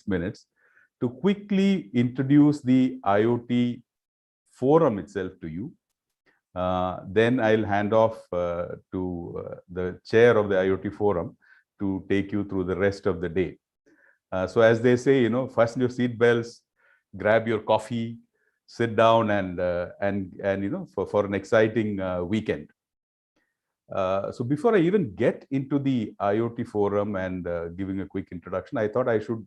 minutes to quickly introduce the IoT forum itself to you. Then I'll hand off to the chair of the IoT forum to take you through the rest of the day. So as they say, fasten your seat belts, grab your coffee, sit down, and for an exciting weekend. So before I even get into the IoT forum and giving a quick introduction, I thought I should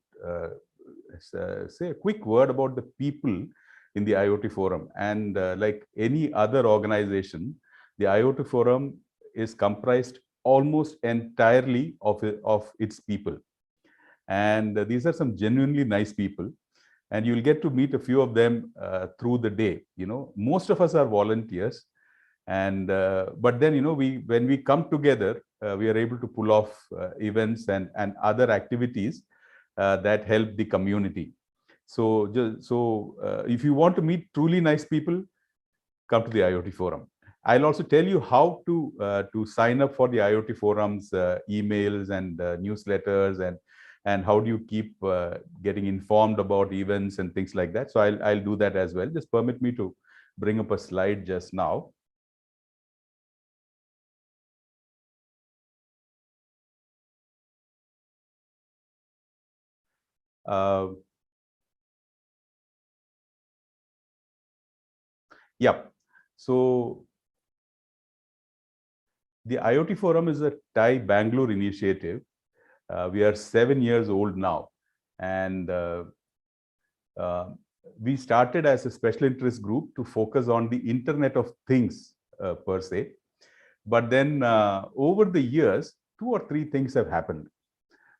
say a quick word about the people in the IoT forum. And like any other organization, the IoT forum is comprised almost entirely of its people. And these are some genuinely nice people. And you'll get to meet a few of them through the day. Most of us are volunteers. And but then, when we come together, we are able to pull off events and other activities that help the community. So if you want to meet truly nice people, come to the IoT forum. I'll also tell you how to sign up for the IoT forum's emails and newsletters, and how do you keep getting informed about events and things like that. So I'll do that as well. Just permit me to bring up a slide just now. Yeah. So the IoT Forum is a TIE Bangalore initiative. We are 7 years old now. And we started as a special interest group to focus on the Internet of Things per se. But then over the years, 2 or 3 things have happened.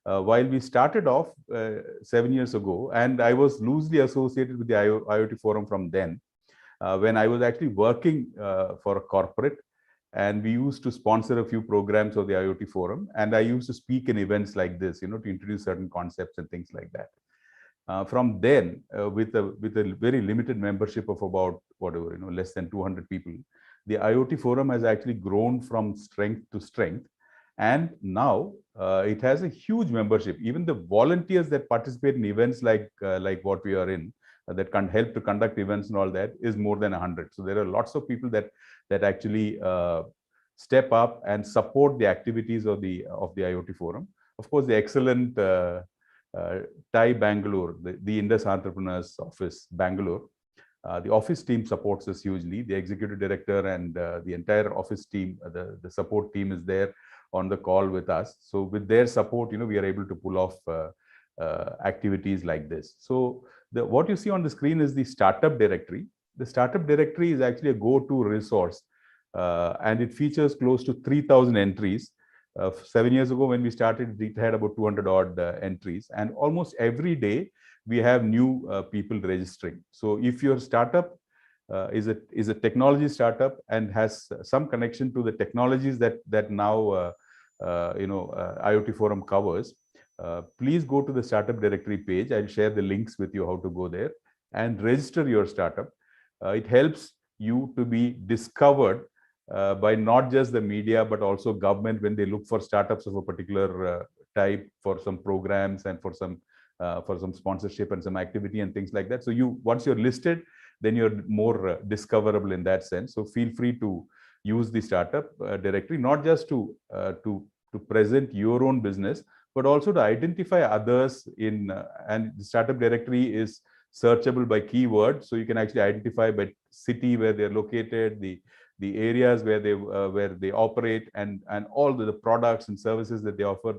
While we started off 7 years ago, and I was loosely associated with the IoT Forum from then, when I was actually working for a corporate, and we used to sponsor a few programs of the IoT Forum, and I used to speak in events like this, to introduce certain concepts and things like that. From then, with a very limited membership of about whatever, less than 200 people, the IoT Forum has actually grown from strength to strength. And now it has a huge membership. Even the volunteers that participate in events like what we are in, that can help to conduct events and all that, is more than 100. So there are lots of people that actually step up and support the activities of the IoT Forum. Of course, the excellent TIE Bangalore, the Indus Entrepreneurs Office Bangalore, the office team supports us hugely. The executive director and the entire office team, the support team is there on the call with us. So with their support, we are able to pull off activities like this. So what you see on the screen is the startup directory. The startup directory is actually a go-to resource, and it features close to 3,000 entries. 7 years ago, when we started, it had about 200 odd entries, and almost every day we have new people registering. So if your startup is a technology startup and has some connection to the technologies that now IoT Forum covers, please go to the startup directory page. I'll share the links with you how to go there and register your startup. It helps you to be discovered by not just the media, but also government when they look for startups of a particular type for some programs and for some sponsorship and some activity and things like that. So once you're listed, then you're more discoverable in that sense. So feel free to use the startup directory, not just to present your own business, but also to identify others in, and the startup directory is searchable by keyword. So you can actually identify by city where they're located, the areas where they operate, and all the products and services that they offer,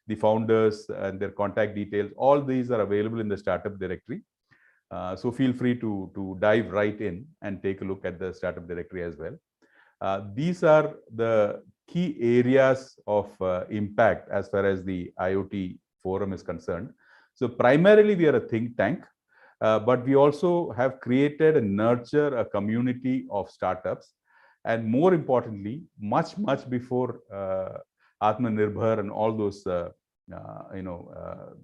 the founders and their contact details. All these are available in the startup directory. So feel free to dive right in and take a look at the startup directory as well. These are the key areas of impact as far as the IoT Forum is concerned. So primarily we are a think tank, but we also have created and nurture a community of startups. And more importantly, much before Atmanirbhar and all those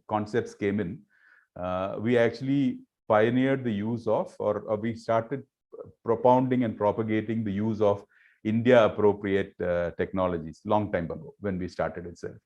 concepts came in, we actually pioneered the use of, or we started propounding and propagating the use of India appropriate technologies long time ago when we started itself.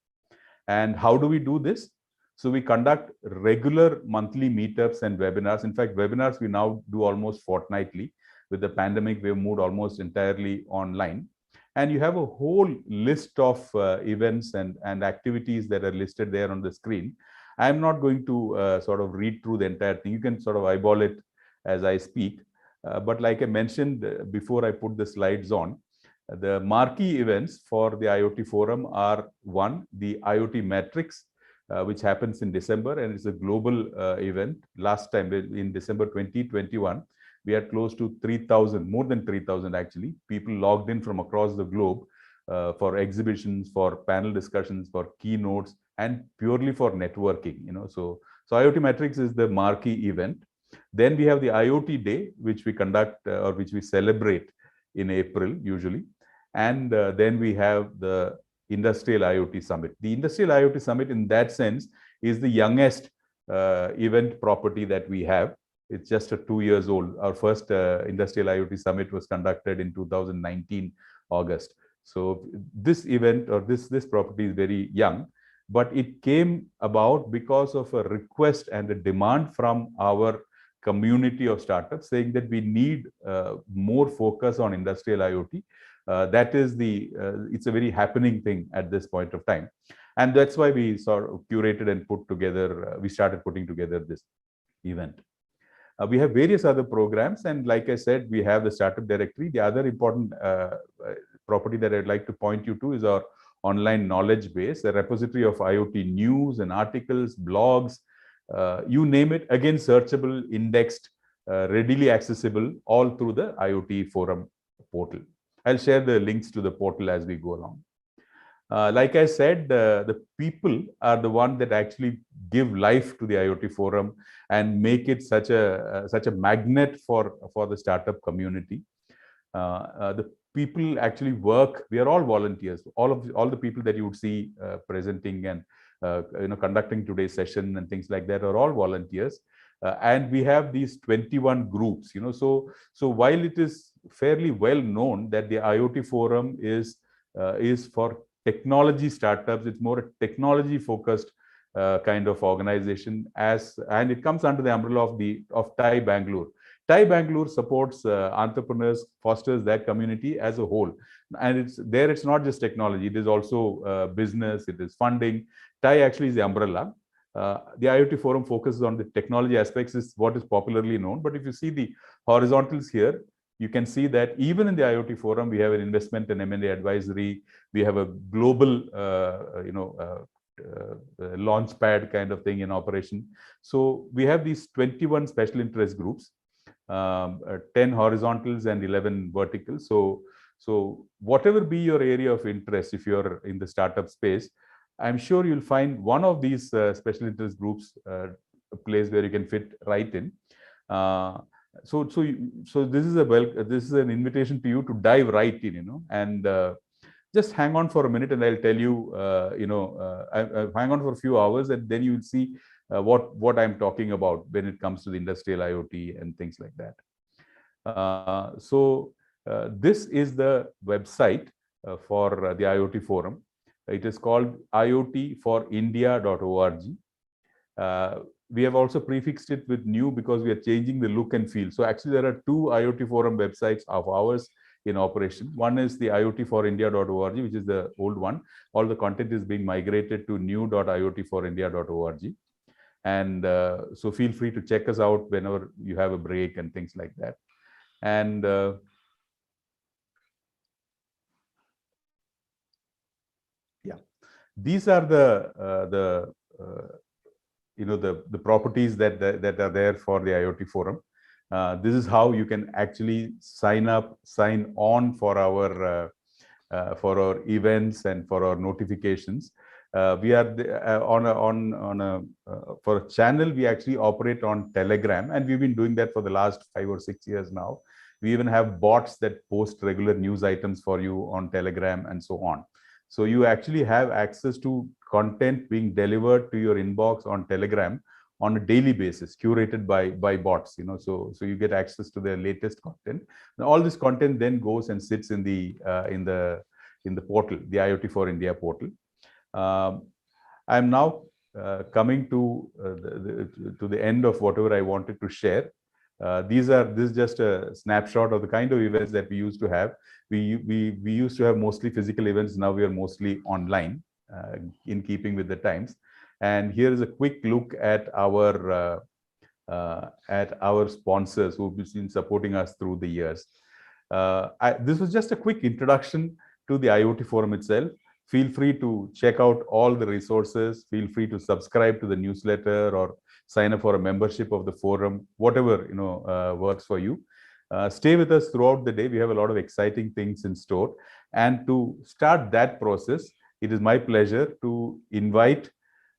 And how do we do this? So we conduct regular monthly meetups and webinars. In fact, webinars we now do almost fortnightly. With the pandemic, we have moved almost entirely online. And you have a whole list of events and activities that are listed there on the screen. I'm not going to sort of read through the entire thing. You can sort of eyeball it as I speak. But like I mentioned before I put the slides on, the marquee events for the IoT forum are one, the IoT Matrix, which happens in December, and it's a global event. Last time in December 2021, we had close to 3,000, more than 3,000 actually, people logged in from across the globe for exhibitions, for panel discussions, for keynotes, and purely for networking. So IoT Matrix is the marquee event. Then we have the IoT Day, which we conduct or which we celebrate in April usually. And then we have the Industrial IoT Summit. The Industrial IoT Summit, in that sense, is the youngest event property that we have. It's just 2 years old. Our first Industrial IoT Summit was conducted in 2019 August. So this event or this property is very young, but it came about because of a request and a demand from our community of startups saying that we need more focus on industrial IoT. That is it's a very happening thing at this point of time. And that's why we sort of curated and put together, we started putting together this event. We have various other programs, and like I said, we have the startup directory. The other important property that I'd like to point you to is our online knowledge base, a repository of IoT news and articles, blogs, you name it, again, searchable, indexed, readily accessible, all through the IoT forum portal. I'll share the links to the portal as we go along. Like I said, the people are the one that actually give life to the IoT forum and make it such a magnet for the startup community. The people actually work. We are all volunteers. All the people that you would see presenting and conducting today's session and things like that are all volunteers. And we have these 21 groups. So while it is fairly well known that the IoT forum is for technology startups, it's more a technology focused kind of organization, and it comes under the umbrella of TIE Bangalore. TIE Bangalore supports entrepreneurs, fosters that community as a whole. And it's not just technology, it is also business, it is funding. TIE actually is the umbrella. The IoT forum focuses on the technology aspects, is what is popularly known. But if you see the horizontals here, you can see that even in the IoT forum, we have an investment and M&A advisory. We have a global, launch pad kind of thing in operation. So we have these 21 special interest groups, 10 horizontals and 11 verticals. So whatever be your area of interest, if you're in the startup space, I'm sure you'll find one of these special interest groups a place where you can fit right in. So this is an invitation to you to dive right in, and just hang on for a minute, and I'll tell you, hang on for a few hours, and then you'll see what I'm talking about when it comes to the industrial IoT and things like that. This is the website for the IoT forum. It is called iotforindia.org. We have also prefixed it with new because we are changing the look and feel. So actually there are two IoT forum websites of ours in operation. One is the iotforindia.org, which is the old one. All the content is being migrated to new.iotforindia.org. And so feel free to check us out whenever you have a break and things like that. And yeah, these are the properties that are there for the IoT forum. This is how you can actually sign on for our events and for our notifications. We are for a channel. We actually operate on Telegram, and we've been doing that for the last 5 or 6 years now. We even have bots that post regular news items for you on Telegram and so on. So you actually have access to content being delivered to your inbox on Telegram on a daily basis, curated by bots. So you get access to the latest content. Now, all this content then goes and sits in the portal, the IoT for India portal. I'm now coming to the end of whatever I wanted to share. This is just a snapshot of the kind of events that we used to have. We used to have mostly physical events. Now we are mostly online, in keeping with the times. And here is a quick look at our sponsors who've been supporting us through the years. This was just a quick introduction to the IoT forum itself. Feel free to check out all the resources. Feel free to subscribe to the newsletter or sign up for a membership of the forum, whatever works for you. Stay with us throughout the day. We have a lot of exciting things in store. And to start that process, it is my pleasure to invite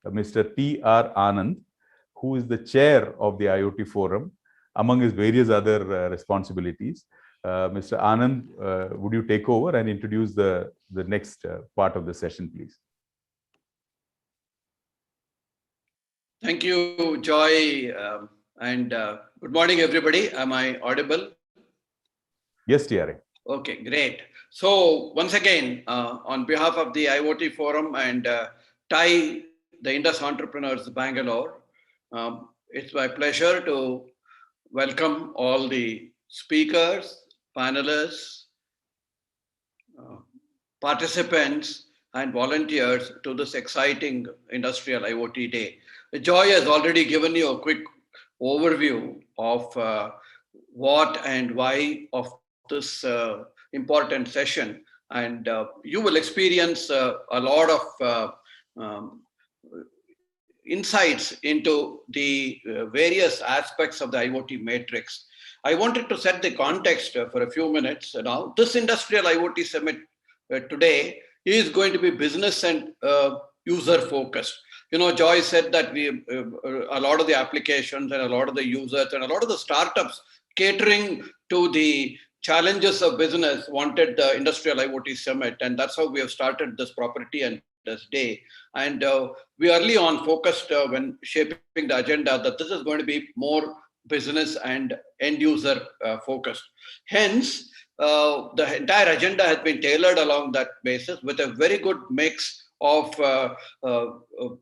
Mr. T.R. Anand, who is the chair of the IoT forum, among his various other responsibilities. Mr. Anand, would you take over and introduce the next part of the session, please? Thank you, Joy, and good morning, everybody. Am I audible? Yes, TRA. Okay, great. So once again, on behalf of the IoT Forum and TIE, the Indus Entrepreneurs Bangalore, it's my pleasure to welcome all the speakers, panelists, participants, and volunteers to this exciting Industrial IoT Day. Joy has already given you a quick overview of what and why of this important session, and you will experience a lot of insights into the various aspects of the IoT matrix. I wanted to set the context for a few minutes now. This Industrial IoT Summit today is going to be business and user focused. Joy said that a lot of the applications and a lot of the users and a lot of the startups catering to the challenges of business wanted the Industrial IoT Summit, and that's how we have started this property and this day. And we early on focused when shaping the agenda that this is going to be more business and end user focused. Hence, the entire agenda has been tailored along that basis with a very good mix of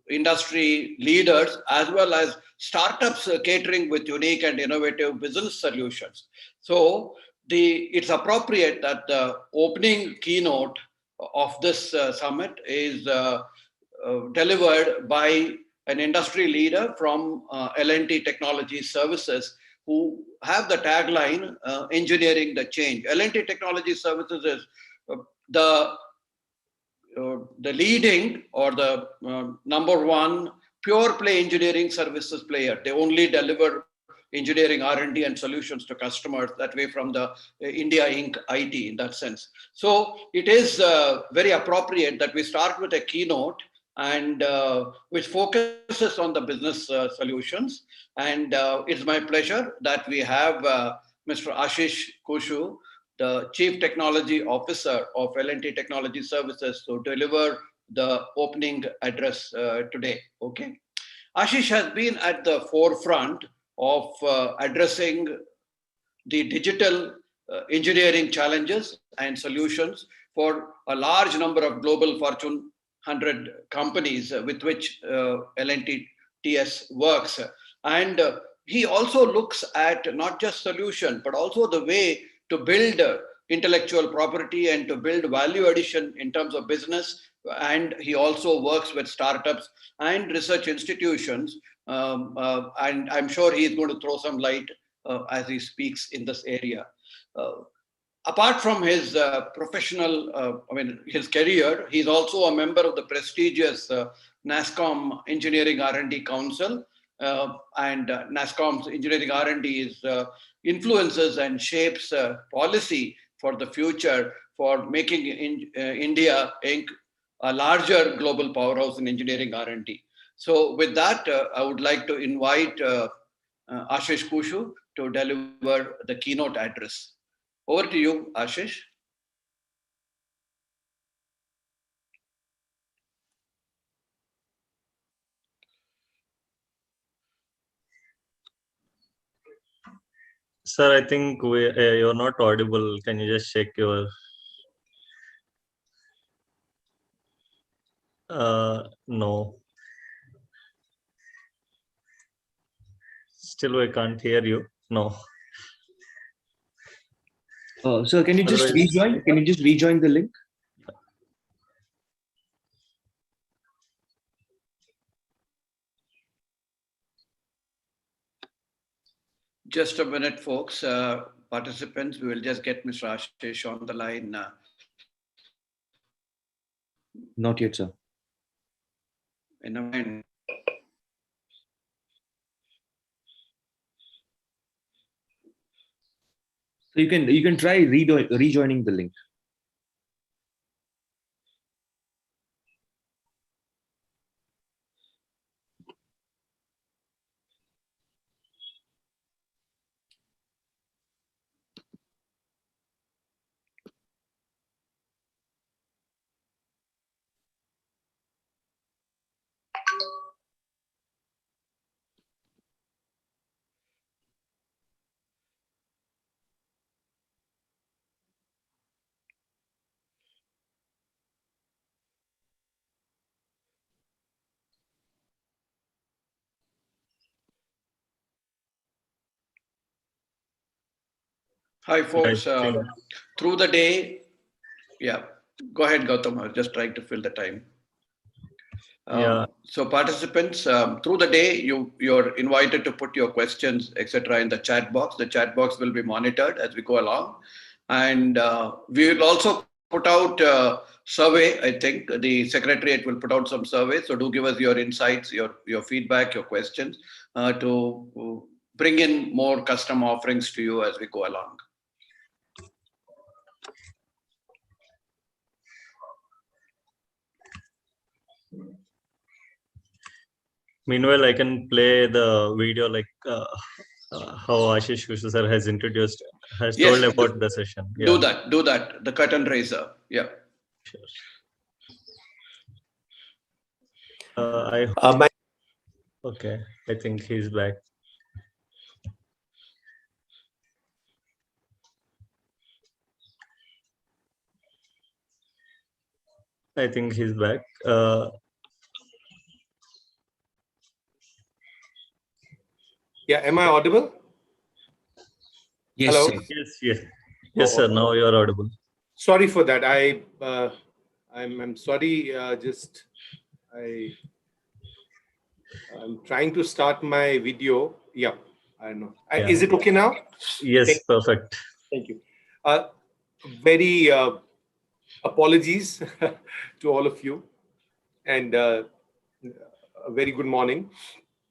industry leaders as well as startups catering with unique and innovative business solutions. So it's appropriate that the opening keynote of this summit is delivered by an industry leader from L&T Technology Services, who have the tagline, engineering the change. L&T Technology Services is the leading or the number one pure play engineering services player. They only deliver engineering R&D and solutions to customers that way from the India Inc. IT in that sense. So it is very appropriate that we start with a keynote and which focuses on the business solutions. And it's my pleasure that we have Mr. Ashish Kushu, the Chief Technology Officer of L&T Technology Services, to deliver the opening address today. Okay, Ashish has been at the forefront of addressing the digital engineering challenges and solutions for a large number of global Fortune 100 companies with which L&T TS works. And he also looks at not just solution, but also the way to build intellectual property and to build value addition in terms of business. And he also works with startups and research institutions. And I'm sure he's going to throw some light as he speaks in this area. Apart from his professional, his career, he's also a member of the prestigious NASSCOM Engineering R&D Council. And NASSCOM's Engineering R&D influences and shapes policy for the future for making India Inc. a larger global powerhouse in engineering R&D. So with that, I would like to invite Ashish Kushu to deliver the keynote address. Over to you, Ashish. Sir, I think you're not audible. Can you just check your... No. Still, I can't hear you. No. So can you just Otherwise- rejoin? Can you just rejoin the link? Just a minute, folks. Participants, we will just get Mr. Ashish on the line. Not yet, sir. In a minute. So you can try rejoining the link. Hi, folks. I think- Through the day, yeah, go ahead, Gautam. I was just trying to fill the time. Yeah. So participants, through the day, you're invited to put your questions, etc., in the chat box. The chat box will be monitored as we go along. And we will also put out a survey. I think the Secretariat will put out some surveys. So do give us your insights, your feedback, your questions to bring in more custom offerings to you as we go along. Meanwhile, I can play the video like how Ashish Kushu sir has Yes, told about the session. Do that. The curtain raiser. Yeah. Sure. Okay, I think he's back. I think he's back. Yeah, am I audible? Yes, Hello? sir. Yes, sir. Now you are audible. Sorry for that. I'm sorry. I'm trying to start my video. Yeah, I know. Yeah. Is it okay now? Yes, perfect. Thank you. Very apologies to all of you, and a very good morning.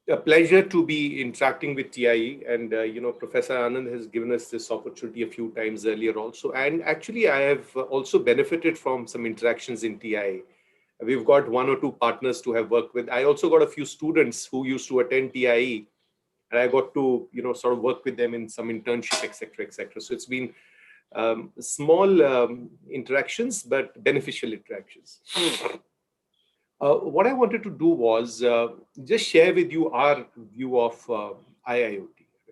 A pleasure to be interacting with TIE, and Professor Anand has given us this opportunity a few times earlier also, and actually I have also benefited from some interactions in TIE. We've got one or two partners to have worked with. I also got a few students who used to attend TIE, and I got to sort of work with them in some internship, etc., etc. So it's been small interactions, but beneficial interactions. What I wanted to do was just share with you our view of IIoT.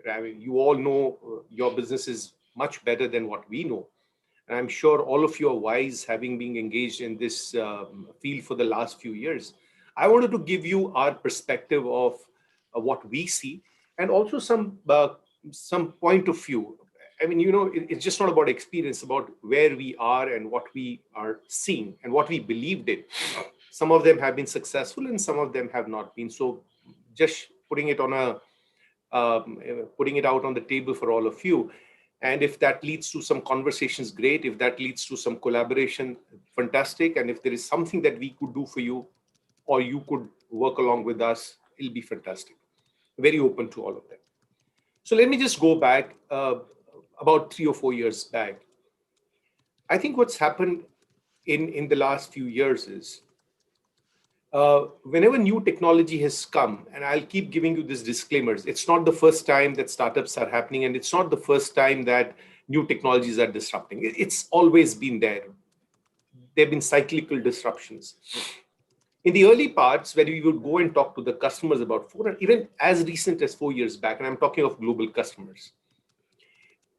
I mean, you all know your business is much better than what we know. And I'm sure all of you are wise, having been engaged in this field for the last few years. I wanted to give you our perspective of what we see, and also some point of view. I mean, it's just not about experience, about where we are and what we are seeing and what we believed in. Some of them have been successful and some of them have not been. So just putting it out on the table for all of you. And if that leads to some conversations, great. If that leads to some collaboration, fantastic. And if there is something that we could do for you, or you could work along with us, it'll be fantastic. Very open to all of them. So let me just go back about 3 or 4 years back. I think what's happened in the last few years is whenever new technology has come, and I'll keep giving you these disclaimers, it's not the first time that startups are happening, and it's not the first time that new technologies are disrupting. It's always been there. There have been cyclical disruptions. In the early parts, where we would go and talk to the customers about even as recent as 4 years back, and I'm talking of global customers,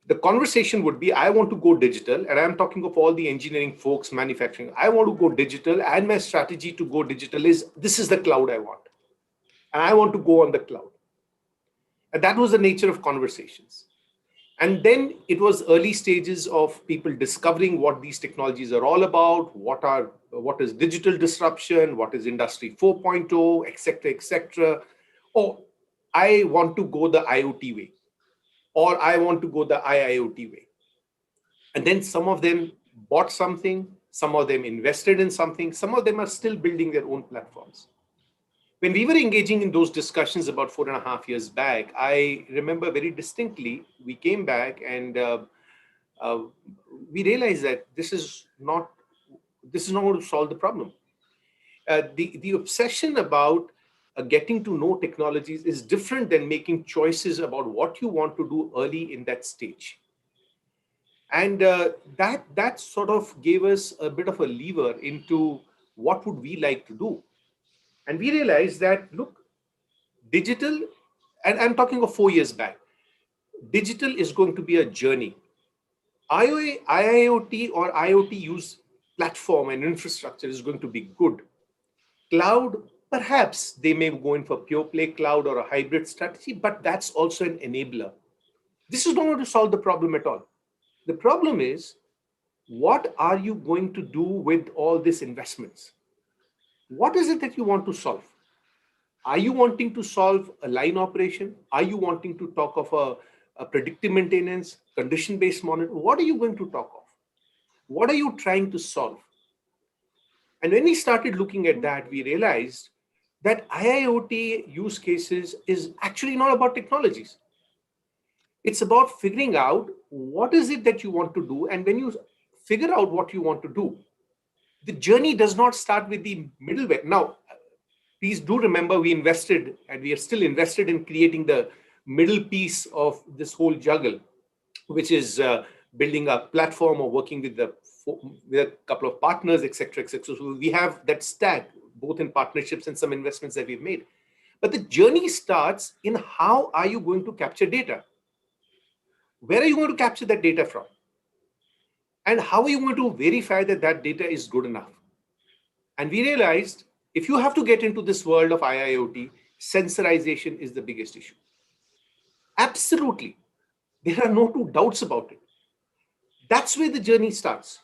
the conversation would be, I want to go digital, and I'm talking of all the engineering folks, manufacturing. I want to go digital, and my strategy to go digital is, this is the cloud I want. And I want to go on the cloud. And that was the nature of conversations. And then it was early stages of people discovering what these technologies are all about, what is digital disruption, what is Industry 4.0, etc., etc. Oh, I want to go the IoT way, or I want to go the IIoT way. And then some of them bought something, some of them invested in something, some of them are still building their own platforms. When we were engaging in those discussions about 4.5 years back, I remember very distinctly, we came back and we realized that this is not going to solve the problem. The obsession about getting to know technologies is different than making choices about what you want to do early in that stage. And that sort of gave us a bit of a lever into what would we like to do. And we realized that, look, digital, and I'm talking of 4 years back, digital is going to be a journey. IIoT or IoT use platform and infrastructure is going to be good. Cloud, perhaps they may go in for pure play cloud or a hybrid strategy, but that's also an enabler. This is not going to solve the problem at all. The problem is, what are you going to do with all these investments? What is it that you want to solve? Are you wanting to solve a line operation? Are you wanting to talk of a predictive maintenance, condition-based monitoring? What are you going to talk of? What are you trying to solve? And when we started looking at that, we realized that IIoT use cases is actually not about technologies. It's about figuring out what is it that you want to do. And when you figure out what you want to do, the journey does not start with the middleware. Now, please do remember we invested and we are still invested in creating the middle piece of this whole juggle, which is building a platform or working with a couple of partners, etc., etc. So we have that stack, both in partnerships and some investments that we've made. But the journey starts in how are you going to capture data? Where are you going to capture that data from? And how are you going to verify that that data is good enough? And we realized if you have to get into this world of IIoT, sensorization is the biggest issue. Absolutely. There are no two doubts about it. That's where the journey starts.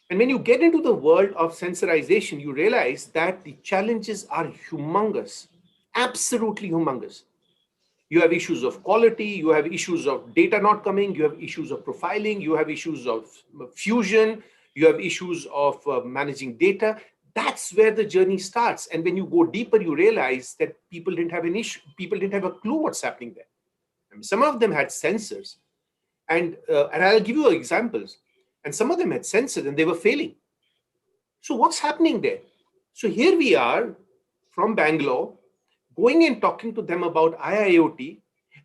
And when you get into the world of sensorization, you realize that the challenges are humongous, absolutely humongous. You have issues of quality, you have issues of data not coming, you have issues of profiling, you have issues of fusion, you have issues of managing data. That's where the journey starts. And when you go deeper, you realize that people didn't have an issue, people didn't have a clue what's happening there. I mean, some of them had sensors, and I'll give you examples. And some of them had sensors and they were failing. So what's happening there? So here we are from Bangalore, going and talking to them about IIoT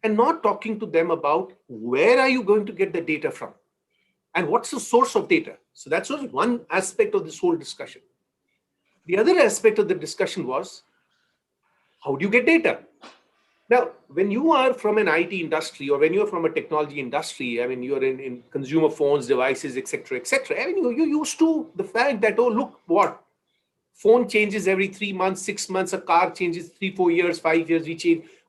and not talking to them about where are you going to get the data from and what's the source of data. So that's only one aspect of this whole discussion. The other aspect of the discussion was, how do you get data? Now, when you are from an IT industry or when you're from a technology industry, I mean, you're in consumer phones, devices, etc., etc. I mean, you're used to the fact that, oh, look, what? Phone changes every 3 months, 6 months, a car changes 3, 4 years, 5 years,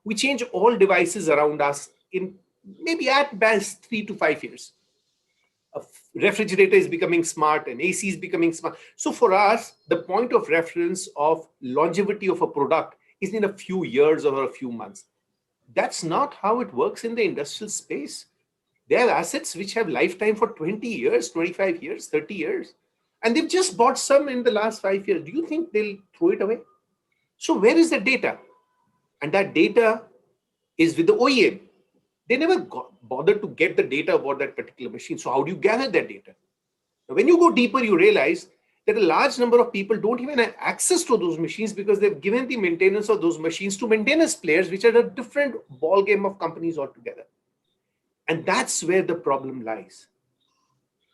we change all devices around us in maybe at best 3 to 5 years. A refrigerator is becoming smart and AC is becoming smart. So for us, the point of reference of longevity of a product is in a few years or a few months. That's not how it works in the industrial space. They have assets which have lifetime for 20 years, 25 years, 30 years. And they've just bought some in the last 5 years. Do you think they'll throw it away? So where is the data? And that data is with the OEM. They never bothered to get the data about that particular machine. So how do you gather that data? Now, when you go deeper, you realize that a large number of people don't even have access to those machines because they've given the maintenance of those machines to maintenance players, which are a different ballgame of companies altogether. And that's where the problem lies.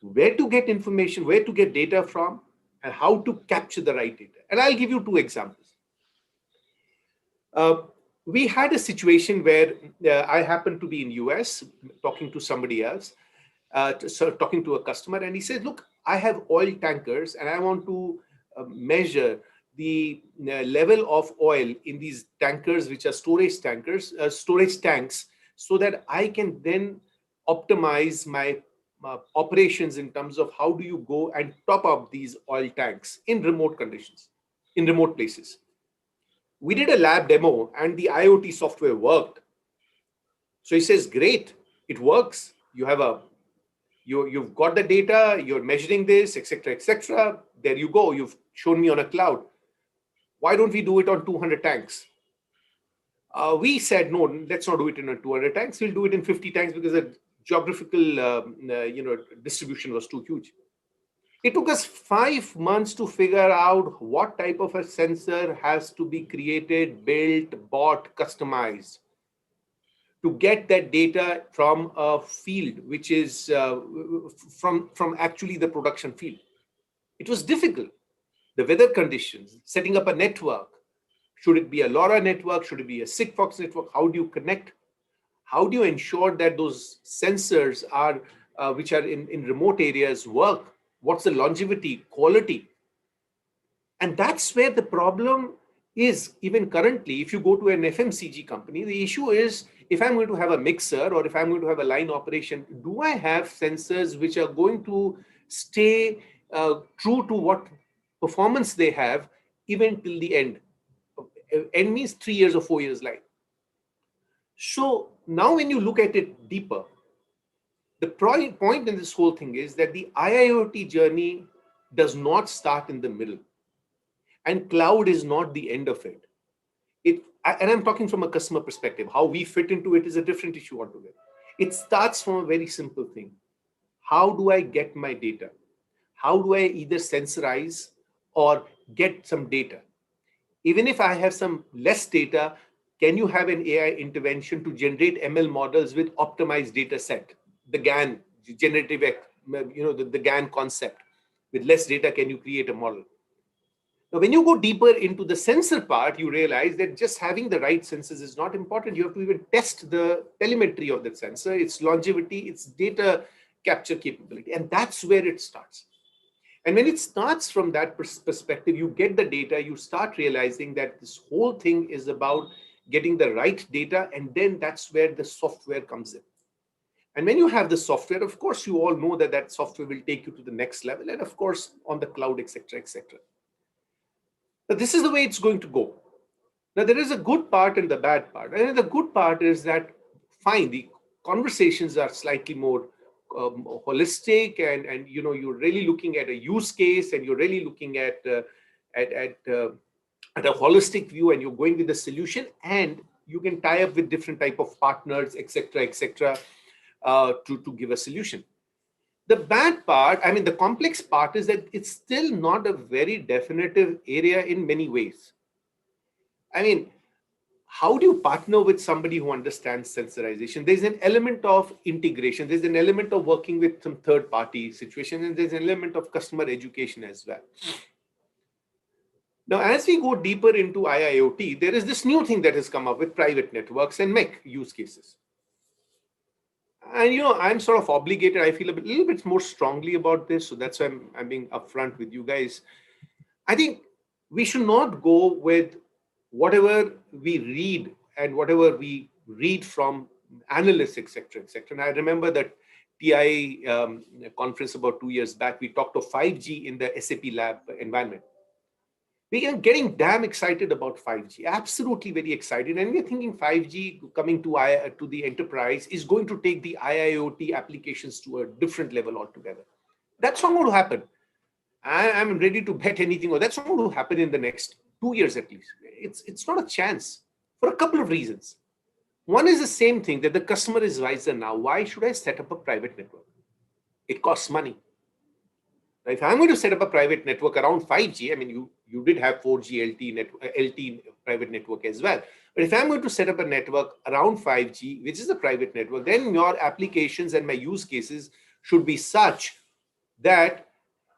Where to get information, where to get data from, and how to capture the right data. And I'll give you 2 examples. We had a situation where I happened to be in US talking to somebody else, talking to a customer, and he said, look, I have oil tankers and I want to measure the level of oil in these tankers, which are storage tanks so that I can then optimize my operations in terms of how do you go and top up these oil tanks in remote conditions, in remote places. We did a lab demo and the IoT software worked. So he says, great, it works. You've got the data, you're measuring this, etc., etc. There you go. You've shown me on a cloud. Why don't we do it on 200 tanks? We said, no, let's not do it in 200 tanks. We'll do it in 50 tanks because the geographical distribution was too huge. It took us 5 months to figure out what type of a sensor has to be created, built, bought, customized to get that data from a field, which is from actually the production field. It was difficult. The weather conditions, setting up a network. Should it be a LoRa network? Should it be a Sigfox network? How do you connect? How do you ensure that those sensors are, which are in remote areas work? What's the longevity, quality? And that's where the problem is even currently. If you go to an FMCG company, the issue is, if I'm going to have a mixer or if I'm going to have a line operation, do I have sensors which are going to stay true to what performance they have even till the end? End means 3 years or 4 years life. So now when you look at it deeper, the point in this whole thing is that the IIoT journey does not start in the middle. And cloud is not the end of it. And I'm talking from a customer perspective. How we fit into it is a different issue altogether. It starts from a very simple thing. How do I get my data? How do I either sensorize or get some data? Even if I have some less data, can you have an AI intervention to generate ML models with optimized data set? The GAN, generative, the GAN concept. With less data, can you create a model? Now, when you go deeper into the sensor part, you realize that just having the right sensors is not important. You have to even test the telemetry of that sensor, its longevity, its data capture capability. And that's where it starts. And when it starts from that perspective, you get the data, you start realizing that this whole thing is about getting the right data. And then that's where the software comes in. And when you have the software, of course, you all know that that software will take you to the next level. And of course, on the cloud, etc., etc. Now, this is the way it's going to go. Now, there is a good part and the bad part. And the good part is that, fine, the conversations are slightly more holistic, and you're really looking at a use case, and you're really looking at a holistic view, and you're going with the solution, and you can tie up with different type of partners, etc., etc., to give a solution. The bad part, I mean, the complex part is that it's still not a very definitive area in many ways. I mean, how do you partner with somebody who understands sensorization? There's an element of integration. There's an element of working with some third-party situation, and there's an element of customer education as well. Now, as we go deeper into IIoT, there is this new thing that has come up with private networks and MEC use cases. And, I'm sort of obligated. I feel a little bit more strongly about this. So that's why I'm being upfront with you guys. I think we should not go with whatever we read and whatever we read from analysts, etc., etc. And I remember that TI conference about 2 years back, we talked of 5G in the SAP lab environment. We are getting damn excited about 5G, absolutely very excited. And we're thinking 5G coming to the enterprise is going to take the IIoT applications to a different level altogether. That's not going to happen. I'm ready to bet anything, or that's not going to happen in the next 2 years at least. It's not a chance for a couple of reasons. One is the same thing, that the customer is wiser now. Why should I set up a private network? It costs money. Now, if I'm going to set up a private network around 5G, I mean, you did have 4G LT private network as well. But if I'm going to set up a network around 5G, which is a private network, then your applications and my use cases should be such that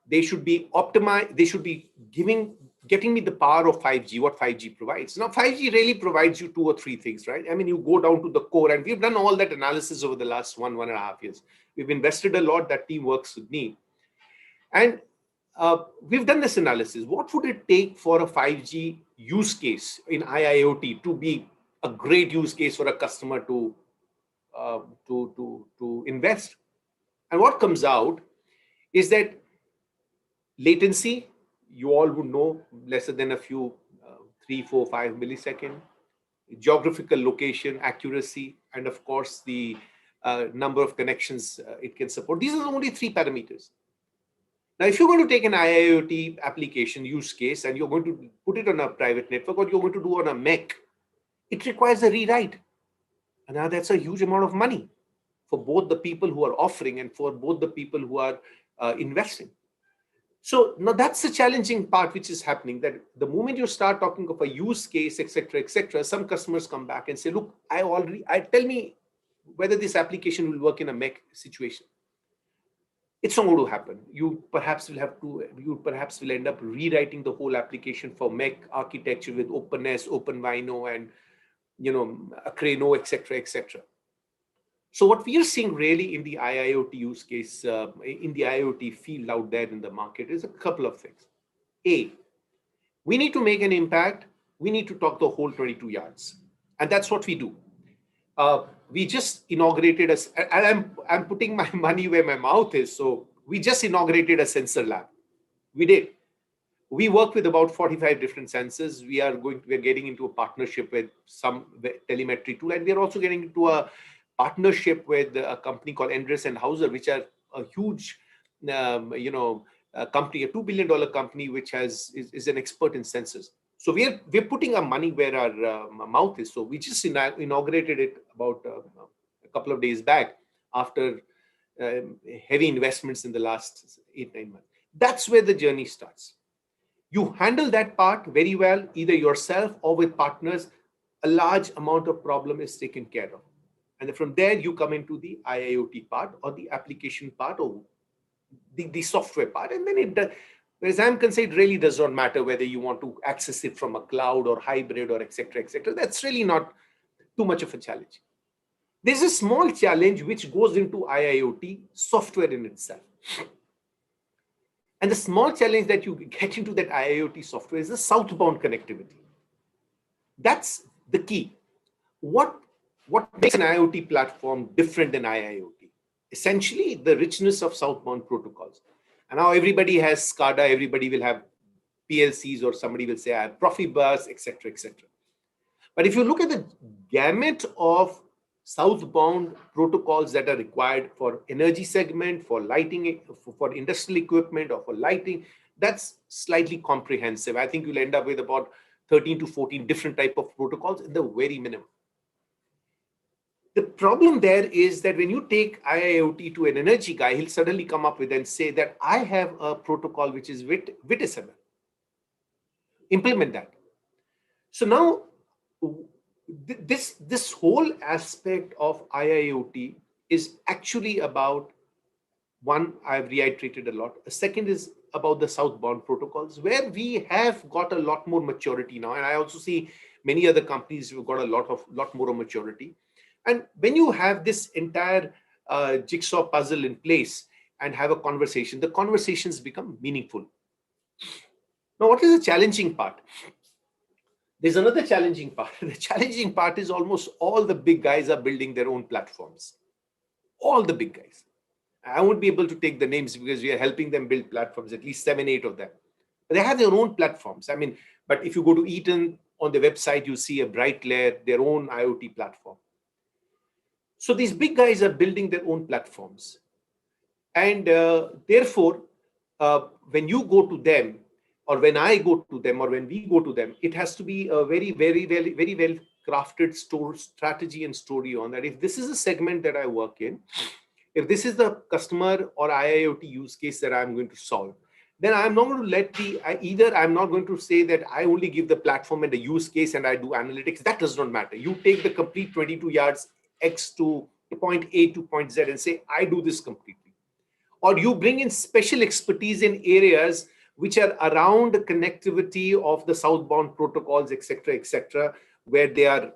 they should be optimized. They should be getting me the power of 5G, what 5G provides. Now, 5G really provides you 2 or 3 things, right? I mean, you go down to the core, and we've done all that analysis over the last 1.5 years. We've invested a lot. That team works with me. And we've done this analysis. What would it take for a 5G use case in IIoT to be a great use case for a customer to to invest. And what comes out is that latency, you all would know, lesser than a few 3, 4, 5 millisecond. Geographical location, accuracy, and of course the number of connections it can support. These are only 3 parameters. Now, if you're going to take an IIoT application use case and you're going to put it on a private network, or you're going to do on a MEC, it requires a rewrite. And now that's a huge amount of money for both the people who are offering and for both the people who are investing. So now that's the challenging part which is happening, that the moment you start talking of a use case, etc., some customers come back and say, look, tell me whether this application will work in a MEC situation. It's not going to happen. You perhaps will end up rewriting the whole application for MEC architecture with openness, OpenVINO, and Acreno, etc. So what we are seeing really in the IIoT use case, in the IoT field out there in the market, is a couple of things. A, we need to make an impact. We need to talk the whole 22 yards. And that's what we do. We just inaugurated I'm putting my money where my mouth is. So we just inaugurated a sensor lab. We did. We work with about 45 different sensors. We're getting into a partnership with some telemetry tool, and we're also getting into a partnership with a company called Endress and Hauser, which are a huge, company, a $2 billion company, which is an expert in sensors. So we're putting our money where our mouth is. So we just inaugurated it about a couple of days back after heavy investments in the last 8-9 months. That's where the journey starts. You handle that part very well, either yourself or with partners. A large amount of problem is taken care of. And from there, you come into the IIoT part or the application part or the software part. And then as I'm concerned, it really does not matter whether you want to access it from a cloud or hybrid or etc. That's really not too much of a challenge. There's a small challenge which goes into IIoT software in itself. And the small challenge that you get into that IIoT software is the southbound connectivity. That's the key. What makes an IoT platform different than IIoT? Essentially, the richness of southbound protocols. And now everybody has SCADA, everybody will have PLCs, or somebody will say I have Profibus, etc. But if you look at the gamut of southbound protocols that are required for energy segment, for lighting, for industrial equipment, or for lighting, that's slightly comprehensive. I think you'll end up with about 13 to 14 different type of protocols in the very minimum. The problem there is that when you take IIoT to an energy guy, he'll suddenly come up with and say that I have a protocol which is WIT-SML. Implement that. So now this whole aspect of IIoT is actually about, one, I've reiterated a lot. A second is about the southbound protocols, where we have got a lot more maturity now. And I also see many other companies who've got a lot more maturity. And when you have this entire jigsaw puzzle in place and have a conversation, the conversations become meaningful. Now, what is the challenging part? There's another challenging part. The challenging part is almost all the big guys are building their own platforms. All the big guys. I won't be able to take the names because we are helping them build platforms, at least 7, 8 of them. But they have their own platforms. I mean, but if you go to Eaton on the website, you see a Brightlayer, their own IoT platform. So these big guys are building their own platforms. And therefore, when you go to them, or when I go to them, or when we go to them, it has to be a very well crafted strategy and story on that. If this is a segment that I work in, if this is the customer or IIoT use case that I'm going to solve, then I'm not going to I'm not going to say that I only give the platform and the use case and I do analytics. That does not matter. You take the complete 22 yards X to point A to point Z and say, I do this completely. Or you bring in special expertise in areas which are around the connectivity of the southbound protocols, etc., where they're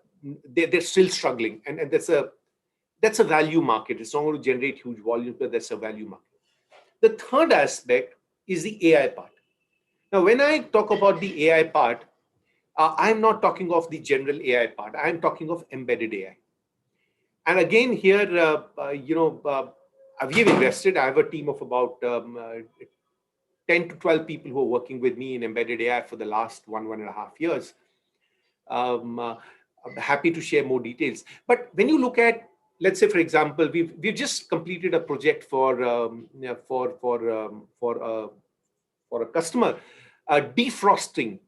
still struggling. And that's a value market. It's not going to generate huge volumes, but that's a value market. The third aspect is the AI part. Now, when I talk about the AI part, I'm not talking of the general AI part. I'm talking of embedded AI. And again, here, we've invested. I have a team of about 10 to 12 people who are working with me in embedded AI for the last 1.5 years. I'm happy to share more details. But when you look at, let's say, for example, we've just completed a project for a customer, defrosting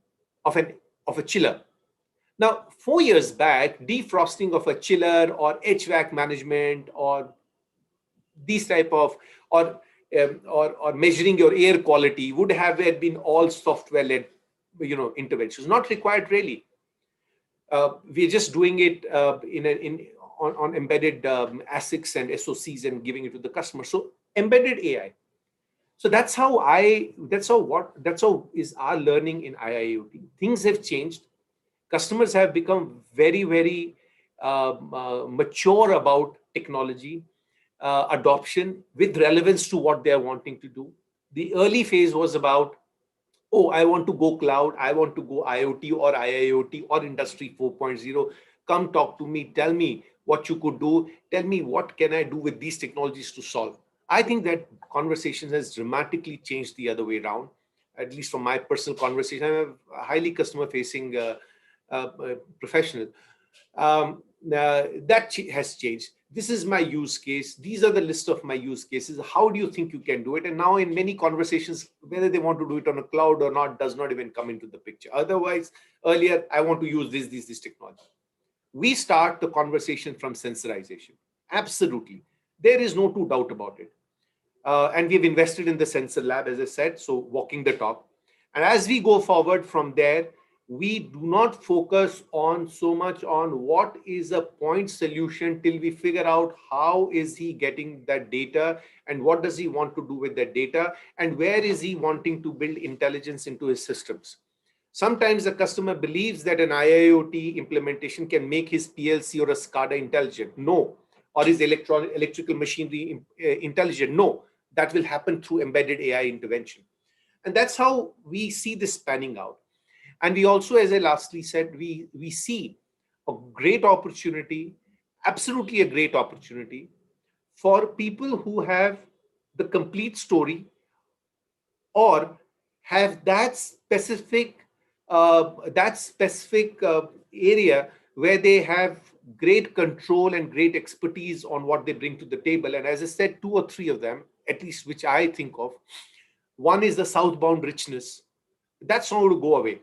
of a chiller. Now, 4 years back, defrosting of a chiller or HVAC management or these type of or measuring your air quality would have been all software-led, interventions, not required really. We're just doing it on embedded ASICs and SoCs and giving it to the customer. So embedded AI. So that's how is our learning in IIoT. Things have changed. Customers have become very, very mature about technology adoption with relevance to what they're wanting to do. The early phase was about, oh, I want to go cloud, I want to go IoT or IIoT or Industry 4.0. Come talk to me, tell me what you could do, tell me what can I do with these technologies to solve. I think that conversation has dramatically changed the other way around, at least from my personal conversation. I'm a highly customer-facing professional. That has changed. This is my use case. These are the list of my use cases. How do you think you can do it? And now in many conversations, whether they want to do it on a cloud or not does not even come into the picture. Otherwise, earlier, I want to use this technology. We start the conversation from sensorization. Absolutely. There is no two doubt about it. And we've invested in the sensor lab, as I said, so walking the talk. And as we go forward from there, we do not focus on so much on what is a point solution till we figure out how is he getting that data and what does he want to do with that data and where is he wanting to build intelligence into his systems. Sometimes the customer believes that an IIoT implementation can make his PLC or a SCADA intelligent. No. Or his electrical machinery intelligent. No. That will happen through embedded AI intervention. And that's how we see this panning out. And we also, as I lastly said, we see a great opportunity, absolutely a great opportunity for people who have the complete story or have that specific area where they have great control and great expertise on what they bring to the table. And as I said, 2 or 3 of them, at least which I think of, one is the southbound richness. That's not going to go away.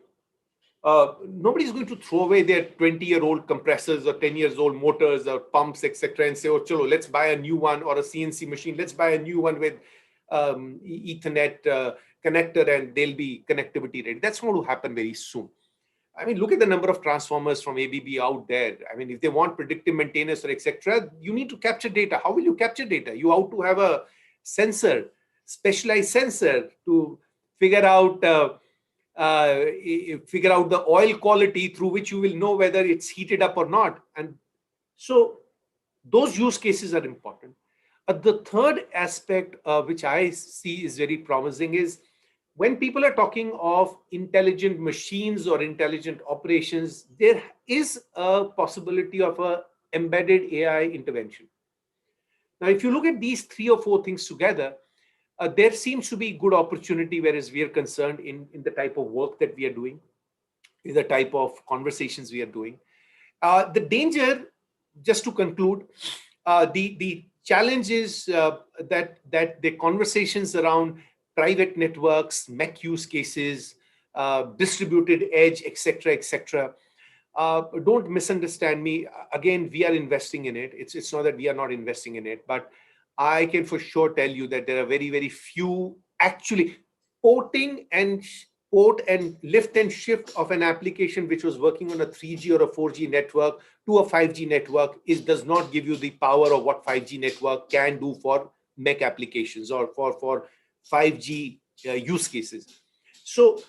Nobody's going to throw away their 20-year-old compressors or 10 years old motors or pumps, etc., and say, oh, chalo, let's buy a new one or a CNC machine. Let's buy a new one with Ethernet connector and they'll be connectivity ready. That's not going to happen very soon. I mean, look at the number of transformers from ABB out there. I mean, if they want predictive maintenance or etc., you need to capture data. How will you capture data? You have to have a sensor, specialized sensor to figure out the oil quality through which you will know whether it's heated up or not. And so those use cases are important. The third aspect which I see is very promising is when people are talking of intelligent machines or intelligent operations, there is a possibility of a embedded AI intervention. Now, if you look at these 3 or 4 things together, there seems to be good opportunity whereas we are concerned in the type of work that we are doing, in the type of conversations we are doing. The danger, just to conclude, the challenge is that the conversations around private networks, MEC use cases, distributed edge, etc., don't misunderstand me. Again, we are investing in it. It's not that we are not investing in it, but I can for sure tell you that there are very, very few actually port and lift and shift of an application which was working on a 3G or a 4G network to a 5G network does not give you the power of what 5G network can do for MEC applications or for 5G use cases. So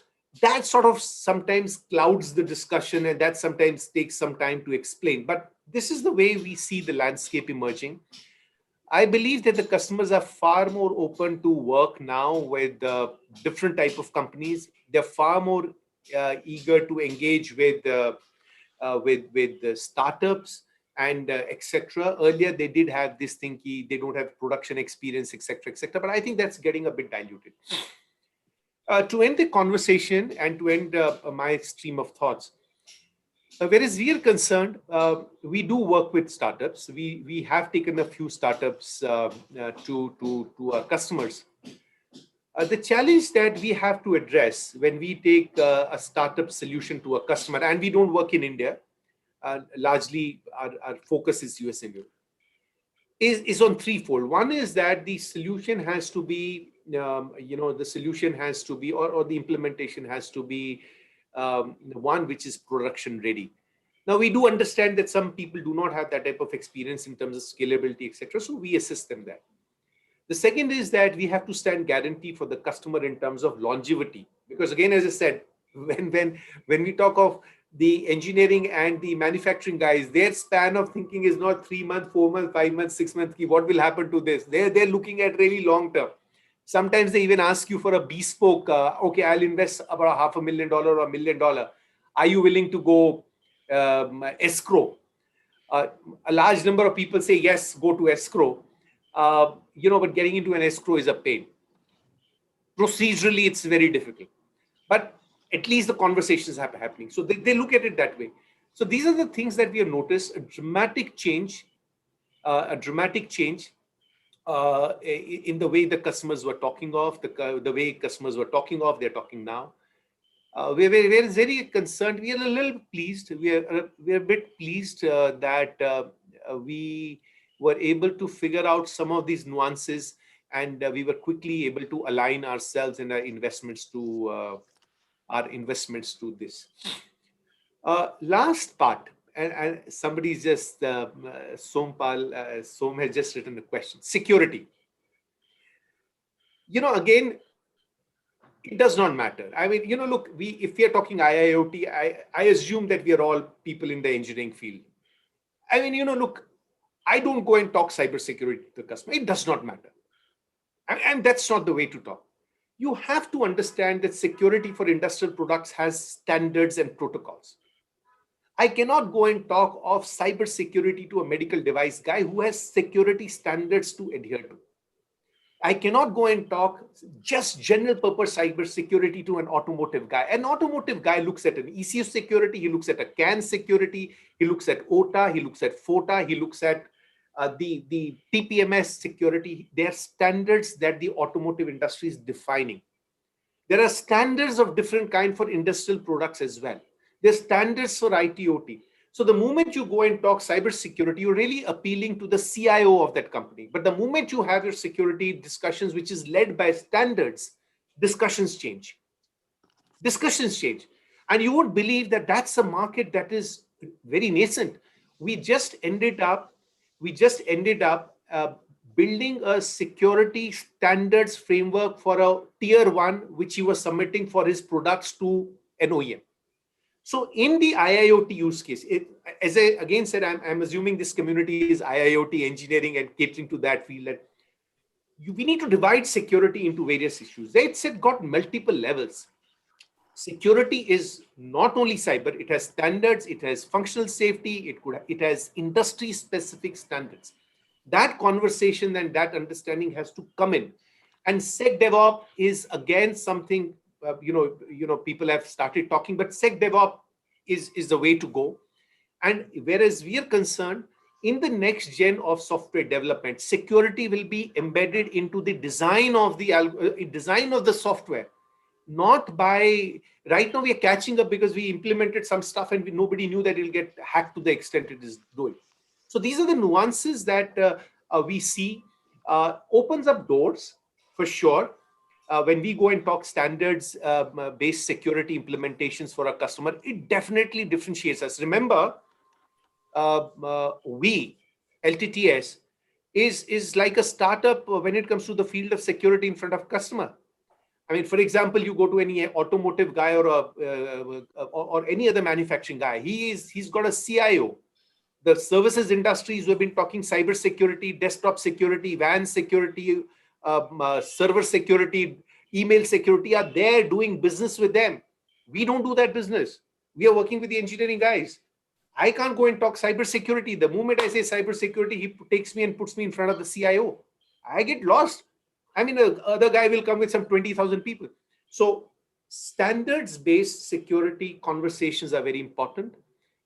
that sort of sometimes clouds the discussion and that sometimes takes some time to explain. But this is the way we see the landscape emerging. I believe that the customers are far more open to work now with different type of companies. They're far more eager to engage with the startups and etc. Earlier, they did have this thinky, they don't have production experience, etc., etc. But I think that's getting a bit diluted. To end the conversation and to end my stream of thoughts, whereas we are concerned, we do work with startups. We have taken a few startups to our customers. The challenge that we have to address when we take a startup solution to a customer, and we don't work in India, largely our focus is US and Europe, is on threefold. One is that the solution has to be, the solution has to be, or the implementation has to be one which is production ready. Now, we do understand that some people do not have that type of experience in terms of scalability, etc. So we assist them there. The second is that we have to stand guarantee for the customer in terms of longevity, because again, as I said, when we talk of the engineering and the manufacturing guys, their span of thinking is not 3 months, 4 months, 5 months, 6 months. What will happen to this? They're looking at really long term. Sometimes they even ask you for a bespoke. Okay, I'll invest about $500,000 or $1 million. Are you willing to go escrow? A large number of people say yes, go to escrow. But getting into an escrow is a pain. Procedurally, it's very difficult. But at least the conversations are happening. So they look at it that way. So these are the things that we have noticed, a dramatic change in the way the customers were talking of, the way customers were talking of, they're talking now. We're very concerned. We are a little pleased. We're a bit pleased that we were able to figure out some of these nuances, and we were quickly able to align ourselves and our investments to this. Last part, and somebody's just Som has just written a question. Security. Again, it does not matter. I mean, look, if we are talking IIoT, I assume that we are all people in the engineering field. I mean, look, I don't go and talk cybersecurity to the customer. It does not matter. And that's not the way to talk. You have to understand that security for industrial products has standards and protocols. I cannot go and talk of cybersecurity to a medical device guy who has security standards to adhere to. I cannot go and talk just general purpose cybersecurity to an automotive guy. An automotive guy looks at an ECU security, he looks at a CAN security, he looks at OTA, he looks at FOTA, he looks at the TPMS security. They are standards that the automotive industry is defining. There are standards of different kind for industrial products as well. There are standards for IT/OT. So the moment you go and talk cybersecurity, you're really appealing to the CIO of that company. But the moment you have your security discussions, which is led by standards, discussions change. Discussions change. And you would believe that that's a market that is very nascent. We just ended up building a security standards framework for a tier 1, which he was submitting for his products to an OEM. So in the IIoT use case, as I again said, I'm assuming this community is IIoT engineering and catering to that field. That we need to divide security into various issues. It's got multiple levels. Security is not only cyber, it has standards, it has functional safety, it has industry specific standards. That conversation and that understanding has to come in. And SecDevOps is again something, people have started talking, but SecDevOps is the way to go. And whereas we are concerned, in the next gen of software development, security will be embedded into the design of the software. Not by, right now we are catching up because we implemented some stuff and nobody knew that it'll get hacked to the extent it is doing. So these are the nuances that we see, opens up doors for sure. When we go and talk standards based security implementations for our customer, it definitely differentiates us. Remember, LTTS is like a startup when it comes to the field of security in front of customer. I mean, for example, you go to any automotive guy or any other manufacturing guy, he's got a CIO. The services industries, we've been talking cybersecurity, desktop security, WAN security, server security, email security are there doing business with them. We don't do that business. We are working with the engineering guys. I can't go and talk cybersecurity. The moment I say cybersecurity, he takes me and puts me in front of the CIO. I get lost. I mean, the other guy will come with some 20,000 people. So standards-based security conversations are very important.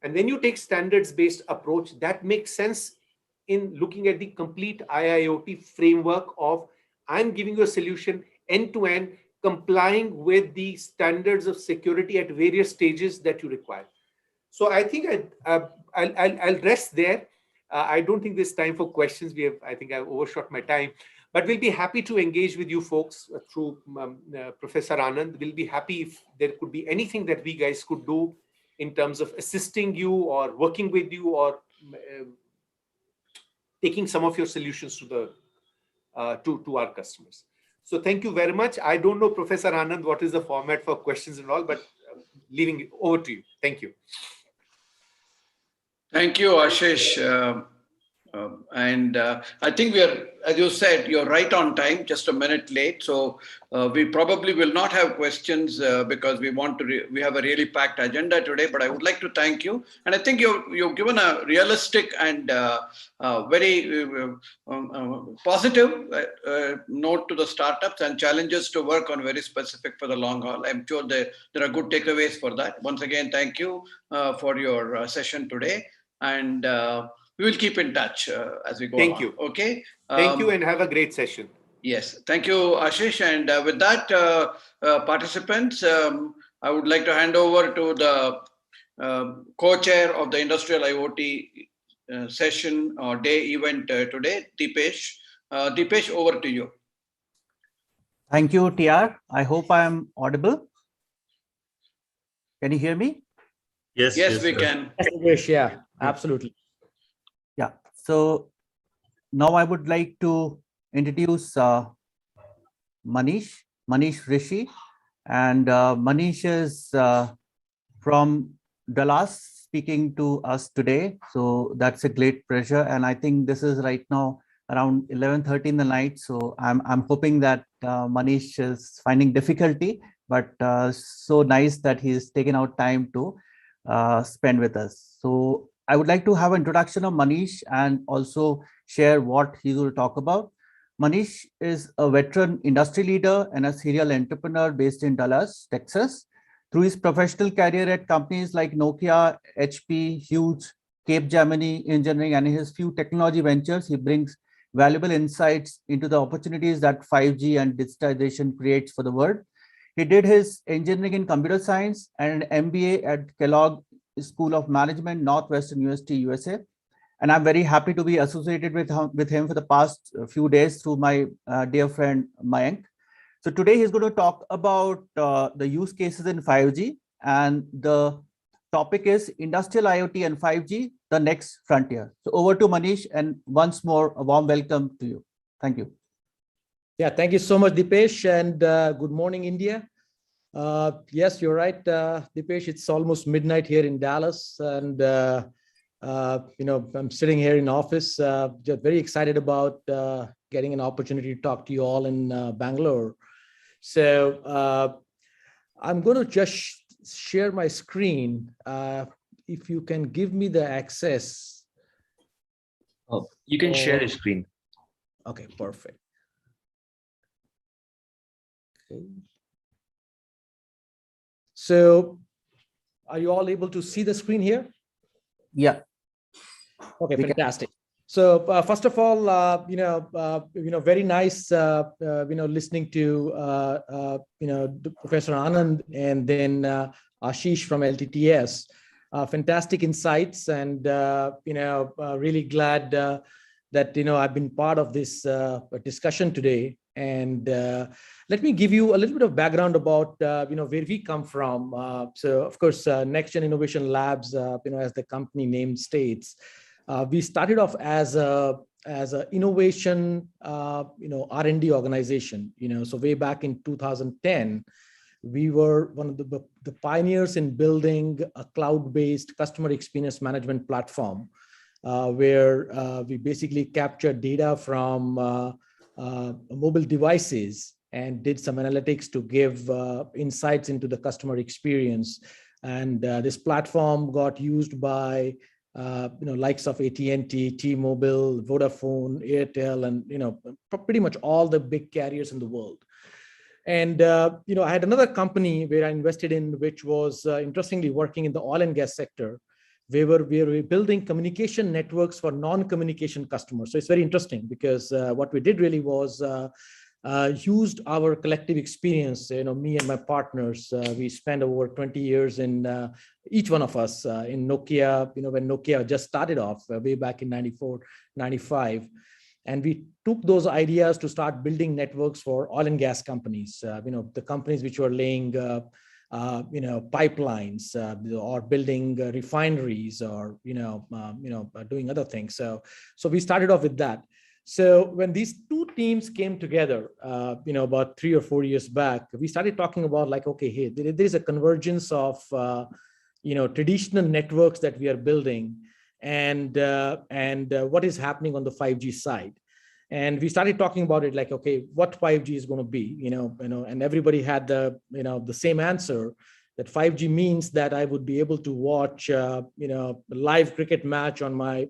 And when you take standards-based approach, that makes sense in looking at the complete IIoT framework of I'm giving you a solution end-to-end, complying with the standards of security at various stages that you require. So I think I'll rest there. I don't think there's time for questions. I think I've overshot my time, but we'll be happy to engage with you folks through Professor Anand. We'll be happy if there could be anything that we guys could do in terms of assisting you or working with you or taking some of your solutions to our customers. So thank you very much. I don't know, Professor Anand, what is the format for questions and all, but leaving it over to you. Thank you. Thank you, Ashish. I think we are, as you said, you're right on time, just a minute late. So we probably will not have questions because we have a really packed agenda today, but I would like to thank you. And I think you've given a realistic and very positive note to the startups and challenges to work on, very specific for the long haul. I'm sure there are good takeaways for that. Once again, thank you for your session today. And we will keep in touch as we go along. Thank you. Okay. Thank you and have a great session. Yes. Thank you, Ashish. And with that, participants, I would like to hand over to the co-chair of the Industrial IoT session or day event today, Deepesh. Deepesh, over to you. Thank you, TR. I hope I am audible. Can you hear me? Yes, we can. Yes, yeah, absolutely. Yeah. So now I would like to introduce Manish Rishi. And Manish is from Dallas speaking to us today. So that's a great pleasure. And I think this is right now around 11:30 in the night. So I'm hoping that Manish is finding difficulty, but so nice that he's taken out time to spend with us. So I would like to have an introduction of Manish and also share what he will talk about. Manish is a veteran industry leader and a serial entrepreneur based in Dallas, Texas. Through his professional career at companies like Nokia, HP, Hughes, Capgemini Engineering, and his few technology ventures, he brings valuable insights into the opportunities that 5G and digitization creates for the world. He did his engineering in computer science and an MBA at Kellogg School of Management, Northwestern University, USA. And I'm very happy to be associated with him for the past few days through my dear friend Mayank. So today he's going to talk about the use cases in 5G, and the topic is Industrial IoT and 5G, the next frontier. So over to Manish, and once more, a warm welcome to you. Thank you. Yeah, thank you so much, Deepesh, and good morning, India. Yes, you're right, Deepesh, it's almost midnight here in Dallas, and I'm sitting here in office, just very excited about getting an opportunity to talk to you all in Bangalore. So I'm going to just share my screen. If you can give me the access. Oh, you can share your screen. Okay, perfect. Okay. So are you all able to see the screen here? Yeah. Okay, fantastic. So first of all, very nice, listening to, Professor Anand and then Ashish from LTTS. Fantastic insights, and really glad that I've been part of this discussion today. And let me give you a little bit of background about where we come from. So of course, Next Gen Innovation Labs, as the company name states, we started off as a innovation R&D organization. So way back in 2010, we were one of the pioneers in building a cloud-based customer experience management platform, where we basically captured data from mobile devices and did some analytics to give insights into the customer experience And this platform got used by likes of AT&T, T-Mobile, Vodafone, Airtel, and pretty much all the big carriers in the world. And I had another company where I invested in, which was interestingly working in the oil and gas sector. We were building communication networks for non-communication customers. So it's very interesting because what we did really was used our collective experience. Me and my partners, we spent over 20 years in each one of us in Nokia. When Nokia just started off way back in 94, 95. And we took those ideas to start building networks for oil and gas companies, the companies which were laying, pipelines or building refineries or, doing other things. So we started off with that. So when these two teams came together, about 3 or 4 years back, we started talking about like, okay, hey, there is a convergence of, traditional networks that we are building and what is happening on the 5G side. And we started talking about it like, okay, what 5G is going to be, and everybody had the same answer, that 5G means that I would be able to watch, live cricket match on my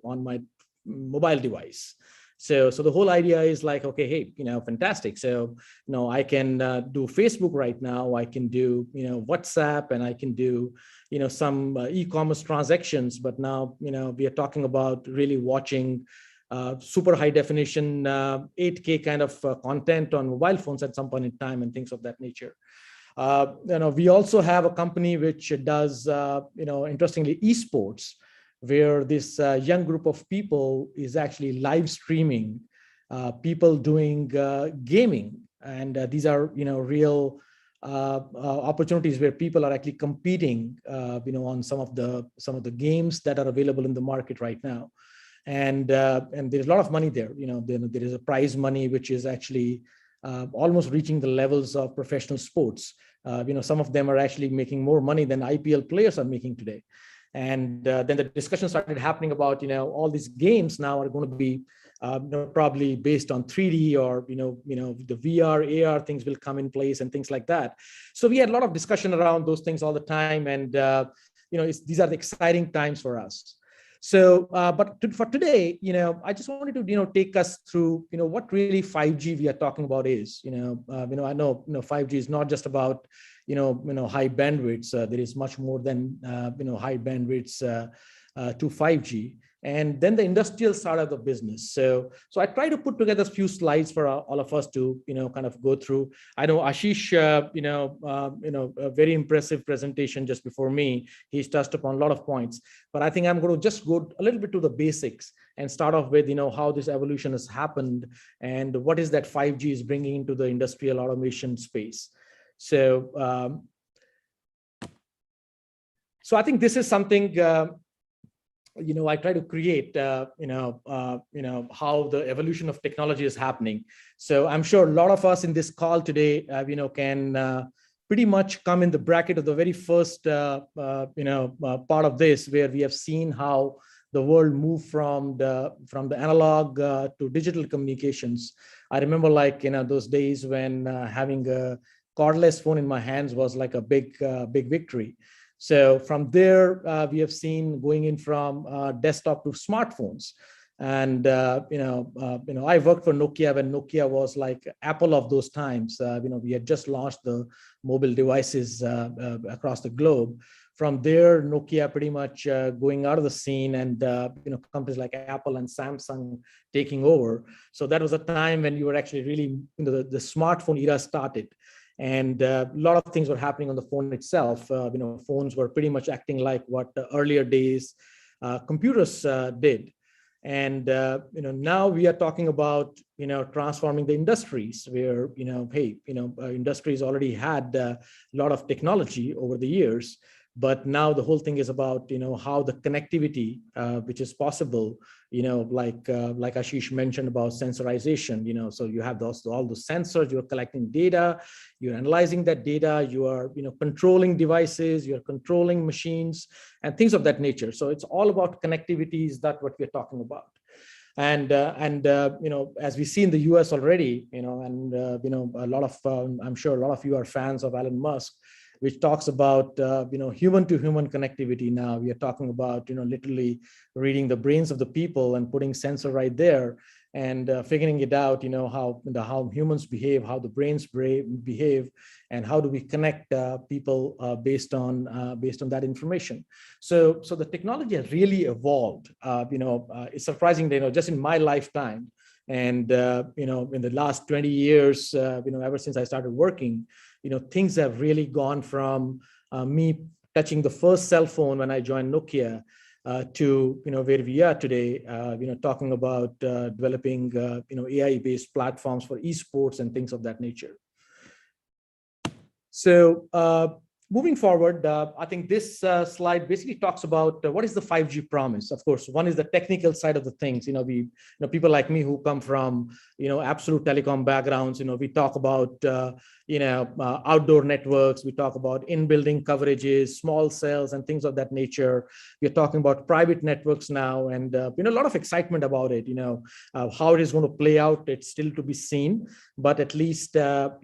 mobile device. So the whole idea is like, okay, hey, fantastic. So, I can do Facebook right now. I can do, WhatsApp, and I can do, some e-commerce transactions. But now, we are talking about really watching super high definition 8K kind of content on mobile phones at some point in time and things of that nature. We also have a company which does, interestingly, esports, where this young group of people is actually live streaming people doing gaming. And these are, real opportunities where people are actually competing, on some of the games that are available in the market right now. And there's a lot of money there. There is a prize money which is actually almost reaching the levels of professional sports. Some of them are actually making more money than IPL players are making today. And then the discussion started happening about, all these games now are going to be probably based on 3D or, the VR, AR things will come in place and things like that. So we had a lot of discussion around those things all the time. And, these are the exciting times for us. So, for today, I just wanted to, take us through, what really 5G we are talking about is, I know, 5G is not just about, high bandwidths. There is much more than, high bandwidths to 5G. And then the industrial side of the business. So I try to put together a few slides for all of us to, kind of go through. I know Ashish, a very impressive presentation just before me. He's touched upon a lot of points, but I think I'm going to just go a little bit to the basics and start off with, how this evolution has happened and what is that 5G is bringing into the industrial automation space. So I think this is something, I try to create, how the evolution of technology is happening. So I'm sure a lot of us in this call today, can pretty much come in the bracket of the very first, part of this, where we have seen how the world moved from the analog to digital communications. I remember those days when having a cordless phone in my hands was like a big victory. So from there, we have seen going in from desktop to smartphones. And, I worked for Nokia when Nokia was like Apple of those times. We had just launched the mobile devices across the globe. From there, Nokia pretty much going out of the scene and, companies like Apple and Samsung taking over. So that was a time when you were actually really, the smartphone era started. And a lot of things were happening on the phone itself. Phones were pretty much acting like what the earlier days computers did. And now we are talking about transforming the industries where industries already had a lot of technology over the years. But now the whole thing is about how the connectivity which is possible, like Ashish mentioned about sensorization. So you have all those sensors, you're collecting data, you're analyzing that data, you are controlling devices, you're controlling machines and things of that nature. So it's all about connectivity. Is that what we're talking about? And as we see in the US already, a lot of I'm sure a lot of you are fans of Elon Musk. which talks about, human to human connectivity. Now we are talking about, literally reading the brains of the people and putting sensor right there and figuring it out, how humans behave, how the brains behave, and how do we connect people based on that information. So the technology has really evolved. It's surprising that, just in my lifetime, and in the last 20 years, ever since I started working, things have really gone from me touching the first cell phone when I joined Nokia to where we are today, talking about developing AI-based platforms for esports and things of that nature. So moving forward, I think this slide basically talks about what is the 5G promise. Of course, one is the technical side of the things. People like me who come from absolute telecom backgrounds. We talk about outdoor networks. We talk about in-building coverages, small cells, and things of that nature. We're talking about private networks now, and a lot of excitement about it. How it is going to play out, it's still to be seen, but at least a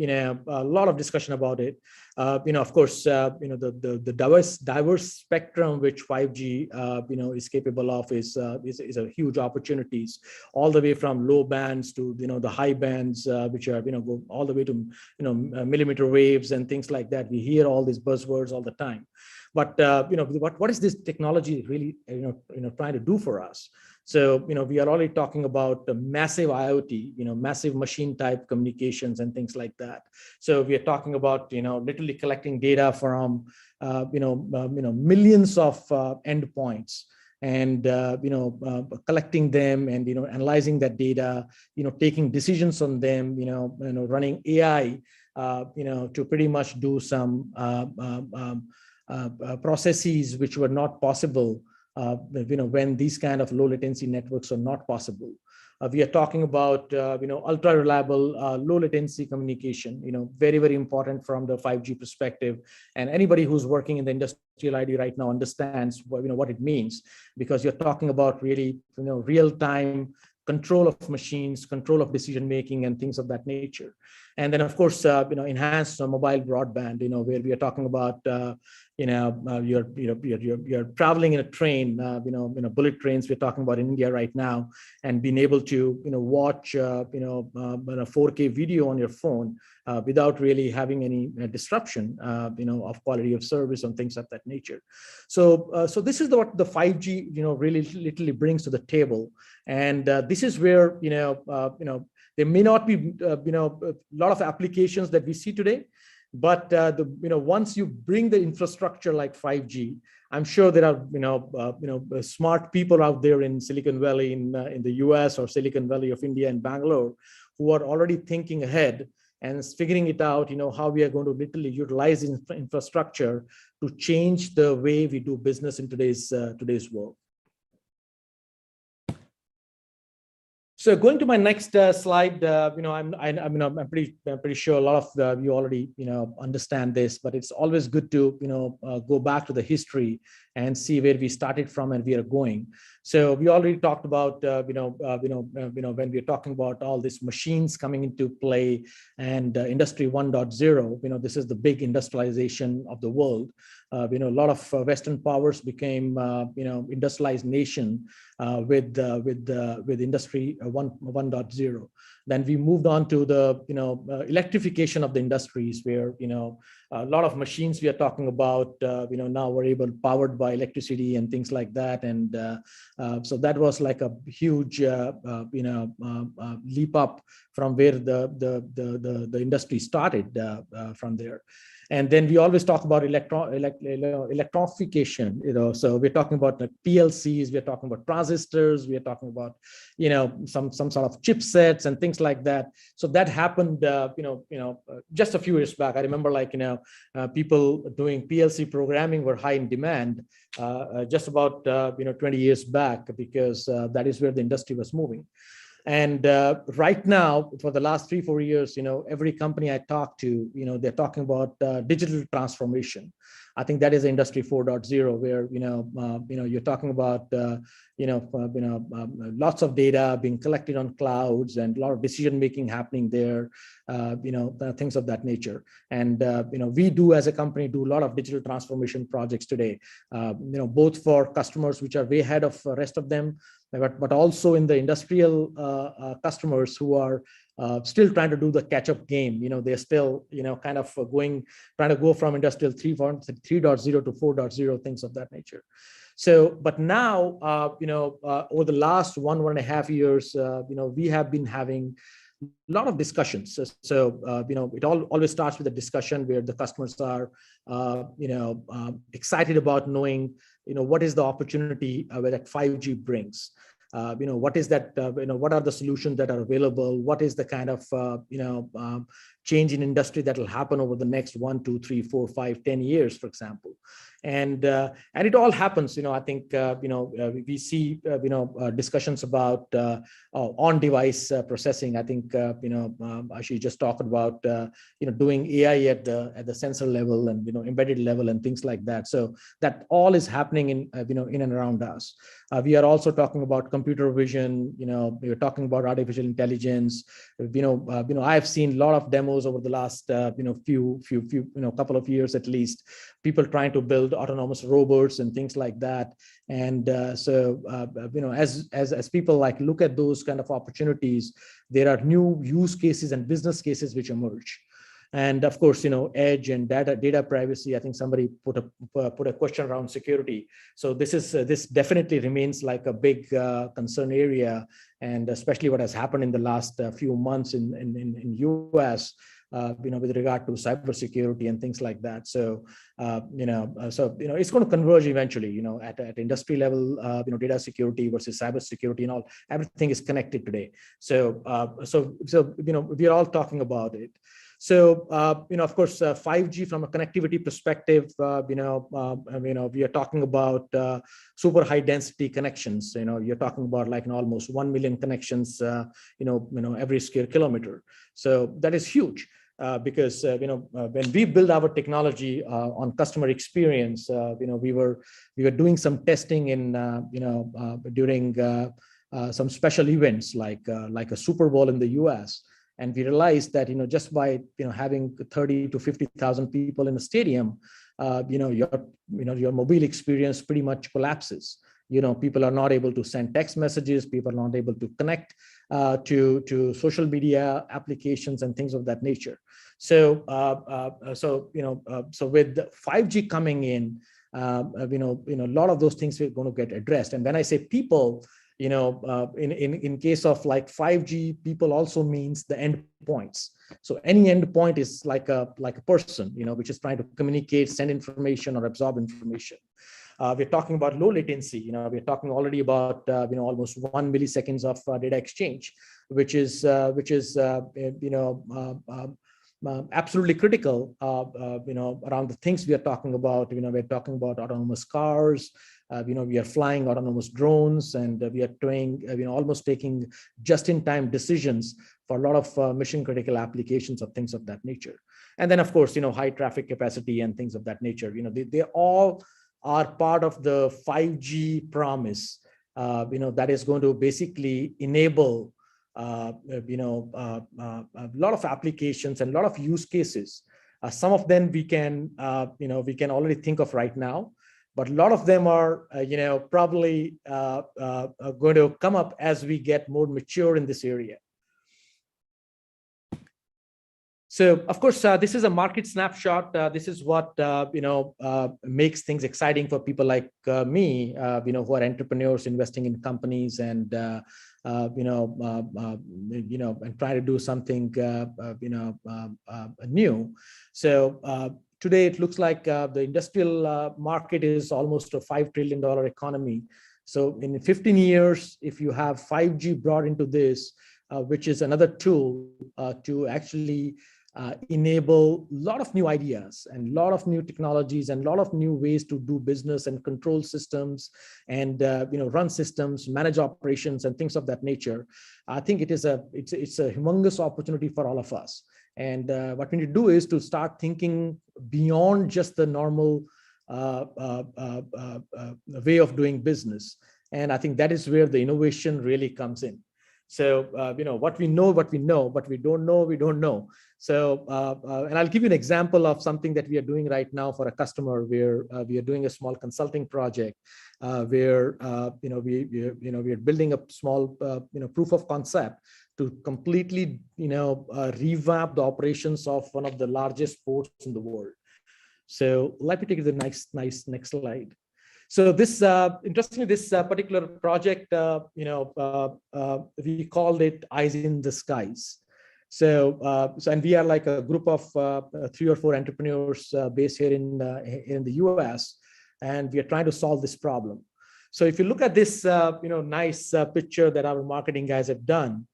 lot of discussion about it. Of course, the diverse spectrum which 5G is capable of is a huge opportunities, all the way from low bands to the high bands, which are go all the way to millimeter waves and things like that. We hear all these buzzwords all the time, but what is this technology really trying to do for us? So we are already talking about the massive IoT, massive machine type communications and things like that. So we are talking about literally collecting data from millions of endpoints, and collecting them and analyzing that data, taking decisions on them, running AI to pretty much do some processes which were not possible when these kind of low latency networks are not possible. We are talking about ultra reliable low latency communication, very, very important from the 5G perspective. And anybody who's working in the industrial ID right now understands what it means, because you're talking about really real time control of machines, control of decision making, and things of that nature. And then of course enhanced mobile broadband, where we are talking about you're traveling in a train, bullet trains we're talking about in India right now, and being able to watch a 4K video on your phone without really having any disruption of quality of service and things of that nature. So this is what the 5G really literally brings to the table. And this is where there may not be a lot of applications that we see today, but once you bring the infrastructure like 5G, I'm sure there are smart people out there in Silicon Valley in the US, or Silicon Valley of India and Bangalore, who are already thinking ahead and figuring it out, how we are going to literally utilize infrastructure to change the way we do business in today's world. So going to my next slide, I'm pretty sure a lot of you already understand this, but it's always good to go back to the history and see where we started from and we are going. So we already talked about when we're talking about all these machines coming into play and Industry 1.0. This is the big industrialization of the world. A lot of Western powers became industrialized nation with Industry 1.0. Then we moved on to the electrification of the industries, where a lot of machines we are talking about now were able powered by electricity and things like that. And so that was like a huge leap up from where the industry started from there. And then we always talk about electrification, so we're talking about the PLCs, we're talking about transistors, we're talking about, some sort of chipsets and things like that. So that happened, just a few years back. I remember people doing PLC programming were high in demand just about, 20 years back, because that is where the industry was moving. And right now, for the last 3-4 years, every company I talk to, they're talking about digital transformation. I think that is Industry 4.0, where you're talking about lots of data being collected on clouds and a lot of decision making happening there, things of that nature. And we do as a company do a lot of digital transformation projects today, both for customers which are way ahead of the rest of them, but also in the industrial customers who are still trying to do the catch-up game. They're still, kind of trying to go from Industrial 3.0 to 4.0, things of that nature. So, but now, over the last 1.5 years, we have been having a lot of discussions. So, it always starts with a discussion where the customers are, excited about knowing, what is the opportunity that 5G brings. What is that, what are the solutions that are available? What is the kind of, change in industry that will happen over the next 1, 2, 3, 4, 5, 10 years, for example. And it all happens, I think, we see, discussions about on-device processing. I think, Ashish just talked about, doing AI at the sensor level and, embedded level and things like that. So that all is happening in, in and around us. We are also talking about computer vision, we are talking about artificial intelligence. I've seen a lot of demos over the last, couple of years at least, people trying to build autonomous robots and things like that. And so, as people like look at those kind of opportunities, there are new use cases and business cases which emerge. And of course, edge and data privacy. I think somebody put a question around security. So this definitely remains like a big concern area, and especially what has happened in the last few months in US. With regard to cybersecurity and things like that. So, it's going to converge eventually, at industry level, data security versus cybersecurity and all, everything is connected today. So, we are all talking about it. So, of course, 5G from a connectivity perspective, we are talking about super high density connections. You're talking about like almost 1 million connections, every square kilometer. So that is huge. Because when we build our technology on customer experience, we were doing some testing in during some special events like a Super Bowl in the US, and we realized that just by having 30 to 50,000 people in a stadium, your mobile experience pretty much collapses. People are not able to send text messages. People are not able to connect to social media applications and things of that nature. So, so with 5G coming in, a lot of those things are going to get addressed. And when I say people, in case of like 5G, people also means the endpoints. So any endpoint is like a person, which is trying to communicate, send information, or absorb information. We're talking about low latency. We're talking already about almost 1 milliseconds of data exchange, which is absolutely critical. Around the things we are talking about. We're talking about autonomous cars. We are flying autonomous drones, and we are doing almost taking just-in-time decisions for a lot of mission-critical applications of things of that nature. And then, of course, high traffic capacity and things of that nature. They all are part of the 5G promise, that is going to basically enable, a lot of applications and a lot of use cases. Some of them we can already think of right now, but a lot of them are, probably going to come up as we get more mature in this area. So, of course, this is a market snapshot. This is what makes things exciting for people like me, who are entrepreneurs investing in companies and and try to do something new. So today it looks like the industrial market is almost a $5 trillion economy. So in 15 years, if you have 5G brought into this, which is another tool to actually enable a lot of new ideas and a lot of new technologies and a lot of new ways to do business and control systems and run systems, manage operations and things of that nature. I think it's a humongous opportunity for all of us. And what we need to do is to start thinking beyond just the normal way of doing business. And I think that is where the innovation really comes in. So, what we know, but we don't know. So, and I'll give you an example of something that we are doing right now for a customer where we are doing a small consulting project where, we are building a small, proof of concept to completely, revamp the operations of one of the largest ports in the world. So let me take the next slide. So this, interestingly, this particular project, we called it Eyes in the Skies. So, and we are like a group of 3 or 4 entrepreneurs based here in the US, and we are trying to solve this problem. So if you look at this, nice picture that our marketing guys have done,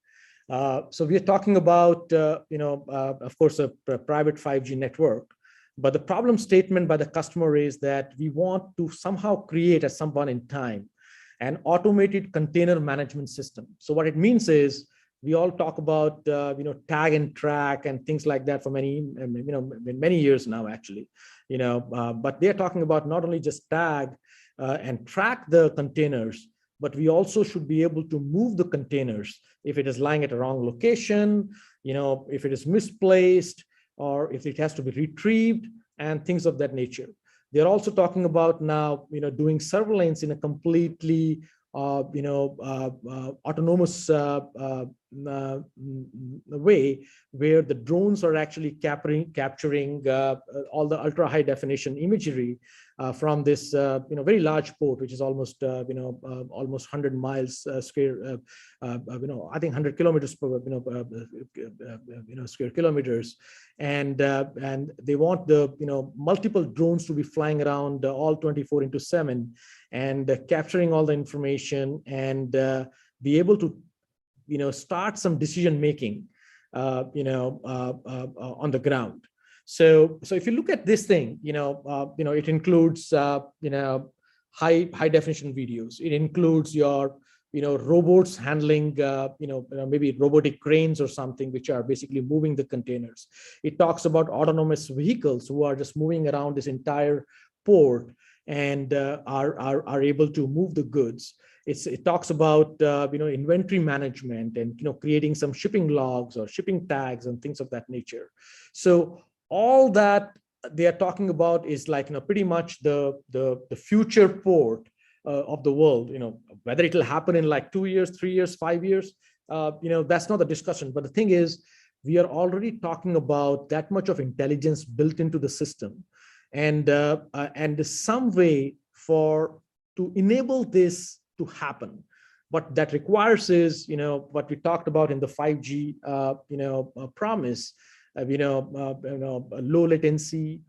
so we are talking about, of course, a private 5G network. But the problem statement by the customer is that we want to somehow create at some point in time an automated container management system. So what it means is we all talk about tag and track and things like that for many years now, actually. But they're talking about not only just tag and track the containers, but we also should be able to move the containers if it is lying at a wrong location, if it is misplaced, or if it has to be retrieved and things of that nature. They're also talking about now, doing surveillance in a completely, autonomous way where the drones are actually capturing all the ultra high definition imagery from this, very large port, which is almost, almost 100 miles square, I think 100 kilometers per, square kilometers. And they want the, multiple drones to be flying around all 24/7 and capturing all the information and be able to, start some decision making, on the ground. So if you look at this thing, it includes, high definition videos. It includes your, robots handling, maybe robotic cranes or something, which are basically moving the containers. It talks about autonomous vehicles who are just moving around this entire port and are able to move the goods. It talks about inventory management and creating some shipping logs or shipping tags and things of that nature. So all that they are talking about is like pretty much the future port of the world. Whether it will happen in like 2 years, 3 years, 5 years, that's not the discussion. But the thing is, we are already talking about that much of intelligence built into the system, and some way to enable this to happen. What that requires is, what we talked about in the 5G, promise, low latency,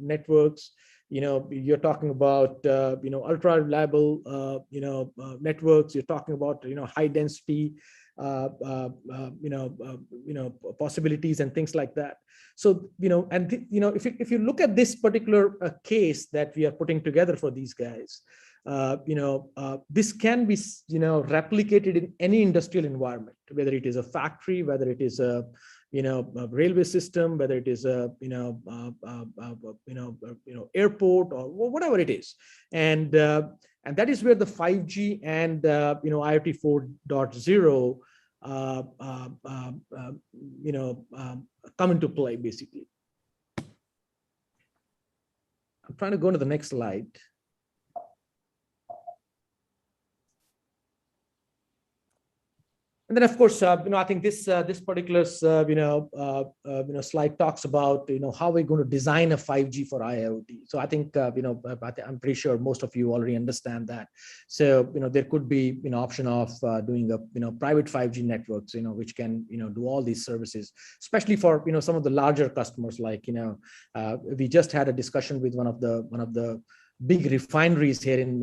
networks. You're talking about, ultra reliable, networks. You're talking about, high density, possibilities and things like that. So, if you look at this particular case that we are putting together for these guys, this can be, replicated in any industrial environment, whether it is a factory, whether it is a railway system, whether it is a airport or whatever it is, and that is where the 5G and IoT 4.0 come into play, basically. I'm trying to go to the next slide. And then, of course, I think this particular slide talks about how we're going to design a 5G for IoT. So I think I'm pretty sure most of you already understand that. So there could be option of doing a private 5G networks which can do all these services, especially for some of the larger customers. Like we just had a discussion with one of the big refineries here in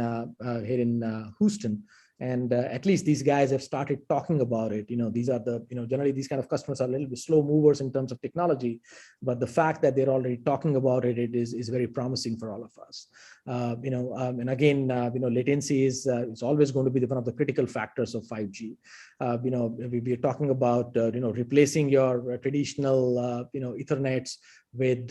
Houston. And at least these guys have started talking about it. These are the, generally these kind of customers are a little bit slow movers in terms of technology, but the fact that they're already talking about it, is very promising for all of us. And again, latency is always going to be one of the critical factors of 5G. We're talking about, replacing your traditional, Ethernets with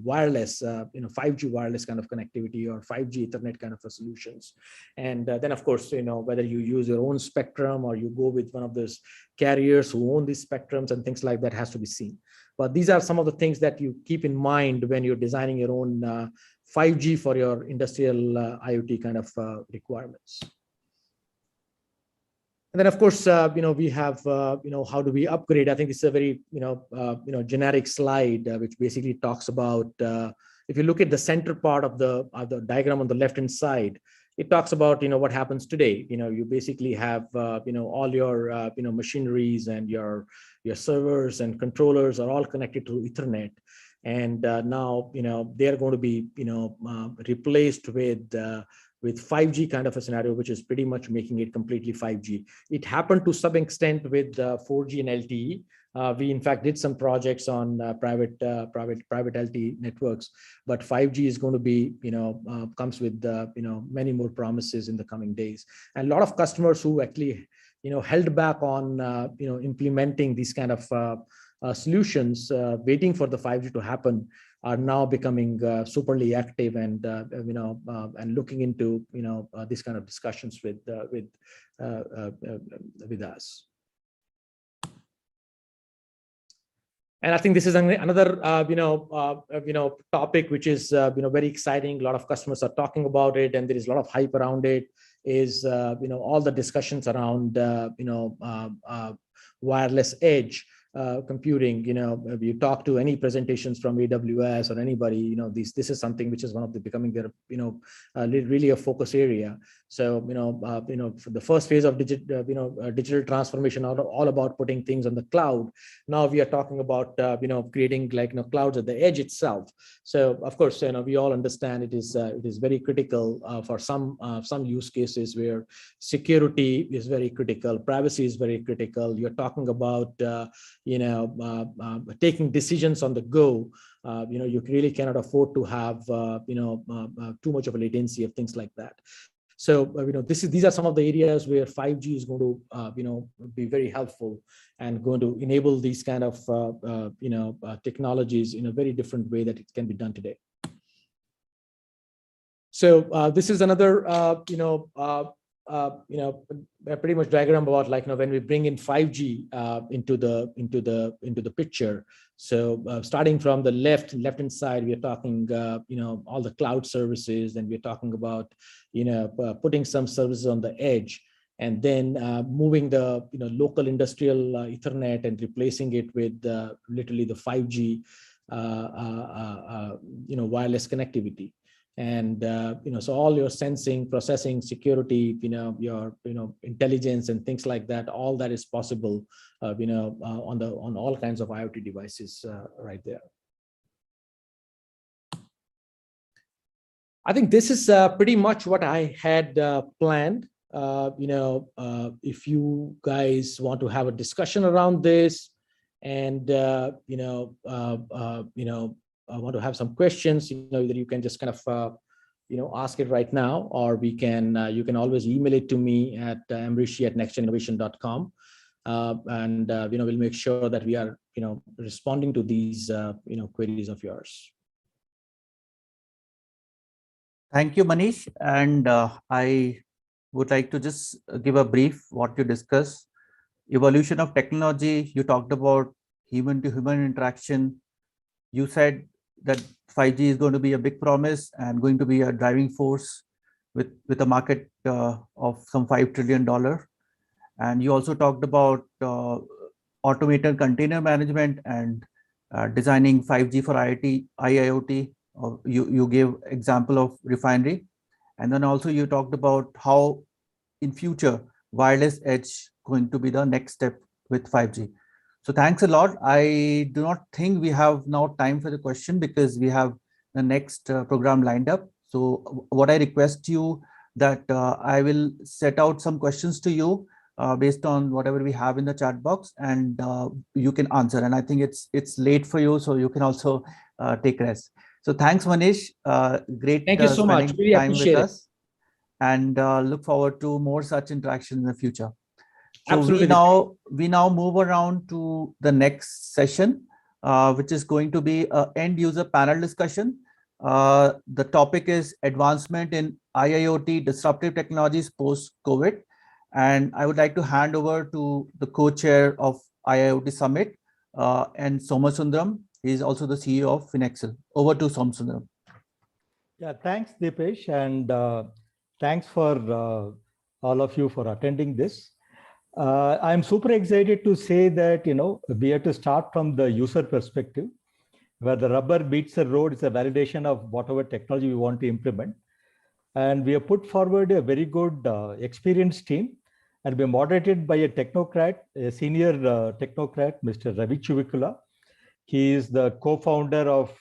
wireless, 5G wireless kind of connectivity or 5G Ethernet kind of a solutions. And then of course, whether you use your own spectrum or you go with one of those carriers who own these spectrums and things like that has to be seen. But these are some of the things that you keep in mind when you're designing your own 5G for your industrial IoT kind of requirements. And then, of course, we have, how do we upgrade? I think this is a very, generic slide, which basically talks about, if you look at the center part of the diagram on the left-hand side, it talks about, what happens today. You basically have, all your, machineries and your servers and controllers are all connected to Ethernet. And now, they're going to be, replaced with 5G kind of a scenario, which is pretty much making it completely 5G. It happened to some extent with 4G and LTE. We in fact did some projects on private LTE networks, but 5G is going to be, comes with, many more promises in the coming days. And a lot of customers who actually, held back on, implementing these kind of solutions, waiting for the 5G to happen, are now becoming superly active and and looking into these kind of discussions with us. And I think this is another topic which is very exciting. A lot of customers are talking about it, and there is a lot of hype around it. Is all the discussions around wireless edge computing. You talk to any presentations from AWS or anybody, this is something which is one of the becoming their really a focus area. So for the first phase of digital transformation, all about putting things on the cloud. Now we are talking about creating clouds at the edge itself. So of course we all understand it is very critical for some use cases where security is very critical, privacy is very critical. You're talking about taking decisions on the go. You really cannot afford to have too much of a latency of things like that. So these are some of the areas where 5G is going to be very helpful and going to enable these kind of technologies in a very different way that it can be done today. So this is another pretty much diagram about when we bring in 5G into the picture. So starting from the left-hand side, we are talking all the cloud services, and we're talking about putting some services on the edge, and then moving the local industrial Ethernet and replacing it with literally the 5G wireless connectivity. And so all your sensing, processing, security, your intelligence and things like that, all that is possible, on all kinds of IoT devices right there. I think this is pretty much what I had planned. If you guys want to have a discussion around this, and want to have some questions, either you can just kind of ask it right now, or we can you can always email it to me at amrishi@nextgeninnovation.com, and we'll make sure that we are responding to these queries of yours. Thank you, Manish. And I would like to just give a brief what you discussed. Evolution of technology, you talked about human-to-human interaction. You said that 5G is going to be a big promise and going to be a driving force with a market of some $5 trillion. And you also talked about automated container management and designing 5G for IoT. You gave example of refinery. And then also you talked about how in future wireless edge going to be the next step with 5G. So thanks a lot. I do not think we have now time for the question because we have the next program lined up. So what I request you that I will set out some questions to you based on whatever we have in the chat box, and you can answer. And I think it's late for you, so you can also take rest. So thanks, Manish. Great. Thank you so much. Really appreciate it. And look forward to more such interactions in the future. So Absolutely. we now move around to the next session, which is going to be an end user panel discussion. The topic is advancement in IIoT disruptive technologies post-COVID. And I would like to hand over to the co-chair of IIoT Summit and Somasundaram. He is also the CEO of Finexcel. Over to Somasundaram. Yeah, thanks, Dipesh, and thanks for all of you for attending this. I'm super excited to say that, we have to start from the user perspective, where the rubber meets the road is a validation of whatever technology we want to implement. And we have put forward a very good experienced team, and we're moderated by a technocrat, a senior technocrat, Mr. Ravi Chuvikula. He is the co-founder of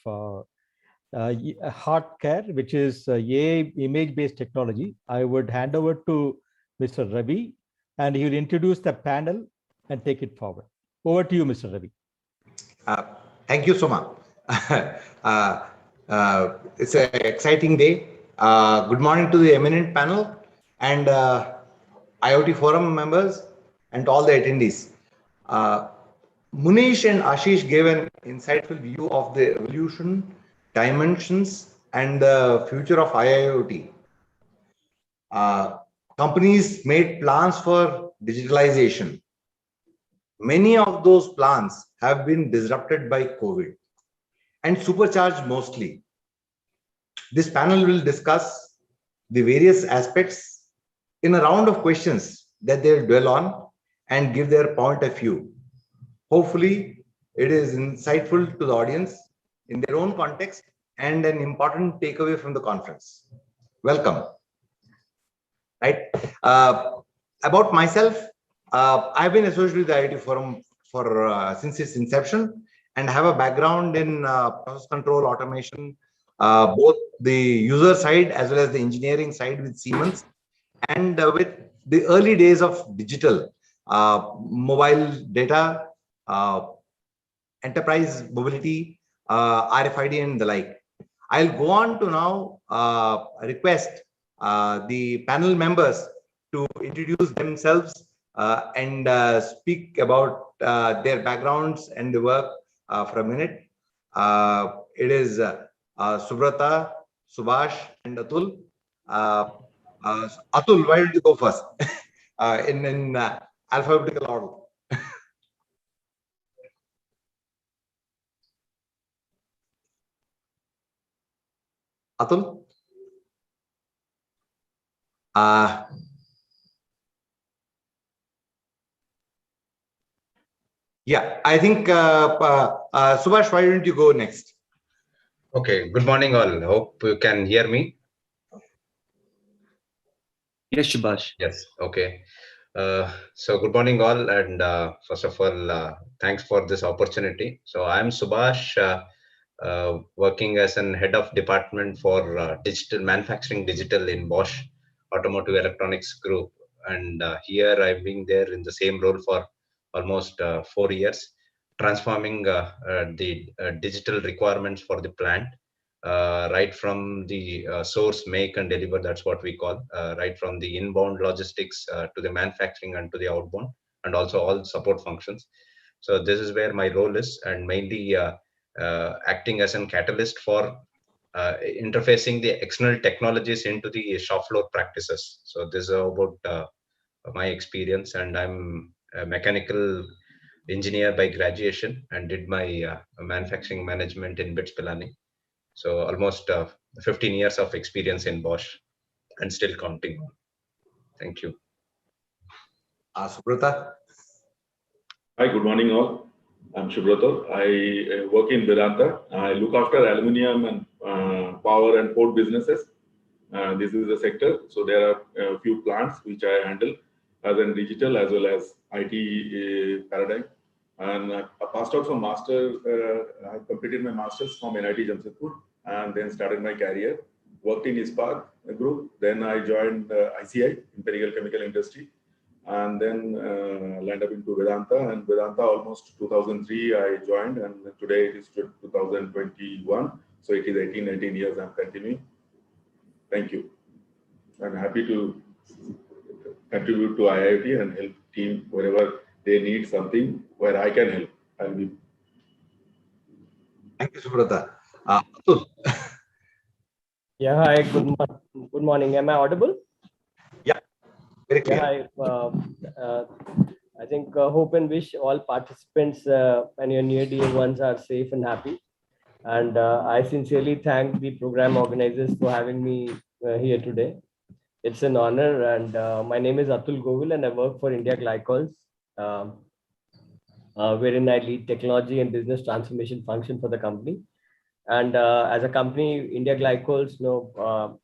Heart Care, which is AI image-based technology. I would hand over to Mr. Ravi, and he will introduce the panel and take it forward. Over to you, Mr. Ravi. Thank you, Soma. It's an exciting day. Good morning to the eminent panel and IoT forum members and to all the attendees. Munish and Ashish gave an insightful view of the evolution, dimensions, and the future of IIoT. Companies made plans for digitalization. Many of those plans have been disrupted by COVID and supercharged mostly. This panel will discuss the various aspects in a round of questions that they'll dwell on and give their point of view. Hopefully, it is insightful to the audience in their own context and an important takeaway from the conference. Welcome. Right. About myself, I've been associated with the IoT Forum for since its inception and have a background in process control, automation, both the user side as well as the engineering side with Siemens, and with the early days of digital, mobile data, enterprise mobility, RFID and the like. I'll go on to now request the panel members to introduce themselves and speak about their backgrounds and the work for a minute. It is Subrata, Subhash, and Atul. Atul, why don't you go first in alphabetical order? Atul? Yeah, I think Subhash, why don't you go next? Okay, good morning all. Hope you can hear me. Yes, Subhash. Yes, okay. So good morning all, and first of all, thanks for this opportunity. So I'm Subhash, working as an head of department for digital manufacturing digital in Bosch Automotive Electronics Group, and here I've been there in the same role for almost 4 years, transforming the digital requirements for the plant, right from the source, make and deliver, that's what we call, right from the inbound logistics to the manufacturing and to the outbound, and also all support functions. So this is where my role is, and mainly acting as a catalyst for interfacing the external technologies into the shop floor practices. So this is about my experience, and I'm a mechanical engineer by graduation and did my manufacturing management in BITS Pilani. So almost 15 years of experience in Bosch and still counting on. Thank you. Subrata. Hi, good morning all. I'm Subrata. I work in Vedanta. I look after aluminium and power and port businesses. This is the sector. So there are a few plants which I handle as in digital as well as IT paradigm. And I passed out from master. I completed my masters from NIT Jamshedpur and then started my career. Worked in ISPAR group. Then I joined ICI, Imperial Chemical Industry, and then landed up into Vedanta. And Vedanta almost 2003 I joined, and today it is 2021. So it is 19 years I'm continuing. Thank you. I'm happy to contribute to IIoT and help team wherever they need something where I can help. I'll be. Thank you, Subrata. Atul. Yeah, hi, good morning. Am I audible? Yeah, very Yeah, clear. I think hope and wish all participants and your near dear ones are safe and happy. And I sincerely thank the program organizers for having me here today. It's an honor. And my name is Atul Govil, and I work for India Glycols, um, wherein I lead technology and business transformation function for the company. And as a company, India Glycols,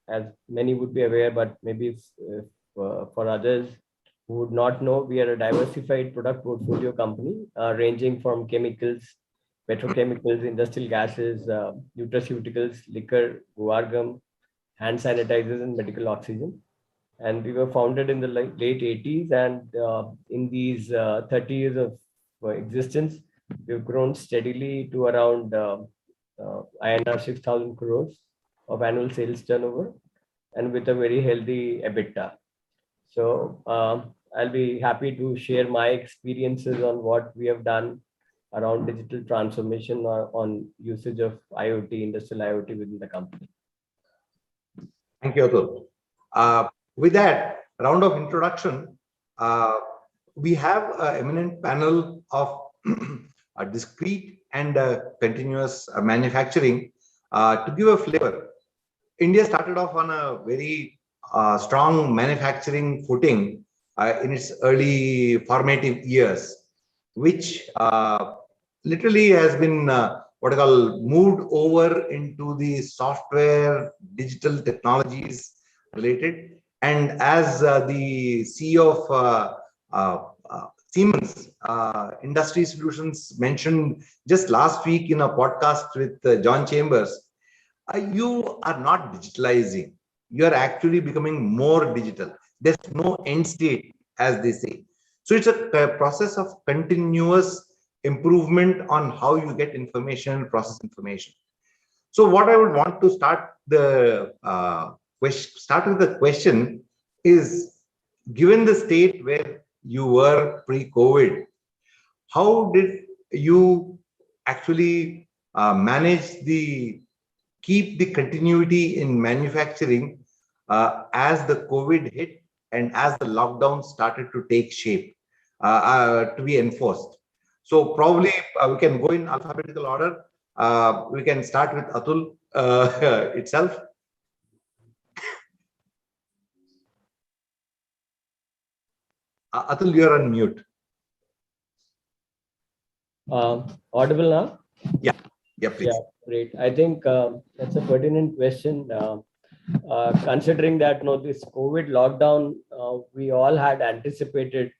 as many would be aware, but maybe for others who would not know, we are a diversified product portfolio company ranging from chemicals, petrochemicals, industrial gases, nutraceuticals, liquor, guar gum, hand sanitizers, and medical oxygen. And we were founded in the late 80s, and in these 30 years of existence, we've grown steadily to around INR 6,000 crores of annual sales turnover, and with a very healthy EBITDA. So I'll be happy to share my experiences on what we have done around digital transformation or on usage of IoT, industrial IoT within the company. Thank you, Atul. With that round of introduction, we have an eminent panel of a discrete and continuous manufacturing to give a flavor. India started off on a very strong manufacturing footing in its early formative years, which literally has been what I call moved over into the software, digital technologies related. And as the CEO of Siemens Industry Solutions mentioned just last week in a podcast with John Chambers, you are not digitalizing. You are actually becoming more digital. There's no end state, as they say. So it's a process of continuous improvement on how you get information, process information. So what I would want to start with the question is, given the state where you were pre-COVID, how did you actually manage keep the continuity in manufacturing as the COVID hit and as the lockdown started to take shape to be enforced? So probably we can go in alphabetical order. We can start with Atul itself. Atul, you're on mute. Audible now? Yeah, please. Yeah, great. I think that's a pertinent question. Considering that this COVID lockdown, we all had anticipated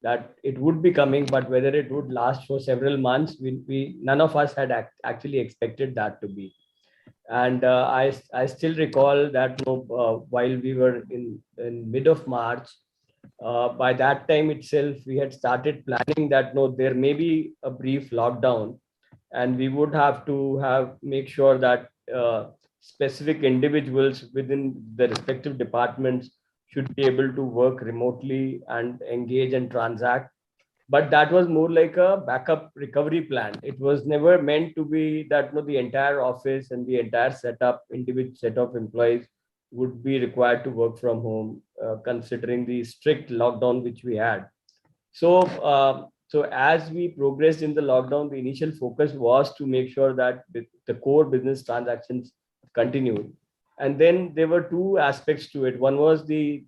that it would be coming, but whether it would last for several months, we none of us had actually expected that to be. And I still recall that while we were in mid of March, by that time itself, we had started planning that there may be a brief lockdown, and we would have to make sure that specific individuals within the respective departments should be able to work remotely and engage and transact. But that was more like a backup recovery plan. It was never meant to be that the entire office and the entire individual set of employees would be required to work from home, considering the strict lockdown which we had. So as we progressed in the lockdown, the initial focus was to make sure that the core business transactions continued. And then there were two aspects to it. One was the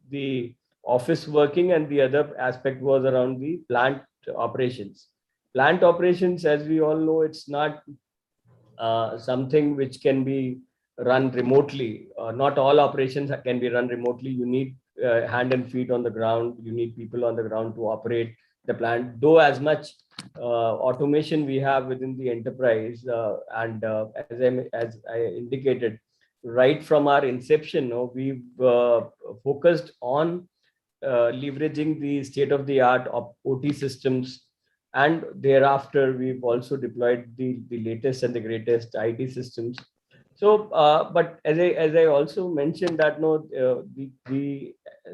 office working, and the other aspect was around the plant operations. Plant operations, as we all know, it's not something which can be run remotely. Not all operations can be run remotely. You need hand and feet on the ground. You need people on the ground to operate the plant. Though as much automation we have within the enterprise, and as I indicated, right from our inception, we've focused on leveraging the state-of-the-art OT systems, and thereafter we've also deployed the latest and the greatest IT systems. So, but as I also mentioned that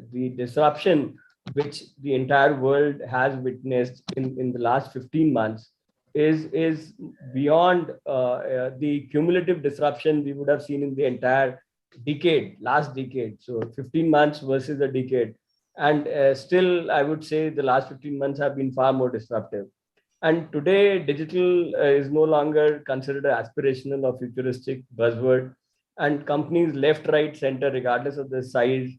the disruption which the entire world has witnessed in the last 15 months is beyond the cumulative disruption we would have seen in the entire last decade. So 15 months versus a decade. And still, I would say the last 15 months have been far more disruptive. And today, digital is no longer considered an aspirational or futuristic buzzword. And companies left, right, center, regardless of the size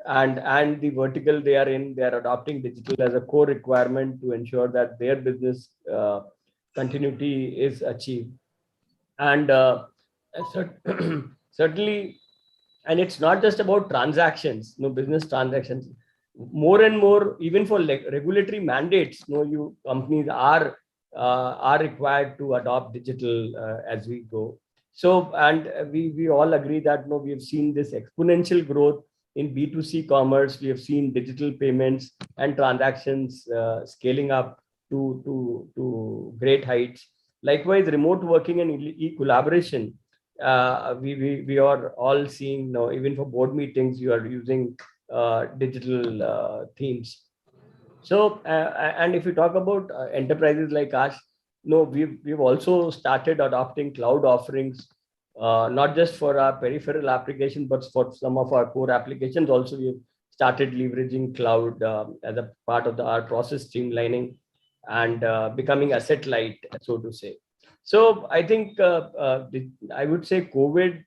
and the vertical they are in, they are adopting digital as a core requirement to ensure that their business continuity is achieved. And certainly, and it's not just about transactions, business transactions. More and more, even for regulatory mandates, companies are required to adopt digital as we go. So, and we all agree that we have seen this exponential growth in B2C commerce. We have seen digital payments and transactions scaling up to great heights. Likewise, remote working and e-collaboration. We are all seeing now, even for board meetings, you are using digital themes. So, and if you talk about enterprises like us, we've also started adopting cloud offerings, not just for our peripheral application, but for some of our core applications. Also, we've started leveraging cloud as a part of our process streamlining and becoming asset light, so to say. So I think I would say COVID,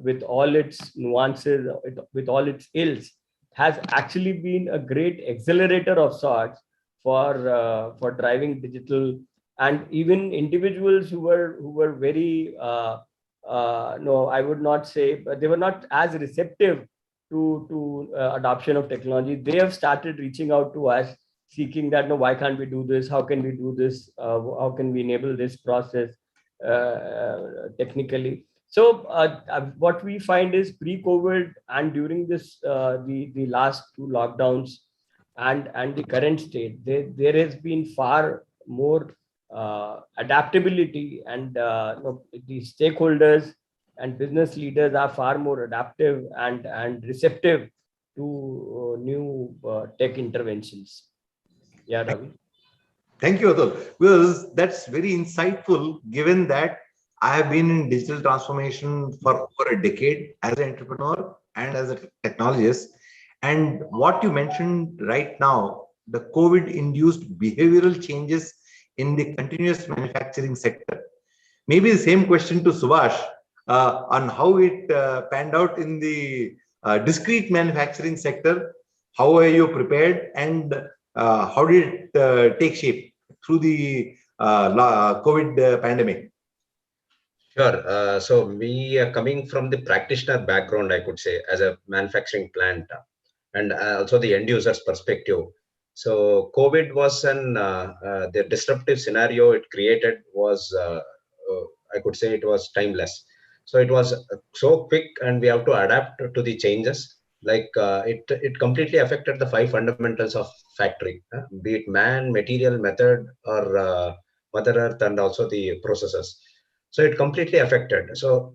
with all its nuances, with all its ills, has actually been a great accelerator of sorts for driving digital. And even individuals who were very no, I would not say, but they were not as receptive to adoption of technology. They have started reaching out to us, seeking that, no, why can't we do this? How can we do this? How can we enable this process technically? So what we find is pre-COVID and during this the last two lockdowns and the current state, there has been far more adaptability, and the stakeholders and business leaders are far more adaptive and receptive to new tech interventions. Yeah, Ravi. Thank you, Atul. Well, that's very insightful, given that I have been in digital transformation for over a decade as an entrepreneur and as a technologist. And what you mentioned right now, the COVID-induced behavioral changes in the continuous manufacturing sector. Maybe the same question to Subhash on how it panned out in the discrete manufacturing sector. How are you prepared, and how did it take shape through the COVID pandemic? Sure. So we are coming from the practitioner background, I could say, as a manufacturing plant, and also the end user's perspective. So COVID was the disruptive scenario it created was, I could say, it was timeless. So it was so quick, and we have to adapt to the changes. Like it completely affected the 5 fundamentals of factory, be it man, material, method, or Mother Earth, and also the processes. So it completely affected. So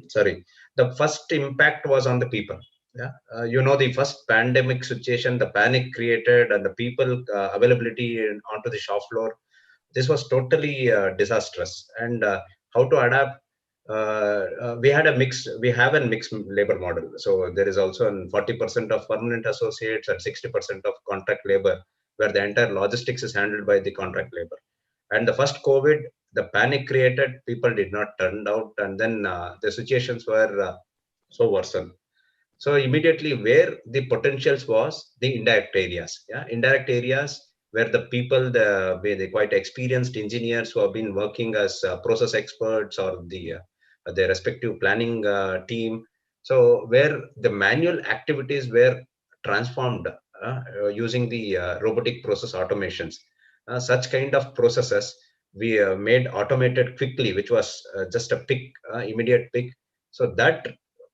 sorry, the first impact was on the people. Yeah, the first pandemic situation, the panic created, and the people availability onto the shop floor. This was totally disastrous. And how to adapt? We have a mixed labor model. So there is also 40% of permanent associates and 60% of contract labor, where the entire logistics is handled by the contract labor. And the first COVID, the panic created, people did not turn out, and then the situations were so worsened. So immediately, where the potentials was the indirect areas, indirect areas where the people, where the quite experienced engineers who have been working as process experts, or their respective planning team. So where the manual activities were transformed using the robotic process automations. Such kind of processes we made automated quickly, which was just a pick, immediate pick. So that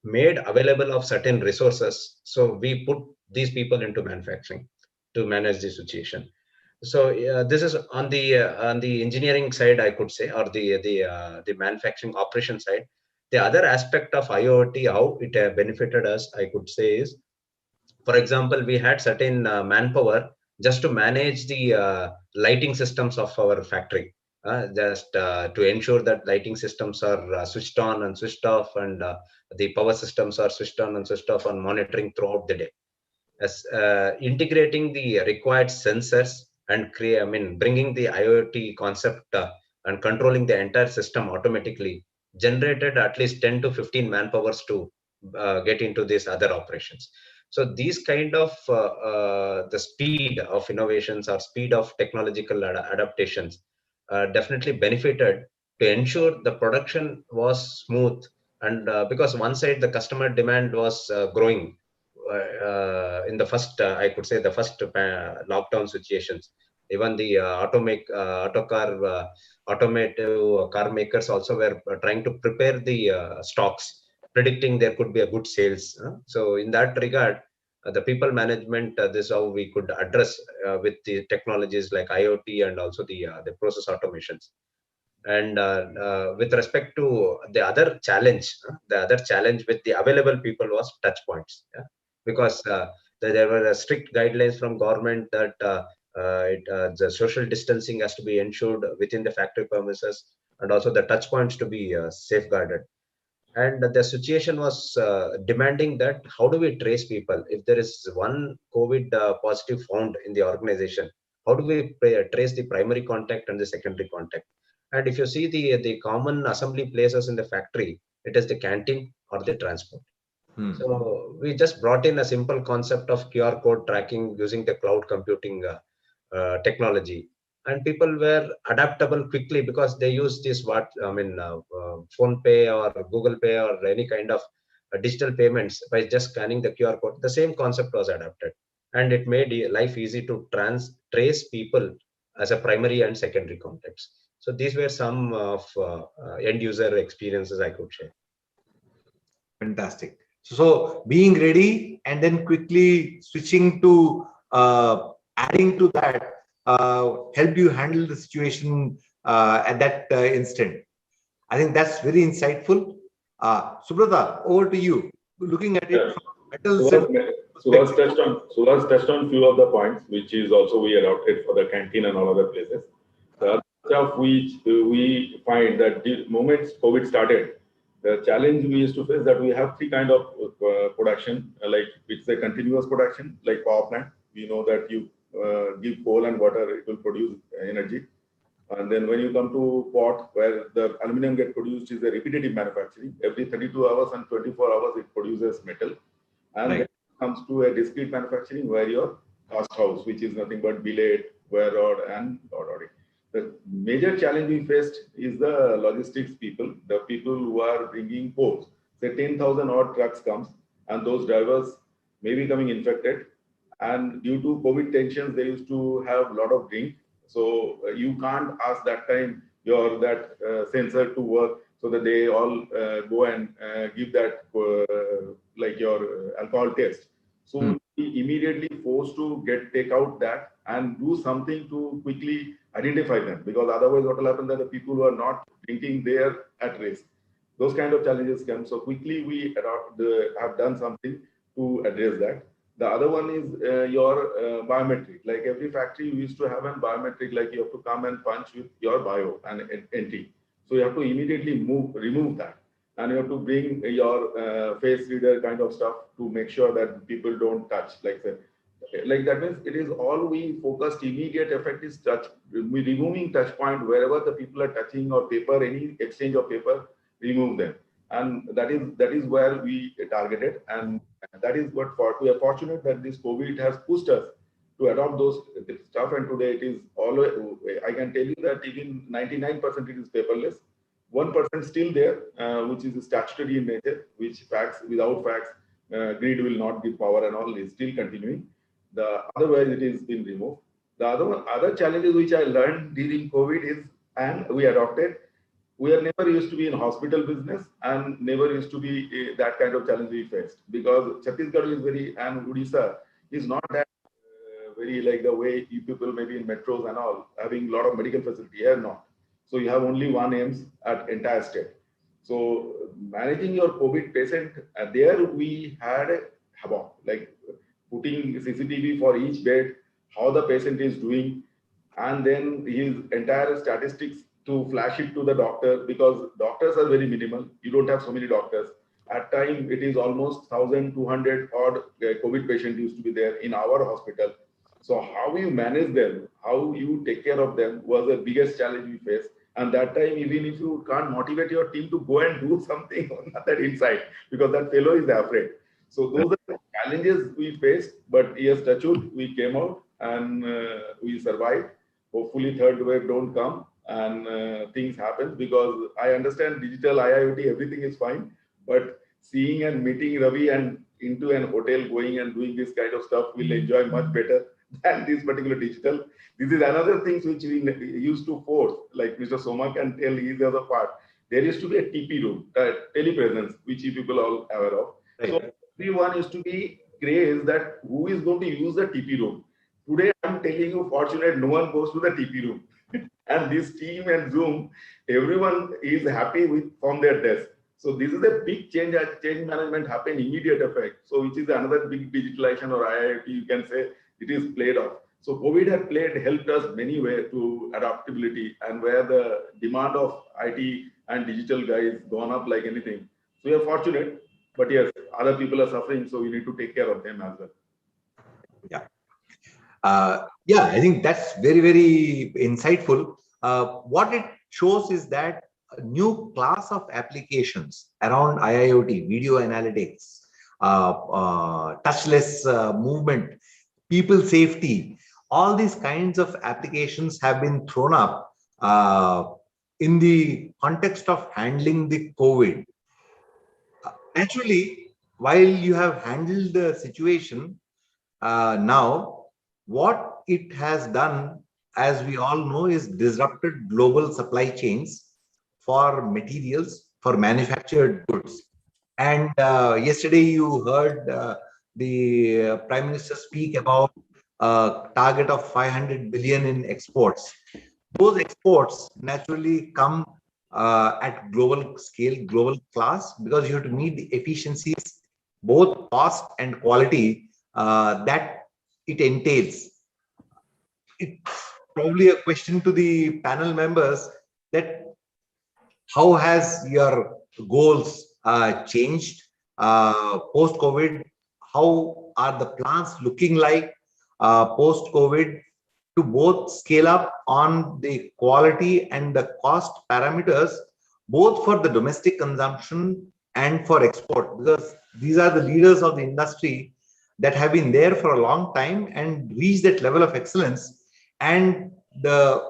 made available of certain resources. So we put these people into manufacturing to manage the situation. So this is on the engineering side, I could say, or the manufacturing operation side. The other aspect of IoT, how it benefited us, I could say, is, for example, we had certain manpower just to manage the lighting systems of our factory, just to ensure that lighting systems are switched on and switched off, and the power systems are switched on and switched off, and monitoring throughout the day. As integrating the required sensors and bringing the IoT concept and controlling the entire system automatically generated at least 10 to 15 manpowers to get into these other operations. So these kind of the speed of innovations or speed of technological adaptations definitely benefited to ensure the production was smooth. And because one side the customer demand was growing in the first, I could say, the first lockdown situations. Even the automotive car makers also were trying to prepare the stocks, predicting there could be a good sales. So in that regard, the people management, this is how we could address with the technologies like IoT and also the process automations. And with respect to the other challenge, with the available people was touch points. Yeah? Because there were strict guidelines from government that the social distancing has to be ensured within the factory premises, and also the touch points to be safeguarded. And the situation was demanding that how do we trace people if there is one COVID positive found in the organization? How do we trace the primary contact and the secondary contact? And if you see the common assembly places in the factory, it is the canteen or the transport. So we just brought in a simple concept of QR code tracking using the cloud computing technology, and people were adaptable quickly because they use this Phone Pay or Google Pay or any kind of digital payments by just scanning the QR code. The same concept was adapted, and it made life easy to trace people as a primary and secondary contacts. So these were some of end user experiences I could share. Fantastic. So being ready and then quickly switching to adding to that helped you handle the situation at that instant. I think that's very insightful. Subrata, over to you. Looking at it from metals Suhas touched on few of the points, which is also we adopted for the canteen and all other places. The other stuff which we find that the moment COVID started, the challenge we used to face that we have three kind of production, like it's a continuous production, like power plant. We know that you give coal and water, it will produce energy. And then when you come to pot, where the aluminum get produced is a repetitive manufacturing. Every 32 hours and 24 hours, it produces metal. And then it comes to a discrete manufacturing where your cast house, which is nothing but billet, wire rod, and rod rodding. The major challenge we faced is the logistics people, the people who are bringing poles. Say 10,000 odd trucks comes, and those drivers may be coming infected. And due to COVID tensions, they used to have a lot of drink. So you can't ask that time that sensor to work so that they all go and give that like your alcohol test. So we immediately forced to take out that and do something to quickly identify them, because otherwise what will happen that the people who are not drinking, they are at risk. Those kind of challenges come. So quickly we have done something to address that. The other one is your biometric. Like every factory, we used to have a biometric, like you have to come and punch with your bio and entry. So you have to immediately remove that. And you have to bring your face reader kind of stuff to make sure that people don't touch. Like that means it is all we focused. Immediate effect is touch. We removing touch point wherever the people are touching or paper, any exchange of paper, remove them. And that is where we targeted, and that is what we are fortunate that this COVID has pushed us to adopt those stuff. And today it is always, I can tell you that even 99% it is paperless. 1% still there, which is statutory in nature, which without fax, grid will not give power and all is still continuing. The otherwise it is been removed. The other challenges which I learned during COVID is, and we adopted. We are never used to be in hospital business and never used to be that kind of challenge we faced, because Chhattisgarh is and Odisha is not that very like the way you people maybe in metros and all, having a lot of medical facility. Here not. So you have only one AIMS at entire state. So managing your COVID patient, there we had a havoc, like putting CCTV for each bed, how the patient is doing, and then his entire statistics to flash it to the doctor, because doctors are very minimal. You don't have so many doctors. At time, it is almost 1,200 odd COVID patient used to be there in our hospital. So how you manage them, how you take care of them was the biggest challenge we faced. And that time, even if you can't motivate your team to go and do something on that inside, because that fellow is afraid. So those are the challenges we faced. But yes, touch wood, we came out and we survived. Hopefully, third wave don't come and things happen, because I understand digital IIoT, everything is fine. But seeing and meeting Ravi and into an hotel going and doing this kind of stuff will enjoy much better than this particular digital. This is another thing which we used to force, like Mr. Soma can tell his other part. There used to be a TP room, telepresence, which you people are all aware of. Right. So everyone used to be crazed that who is going to use the TP room. Today, I'm telling you, fortunate, no one goes to the TP room. And this team and Zoom, everyone is happy with from their desk. So this is a big change. Change management happen immediate effect. So which is another big digitalization or IIoT, you can say it is played off. So COVID had helped us many ways to adaptability, and where the demand of IT and digital guys gone up like anything. So we are fortunate, but yes, other people are suffering. So we need to take care of them as well. Yeah. Yeah, I think that's very, very insightful. What it shows is that a new class of applications around IIoT, video analytics, touchless movement, people safety, all these kinds of applications have been thrown up in the context of handling the COVID. Naturally, while you have handled the situation now, what it has done, as we all know, is disrupted global supply chains for materials, for manufactured goods. And yesterday you heard the Prime Minister speak about a target of 500 billion in exports. Those exports naturally come at global scale, global class, because you have to meet the efficiencies, both cost and quality, that it entails. It's probably a question to the panel members that how has your goals changed post-COVID? How are the plans looking like post-COVID to both scale up on the quality and the cost parameters, both for the domestic consumption and for export? Because these are the leaders of the industry that have been there for a long time and reached that level of excellence, and the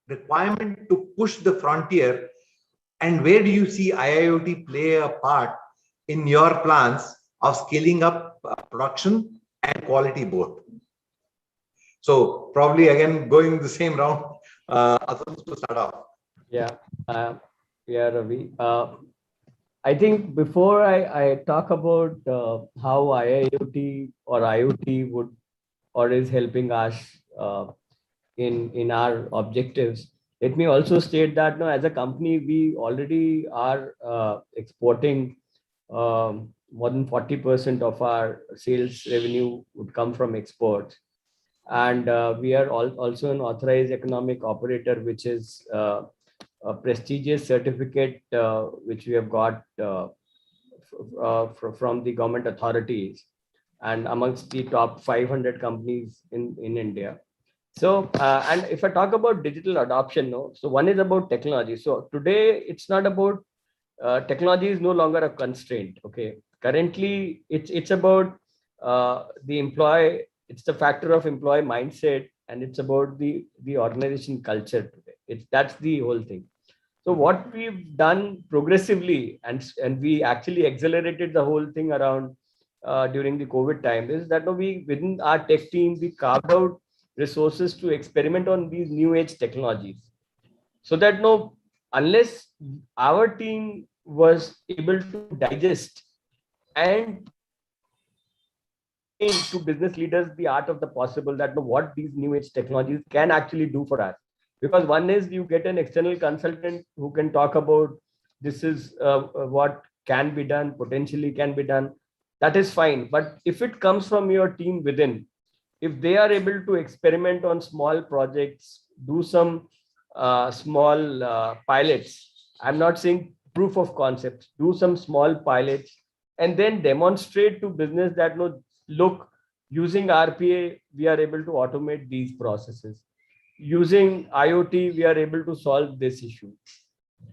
requirement to push the frontier. And where do you see IIoT play a part in your plans of scaling up production and quality both? So probably again going the same round, Atul, to start off. Yeah, Ravi. I think before I talk about how IIoT or IoT would or is helping us in our objectives, let me also state that as a company, we already are exporting more than 40% of our sales revenue would come from exports. And we are also an authorized economic operator, which is a prestigious certificate which we have got from the government authorities and amongst the top 500 companies in India. So, and if I talk about digital adoption, so one is about technology. So today it's not about technology is no longer a constraint. Okay, currently it's about the employee. It's the factor of employee mindset, and it's about the organization culture today. That's the whole thing. So what we've done progressively, and we actually accelerated the whole thing around during the COVID time, is that we within our tech team we carved out resources to experiment on these new age technologies, so that unless our team was able to digest and to business leaders the art of the possible, that what these new age technologies can actually do for us. Because one is you get an external consultant who can talk about this is what can be done, potentially can be done. That is fine. But if it comes from your team within, if they are able to experiment on small projects, do some small pilots, I'm not saying proof of concepts, do some small pilots, and then demonstrate to business that, no, look, using RPA, we are able to automate these processes. Using IoT, we are able to solve this issue.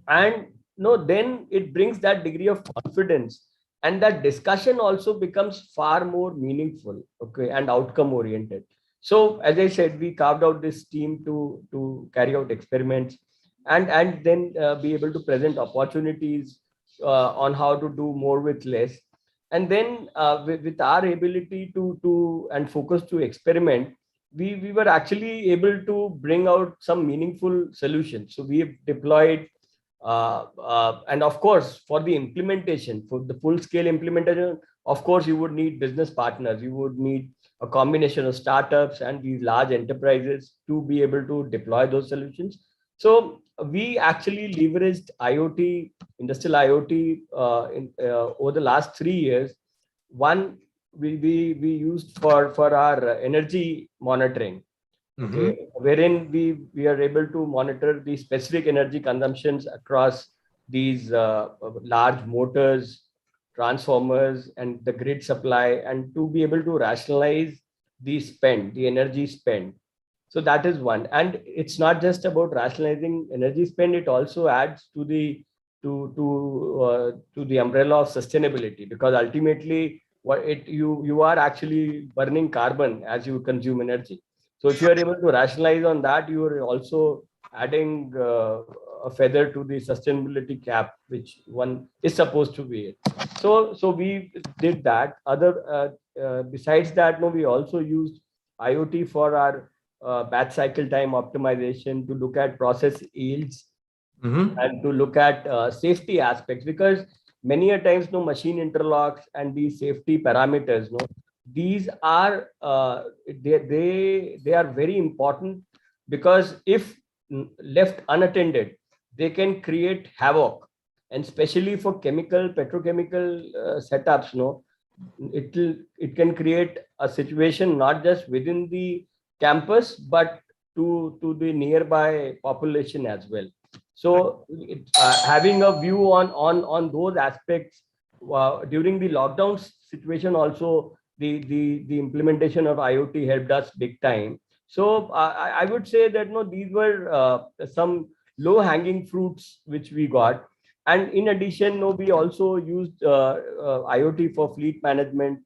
And no, then it brings that degree of confidence, and that discussion also becomes far more meaningful, okay, and outcome oriented. So as I said, we carved out this team to carry out experiments, and then be able to present opportunities on how to do more with less. And then with our ability to and focus to experiment, we were actually able to bring out some meaningful solutions. So we have deployed and of course, for the implementation, for the full scale implementation, of course, you would need business partners. You would need a combination of startups and these large enterprises to be able to deploy those solutions. So we actually leveraged IoT, industrial IoT, over the last 3 years. One, we used for our energy monitoring. Okay, wherein we are able to monitor the specific energy consumptions across these large motors, transformers, and the grid supply, and to be able to rationalize the energy spend. So that is one. And it's not just about rationalizing energy spend, it also adds to the to the umbrella of sustainability, because ultimately you are actually burning carbon as you consume energy. So if you are able to rationalize on that, you are also adding a feather to the sustainability cap, which one is supposed to be. So we did that. Besides that, no, we also used IoT for our batch cycle time optimization, to look at process yields, and to look at safety aspects, because many a times, no, machine interlocks and these safety parameters, no, these are they are very important, because if left unattended, they can create havoc, and especially for petrochemical setups, no, it can create a situation not just within the campus, but to the nearby population as well. So having a view on those aspects during the lockdown situation, also the implementation of IoT helped us big time. So I would say that, no, these were some low hanging fruits which we got. And in addition, no, we also used IoT for fleet management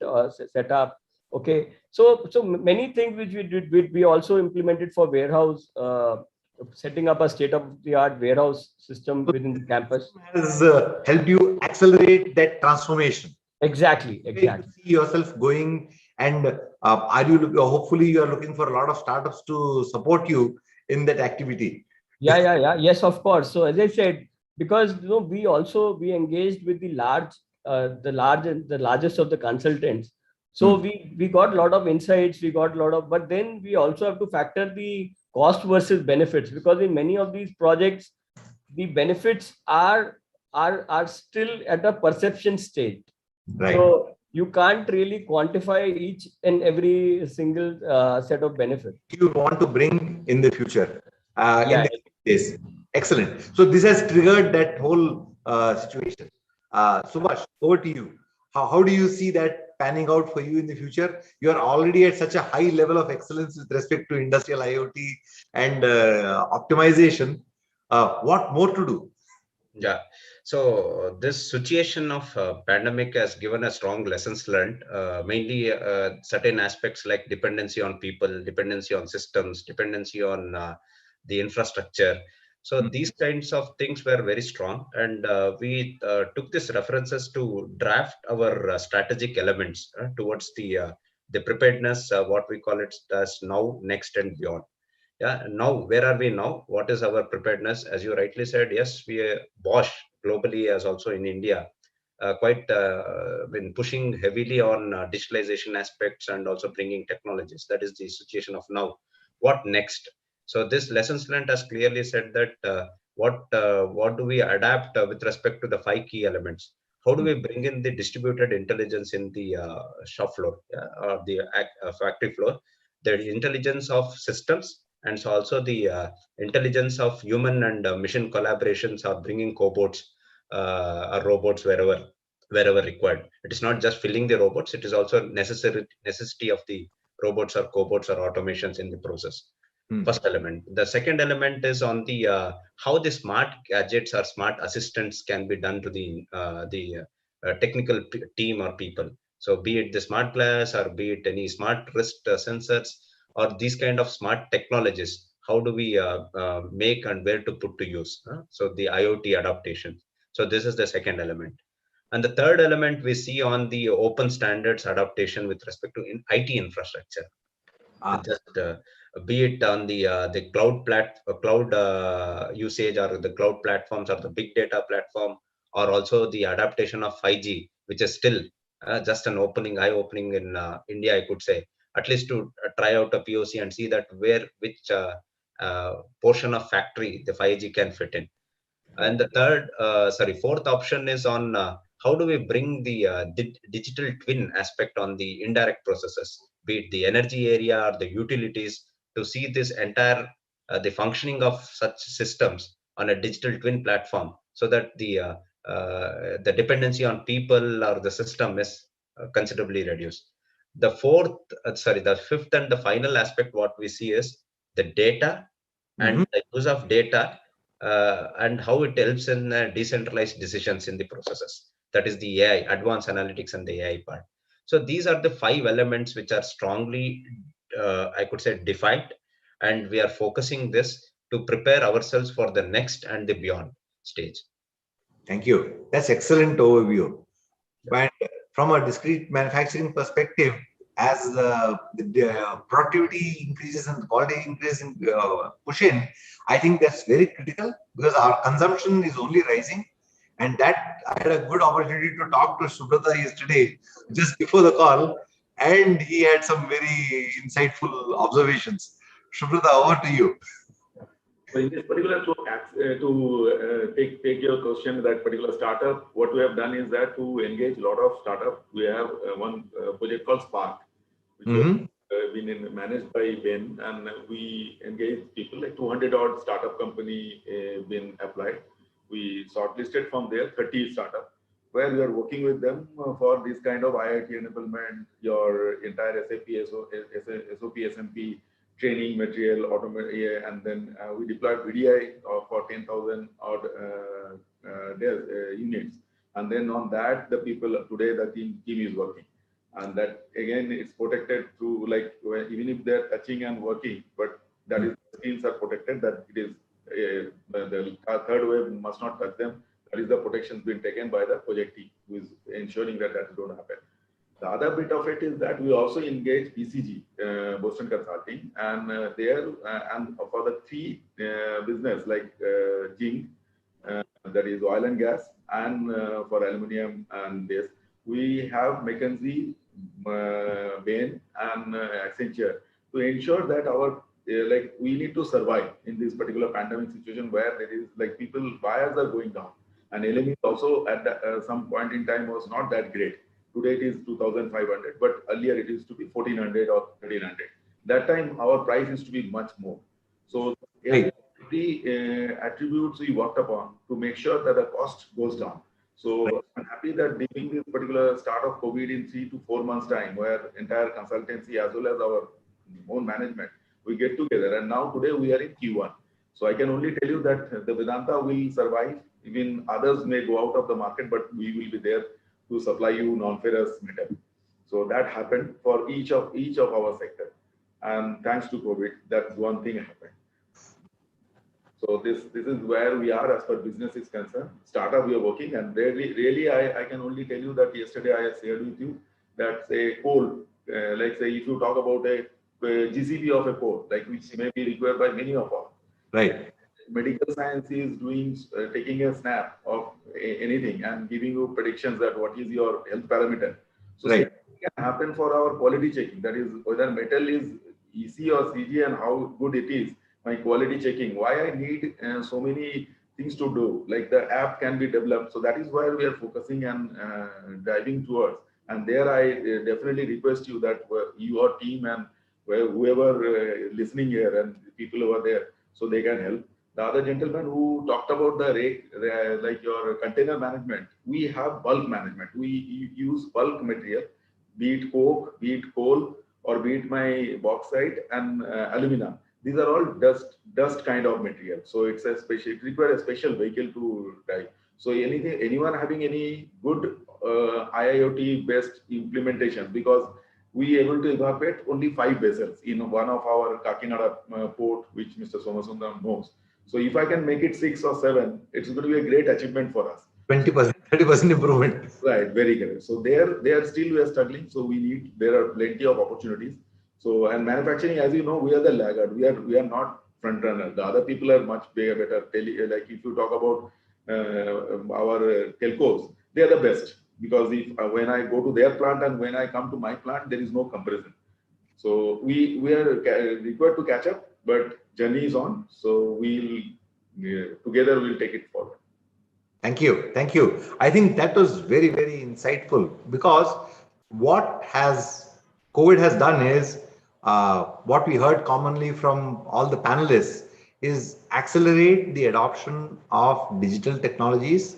setup. Okay, so many things which we did. We also implemented for warehouse, setting up a state-of-the-art warehouse system within the campus. Has helped you accelerate that transformation. Exactly. You see yourself going, and are you hopefully you are looking for a lot of startups to support you in that activity? Yes, of course. So as I said, because we engaged with the largest of the consultants. So we got a lot of insights, but then we also have to factor the cost versus benefits, because in many of these projects, the benefits are still at a perception stage. Right. So you can't really quantify each and every single set of benefits. You want to bring in the future, in the days. Excellent. So this has triggered that whole situation. Subhash, over to you. How do you see that panning out for you in the future? You are already at such a high level of excellence with respect to industrial IoT and optimization. What more to do? Yeah. So this situation of pandemic has given us strong lessons learned, mainly certain aspects like dependency on people, dependency on systems, dependency on the infrastructure. So these kinds of things were very strong, and we took these references to draft our strategic elements towards the preparedness, what we call it as now, next, and beyond. Yeah, now where are we now? What is our preparedness? As you rightly said, yes, Bosch globally as also in India, quite been pushing heavily on digitalization aspects and also bringing technologies. That is the situation of now. What next? So this lessons learned has clearly said that what do we adapt with respect to the 5 key elements? How do we bring in the distributed intelligence in the shop floor, or the factory floor? the intelligence of systems, and so also the intelligence of human and machine collaborations are bringing cobots or robots wherever required. It is not just filling the robots; it is also necessity of the robots or cobots or automations in the process. First element. The second element is on the how the smart gadgets or smart assistants can be done to the technical team or people. So be it the smart glass or be it any smart wrist sensors or these kind of smart technologies, how do we make and where to put to use? So the IoT adaptation. So this is the second element. And the third element we see on the open standards adaptation with respect to IT infrastructure. Just be it on the cloud usage or the cloud platforms or the big data platform, or also the adaptation of 5G, which is still just an eye opening in India, I could say, at least to try out a POC and see that which portion of factory the 5G can fit in. And the fourth option is on how do we bring the digital twin aspect on the indirect processes, be it the energy area or the utilities, to see this entire the functioning of such systems on a digital twin platform, so that the dependency on people or the system is considerably reduced. The fifth and the final aspect what we see is the data and the use of data and how it helps in decentralized decisions in the processes. That is the AI, advanced analytics and the AI part. So these are the 5 elements which are strongly, I could say, defined, and we are focusing this to prepare ourselves for the next and the beyond stage. Thank you. That's excellent overview. But from a discrete manufacturing perspective, as the productivity increases and the quality increase in push in, I think that's very critical because our consumption is only rising. And that I had a good opportunity to talk to Subrata yesterday, just before the call, and he had some very insightful observations. Subrata, over to you. So in this particular to take your question, that particular startup, what we have done is that to engage a lot of startup, we have one project called Spark, which has been managed by Ben, and we engage people like 200 odd startup company been applied. We shortlisted from there 30 startup, where we are working with them for this kind of IIT enablement, your entire SAP, SOP, SMP, training material, and then we deployed VDI for 10,000 odd units. And then on that, the people today, the team is working. And that again, it's protected through, like, even if they're touching and working, but that is, skills are protected, that it is the third wave must not touch them. That is the protections being taken by the project team, who is ensuring that that don't happen. The other bit of it is that we also engage BCG, Boston Consulting, and and for the 3 business like zinc, that is oil and gas, and for aluminium and this, we have McKinsey, Bain, and Accenture to ensure that our we need to survive in this particular pandemic situation where there is buyers are going down, and LME also at some point in time was not that great. Today it is 2,500, but earlier it used to be 1,400 or 1,300. That time our price used to be much more. So every attributes we worked upon to make sure that the cost goes down. So I'm happy that during this particular start of COVID in 3 to 4 months time, where entire consultancy as well as our own management, we get together, and now today we are in Q1. So I can only tell you that the Vedanta will survive. Even others may go out of the market, but we will be there to supply you non-ferrous metal. So that happened for each of our sector, and thanks to COVID, that's one thing happened. So this is where we are as far as business is concerned. Startup we are working, and really I can only tell you that yesterday I shared with you that say coal, like say if you talk about a GCP of a coal, like which may be required by many of us. Right. Medical science is doing taking a snap of anything and giving you predictions that what is your health parameter. So right. It can happen for our quality checking. That is whether metal is EC or CG and how good it is. My quality checking. Why I need so many things to do. Like the app can be developed. So that is where we are focusing and diving towards. And there I definitely request you that your team and where whoever listening here and people who are there, so they can help. The other gentleman who talked about the rake, like your container management, we have bulk management. We use bulk material, be it coke, be it coal, or be it my bauxite and alumina. These are all dust kind of material. So it's a special, it requires a special vehicle to drive. So anyone having any good IIoT based implementation, because we able to evacuate only 5 vessels in one of our Kakinada port, which Mr. Somasundram knows. So if I can make it 6 or 7, it's going to be a great achievement for us. 20%, 30% improvement. Right, very correct. So they are still we are struggling. So there are plenty of opportunities. So and manufacturing, as you know, we are the laggard. We are not front runner. The other people are much bigger, better. Like if you talk about our telcos, they are the best, because if when I go to their plant and when I come to my plant, there is no comparison. So we are required to catch up, but journey is on. So together we'll take it forward. Thank you. Thank you. I think that was very, very insightful, because what COVID has done is what we heard commonly from all the panelists is accelerate the adoption of digital technologies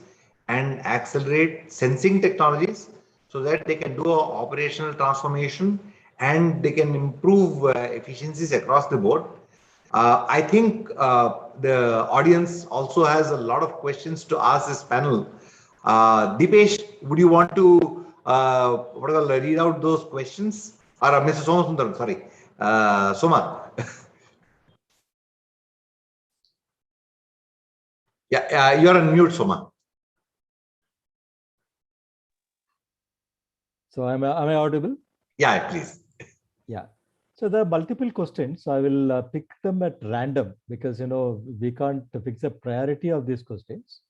and accelerate sensing technologies so that they can do an operational transformation and they can improve efficiencies across the board. I think the audience also has a lot of questions to ask this panel. Dipesh, would you want to read out those questions? Or Mr. Somasundaram, sorry, Soma. Yeah, you're on mute, Soma. So am I audible? Yeah, please. Yeah. So there are multiple questions. So I will pick them at random, because we can't fix a priority of these questions.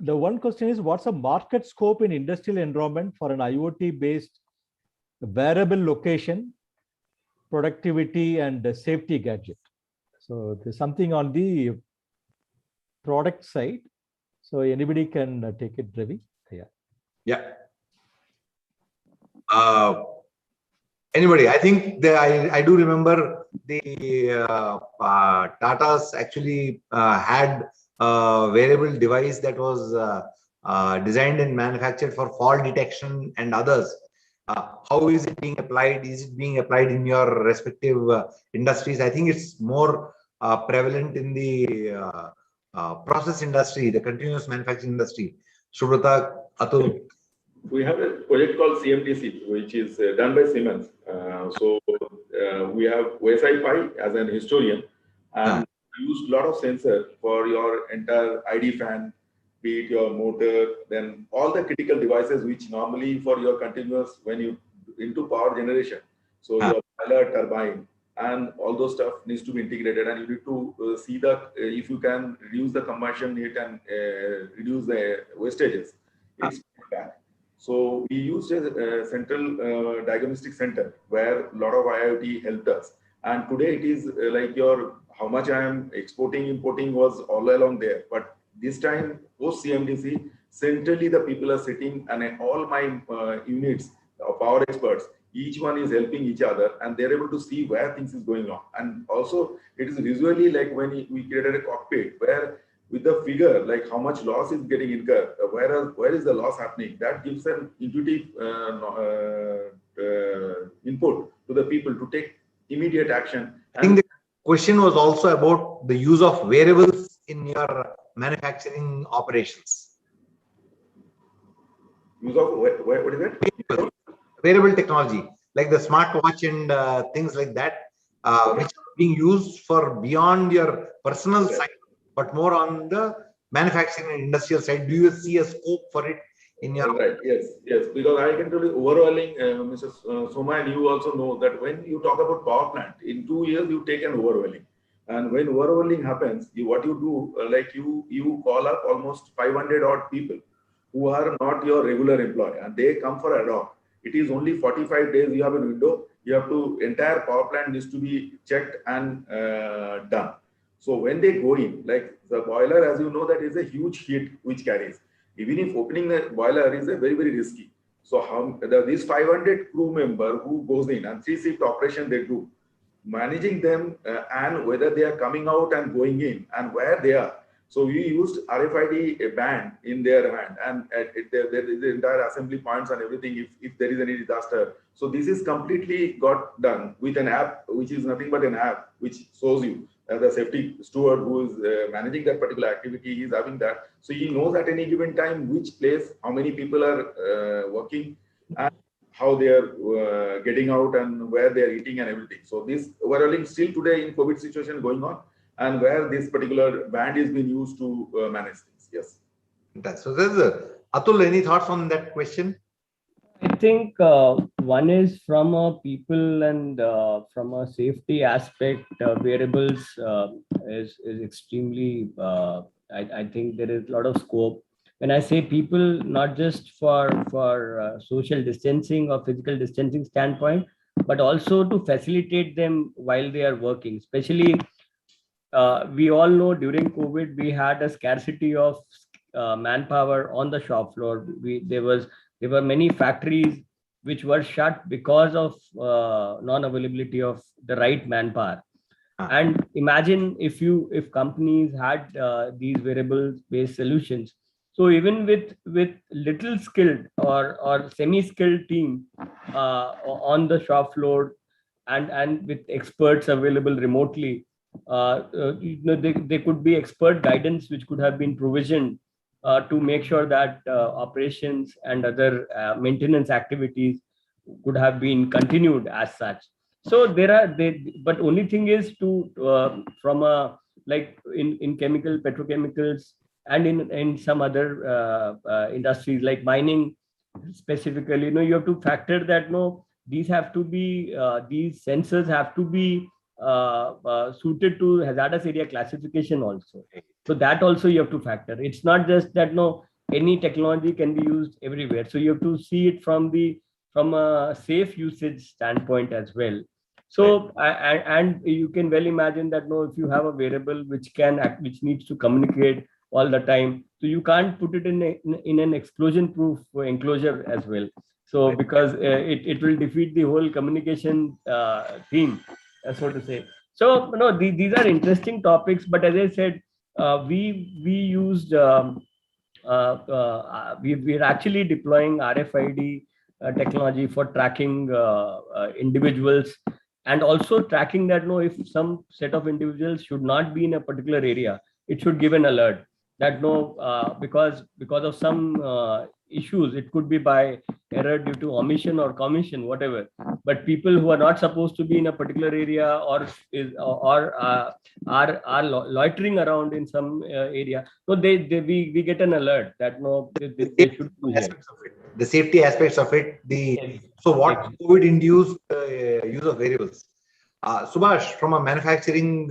The one question is, what's the market scope in industrial environment for an IoT based wearable location, productivity and safety gadget? So there's something on the product side. So anybody can take it, Ravi. Yeah. Anybody? I think I do remember the Tatas actually had a wearable device that was designed and manufactured for fall detection and others. How is it being applied? Is it being applied in your respective industries? I think it's more prevalent in the process industry, the continuous manufacturing industry. Subrata, Atul. We have a project called CMDC, which is done by Siemens. We have OSI Pi as an historian, and used a lot of sensor for your entire ID fan, be it your motor, then all the critical devices which normally for your continuous, when you into power generation, so your boiler, turbine, and all those stuff needs to be integrated, and you need to see that if you can reduce the combustion rate and reduce the wastages, it's bad. So we used a central diagnostic center where a lot of IoT helped us. And today it is like how much I am exporting, importing was all along there. But this time, post CMDC, centrally the people are sitting, and all my units of power experts, each one is helping each other, and they're able to see where things is going on. And also it is visually like when we created a cockpit where with the figure, like how much loss is getting incurred, where is the loss happening, that gives an intuitive input to the people to take immediate action. I think the question was also about the use of wearables in your manufacturing operations. Use of what is it? Wearable technology, like the smartwatch and things like that, which are being used for beyond your personal side, but more on the manufacturing and industrial side. Do you see a scope for it in your? Right. Yes. Because I can tell you, overhauling, Mrs. Soma, and you also know that when you talk about power plant, in 2 years you take an overhauling, and when overhauling happens, what you do, like you call up almost 500 odd people who are not your regular employee, and they come for ad hoc. It is only 45 days you have a window. You have to, entire power plant needs to be checked and done. So when they go in, like the boiler, as you know, that is a huge heat which carries. Even if opening the boiler is a very, very risky. So how these 500 crew member who goes in and 3-shift operation they do, managing them and whether they are coming out and going in and where they are. So we used RFID band in their hand, and there is the entire assembly points and everything if there is any disaster. So this is completely got done with an app, which is nothing but an app which shows you the safety steward who is managing that particular activity. He is having that, so he knows at any given time which place, how many people are working, and how they are getting out and where they are eating and everything. So this overall still today in COVID situation going on, and where this particular band is being used to manage things. Yes. That's so. Atul, any thoughts on that question? I think one is from a people and from a safety aspect, wearables is extremely. I think there is a lot of scope. When I say people, not just for social distancing or physical distancing standpoint, but also to facilitate them while they are working. Especially, we all know during COVID we had a scarcity of manpower on the shop floor. There were many factories which were shut because of non-availability of the right manpower. And imagine if companies had these wearables based solutions. So even with little skilled or semi-skilled team on the shop floor and with experts available remotely, there could be expert guidance which could have been provisioned to make sure that operations and other maintenance activities could have been continued as such. So but only thing is to from a like in chemical, petrochemicals, and in some other industries like mining specifically, you have to factor that these have to be these sensors have to be suited to hazardous area classification also. So that also you have to factor. It's not just that any technology can be used everywhere. So you have to see it from a safe usage standpoint as well. So and you can well imagine that if you have a wearable which needs to communicate all the time, so you can't put it in an explosion proof enclosure as well. So because it will defeat the whole communication theme, so to say. So these are interesting topics, but as I said, we used we're actually deploying RFID technology for tracking individuals, and also tracking that if some set of individuals should not be in a particular area, it should give an alert that because of some issues, it could be by error due to omission or commission, whatever. But people who are not supposed to be in a particular area or are loitering around in some area, so we get an alert that they should be here. The safety aspects of it. So what COVID induced use of variables. Subhash, from a manufacturing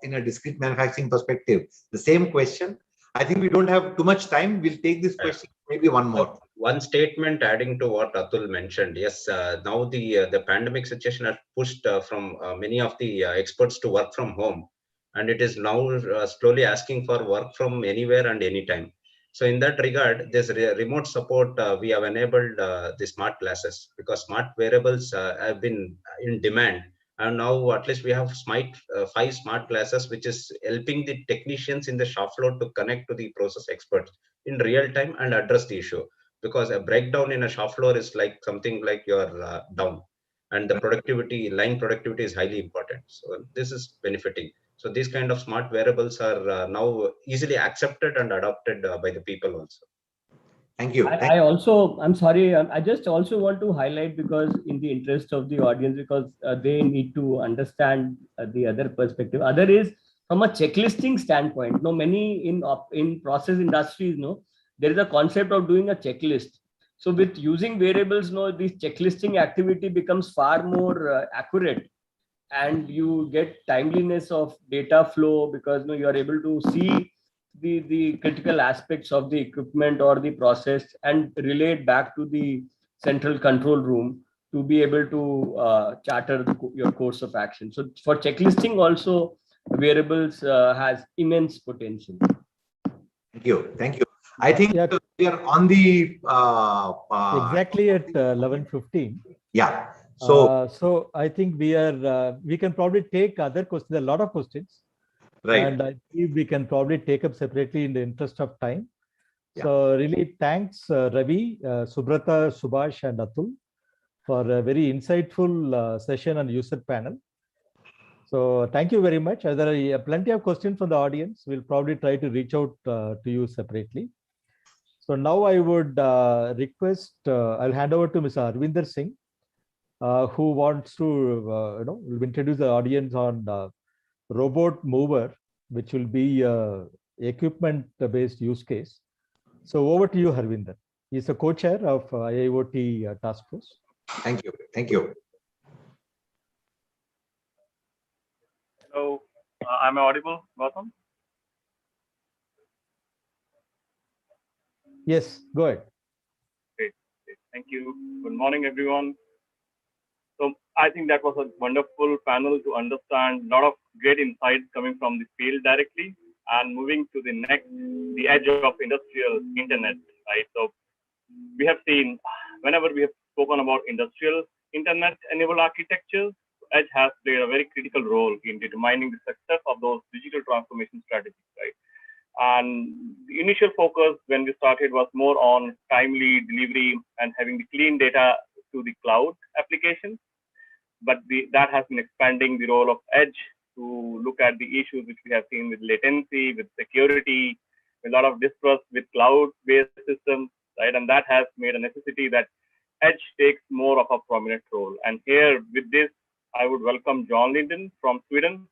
in a discrete manufacturing perspective, the same question. I think we don't have too much time. We'll take this question, maybe one more. One statement adding to what Atul mentioned. Yes, now the pandemic situation has pushed from many of the experts to work from home, and it is now slowly asking for work from anywhere and anytime. So in that regard, this remote support, we have enabled the smart glasses, because smart wearables have been in demand. And now at least we have 5 smart glasses, which is helping the technicians in the shop floor to connect to the process experts in real time and address the issue. Because a breakdown in a shop floor is like something like you're down, and the line productivity is highly important. So this is benefiting. So these kind of smart wearables are now easily accepted and adopted by the people also. Thank you. I'm sorry, I just also want to highlight, because in the interest of the audience, because they need to understand the other perspective. Other is from a checklisting standpoint. Many in process industries, there is a concept of doing a checklist. So with using variables, this checklisting activity becomes far more accurate, and you get timeliness of data flow, because you are able to see the critical aspects of the equipment or the process and relate back to the central control room to be able to charter your course of action. So for checklisting also, variables has immense potential. Thank you. I think Yeah. we are on the Exactly at 11:15. Yeah. So So I think we can probably take other questions. There are a lot of questions, right. and I believe we can probably take up separately in the interest of time. Yeah. So really, thanks Ravi, Subrata, Subhash, and Atul for a very insightful session and user panel. So thank you very much. There are plenty of questions from the audience. We'll probably try to reach out to you separately. So now I would request, I'll hand over to Mr. Arvinder Singh, who wants to, will introduce the audience on robot mover, which will be equipment-based use case. So over to you, Harvinder. He's a co-chair of IIoT Task Force. Thank you. Thank you. Hello, am I audible, Gautam? Yes, go ahead. Great. Thank you. Good morning, everyone. So I think that was a wonderful panel to understand a lot of great insights coming from the field directly, and moving to the next, the edge of industrial internet, right? So we have seen whenever we have spoken about industrial internet enabled architectures, edge has played a very critical role in determining the success of those digital transformation strategies, right? And the initial focus when we started was more on timely delivery and having the clean data to the cloud applications. But that has been expanding the role of edge to look at the issues which we have seen with latency, with security, with a lot of distrust with cloud-based systems, right? And that has made a necessity that edge takes more of a prominent role. And here with this, I would welcome John Linden from Sweden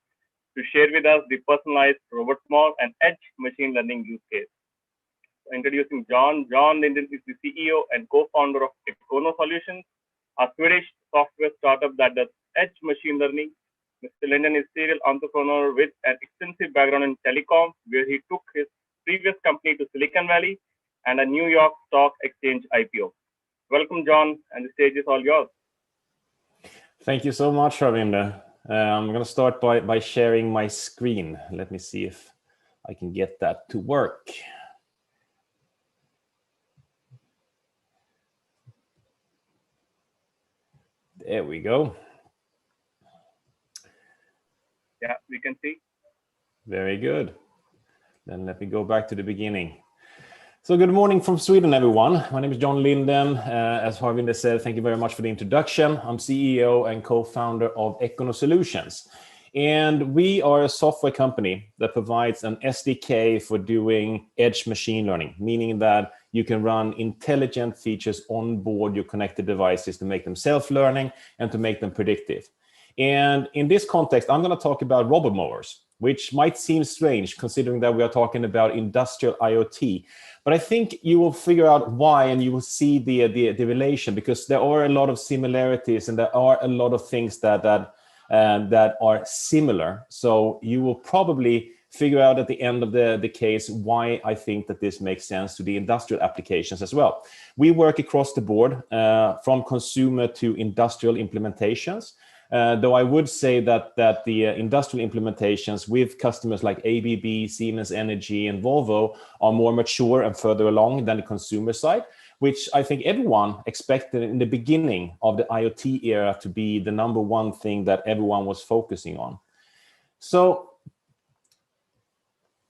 to share with us the personalized robot small and edge machine learning use case. Introducing John. John Linden is the CEO and co-founder of Econo Solutions, a Swedish software startup that does edge machine learning. Mr. Linden is a serial entrepreneur with an extensive background in telecom, where he took his previous company to Silicon Valley and a New York Stock Exchange IPO. Welcome, John, and the stage is all yours. Thank you so much, Ravinder. I'm going to start by sharing my screen. Let me see if I can get that to work. There we go. Yeah, we can see. Very good. Then let me go back to the beginning. So good morning from Sweden, everyone. My name is John Linden. As Harvinder said, thank you very much for the introduction. I'm CEO and co-founder of Econo Solutions. And we are a software company that provides an SDK for doing edge machine learning, meaning that you can run intelligent features on board your connected devices to make them self-learning and to make them predictive. And in this context, I'm going to talk about robot mowers, which might seem strange considering that we are talking about industrial IoT. But I think you will figure out why, and you will see the relation, because there are a lot of similarities and there are a lot of things that are similar. So you will probably figure out at the end of the case why I think that this makes sense to the industrial applications as well. We work across the board from consumer to industrial implementations. Though I would say that the industrial implementations with customers like ABB, Siemens Energy, and Volvo are more mature and further along than the consumer side, which I think everyone expected in the beginning of the IoT era to be the number one thing that everyone was focusing on. So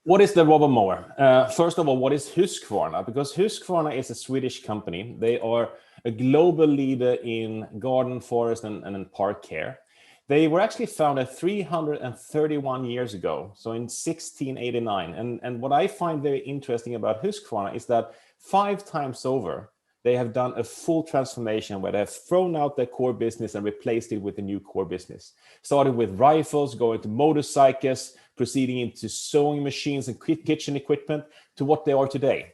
what is the robot mower? First of all, what is Husqvarna? Because Husqvarna is a Swedish company. They are a global leader in garden, forest, and park care. They were actually founded 331 years ago, so in 1689. And what I find very interesting about Husqvarna is that 5 times over, they have done a full transformation where they have thrown out their core business and replaced it with a new core business. Started with rifles, going to motorcycles, proceeding into sewing machines and kitchen equipment to what they are today.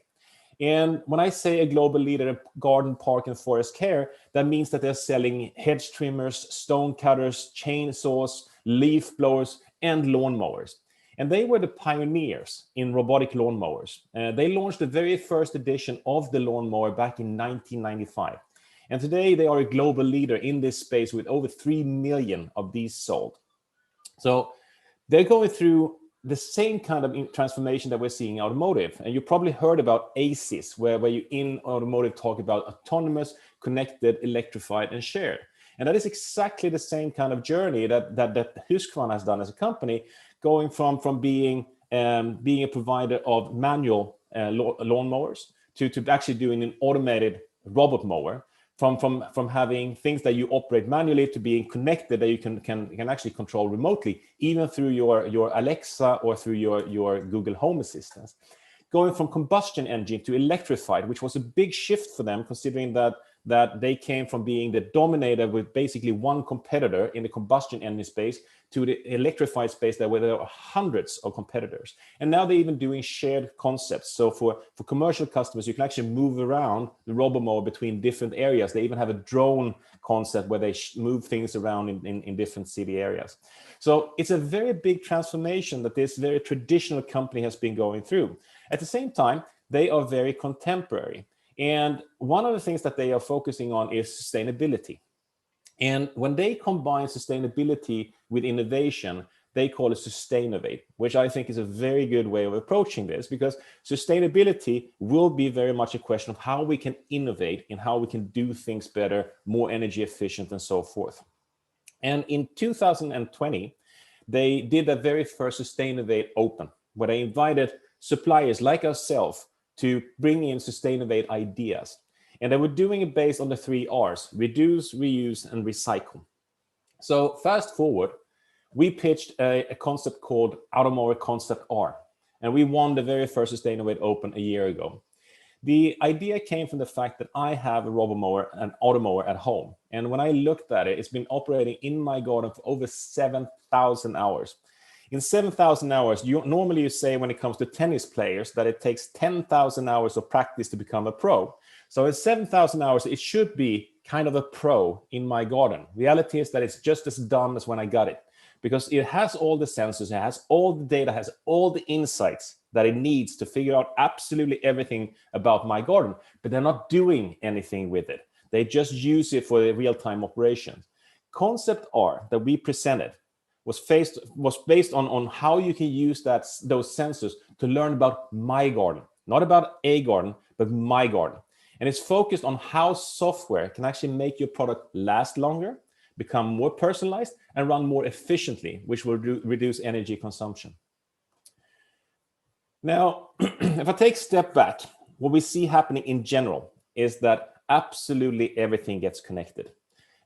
And when I say a global leader in garden, park, and forest care, that means that they're selling hedge trimmers, stone cutters, chainsaws, leaf blowers, and lawnmowers. And they were the pioneers in robotic lawnmowers. They launched the very first edition of the lawnmower back in 1995. And today they are a global leader in this space with over 3 million of these sold. So they're going through the same kind of transformation that we're seeing in automotive. And you probably heard about ACES, where you in automotive talk about autonomous, connected, electrified, and shared. And that is exactly the same kind of journey that Husqvarna has done as a company, going from being a provider of manual lawnmowers to actually doing an automated robot mower, from having things that you operate manually to being connected that you can actually control remotely, even through your Alexa or through your Google Home Assistants. Going from combustion engine to electrified, which was a big shift for them, considering that they came from being the dominator with basically one competitor in the combustion engine space to the electrified space where there are hundreds of competitors. And now they're even doing shared concepts. So for commercial customers, you can actually move around the RoboMower between different areas. They even have a drone concept where they move things around in different city areas. So it's a very big transformation that this very traditional company has been going through. At the same time, they are very contemporary. And one of the things that they are focusing on is sustainability. And when they combine sustainability with innovation, they call it Sustainovate, which I think is a very good way of approaching this, because sustainability will be very much a question of how we can innovate and how we can do things better, more energy efficient, and so forth. And in 2020, they did their very first Sustainovate Open, where they invited suppliers like ourselves to bring in Sustainovate ideas. And they were doing it based on the 3 R's: reduce, reuse, and recycle. So fast forward, we pitched a concept called Automower Concept R, and we won the very first Sustainovate Open a year ago. The idea came from the fact that I have a RoboMower, an Automower at home. And when I looked at it, it's been operating in my garden for over 7,000 hours. In 7,000 hours, normally you say when it comes to tennis players that it takes 10,000 hours of practice to become a pro. So in 7,000 hours, it should be kind of a pro in my garden. Reality is that it's just as dumb as when I got it, because it has all the sensors, it has all the data, has all the insights that it needs to figure out absolutely everything about my garden, but they're not doing anything with it. They just use it for the real-time operations. Concept R that we presented was based on how you can use those sensors to learn about my garden, not about a garden, but my garden. And it's focused on how software can actually make your product last longer, become more personalized, and run more efficiently, which will reduce energy consumption. Now, if I take a step back, what we see happening in general is that absolutely everything gets connected.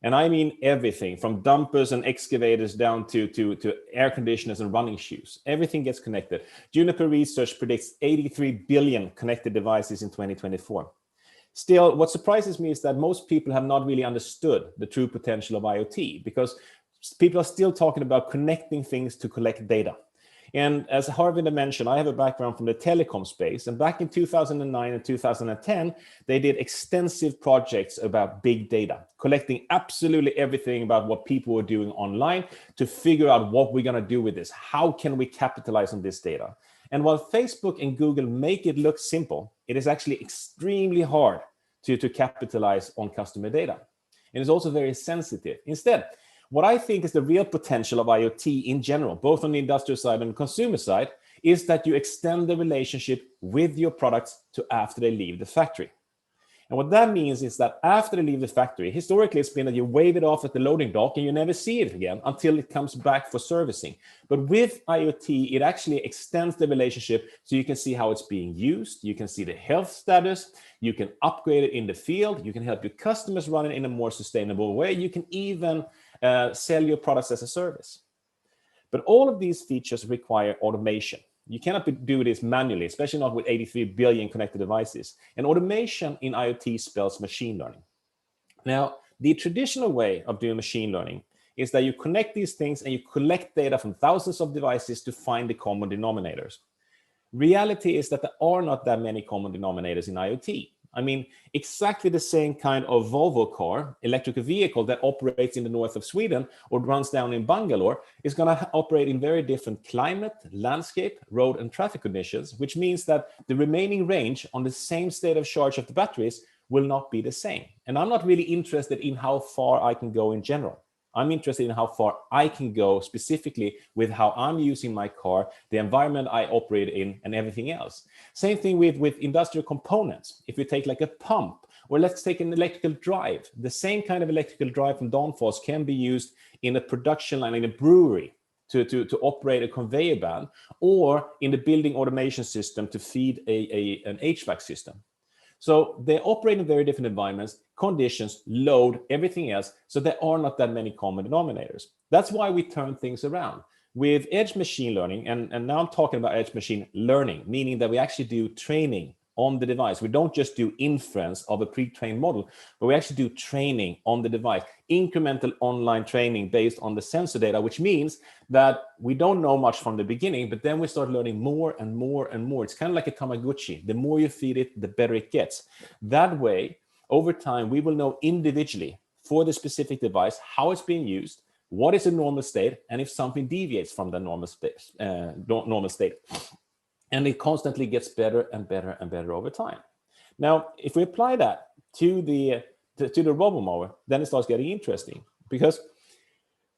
And I mean everything from dumpers and excavators down to air conditioners and running shoes. Everything gets connected. Juniper Research predicts 83 billion connected devices in 2024. Still, what surprises me is that most people have not really understood the true potential of IoT, because people are still talking about connecting things to collect data. And as Harvinder mentioned, I have a background from the telecom space. And back in 2009 and 2010, they did extensive projects about big data, collecting absolutely everything about what people were doing online to figure out what we're going to do with this. How can we capitalize on this data? And while Facebook and Google make it look simple, it is actually extremely hard to capitalize on customer data. And it's also very sensitive. Instead, what I think is the real potential of IoT in general, both on the industrial side and the consumer side, is that you extend the relationship with your products to after they leave the factory. And what that means is that after they leave the factory, historically it's been that you wave it off at the loading dock and you never see it again until it comes back for servicing. But with IoT, it actually extends the relationship so you can see how it's being used, you can see the health status, you can upgrade it in the field, you can help your customers run it in a more sustainable way, you can even sell your products as a service. But all of these features require automation. You cannot do this manually, especially not with 83 billion connected devices. And automation in IoT spells machine learning. Now, the traditional way of doing machine learning is that you connect these things and you collect data from thousands of devices to find the common denominators. Reality is that there are not that many common denominators in IoT. I mean, exactly the same kind of Volvo car, electric vehicle that operates in the north of Sweden or runs down in Bangalore is going to operate in very different climate, landscape, road and traffic conditions, which means that the remaining range on the same state of charge of the batteries will not be the same. And I'm not really interested in how far I can go in general. I'm interested in how far I can go specifically with how I'm using my car, the environment I operate in, and everything else. Same thing with industrial components. If you take like a pump, or let's take an electrical drive, the same kind of electrical drive from Danfoss can be used in a production line in a brewery to operate a conveyor belt, or in the building automation system to feed an HVAC system. So they operate in very different environments, conditions, load, everything else. So there are not that many common denominators. That's why we turn things around. With edge machine learning, and now I'm talking about edge machine learning, meaning that we actually do training on the device. We don't just do inference of a pre-trained model, but we actually do training on the device, incremental online training based on the sensor data, which means that we don't know much from the beginning, but then we start learning more and more and more. It's kind of like a Tamagotchi. The more you feed it, the better it gets. That way, over time, we will know individually for the specific device how it's being used, what is a normal state, and if something deviates from the normal state. And it constantly gets better and better and better over time. Now, if we apply that to the RoboMower, then it starts getting interesting, because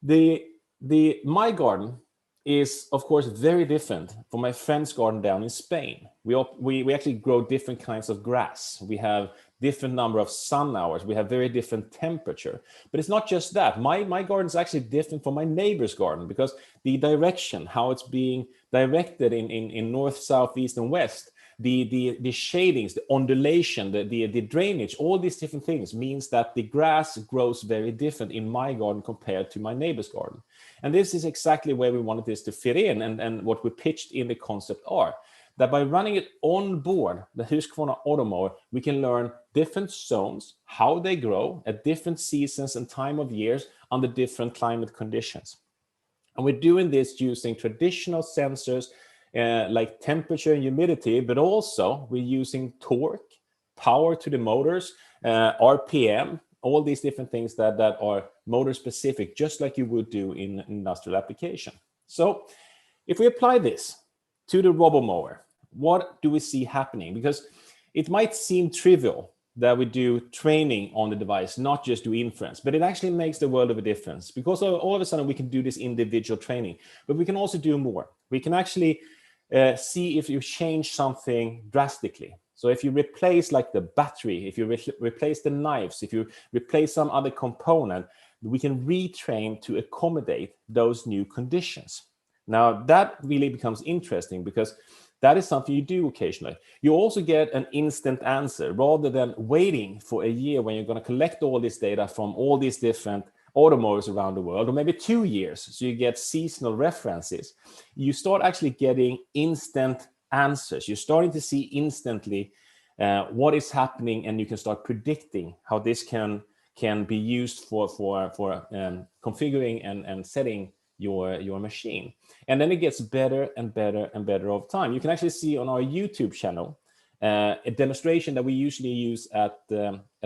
my garden is, of course, very different from my friend's garden down in Spain. We actually grow different kinds of grass. We have different number of sun hours. We have very different temperature. But it's not just that. My garden is actually different from my neighbor's garden, because the direction, how it's being directed in north, south, east, and west, the shadings, the undulation, the drainage, all these different things means that the grass grows very different in my garden compared to my neighbor's garden. And this is exactly where we wanted this to fit in, and what we pitched in the concept are that by running it on board the Husqvarna Automower, we can learn different zones, how they grow at different seasons and time of years under different climate conditions. And we're doing this using traditional sensors like temperature and humidity, but also we're using torque, power to the motors, RPM, all these different things that are motor specific, just like you would do in industrial application. So if we apply this to the RoboMower, what do we see happening? Because it might seem trivial that we do training on the device, not just do inference, but it actually makes the world of a difference, because all of a sudden we can do this individual training, but we can also do more. We can actually see if you change something drastically. So if you replace like the battery, if you replace the knives, if you replace some other component, we can retrain to accommodate those new conditions. Now that really becomes interesting, because that is something you do occasionally. You also get an instant answer rather than waiting for a year when you're going to collect all this data from all these different automotives around the world, or maybe 2 years. So you get seasonal references. You start actually getting instant answers. You're starting to see instantly what is happening, and you can start predicting how this can be used for configuring and setting your machine. And then it gets better and better and better over time. You can actually see on our YouTube channel a demonstration that we usually use at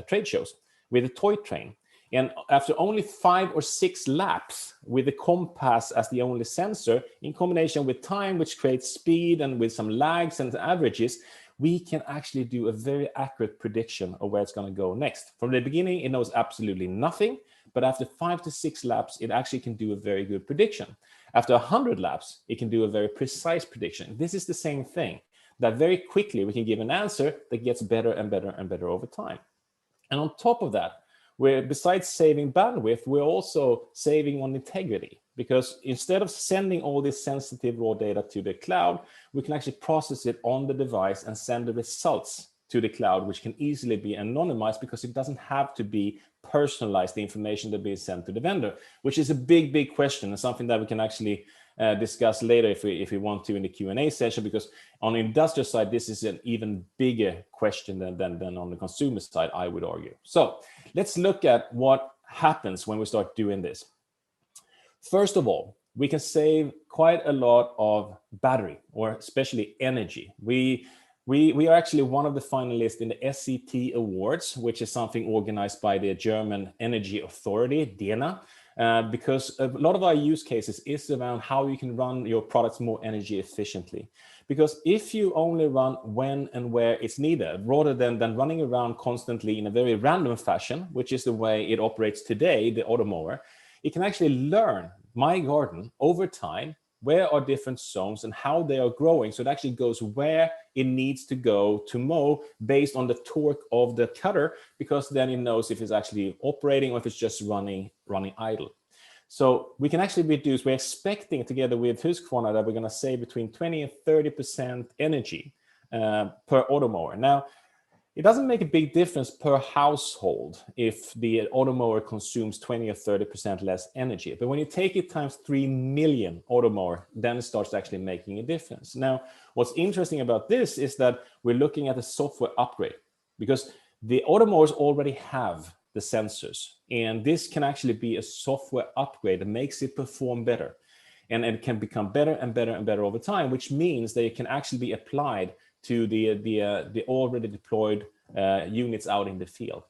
trade shows with a toy train. And after only 5 or 6 laps with the compass as the only sensor, in combination with time, which creates speed, and with some lags and averages, we can actually do a very accurate prediction of where it's going to go next. From the beginning, it knows absolutely nothing, but after 5 to 6 laps, it actually can do a very good prediction. After 100 laps, it can do a very precise prediction. This is the same thing, that very quickly we can give an answer that gets better and better and better over time. And on top of that, where besides saving bandwidth, we're also saving on integrity, because instead of sending all this sensitive raw data to the cloud, we can actually process it on the device and send the results to the cloud, which can easily be anonymized, because it doesn't have to be personalized, the information that being sent to the vendor, which is a big question, and something that we can actually discuss later if we want to in the Q&A session, because on the industrial side, this is an even bigger question than on the consumer side, I would argue. So let's look at what happens when we start doing this. First of all, we can save quite a lot of battery, or especially energy. We are actually one of the finalists in the SET Awards, which is something organized by the German Energy Authority, DENA, because a lot of our use cases is around how you can run your products more energy efficiently. Because if you only run when and where it's needed, rather than running around constantly in a very random fashion, which is the way it operates today, the Automower, it can actually learn my garden over time, where are different zones and how they are growing. So it actually goes where it needs to go to mow based on the torque of the cutter, because then it knows if it's actually operating or if it's just running idle. So we can actually reduce, we're expecting together with Husqvarna that we're going to save between 20 and 30% energy per automower. Now, it doesn't make a big difference per household if the automower consumes 20 or 30% less energy. But when you take it times 3 million automower, then it starts actually making a difference. Now, what's interesting about this is that we're looking at a software upgrade, because the automowers already have the sensors, and this can actually be a software upgrade that makes it perform better. And it can become better and better and better over time, which means that it can actually be applied to the already deployed units out in the field.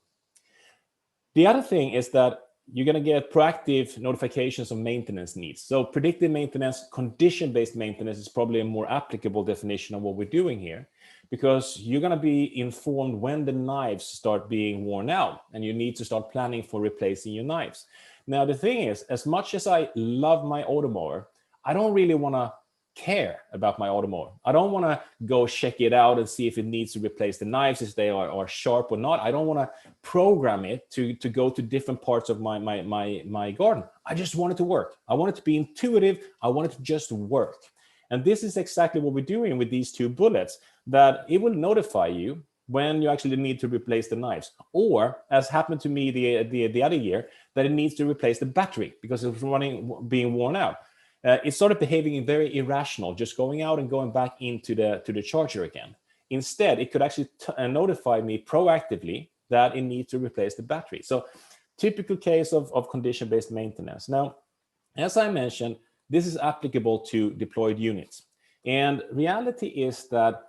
The other thing is that you're going to get proactive notifications of maintenance needs. So predictive maintenance, condition-based maintenance is probably a more applicable definition of what we're doing here, because you're going to be informed when the knives start being worn out, and you need to start planning for replacing your knives. Now, the thing is, as much as I love my automower, I don't really want to care about my automower. I don't want to go check it out and see if it needs to replace the knives, if they are sharp or not. I don't want to program it to go to different parts of my garden. I just want it to work. I want it to be intuitive. I want it to just work. And this is exactly what we're doing with these two bullets, that it will notify you when you actually need to replace the knives, or as happened to me the other year, that it needs to replace the battery because it's being worn out. It started behaving very irrational, just going out and going back into the charger again. Instead, it could actually notify me proactively that it needs to replace the battery. So typical case of condition-based maintenance. Now, as I mentioned, this is applicable to deployed units. And reality is that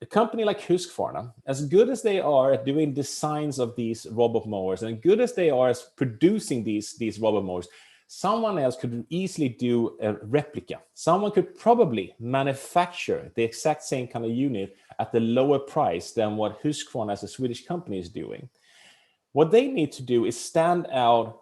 a company like Husqvarna, as good as they are at doing designs of these robot mowers, and good as they are as producing these robot mowers, someone else could easily do a replica. Someone could probably manufacture the exact same kind of unit at a lower price than what Husqvarna as a Swedish company is doing. What they need to do is stand out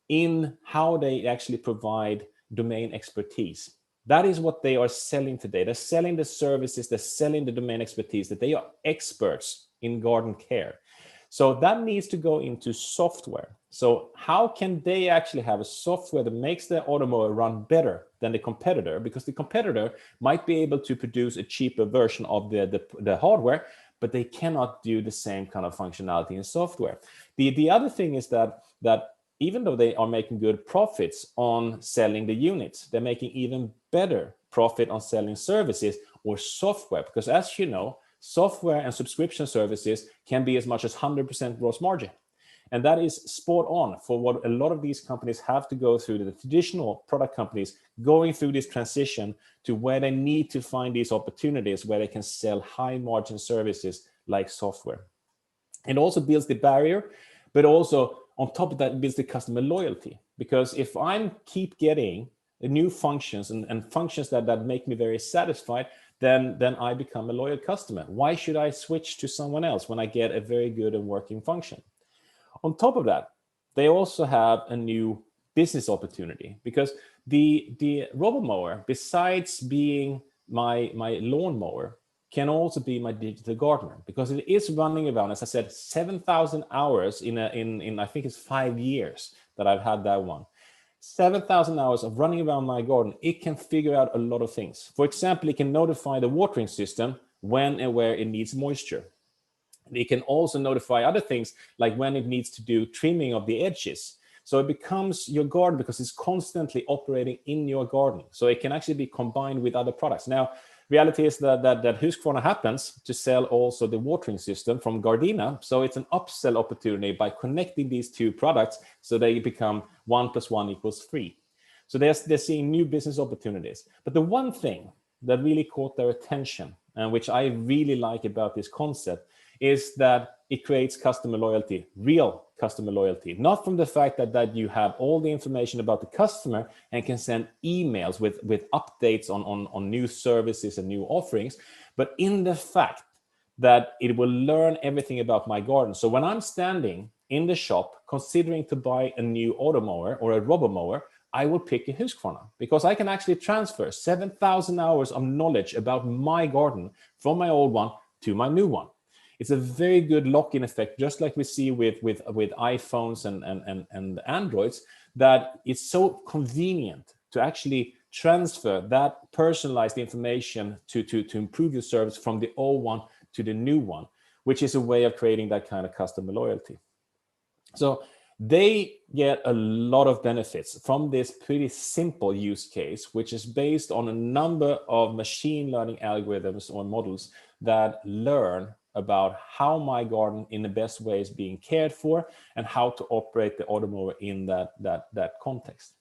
in how they actually provide domain expertise. That is what they are selling today. They're selling the services, they're selling the domain expertise, that they are experts in garden care. So that needs to go into software. So how can they actually have a software that makes their automower run better than the competitor? Because the competitor might be able to produce a cheaper version of the hardware, but they cannot do the same kind of functionality in software. The other thing is that even though they are making good profits on selling the units, they're making even better profit on selling services or software. Because as you know, software and subscription services can be as much as 100% gross margin. And that is spot on for what a lot of these companies have to go through, the traditional product companies going through this transition to where they need to find these opportunities where they can sell high margin services like software. It also builds the barrier, but also on top of that, it builds the customer loyalty. Because if I keep getting new functions and functions that make me very satisfied, then I become a loyal customer. Why should I switch to someone else when I get a very good and working function? On top of that, they also have a new business opportunity, because the RoboMower, besides being my lawn mower, can also be my digital gardener, because it is running around, as I said, 7,000 hours in I think it's 5 years that I've had that one. 7,000 hours of running around my garden. It can figure out a lot of things. For example, it can notify the watering system when and where it needs moisture. It can also notify other things, like when it needs to do trimming of the edges. So it becomes your garden because it's constantly operating in your garden. So it can actually be combined with other products. Now, reality is that Husqvarna happens to sell also the watering system from Gardena. So it's an upsell opportunity by connecting these two products, so they become 1 + 1 = 3. So they're seeing new business opportunities. But the one thing that really caught their attention, and which I really like about this concept, is that it creates customer loyalty, real customer loyalty, not from the fact that you have all the information about the customer and can send emails with updates on new services and new offerings, but in the fact that it will learn everything about my garden. So when I'm standing in the shop considering to buy a new automower or a robomower, I will pick a Husqvarna because I can actually transfer 7,000 hours of knowledge about my garden from my old one to my new one. It's a very good lock-in effect, just like we see with iPhones and Androids, that it's so convenient to actually transfer that personalized information to improve your service from the old one to the new one, which is a way of creating that kind of customer loyalty. So they get a lot of benefits from this pretty simple use case, which is based on a number of machine learning algorithms or models that learn about how my garden in the best way is being cared for and how to operate the automower in that context.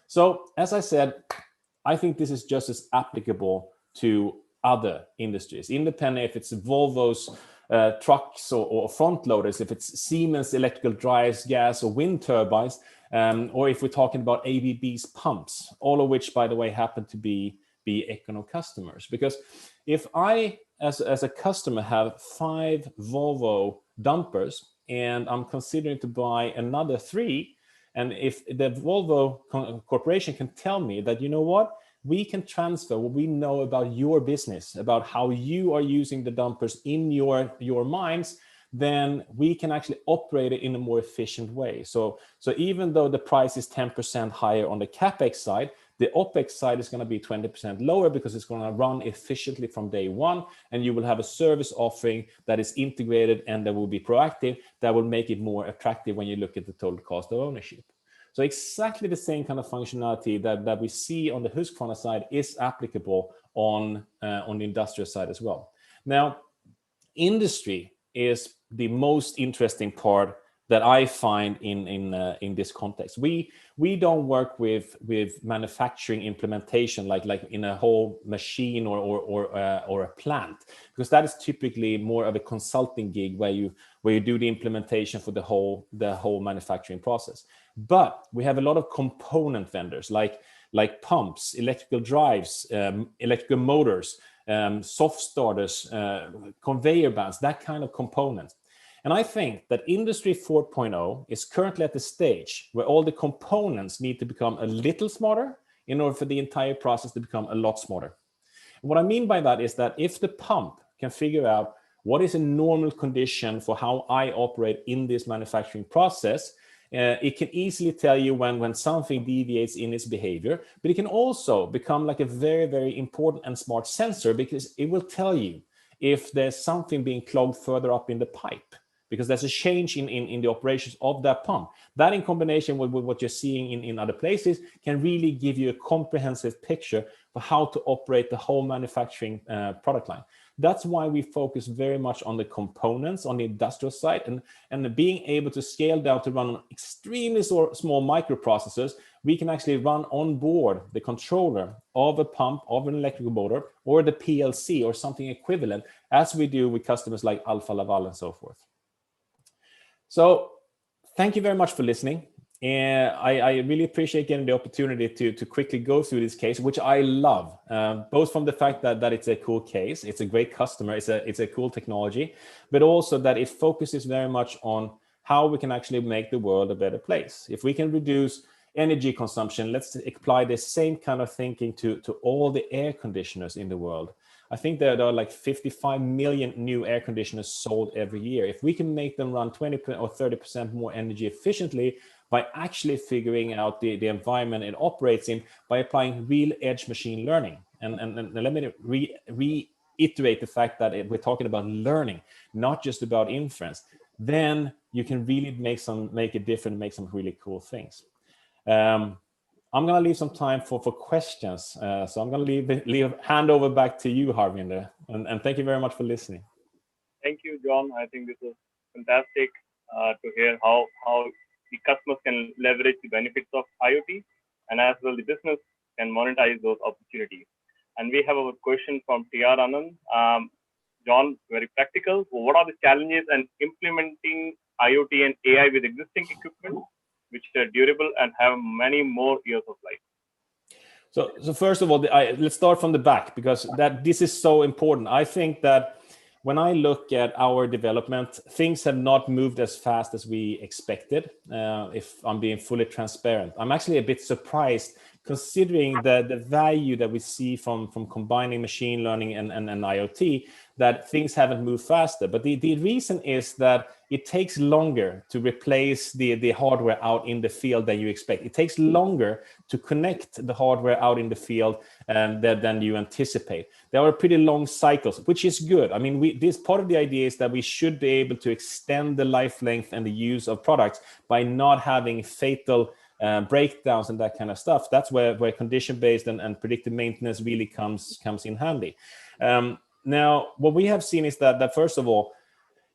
So as I said, I think this is just as applicable to other industries, independent if it's Volvo's trucks or front loaders, if it's Siemens electrical drives, gas or wind turbines, or if we're talking about ABB's pumps, all of which, by the way, happen to be Equinor customers. Because if I, as a customer, have 5 Volvo dumpers and I'm considering to buy another 3, and if the Volvo corporation can tell me that, you know what, we can transfer what we know about your business, about how you are using the dumpers in your mines, then we can actually operate it in a more efficient way. So even though the price is 10% higher on the CapEx side, the OpEx side is going to be 20% lower because it's going to run efficiently from day one, and you will have a service offering that is integrated and that will be proactive, that will make it more attractive when you look at the total cost of ownership. So exactly the same kind of functionality that we see on the Husqvarna side is applicable on the industrial side as well. Now, industry is the most interesting part that I find in this context. We don't work with manufacturing implementation like in a whole machine or a plant, because that is typically more of a consulting gig where you do the implementation for the whole manufacturing process. But we have a lot of component vendors like pumps, electrical drives, electrical motors, soft starters, conveyor belts, that kind of components. And I think that Industry 4.0 is currently at the stage where all the components need to become a little smarter in order for the entire process to become a lot smarter. And what I mean by that is that if the pump can figure out what is a normal condition for how I operate in this manufacturing process, it can easily tell you when something deviates in its behavior, but it can also become like a very, very important and smart sensor, because it will tell you if there's something being clogged further up in the pipe, because there's a change in the operations of that pump. That, in combination with what you're seeing in other places, can really give you a comprehensive picture for how to operate the whole manufacturing product line. That's why we focus very much on the components on the industrial side, and being able to scale down to run on extremely small microprocessors. We can actually run on board the controller of a pump, of an electrical motor, or the PLC or something equivalent, as we do with customers like Alfa Laval and so forth. So thank you very much for listening. And I really appreciate getting the opportunity to quickly go through this case, which I love, both from the fact that it's a cool case, it's a great customer, it's a cool technology, but also that it focuses very much on how we can actually make the world a better place. If we can reduce energy consumption, let's apply the same kind of thinking to all the air conditioners in the world. I think there are like 55 million new air conditioners sold every year. If we can make them run 20 or 30% more energy efficiently by actually figuring out the environment it operates in, by applying real edge machine learning. And let me reiterate the fact that we're talking about learning, not just about inference. Then you can really make a difference, make some really cool things. I'm going to leave some time for questions. So I'm going to hand over back to you, Harvinder. And thank you very much for listening. Thank you, John. I think this was fantastic to hear how the customers can leverage the benefits of IoT, and as well the business can monetize those opportunities. And we have a question from TR Anand. John, very practical. What are the challenges in implementing IoT and AI with existing equipment, which are durable and have many more years of life? So first of all, let's start from the back, because this is so important. I think that when I look at our development, things have not moved as fast as we expected. If I'm being fully transparent, I'm actually a bit surprised considering the value that we see from combining machine learning and IoT, that things haven't moved faster. But the reason is that it takes longer to replace the hardware out in the field than you expect. It takes longer to connect the hardware out in the field than you anticipate. There are pretty long cycles, which is good. I mean, this part of the idea is that we should be able to extend the life length and the use of products by not having fatal breakdowns and that kind of stuff. That's where condition-based and predictive maintenance really comes in handy. Now, what we have seen is that first of all,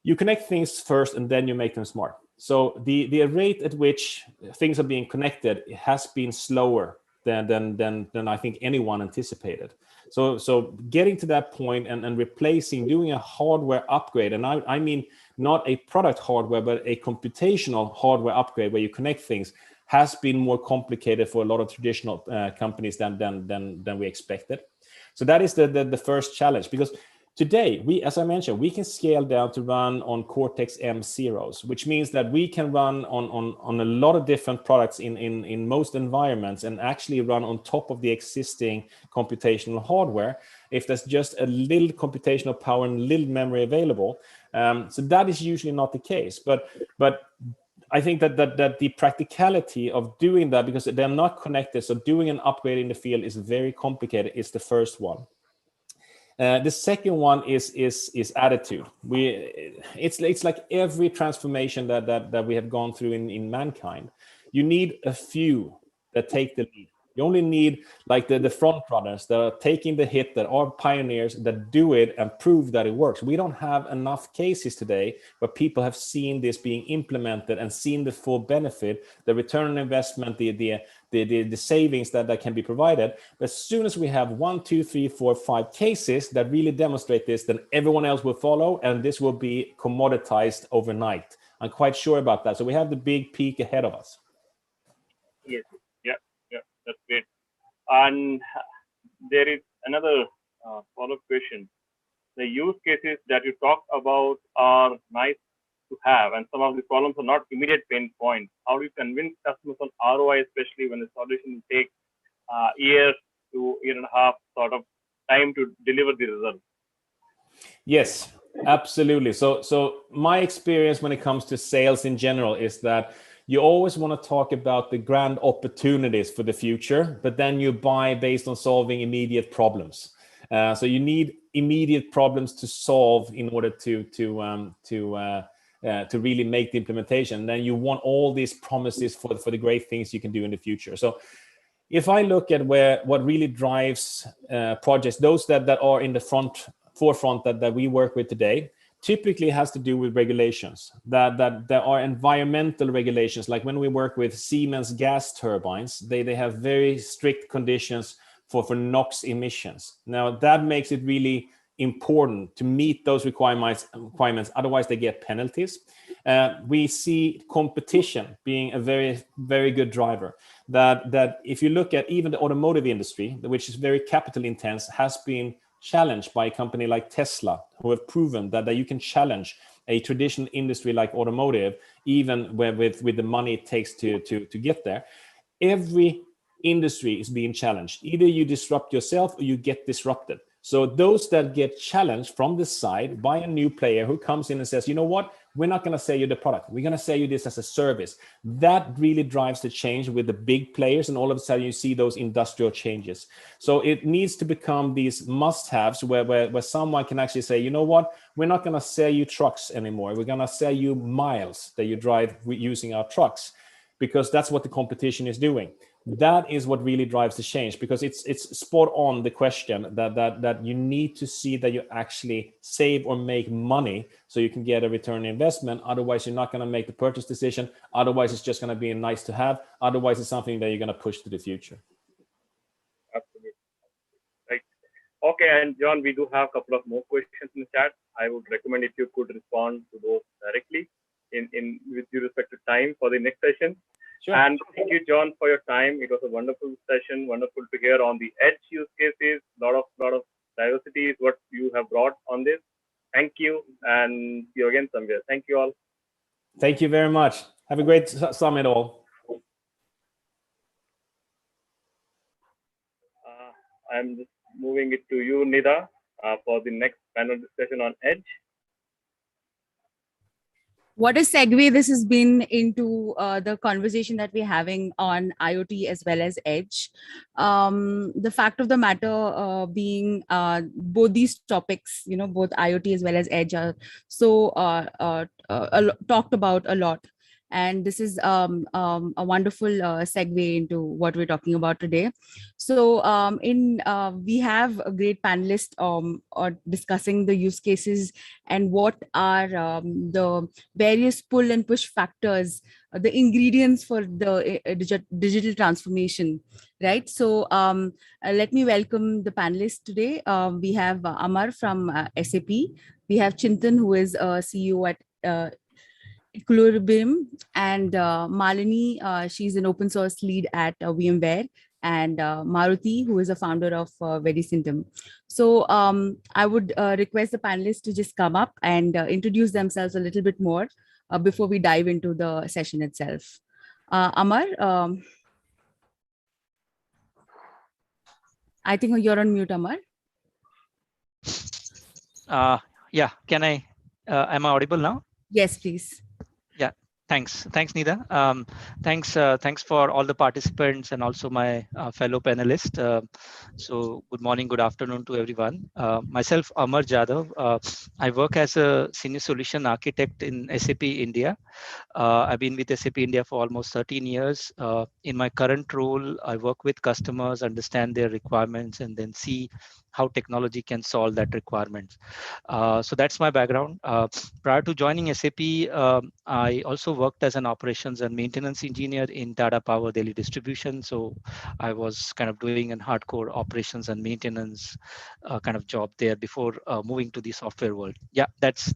you connect things first and then you make them smart. So the rate at which things are being connected has been slower than I think anyone anticipated. So getting to that point and replacing, doing a hardware upgrade, and I mean not a product hardware, but a computational hardware upgrade where you connect things, has been more complicated for a lot of traditional companies than we expected. So that is the first challenge, because today, as I mentioned, we can scale down to run on Cortex M0s, which means that we can run on a lot of different products in most environments and actually run on top of the existing computational hardware if there's just a little computational power and little memory available. So that is usually not the case. But I think that the practicality of doing that, because they're not connected, so doing an upgrade in the field is very complicated, is the first one. The second one is attitude. It's like every transformation that we have gone through in mankind. You need a few that take the lead. You only need like the front runners that are taking the hit, that are pioneers, that do it and prove that it works. We don't have enough cases today where people have seen this being implemented and seen the full benefit, the return on investment, the savings that can be provided. But as soon as we have 1, 2, 3, 4, 5 cases that really demonstrate this, then everyone else will follow, and this will be commoditized overnight. I'm quite sure about that. So we have the big peak ahead of us. Yes. Yeah, that's great. And there is another follow-up question. The use cases that you talked about are nice to have, and some of the problems are not immediate pain points. How do you convince customers on ROI, especially when the solution takes years to year and a half sort of time to deliver the result? Yes, absolutely. So my experience when it comes to sales in general is that you always want to talk about the grand opportunities for the future, but then you buy based on solving immediate problems. So you need immediate problems to solve in order to really make the implementation. And then you want all these promises for the great things you can do in the future. So if I look at what really drives projects, those that are in the forefront that we work with today, typically has to do with regulations, that there are environmental regulations. Like when we work with Siemens gas turbines, they have very strict conditions for NOx emissions. Now that makes it really important to meet those requirements, otherwise they get penalties. We see competition being a very, very good driver. That if you look at even the automotive industry, which is very capital intense, has been challenged by a company like Tesla, who have proven that you can challenge a traditional industry like automotive, even with the money it takes to get there. Every industry is being challenged. Either you disrupt yourself or you get disrupted. So those that get challenged from the side by a new player who comes in and says, you know what, we're not going to sell you the product. We're going to sell you this as a service. That really drives the change with the big players. And all of a sudden you see those industrial changes. So it needs to become these must-haves where someone can actually say, you know what, we're not going to sell you trucks anymore. We're going to sell you miles that you drive using our trucks, because that's what the competition is doing. That is what really drives the change, because it's spot on the question that you need to see that you actually save or make money so you can get a return on investment. Otherwise, you're not going to make the purchase decision. Otherwise, it's just going to be a nice to have. Otherwise, it's something that you're going to push to the future. Absolutely. Right. Okay, and John, we do have a couple of more questions in the chat. I would recommend if you could respond to those directly in with due respect to time for the next session. Sure. And thank you, John, for your time. It was a wonderful session. Wonderful to hear on the edge use cases. Lot of diversity is what you have brought on this. Thank you. Thank you very much. Have a great summit all. I'm just moving it to you, Nida, for the next panel discussion on Edge. What a segue this has been into the conversation that we're having on IoT as well as Edge. The fact of the matter being both these topics, both IoT as well as Edge are so talked about a lot. And this is a wonderful segue into what we're talking about today. So we have a great panelist discussing the use cases and what are the various pull and push factors, the ingredients for the digital transformation, right? So let me welcome the panelists today. We have Amar from SAP. We have Chintan, who is a CEO at Equilibrium, and Malini, she's an open source lead at VMware, and Maruti, who is a founder of Vericentum. So I would request the panelists to just come up and introduce themselves a little bit more before we dive into the session itself. Amar, I think you're on mute, Amar. Yeah, am I audible now? Yes, please. Yeah, thanks, Nida. Thanks for all the participants and also my fellow panelists. So good morning, good afternoon to everyone. Myself, Amar Jadhav. I work as a senior solution architect in SAP India. I've been with SAP India for almost 13 years. In my current role, I work with customers, understand their requirements, and then see how technology can solve that requirement. So that's my background. Prior to joining SAP, I also worked as an operations and maintenance engineer in Tata Power Delhi Distribution. So I was kind of doing an hardcore operations and maintenance kind of job there before moving to the software world. Yeah, that's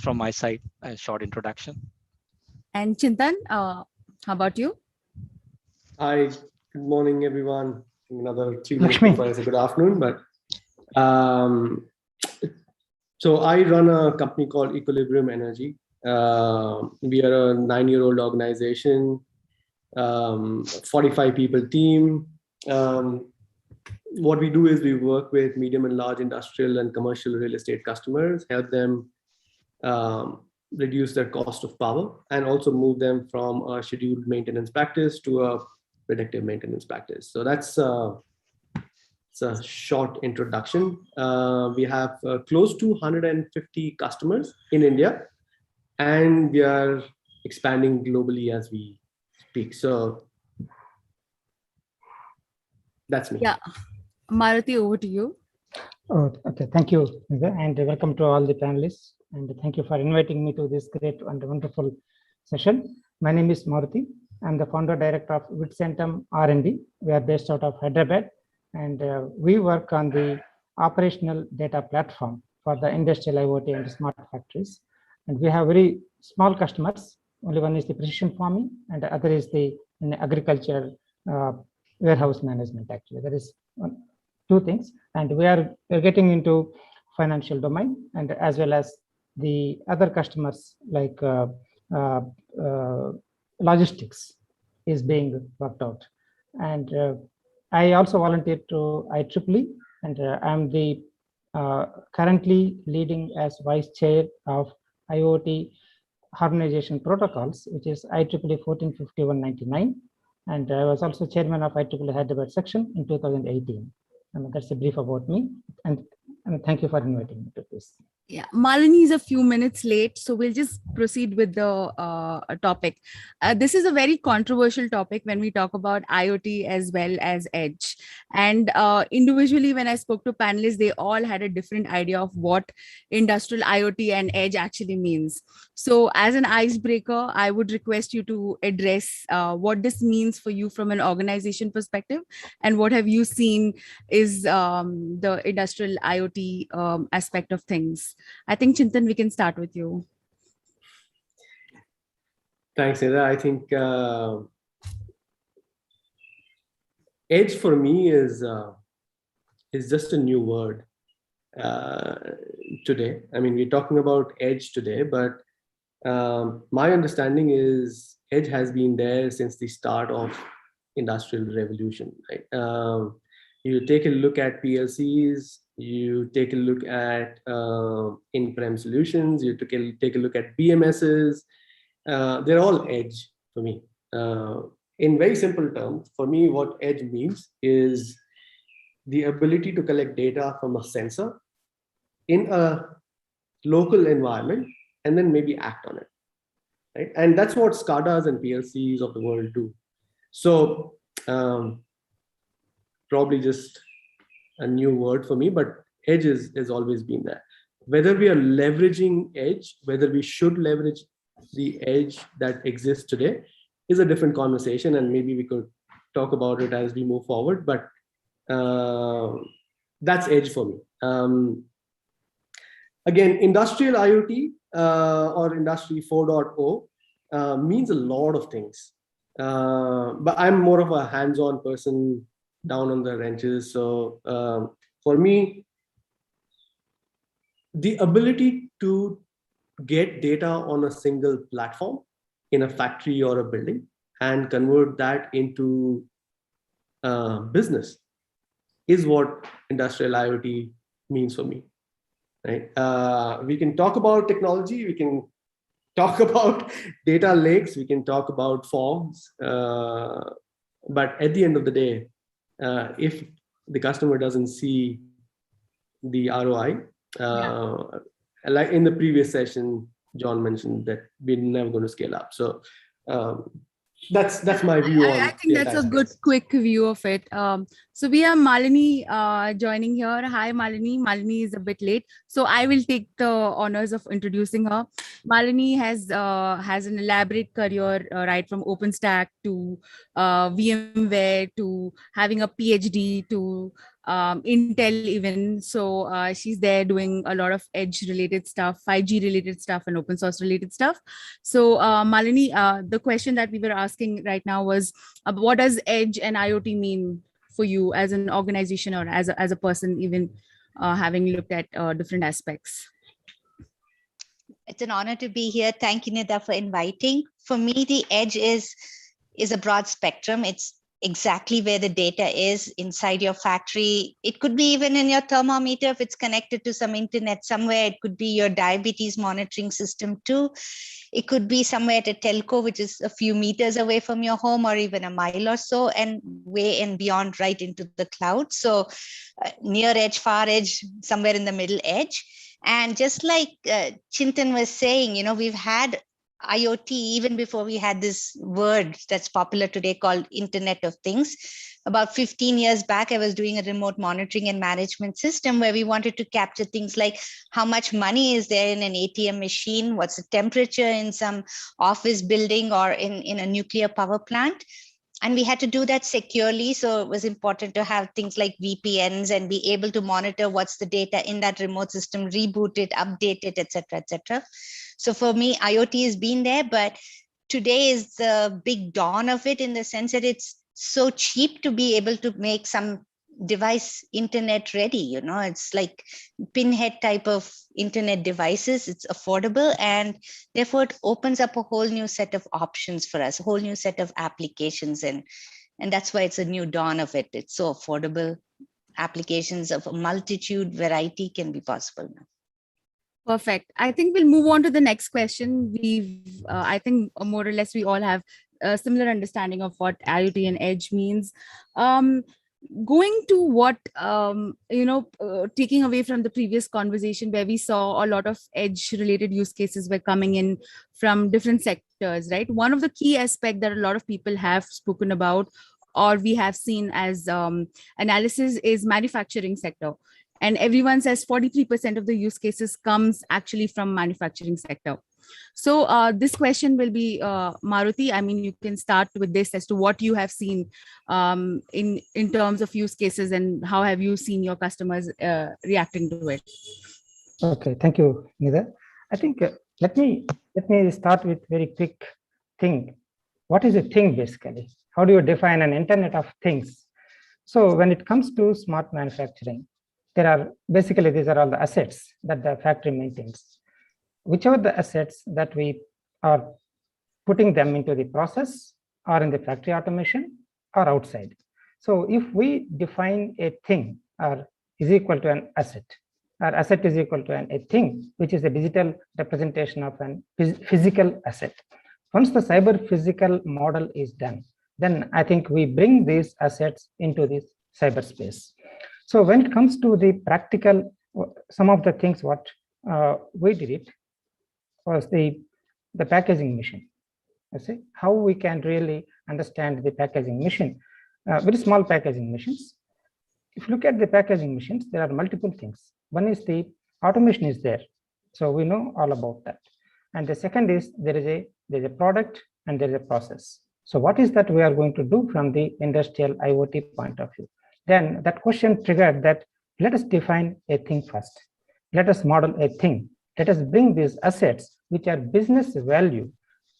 from my side, a short introduction. And Chintan, how about you? Hi, good morning, everyone. Another 3 minutes before I say good afternoon, but so I run a company called Equilibrium Energy. We are a 9-year-old organization, 45 people team. What we do is we work with medium and large industrial and commercial real estate customers, help them reduce their cost of power, and also move them from a scheduled maintenance practice to a predictive maintenance practice. So that's it's a short introduction. We have close to 150 customers in India, and we are expanding globally as we speak. So that's me. Yeah, Maruti, over to you. Oh, okay, thank you, and welcome to all the panelists, and thank you for inviting me to this great and wonderful session. My name is Maruti. I'm the founder director of Vericentum R&D. We are based out of Hyderabad, and we work on the operational data platform for the industrial IoT and smart factories. And we have very small customers. Only one is the precision farming, and the other is the agriculture warehouse management. Actually, there is two things, and we're getting into financial domain, and as well as the other customers like logistics is being worked out. And I also volunteer to IEEE, and I'm the currently leading as vice chair of IoT harmonization protocols, which is IEEE 1451/99, and I was also chairman of IEEE Hyderabad section in 2018. And that's a brief about me, and thank you for inviting me to this. Yeah, Malini is a few minutes late, so we'll just proceed with the topic. This is a very controversial topic when we talk about IoT as well as Edge. And individually, when I spoke to panelists, they all had a different idea of what industrial IoT and Edge actually means. So as an icebreaker, I would request you to address what this means for you from an organization perspective, and what have you seen is the industrial IoT aspect of things. I think, Chintan, we can start with you. Thanks, Nida. I think Edge for me is just a new word today. I mean, we're talking about Edge today, but My understanding is edge has been there since the start of industrial revolution. Right? You take a look at PLCs, you take a look at in-prem solutions, you take a look at BMSs. They're all edge for me. In very simple terms, for me, what edge means is the ability to collect data from a sensor in a local environment and then maybe act on it. Right? And that's what SCADAs and PLCs of the world do. So probably just a new word for me, but edge has always been there. Whether we are leveraging edge, whether we should leverage the edge that exists today is a different conversation, and maybe we could talk about it as we move forward, but that's edge for me. Again, industrial IoT or industry 4.0 means a lot of things, but I'm more of a hands-on person, down on the wrenches. So for me, the ability to get data on a single platform in a factory or a building and convert that into business is what industrial IoT means for me. Right? We can talk about technology, we can talk about data lakes, we can talk about fogs, but at the end of the day, if the customer doesn't see the ROI, like in the previous session, John mentioned that we're never going to scale up. So that's my view on. I think that's a good quick view of it. So we have Malini joining here. Hi, Malini. Malini is a bit late, so I will take the honors of introducing her. Malini has an elaborate career, right from OpenStack to VMware to having a PhD to Intel even. So she's there doing a lot of edge related stuff, 5G related stuff, and open source related stuff. So Malini, the question that we were asking right now was, what does edge and IoT mean for you as an organization or as a person, even having looked at different aspects? It's an honor to be here. Thank you, Nida, for inviting. For me, the edge is a broad spectrum. It's exactly where the data is inside your factory. It could be even in your thermometer if it's connected to some internet somewhere. It could be your diabetes monitoring system too. It could be somewhere at a telco, which is a few meters away from your home or even a mile or so, and way and beyond right into the cloud. So near edge, far edge, somewhere in the middle edge. And just like Chintan was saying, we've had IoT even before we had this word that's popular today called Internet of Things. About 15 years back, I was doing a remote monitoring and management system where we wanted to capture things like how much money is there in an ATM machine, what's the temperature in some office building or in a nuclear power plant. And we had to do that securely. So it was important to have things like VPNs and be able to monitor what's the data in that remote system, reboot it, update it, et cetera, et cetera. So for me, IoT has been there, but today is the big dawn of it in the sense that it's so cheap to be able to make some device internet ready. It's like pinhead type of internet devices. It's affordable, and therefore it opens up a whole new set of options for us, a whole new set of applications. And that's why it's a new dawn of it. It's so affordable. Applications of a multitude variety can be possible now. Perfect. I think we'll move on to the next question. I think more or less we all have a similar understanding of what IoT and edge means. Going to what, taking away from the previous conversation where we saw a lot of edge related use cases were coming in from different sectors, right? One of the key aspects that a lot of people have spoken about or we have seen as analysis is manufacturing sector. And everyone says 43% of the use cases comes actually from manufacturing sector. So this question will be Maruti. I mean, you can start with this as to what you have seen in terms of use cases and how have you seen your customers reacting to it. Okay, thank you, Nida. I think let me start with very quick thing. What is a thing basically? How do you define an Internet of Things? So when it comes to smart manufacturing, these are all the assets that the factory maintains. Whichever the assets that we or putting them into the process or in the factory automation or outside. So if we define a thing or is equal to an asset, or asset is equal to a thing, which is a digital representation of an physical asset. Once the cyber physical model is done, then I think we bring these assets into this cyberspace. So when it comes to the practical, some of the things what we did it was the packaging machine. I say how we can really understand the packaging machine, very small packaging machines. If you look at the packaging machines, there are multiple things. One is the automation is there, so we know all about that. And the second is there is a product and there is a process. So what is that we are going to do from the industrial IoT point of view? Then that question triggered that let us define a thing first. Let us model a thing. Let us bring these assets which are business value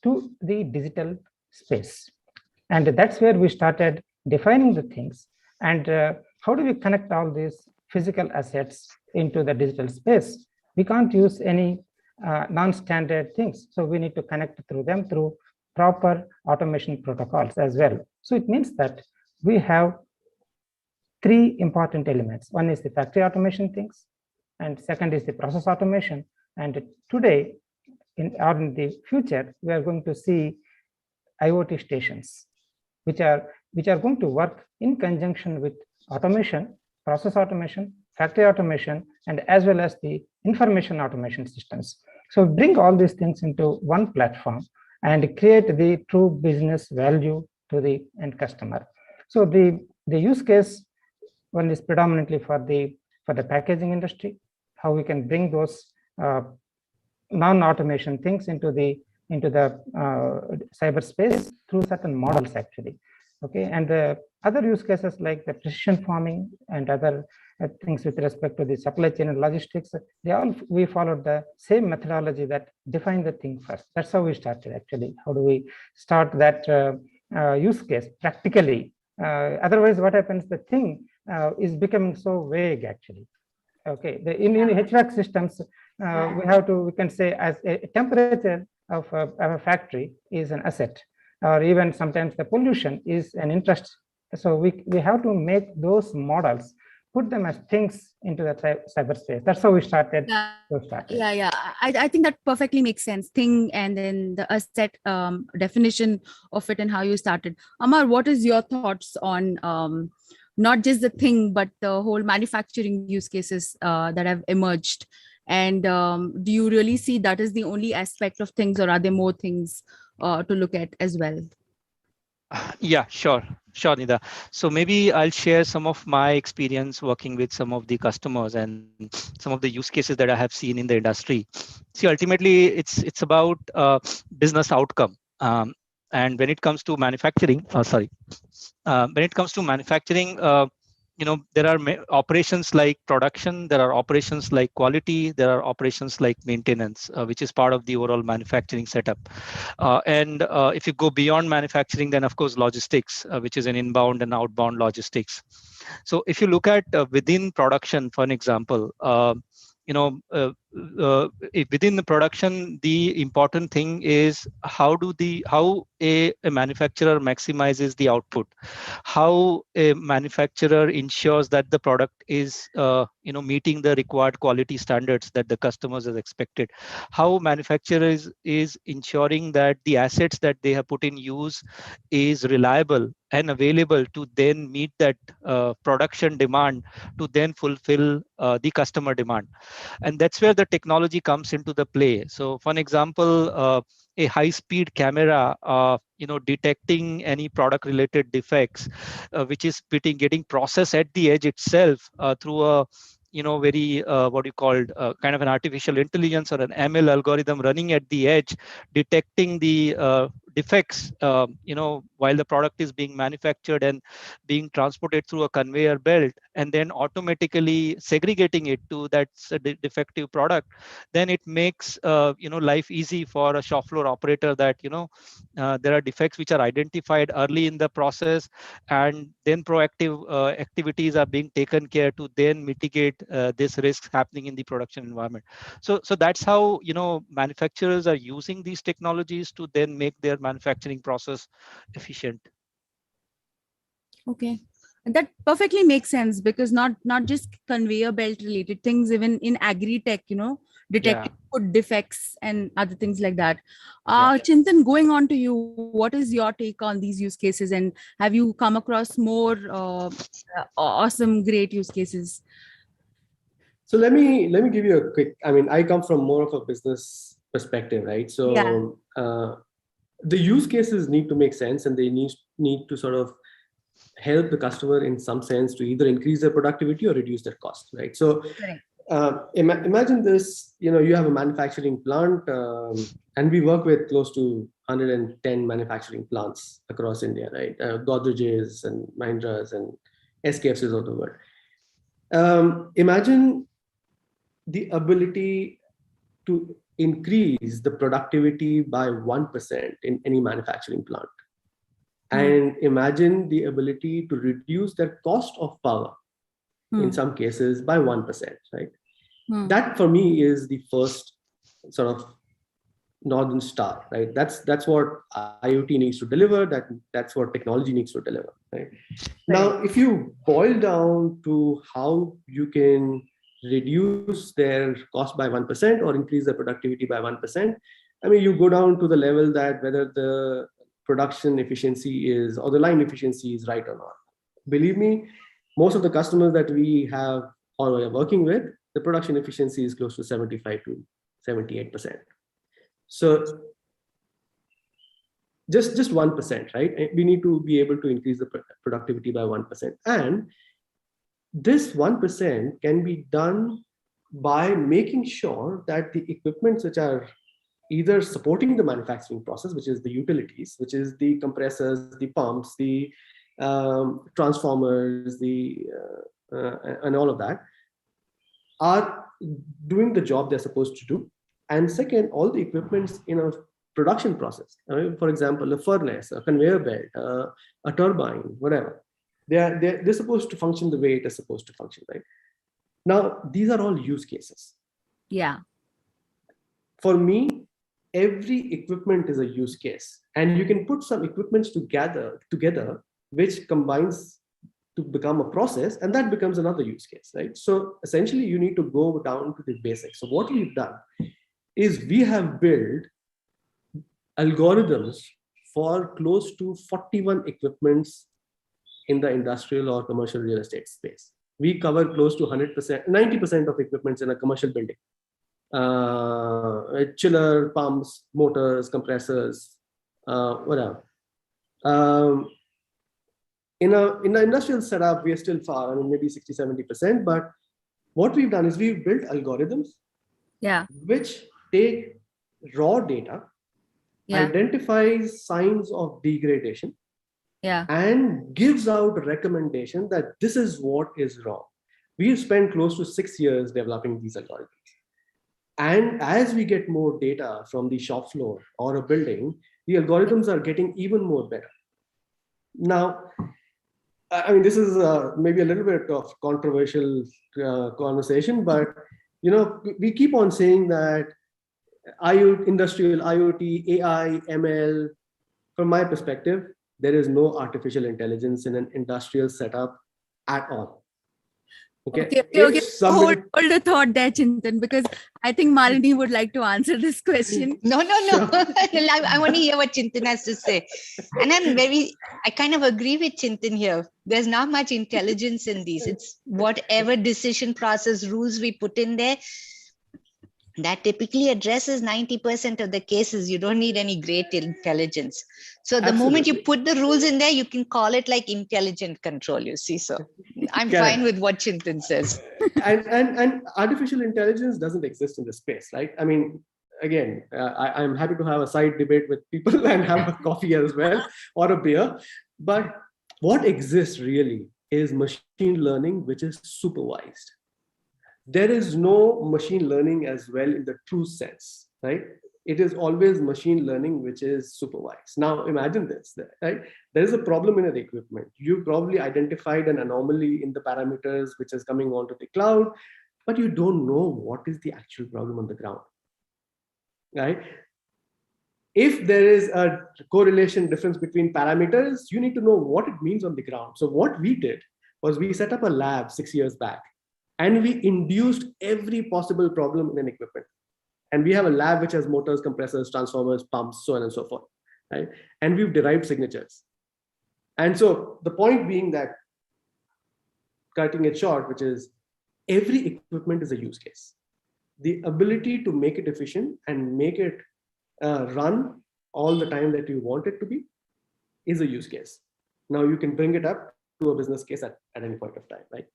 to the digital space. And that's where we started defining the things. And how do we connect all these physical assets into the digital space? We can't use any non-standard things. So we need to connect through them through proper automation protocols as well. So it means that we have three important elements. One is the factory automation things, and second is the process automation. And today, in the future, we are going to see IoT stations, which are going to work in conjunction with automation, process automation, factory automation, and as well as the information automation systems. So bring all these things into one platform and create the true business value to the end customer. So the use case one is predominantly for the packaging industry, how we can bring those non-automation things into the cyberspace through certain models actually. Okay, and other use cases like the precision farming and other things with respect to the supply chain and logistics, we followed the same methodology that define the thing first. That's how we started actually. How do we start that use case practically? Otherwise, what happens? The thing is becoming so vague actually. Okay, in HVAC systems, we can say as a temperature of a factory is an asset, or even sometimes the pollution is an interest. So we have to make those models, put them as things into the cyberspace. That's how we started. Yeah. I think that perfectly makes sense. Thing and then the asset definition of it and how you started. Amar, what is your thoughts on not just the thing, but the whole manufacturing use cases that have emerged? And do you really see that is the only aspect of things, or are there more things to look at as well? Yeah, sure, Nida. So maybe I'll share some of my experience working with some of the customers and some of the use cases that I have seen in the industry. See, ultimately, it's about business outcome. And when it comes to manufacturing, there are operations like production, there are operations like quality, there are operations like maintenance, which is part of the overall manufacturing setup. And if you go beyond manufacturing, then of course logistics, which is an inbound and outbound logistics. So if you look at within production, for an example, within the production, the important thing is how a manufacturer maximizes the output, how a manufacturer ensures that the product is meeting the required quality standards that the customers have expected, how manufacturer is ensuring that the assets that they have put in use is reliable and available to then meet that production demand, to then fulfill the customer demand. And that's where the technology comes into the play. So for an example, a high-speed camera, detecting any product-related defects, which is getting processed at the edge itself through a very kind of an artificial intelligence or an ML algorithm running at the edge, detecting the defects, while the product is being manufactured and being transported through a conveyor belt, and then automatically segregating it to that's a defective product, then it makes life easy for a shop floor operator that there are defects which are identified early in the process, and then proactive activities are being taken care to then mitigate this risk happening in the production environment. So that's how manufacturers are using these technologies to then make their manufacturing process efficient. Okay. That perfectly makes sense, because not just conveyor belt related things, even in agri-tech, detecting food defects and other things like that. Chintan, going on to you, what is your take on these use cases, and have you come across more awesome, great use cases? So let me give you a quick, I come from more of a business perspective, right? So the use cases need to make sense, and they need to sort of help the customer in some sense to either increase their productivity or reduce their cost, right? So imagine this, you have a manufacturing plant, and we work with close to 110 manufacturing plants across India, right? Godrej's and Mahindra's and SKF's of the world. Imagine the ability to increase the productivity by 1% in any manufacturing plant. And imagine the ability to reduce their cost of power in some cases by 1%, right? That for me is the first sort of Northern Star, right? That's what IoT needs to deliver, that's what technology needs to deliver, right? Now, if you boil down to how you can reduce their cost by 1% or increase their productivity by 1%, you go down to the level that whether the production efficiency is, or the line efficiency is right or not. Believe me, most of the customers that we have or we are working with, the production efficiency is close to 75 to 78%. So just 1%, right? We need to be able to increase the productivity by 1%. And this 1% can be done by making sure that the equipments which are either supporting the manufacturing process, which is the utilities, which is the compressors, the pumps, the transformers, and all of that, are doing the job they're supposed to do. And second, all the equipments in a production process, for example, a furnace, a conveyor belt, a turbine, whatever, they're supposed to function the way it is supposed to function, right? Now, these are all use cases. Yeah. For me, every equipment is a use case, and you can put some equipments together which combines to become a process, and that becomes another use case, right? So essentially, you need to go down to the basics. So what we've done is we have built algorithms for close to 41 equipments in the industrial or commercial real estate space. We cover close to 100%, 90% of equipments in a commercial building. Chiller, pumps, motors, compressors, whatever. In the industrial setup, we are still far, maybe 60-70%, but what we've done is we've built algorithms which take raw data, identifies signs of degradation, and gives out a recommendation that this is what is wrong. We've spent close to 6 years developing these algorithms. And as we get more data from the shop floor or a building, the algorithms are getting even more better. Now, this is maybe a little bit of controversial conversation, but we keep on saying that industrial IoT, AI, ML, from my perspective, there is no artificial intelligence in an industrial setup at all. Okay. Hold a thought there, Chintan, because I think Malini would like to answer this question. No. I want to hear what Chintan has to say. And I kind of agree with Chintan here. There's not much intelligence in these. It's whatever decision process rules we put in there, that typically addresses 90% of the cases. You don't need any great intelligence. So the moment you put the rules in there, you can call it like intelligent control, you see. So I'm fine with what Chintan says. And artificial intelligence doesn't exist in this space, right? again, I'm happy to have a side debate with people and have a coffee as well or a beer. But what exists really is machine learning, which is supervised. There is no machine learning as well in the true sense, right? It is always machine learning which is supervised. Now imagine this, right? There is a problem in the equipment. You probably identified an anomaly in the parameters which is coming onto the cloud, but you don't know what is the actual problem on the ground, right? If there is a correlation difference between parameters, you need to know what it means on the ground. So what we did was we set up a lab 6 years back, and we induced every possible problem in an equipment. And we have a lab which has motors, compressors, transformers, pumps, so on and so forth, right? And we've derived signatures. And so the point being that, cutting it short, which is every equipment is a use case. The ability to make it efficient and make it run all the time that you want it to be is a use case. Now you can bring it up to a business case at any point of time, right?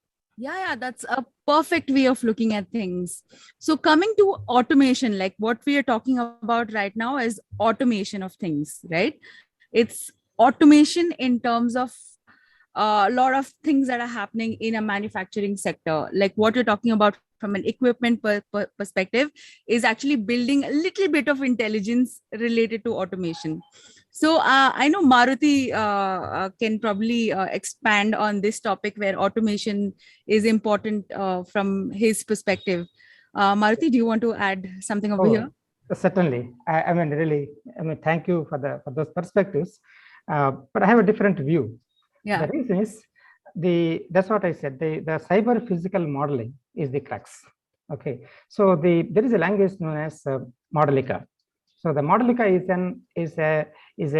Yeah, that's a perfect way of looking at things. So coming to automation, like what we are talking about right now is automation of things, right? It's automation in terms of a lot of things that are happening in a manufacturing sector. Like what you're talking about from an equipment perspective is actually building a little bit of intelligence related to automation. So I know Maruti can probably expand on this topic where automation is important from his perspective. Maruti, do you want to add something over here? Certainly. I mean, really, thank you for those perspectives. But I have a different view. Yeah. The reason is that's what I said. The cyber physical modeling is the crux. Okay. So there is a language known as Modelica. So the Modelica is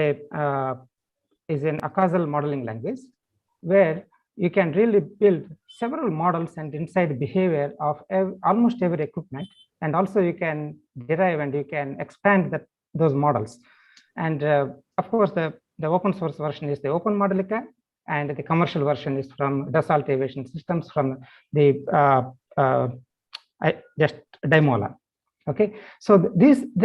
an causal modeling language where you can really build several models and inside behavior of almost every equipment, and also you can derive and you can expand those models. And of course, the open source version is the Open Modelica, and the commercial version is from Dassault Aviation Systems from the just Daimola. Okay, so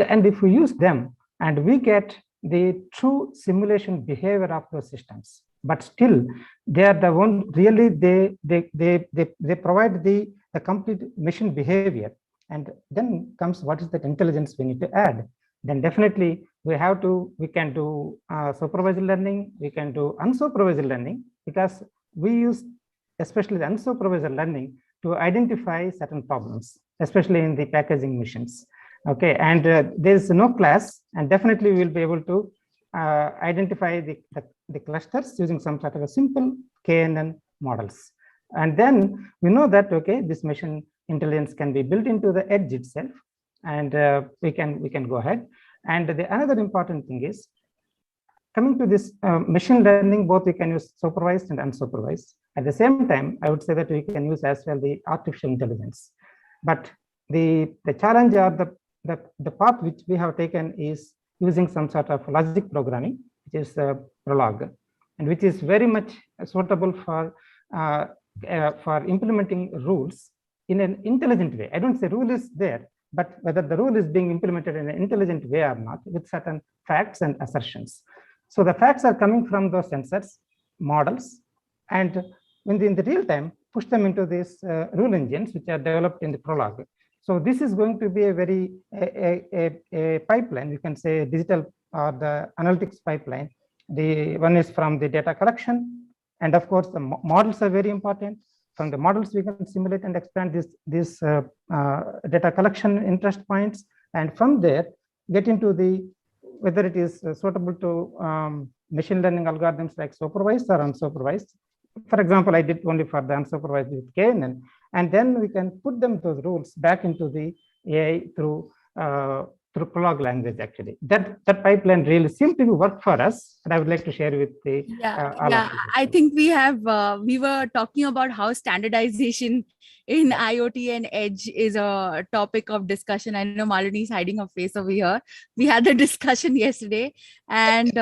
and if we use them, and we get the true simulation behavior of those systems, but still they are the one really they provide the complete mission behavior. And then comes what is that intelligence we need to add. Then definitely we can do supervised learning, we can do unsupervised learning, because we use especially the unsupervised learning to identify certain problems, especially in the packaging missions. Okay, and there is no class, and definitely we will be able to identify the clusters using some sort of a simple KNN models. And then we know that, okay, this machine intelligence can be built into the edge itself, and we can go ahead. And another important thing is, coming to this machine learning, both we can use supervised and unsupervised. At the same time, I would say that we can use as well the artificial intelligence. But the challenge or the path which we have taken is using some sort of logic programming, which is Prolog, and which is very much suitable for implementing rules in an intelligent way. I don't say rule is there, but whether the rule is being implemented in an intelligent way or not, with certain facts and assertions. So the facts are coming from those sensors, models, and in the real time, push them into these rule engines, which are developed in the Prolog. So this is going to be a very a pipeline, you can say digital or the analytics pipeline. The one is from the data collection, and of course the models are very important. From the models we can simulate and expand this data collection interest points, and from there get into whether it is suitable to machine learning algorithms like supervised or unsupervised. For example, I did only for the unsupervised with KNN, and then we can put those rules back into the AI through Prolog language. Actually, that pipeline really seemed to work for us, and I would like to share with the I think we were talking about how standardization in IoT and edge is a topic of discussion. I know Malini is hiding her face over here. We had the discussion yesterday, and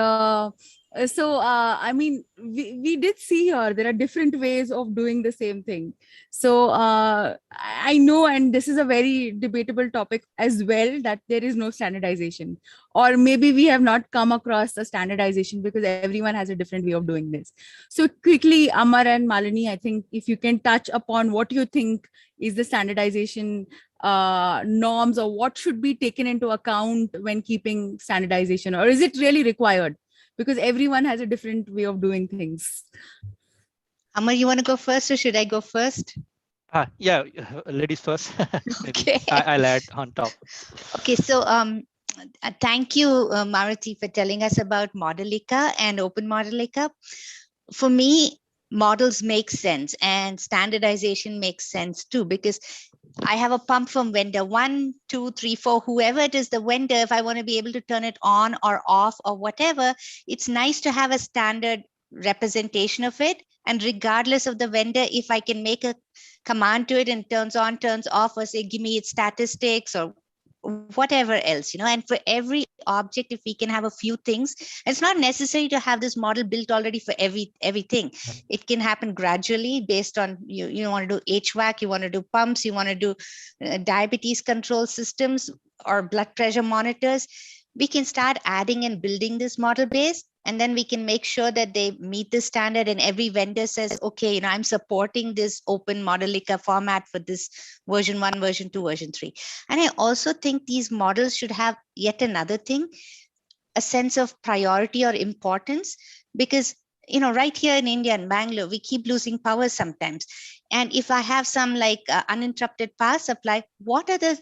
I mean, we did see here there are different ways of doing the same thing. So I know, and this is a very debatable topic as well, that there is no standardization, or maybe we have not come across a standardization because everyone has a different way of doing this. So quickly, Amar and Malini, I think if you can touch upon what you think is the standardization norms, or what should be taken into account when keeping standardization, or is it really required? Because everyone has a different way of doing things. Amar, you want to go first or should I go first? Yeah, ladies first. Okay. I'll add on top. Okay, so thank you, Maruti, for telling us about Modelica and Open Modelica. For me, models make sense and standardization makes sense too, because I have a pump from vendor 1, 2, 3, 4, whoever it is, the vendor, if I want to be able to turn it on or off or whatever, it's nice to have a standard representation of it. And regardless of the vendor, if I can make a command to it and turns on, turns off, or say, give me its statistics or whatever else, and for every object, if we can have a few things, it's not necessary to have this model built already for everything. It can happen gradually based on you want to do HVAC, you want to do pumps, you want to do diabetes control systems or blood pressure monitors. We can start adding and building this model base, and then we can make sure that they meet the standard, and every vendor says, okay, I'm supporting this Open Modelica format for this version 1, version 2, version 3. And I also think these models should have yet another thing, a sense of priority or importance, because right here in India and Bangalore, we keep losing power sometimes. And if I have some uninterrupted power supply, what are the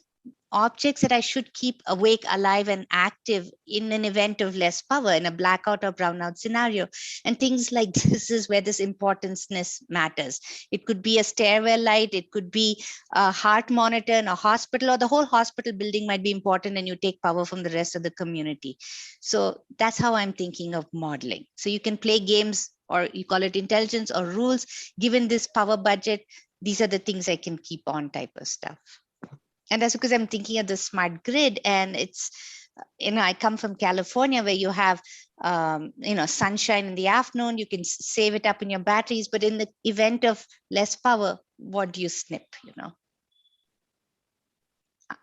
objects that I should keep awake, alive, and active in an event of less power, in a blackout or brownout scenario? And things like this is where this importanceness matters. It could be a stairwell light, it could be a heart monitor in a hospital, or the whole hospital building might be important and you take power from the rest of the community. So that's how I'm thinking of modeling. So you can play games, or you call it intelligence or rules, given this power budget, these are the things I can keep on, type of stuff. And that's because I'm thinking of the smart grid, and it's, I come from California, where you have, sunshine in the afternoon, you can save it up in your batteries, but in the event of less power, what do you snip,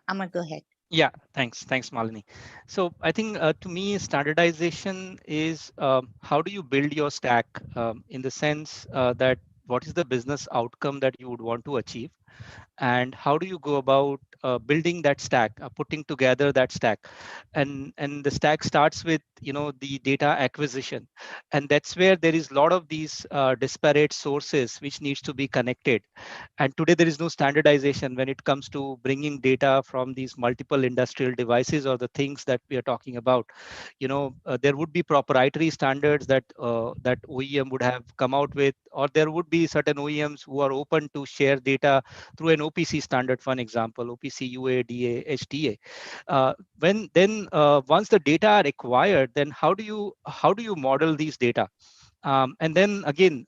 I'm gonna go ahead. Yeah, thanks, Malini. So I think to me, standardization is how do you build your stack in the sense that what is the business outcome that you would want to achieve, and how do you go about building that stack, putting together that stack, and the stack starts with the data acquisition, and that's where there is a lot of these disparate sources which needs to be connected. And today there is no standardization when it comes to bringing data from these multiple industrial devices or the things that we are talking about. There would be proprietary standards that that OEM would have come out with, or there would be certain OEMs who are open to share data through an OPC standard, for an example, OPC UA, DA, HTA. Once the data are acquired, then how do you model these data? And then again,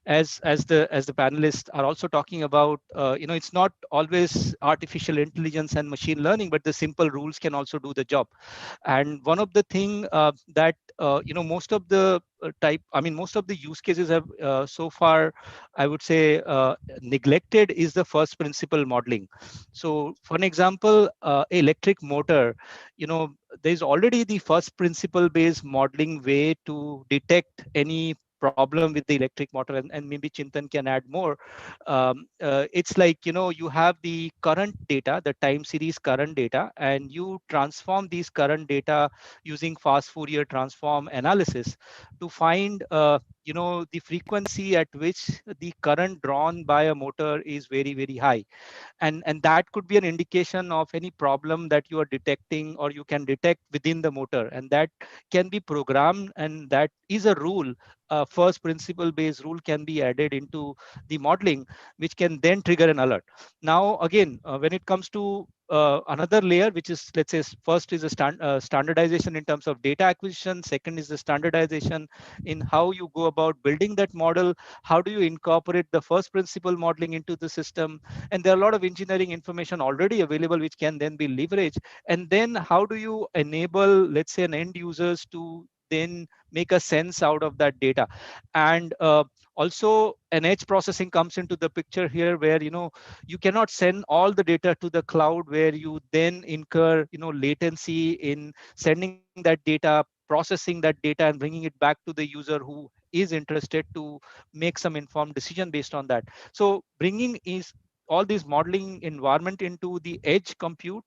as the panelists are also talking about, it's not always artificial intelligence and machine learning, but the simple rules can also do the job. And one of the thing that most of the most of the use cases have so far, I would say, neglected is the first principle modeling. So for an example, electric motor, there's already the first principle based modeling way to detect any problem with the electric motor, and maybe Chintan can add more. It's like, you have the current data, the time series current data, and you transform these current data using fast Fourier transform analysis to find the frequency at which the current drawn by a motor is very, very high. And that could be an indication of any problem that you are detecting, or you can detect within the motor, and that can be programmed, and that is a rule. First principle based rule can be added into the modeling, which can then trigger an alert. Now again, when it comes to another layer, which is, let's say, first is a standardization in terms of data acquisition, second is the standardization in how you go about building that model, how do you incorporate the first principle modeling into the system, and there are a lot of engineering information already available which can then be leveraged. And then how do you enable, let's say, an end users to then make a sense out of that data. And also an edge processing comes into the picture here, where you cannot send all the data to the cloud, where you then incur latency in sending that data, processing that data, and bringing it back to the user who is interested to make some informed decision based on that. So bringing is all this modeling environment into the edge compute,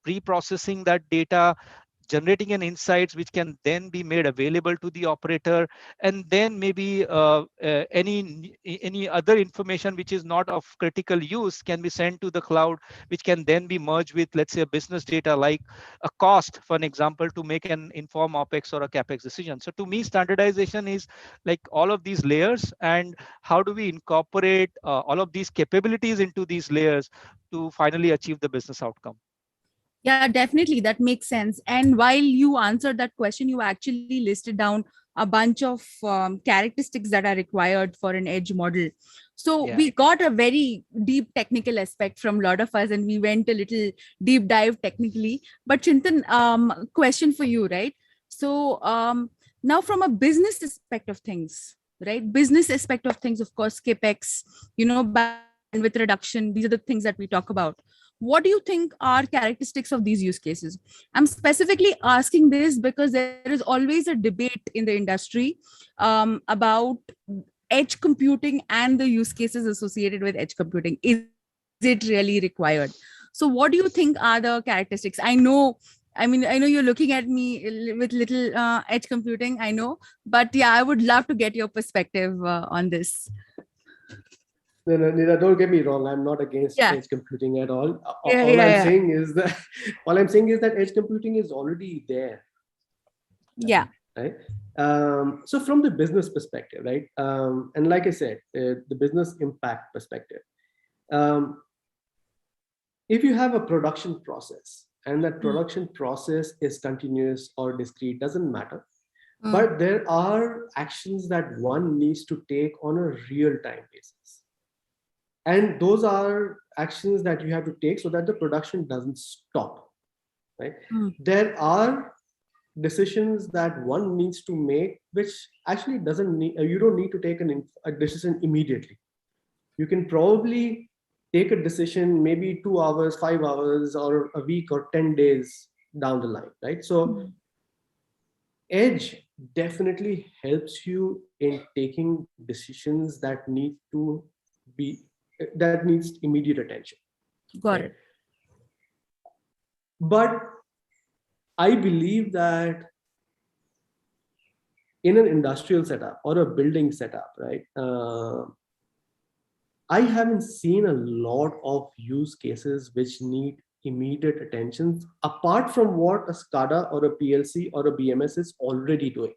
pre-processing that data, generating an insights which can then be made available to the operator, and then maybe any other information which is not of critical use can be sent to the cloud, which can then be merged with, let's say, a business data like a cost, for an example, to make an informed OPEX or a CAPEX decision. So to me, standardization is like all of these layers, and how do we incorporate all of these capabilities into these layers to finally achieve the business outcome. Yeah, definitely. That makes sense. And while you answered that question, you actually listed down a bunch of characteristics that are required for an edge model. So we got a very deep technical aspect from a lot of us, and we went a little deep dive technically. But Chintan, question for you, right? So now from a business aspect of things, right? Business aspect of things, of course, CAPEX, bandwidth reduction, these are the things that we talk about. What do you think are characteristics of these use cases? I'm specifically asking this because there is always a debate in the industry about edge computing and the use cases associated with edge computing. Is it really required? So what do you think are the characteristics? I know you're looking at me with little edge computing, I know, but yeah, I would love to get your perspective on this. No, Nida, don't get me wrong. I'm not against edge computing at all. All I'm saying is that edge computing is already there. Yeah. Right. So from the business perspective, right, and like I said, the business impact perspective, if you have a production process and that production process is continuous or discrete, doesn't matter. But there are actions that one needs to take on a real-time basis. And those are actions that you have to take so that the production doesn't stop, right? There are decisions that one needs to make, which actually doesn't need, you don't need to take a decision immediately. You can probably take a decision maybe 2 hours, 5 hours, or a week or 10 days down the line, right? So edge definitely helps you in taking decisions that needs immediate attention. Got it. But I believe that in an industrial setup or a building setup, right, I haven't seen a lot of use cases which need immediate attention apart from what a SCADA or a PLC or a BMS is already doing.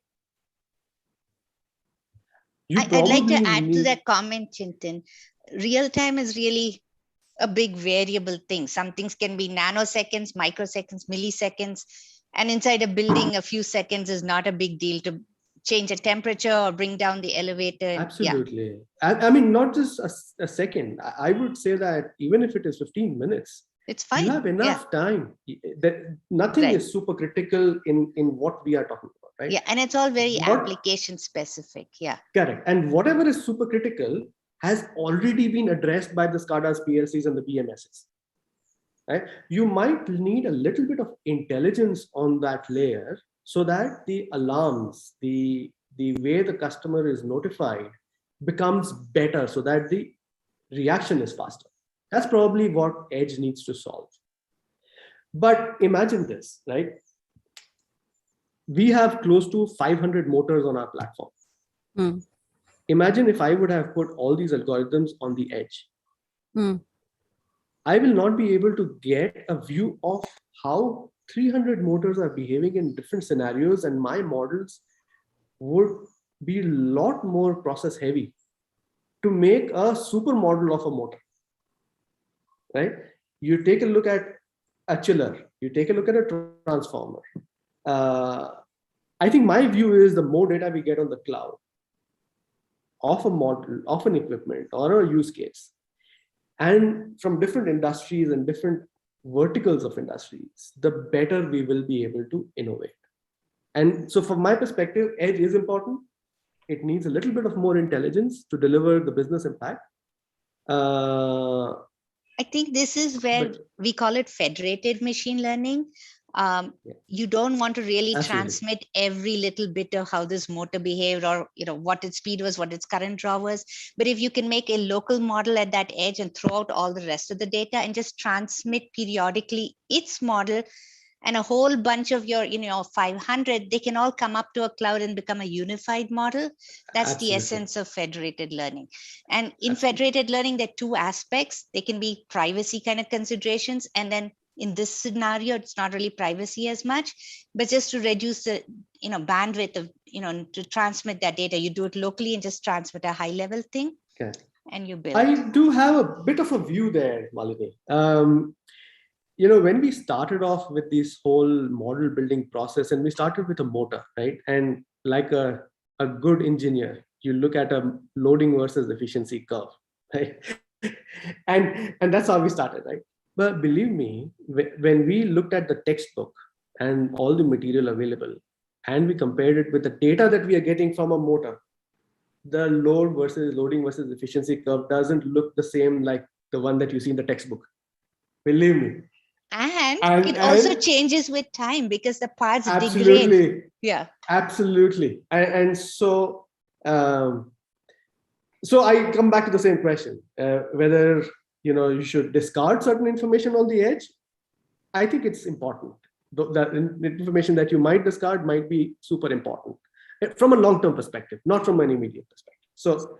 I'd like to add to that comment, Chintan. Real time is really a big variable thing. Some things can be nanoseconds, microseconds, milliseconds, and inside a building, a few seconds is not a big deal to change a temperature or bring down the elevator. Absolutely. Yeah. I mean, not just a second. I would say that even if it is 15 minutes, it's fine. You have enough time. Nothing is super critical in what we are talking about, right? Yeah, and it's all very application specific. Yeah. Correct. And whatever is super critical has already been addressed by the SCADAs, PLCs, and the BMSs. Right? You might need a little bit of intelligence on that layer so that the alarms, the way the customer is notified becomes better so that the reaction is faster. That's probably what edge needs to solve. But imagine this, right? We have close to 500 motors on our platform. Imagine if I would have put all these algorithms on the edge. I will not be able to get a view of how 300 motors are behaving in different scenarios, and my models would be a lot more process heavy to make a super model of a motor. Right? You take a look at a chiller, you take a look at a transformer. I think my view is the more data we get on the cloud of a model, of an equipment or a use case, and from different industries and different verticals of industries, the better we will be able to innovate. And so from my perspective, edge is important. It needs a little bit of more intelligence to deliver the business impact. I think this is where we call it federated machine learning. You don't want to really transmit every little bit of how this motor behaved, or what its speed was, what its current draw was. But if you can make a local model at that edge and throw out all the rest of the data and just transmit periodically its model, and a whole bunch of your 500, they can all come up to a cloud and become a unified model. That's the essence of federated learning. And in federated learning, there are two aspects. They can be privacy kind of considerations, and then in this scenario, it's not really privacy as much, but just to reduce the bandwidth of to transmit that data. You do it locally and just transmit a high level thing. Okay. And you build. I do have a bit of a view there, Malini. When we started off with this whole model building process, and we started with a motor, right? And like a good engineer, you look at a loading versus efficiency curve, right? and that's how we started, right? But believe me, when we looked at the textbook and all the material available, and we compared it with the data that we are getting from a motor, the loading versus efficiency curve doesn't look the same like the one that you see in the textbook. Believe me. And it also changes with time because the parts absolutely degrade. Yeah, absolutely. And so I come back to the same question, whether you should discard certain information on the edge. I think it's important. That information that you might discard might be super important from a long-term perspective, not from an immediate perspective. So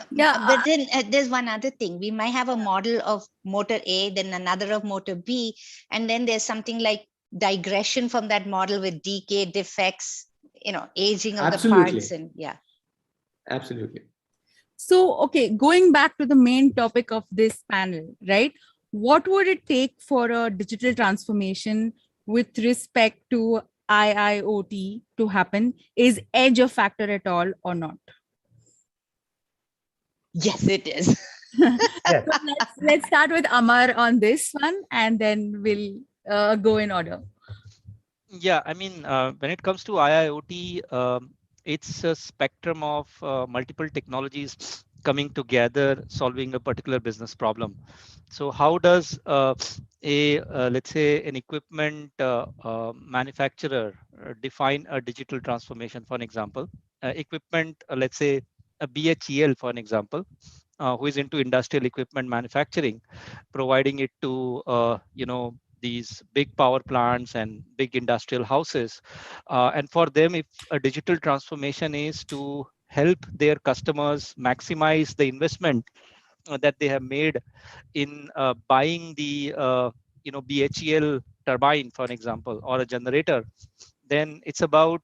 yeah, but then there's one other thing. We might have a model of motor A, then another of motor B, and then there's something like digression from that model with decay, defects, aging of the parts, and yeah. Absolutely. So, okay, going back to the main topic of this panel, right? What would it take for a digital transformation with respect to IIoT to happen? Is edge a factor at all or not? Yes, it is. So let's start with Amar on this one, and then we'll go in order. Yeah, I mean, when it comes to IIoT, it's a spectrum of multiple technologies coming together, solving a particular business problem. So how does let's say an equipment manufacturer define a digital transformation? For an example, equipment, let's say a BHEL, for an example, who is into industrial equipment manufacturing, providing it to these big power plants and big industrial houses. And for them, if a digital transformation is to help their customers maximize the investment that they have made in buying the BHEL turbine, for an example, or a generator, then it's about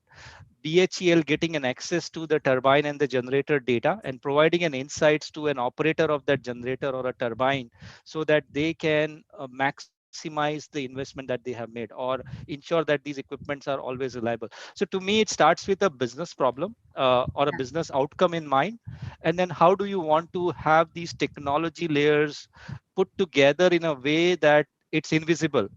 BHEL getting an access to the turbine and the generator data and providing an insights to an operator of that generator or a turbine so that they can maximize the investment that they have made or ensure that these equipments are always reliable. So to me, it starts with a business problem or a business outcome in mind. And then how do you want to have these technology layers put together in a way that it's invisible,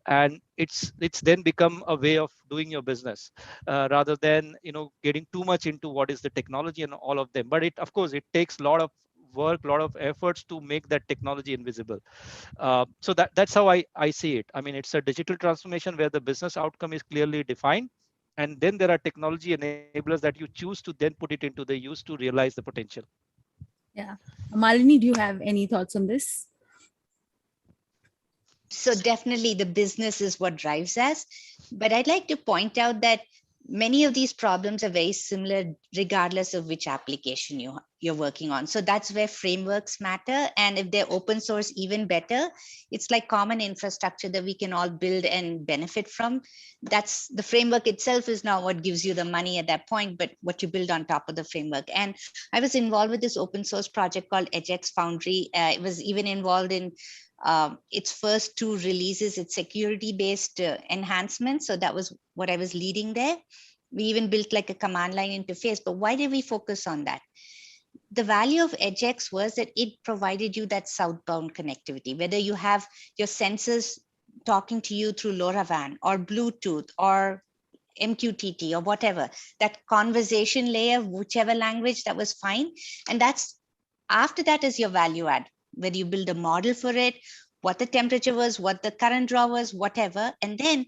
and it's then become a way of doing your business rather than getting too much into what is the technology and all of them. But of course it takes a lot of work, a lot of efforts to make that technology invisible. So that's how I see it. I mean, it's a digital transformation where the business outcome is clearly defined, and then there are technology enablers that you choose to then put it into the use to realize the potential. Yeah, Malini, do you have any thoughts on this? So definitely the business is what drives us. But I'd like to point out that many of these problems are very similar regardless of which application you're working on. So that's where frameworks matter. And if they're open source, even better. It's like common infrastructure that we can all build and benefit from. That's the framework itself is not what gives you the money at that point, but what you build on top of the framework. And I was involved with this open source project called EdgeX Foundry. It was even involved in its first 2 releases, its security-based enhancements. So that was what I was leading there. We even built like a command line interface. But why did we focus on that? The value of EdgeX was that it provided you that southbound connectivity, whether you have your sensors talking to you through LoRaWAN or Bluetooth or MQTT or whatever, that conversation layer, whichever language, that was fine. And that's, after that is your value add, whether you build a model for it, what the temperature was, what the current draw was, whatever. And then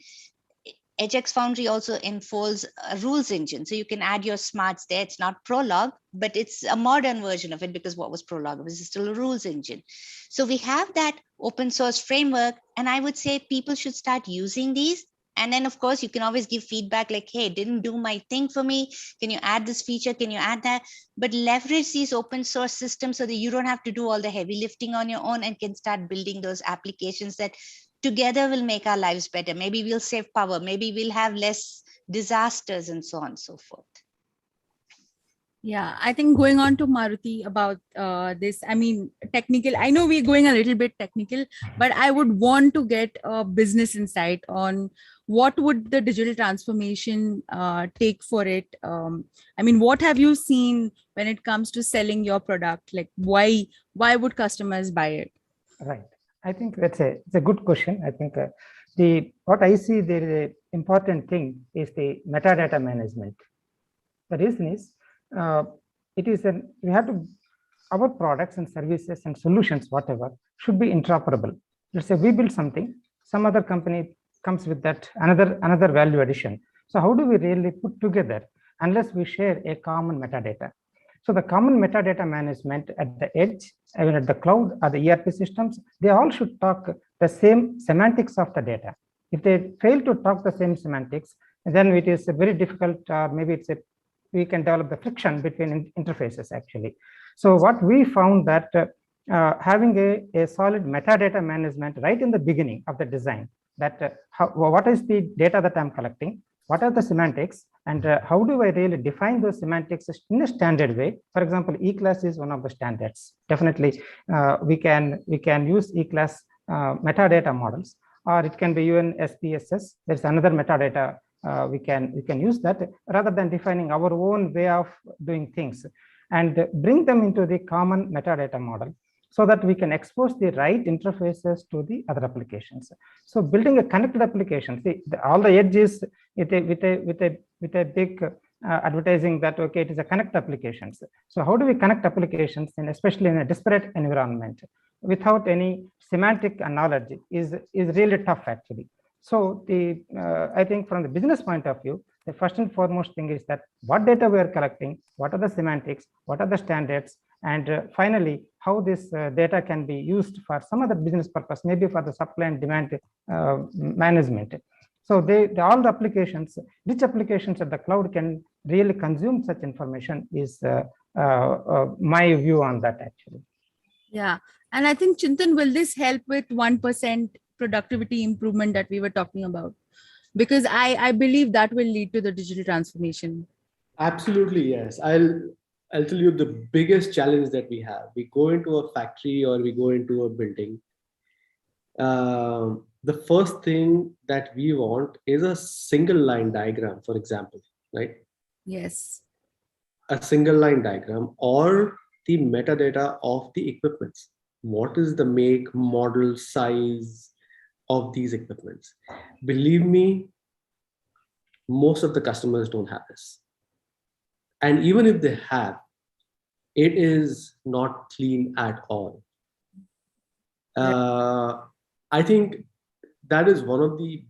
EdgeX Foundry also enfolds a rules engine. So you can add your smarts there. It's not Prolog, but it's a modern version of it, because what was Prolog? It was still a rules engine. So we have that open source framework. And I would say people should start using these. And then, of course, you can always give feedback like, hey, didn't do my thing for me. Can you add this feature? Can you add that? But leverage these open source systems so that you don't have to do all the heavy lifting on your own, and can start building those applications that together will make our lives better. Maybe we'll save power. Maybe we'll have less disasters and so on and so forth. Yeah, I think going on to Maruti about this, I mean, technical, I know we're going a little bit technical, but I would want to get a business insight on what would the digital transformation take for it. I mean, what have you seen when it comes to selling your product? Like, why would customers buy it? Right. I think it's a good question. I think what I see there is an important thing is the metadata management. The reason is we have to, our products and services and solutions, whatever, should be interoperable. Let's say we build something, some other company comes with that another value addition. So how do we really put together unless we share a common metadata? So the common metadata management at the edge, even at the cloud or the ERP systems, they all should talk the same semantics of the data. If they fail to talk the same semantics, then it is very difficult, maybe we can develop the friction between interfaces actually. So what we found that having a solid metadata management right in the beginning of the design, that what is the data that I'm collecting, what are the semantics, and how do I really define those semantics in a standard way? For example, E-class is one of the standards. Definitely, we can use E-class metadata models, or it can be even SPSS. There's another metadata we can use that rather than defining our own way of doing things, and bring them into the common metadata model, so that we can expose the right interfaces to the other applications. So building a connected application, see, all the edges with a big advertising that, okay, it is a connect applications. So how do we connect applications, and especially in a disparate environment without any semantic knowledge is really tough actually. So I think from the business point of view, the first and foremost thing is that what data we are collecting, what are the semantics, what are the standards, and finally, how this data can be used for some other business purpose, maybe for the supply and demand management. So all the applications, which applications at the cloud can really consume such information is my view on that actually. Yeah, and I think Chintan, will this help with 1% productivity improvement that we were talking about? Because I believe that will lead to the digital transformation. Absolutely, yes. I'll tell you the biggest challenge that we have. We go into a factory or we go into a building. The first thing that we want is a single line diagram, for example, right? Yes. A single line diagram or the metadata of the equipments. What is the make, model, size of these equipments? Believe me, most of the customers don't have this. And even if they have, it is not clean at all. I think that is one of the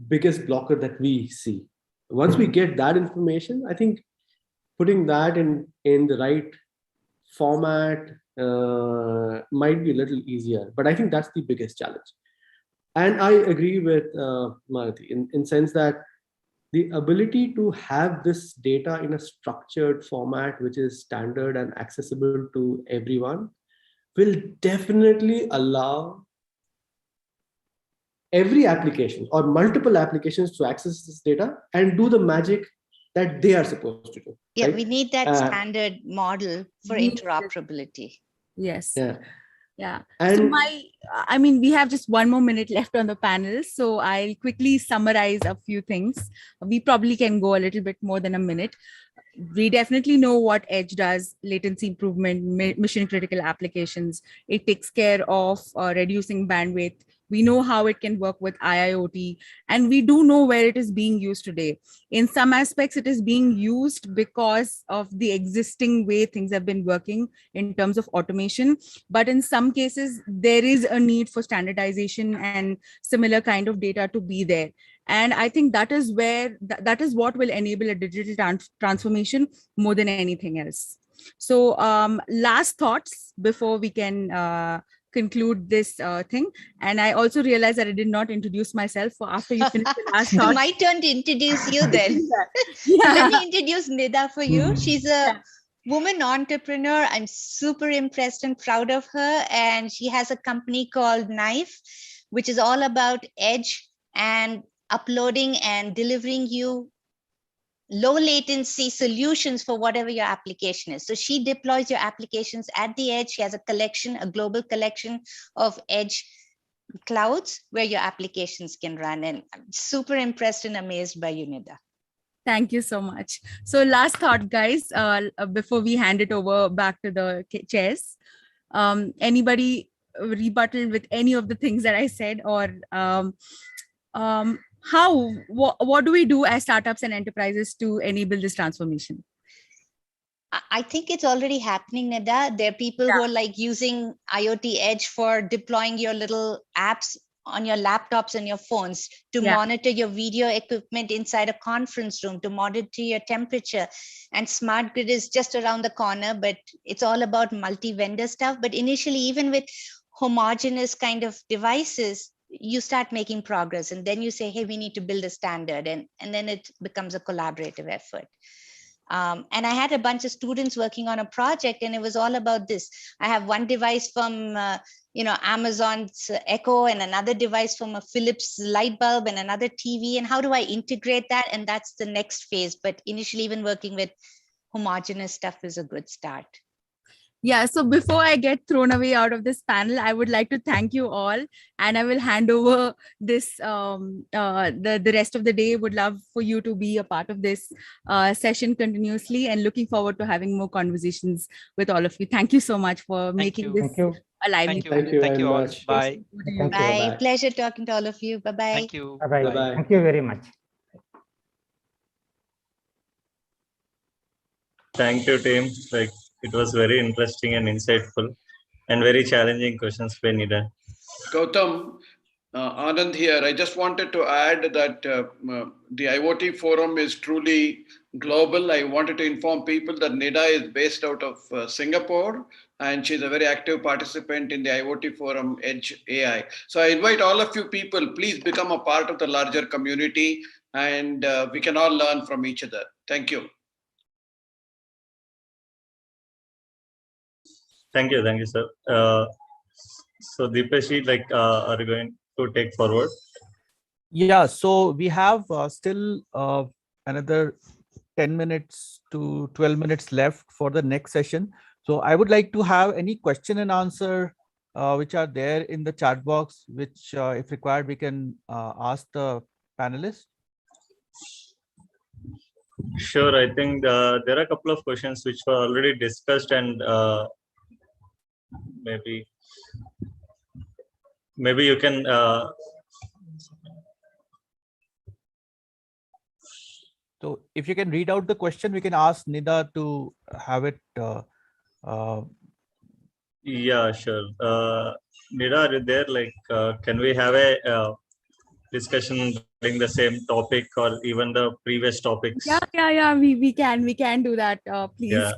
biggest blocker that we see. Once we get that information, I think putting that in the right format might be a little easier. But I think that's the biggest challenge. And I agree with Maruti in sense that the ability to have this data in a structured format, which is standard and accessible to everyone, will definitely allow every application or multiple applications to access this data and do the magic that they are supposed to do. Yeah, right? we need that standard model for interoperability. Yes. Yeah. Yeah. And so I mean, we have just 1 more minute left on the panel. So I'll quickly summarize a few things. We probably can go a little bit more than a minute. We definitely know what Edge does: latency improvement, mission critical applications. It takes care of reducing bandwidth, We know how it can work with IIoT, and we do know where it is being used today. In some aspects, it is being used because of the existing way things have been working in terms of automation. But in some cases, there is a need for standardization and similar kind of data to be there. And I think that is where that is what will enable a digital transformation more than anything else. So last thoughts before we can conclude this thing. And I also realized that I did not introduce myself. So after you finish the last thought. My turn to introduce you then. Yeah. Let me introduce Nida for you. She's a woman entrepreneur. I'm super impressed and proud of her. And she has a company called Knife, which is all about edge and uploading and delivering you low latency solutions for whatever your application is. So she deploys your applications at the edge. She has a collection, a global collection of edge clouds where your applications can run. And I'm super impressed and amazed by you, Nida. Thank you so much. So last thought, guys, before we hand it over back to the chairs, anybody rebuttal with any of the things that I said, or what do we do as startups and enterprises to enable this transformation? I think it's already happening, Nida. There are people who are like using IoT Edge for deploying your little apps on your laptops and your phones to monitor your video equipment inside a conference room, to monitor your temperature. And smart grid is just around the corner, but it's all about multi-vendor stuff. But initially, even with homogeneous kind of devices, you start making progress, and then you say, hey, we need to build a standard, and then it becomes a collaborative effort. And I had a bunch of students working on a project, and it was all about this. I have one device from Amazon's Echo, and another device from a Philips light bulb, and another TV, and how do I integrate that? And that's the next phase. But initially, even working with homogeneous stuff is a good start. Yeah, so before I get thrown away out of this panel, I would like to thank you all, and I will hand over this the rest of the day. Would love for you to be a part of this session continuously, and looking forward to having more conversations with all of you. Thank you so much for making this a lively. Thank you all. Bye. Bye. Pleasure talking to all of you. Bye-bye. Thank you. Bye-bye. Thank you very much. Thank you, team. Like, it was very interesting and insightful, and very challenging questions by Nida. Gautam, Anand here. I just wanted to add that the IoT forum is truly global. I wanted to inform people that Nida is based out of Singapore, and she's a very active participant in the IoT forum Edge AI. So I invite all of you people, please become a part of the larger community, and we can all learn from each other. Thank you. Thank you, sir. So Deepesh, like, are you going to take forward? Yeah, so we have still another 10 minutes to 12 minutes left for the next session. So I would like to have any question and answer which are there in the chat box, which if required, we can ask the panelists. Sure, I think there are a couple of questions which were already discussed, and maybe you can so if you can read out the question, we can ask Nida to have it. Yeah, sure. Nida, are you there? Like, can we have a discussion regarding the same topic or even the previous topics? Yeah. We can do that. Please. Yeah.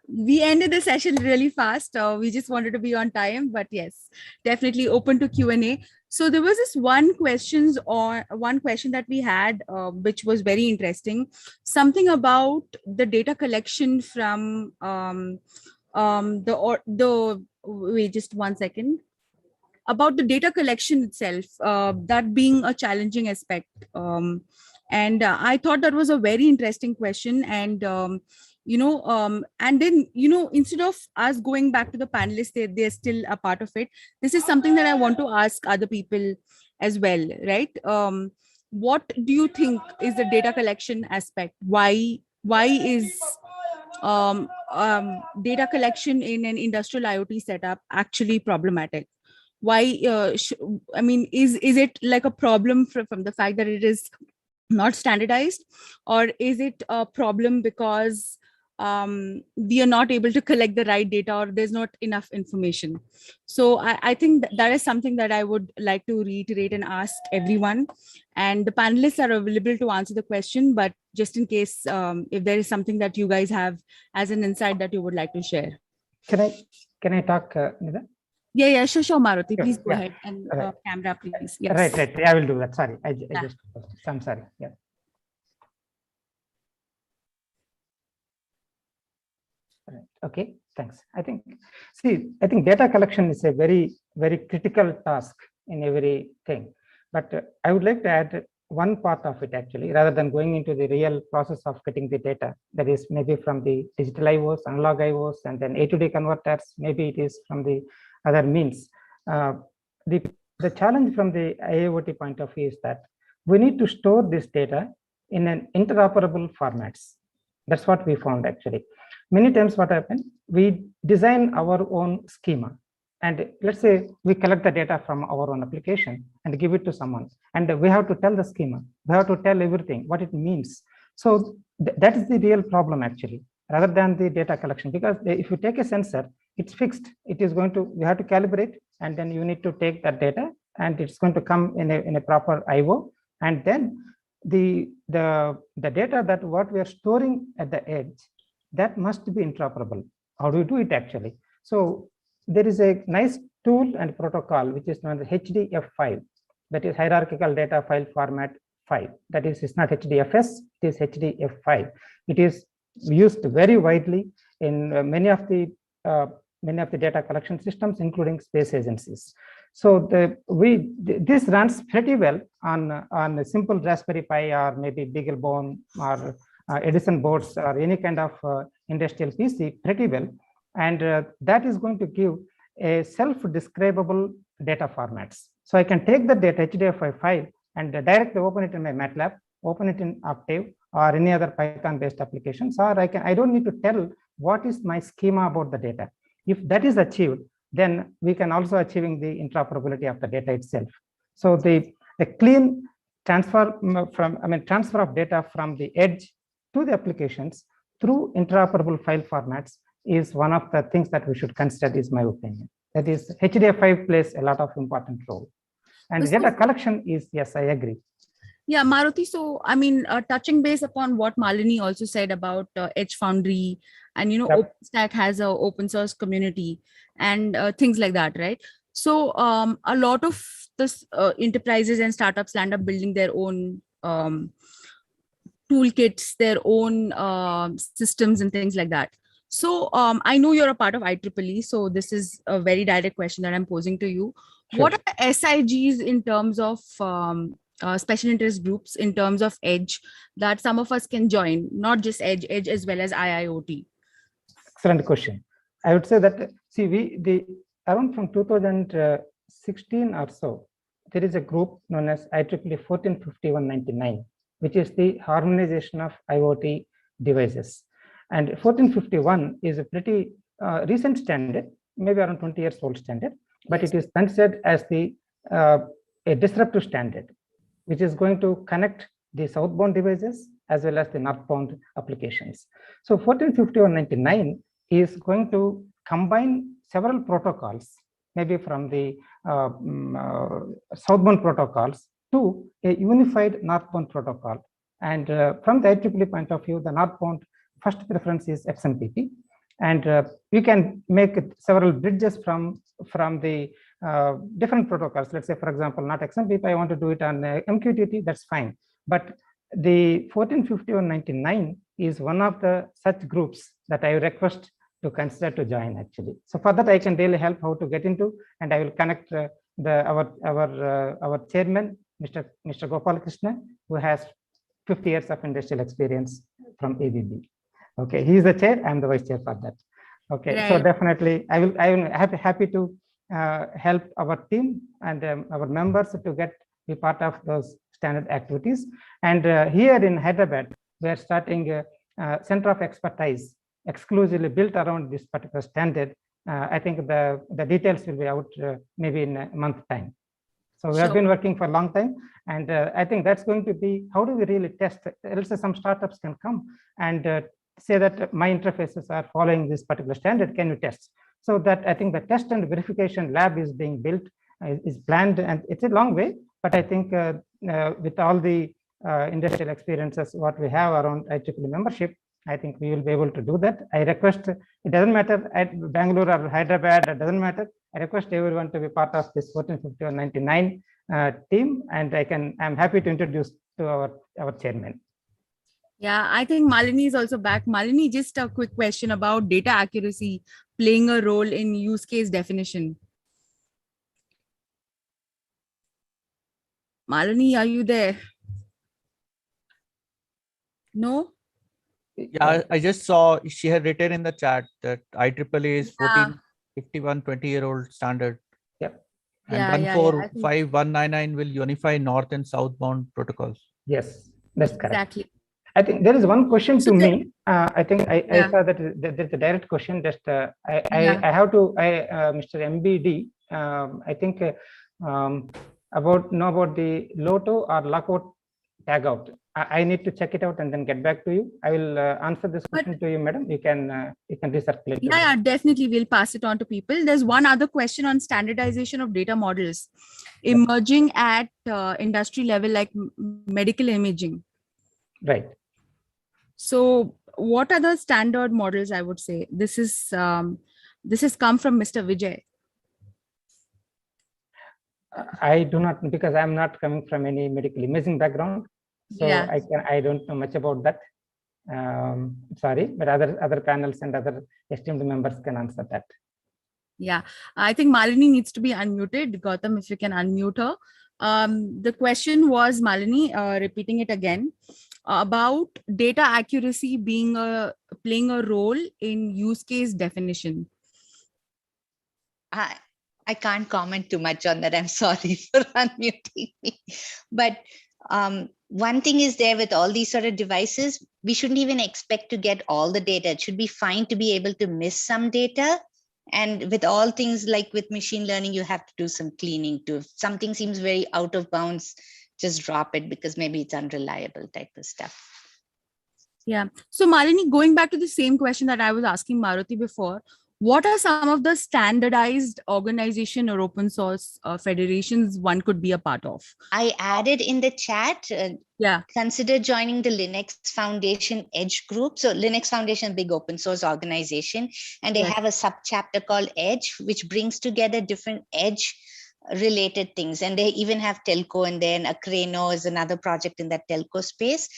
We ended the session really fast. We just wanted to be on time, but yes, definitely open to Q&A. So there was this one question that we had, which was very interesting. Something about the data collection from wait, just 1 second. About the data collection itself, that being a challenging aspect. And I thought that was a very interesting question. And and then, instead of us going back to the panelists, they're still a part of it. This is something that I want to ask other people as well, right? What do you think is the data collection aspect? Why is data collection in an industrial IoT setup actually problematic? why I mean, is it like a problem from the fact that it is not standardized, or is it a problem because we are not able to collect the right data, or there's not enough information? So I think that is something that I would like to reiterate and ask everyone. And the panelists are available to answer the question, but just in case, if there is something that you guys have as an insight that you would like to share. Can I talk, Nida? Yeah, sure, Maruti. Please go Yeah. ahead, and Right. camera, please. Yes. Right. I will do that. Sorry, I Yeah. just, I'm sorry. Yeah. Right. Okay, thanks. I think data collection is a very, very critical task in everything. But I would like to add one part of it actually, rather than going into the real process of getting the data, that is maybe from the digital IOs, analog IOs, and then A to D converters, maybe it is from the other means. The challenge from the IoT point of view is that we need to store this data in an interoperable formats. That's what we found actually. Many times what happens, we design our own schema. And let's say we collect the data from our own application and give it to someone. And we have to tell the schema. We have to tell everything, what it means. So that is the real problem actually, rather than the data collection. Because if you take a sensor, it's fixed. It is going to, you have to calibrate, and then you need to take that data, and it's going to come in a proper IO. And then the data that what we are storing at the edge, that must be interoperable. How do we do it actually? So there is a nice tool and protocol which is known as HDF5, that is hierarchical data file format 5. That is, it's not HDFS, it is HDF5. It is used very widely in many of the data collection systems, including space agencies. So this runs pretty well on a simple Raspberry Pi, or maybe BeagleBone, or Edison boards, or any kind of industrial PC pretty well. And that is going to give a self-describable data formats. So I can take the data HDF5 file and directly open it in my MATLAB, open it in Octave or any other Python-based applications, or I don't need to tell what is my schema about the data. If that is achieved, then we can also achieving the interoperability of the data itself. So the clean transfer transfer of data from the edge to the applications through interoperable file formats is one of the things that we should consider, is my opinion. That is, HDF5 plays a lot of important role. And data collection is, yes, I agree. Yeah, Maruti. So, I mean, touching base upon what Malini also said about Edge Foundry, and, you know, Yep. OpenStack has an open source community and things like that, right? So, a lot of this enterprises and startups land up building their own toolkits, their own systems and things like that. So, I know you're a part of IEEE, so this is a very direct question that I'm posing to you. Sure. What are the SIGs in terms of special interest groups, in terms of Edge, that some of us can join, not just Edge as well as IIoT? Excellent question. I would say that, see, around from 2016 or so, there is a group known as IEEE 145199, which is the harmonization of IoT devices. And 1451 is a pretty recent standard, maybe around 20 years old standard, but it is considered as a disruptive standard, which is going to connect the southbound devices as well as the northbound applications. So 145199 is going to combine several protocols, maybe from the southbound protocols to a unified northbound protocol. And from the IEEE point of view, the northbound first preference is XMPP. And you can make several bridges from the different protocols. Let's say, for example, not XMPP, I want to do it on MQTT, that's fine. But the 145199 is one of the such groups that I request to consider to join actually. So for that, I can really help how to get into, and I will connect our chairman, Mr. Gopal Krishna, who has 50 years of industrial experience from ABB. Okay, he is the chair, I'm the vice chair for that. Okay, right. So definitely I will happy to help our team and our members to be part of those standard activities. And here in Hyderabad, we are starting a center of expertise exclusively built around this particular standard, I think the details will be out maybe in a month's time. So we have been working for a long time, and I think that's going to be, how do we really test? Else some startups can come and say that my interfaces are following this particular standard, can you test? So that I think the test and verification lab is being built, is planned, and it's a long way, but I think with all the industrial experiences, what we have around IEEE membership, I think we will be able to do that. I request, it doesn't matter at Bangalore or Hyderabad, it doesn't matter. I request everyone to be part of this 145199 team, and I'm happy to introduce to our chairman. Yeah, I think Malini is also back. Malini, just a quick question about data accuracy playing a role in use case definition. Malini, are you there? No? Yeah, I just saw she had written in the chat that IEEE is 1451 20-year-old standard. Yep. And 145199 will unify north and southbound protocols. Yes, that's correct. Exactly. I think there is one question to me. I think I saw that there's a direct question. Just I have to Mr. MBD. I think about the LOTO or lockout tagout. I need to check it out and then get back to you. I will answer this question to you, madam. You can recirculate. Yeah, definitely. We'll pass it on to people. There's one other question on standardization of data models emerging at industry level, like medical imaging. Right. So what are the standard models? I would say this has come from Mr. Vijay. I do not, because I'm not coming from any medical imaging background, so I don't know much about that. Sorry, but other panels and other esteemed members can answer that. Yeah, I think Malini needs to be unmuted. Gautam, if you can unmute her. The question was, Malini, repeating it again, about data accuracy being playing a role in use case definition. I can't comment too much on that. I'm sorry for unmuting me. But one thing is there with all these sort of devices, we shouldn't even expect to get all the data. It should be fine to be able to miss some data. And with all things like with machine learning, you have to do some cleaning too. If something seems very out of bounds, just drop it because maybe it's unreliable type of stuff. Yeah. So Malini, going back to the same question that I was asking Maruti before, what are some of the standardized organization or open source federations one could be a part of? I added in the chat, consider joining the Linux Foundation Edge group. So Linux Foundation is a big open source organization, and they have a subchapter called Edge, which brings together different Edge related things. And they even have telco in there, and Acreno is another project in that telco space.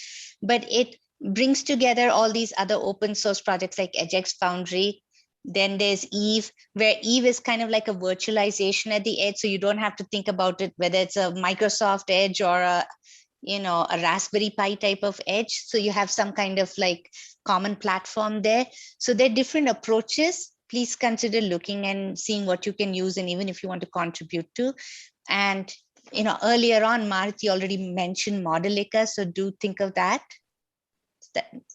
But it brings together all these other open source projects like EdgeX Foundry. Then there's Eve, where Eve is kind of like a virtualization at the edge. So you don't have to think about it, whether it's a Microsoft Edge or a Raspberry Pi type of edge. So you have some kind of like common platform there. So there are different approaches. Please consider looking and seeing what you can use, and even if you want to contribute to. And earlier on, Maruti already mentioned Modelica, so do think of that.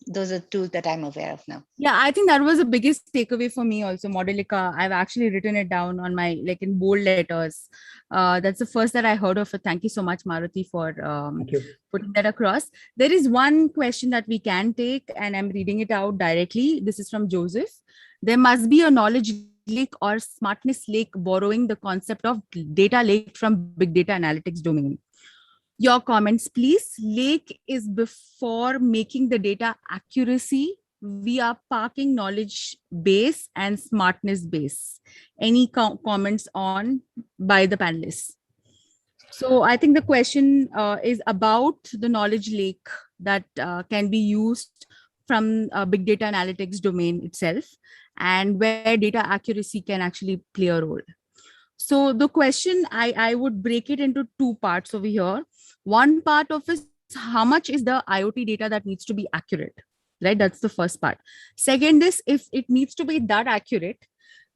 Those are two that I'm aware of now. Yeah, I think that was the biggest takeaway for me also, Modelica. I've actually written it down on my, in bold letters. That's the first that I heard of it. Thank you so much, Maruti, for putting that across. There is one question that we can take, and I'm reading it out directly. This is from Joseph. There must be a knowledge lake or smartness lake, borrowing the concept of data lake from big data analytics domain. Your comments, please. Lake is before making the data accuracy. We are parking knowledge base and smartness base. Any comments on by the panelists? So I think the question is about the knowledge lake that can be used from big data analytics domain itself, and where data accuracy can actually play a role. So the question, I would break it into two parts over here. One part of is how much is the IoT data that needs to be accurate, right? That's the first part. Second is, if it needs to be that accurate,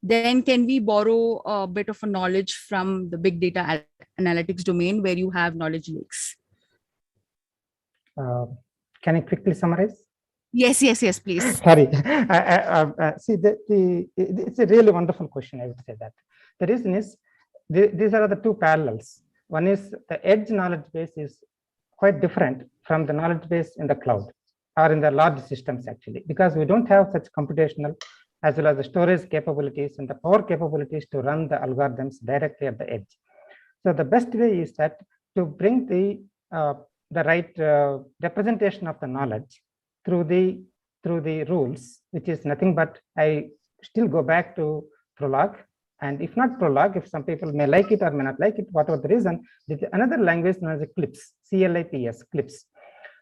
then can we borrow a bit of a knowledge from the big data analytics domain where you have knowledge lakes? Can I quickly summarize? Yes, yes, yes, please. Sorry. See, it's a really wonderful question. I would say that the reason is these are the two parallels. One is the edge knowledge base is quite different from the knowledge base in the cloud or in the large systems actually, because we don't have such computational as well as the storage capabilities and the power capabilities to run the algorithms directly at the edge. So the best way is that to bring the right representation of the knowledge through the rules, which is nothing but I still go back to Prolog. And if not Prolog, if some people may like it or may not like it, whatever the reason, there is another language known as CLIPS, C-L-I-P-S, CLIPS.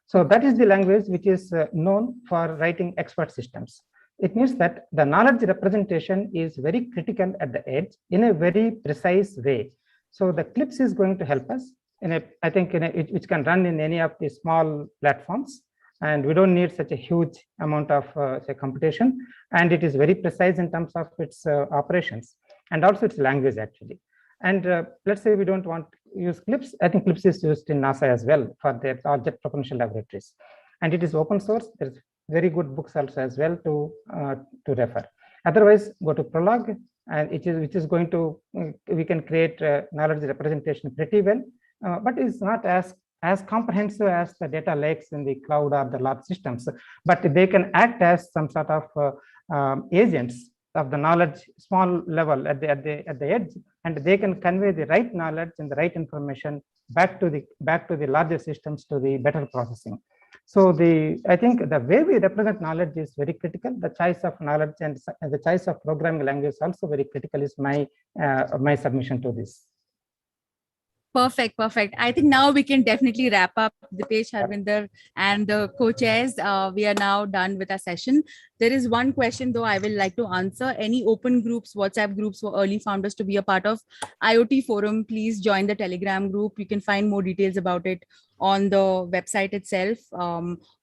So that is the language which is known for writing expert systems. It means that the knowledge representation is very critical at the edge in a very precise way. So the CLIPS is going to help us in a, I think, which can run in any of the small platforms. And we don't need such a huge amount of say computation. And it is very precise in terms of its operations and also its language actually. And let's say we don't want to use CLIPS. I think CLIPS is used in NASA as well for their Jet Propulsion Laboratories. And it is open source. There's very good books also as well to refer. Otherwise, go to Prolog, and which is going to, we can create knowledge representation pretty well, but it's not as comprehensive as the data lakes in the cloud or the large systems, but they can act as some sort of agents of the knowledge, small level at the edge, and they can convey the right knowledge and the right information back to the larger systems to the better processing. So I think the way we represent knowledge is very critical. The choice of knowledge and the choice of programming language is also very critical. Is my submission to this. Perfect, perfect. I think now we can definitely wrap up. Dipesh, Harvinder, and the co-chairs. We are now done with our session. There is one question though I will like to answer. Any open groups, WhatsApp groups for early founders to be a part of IoT Forum, please join the Telegram group. You can find more details about it on the website itself,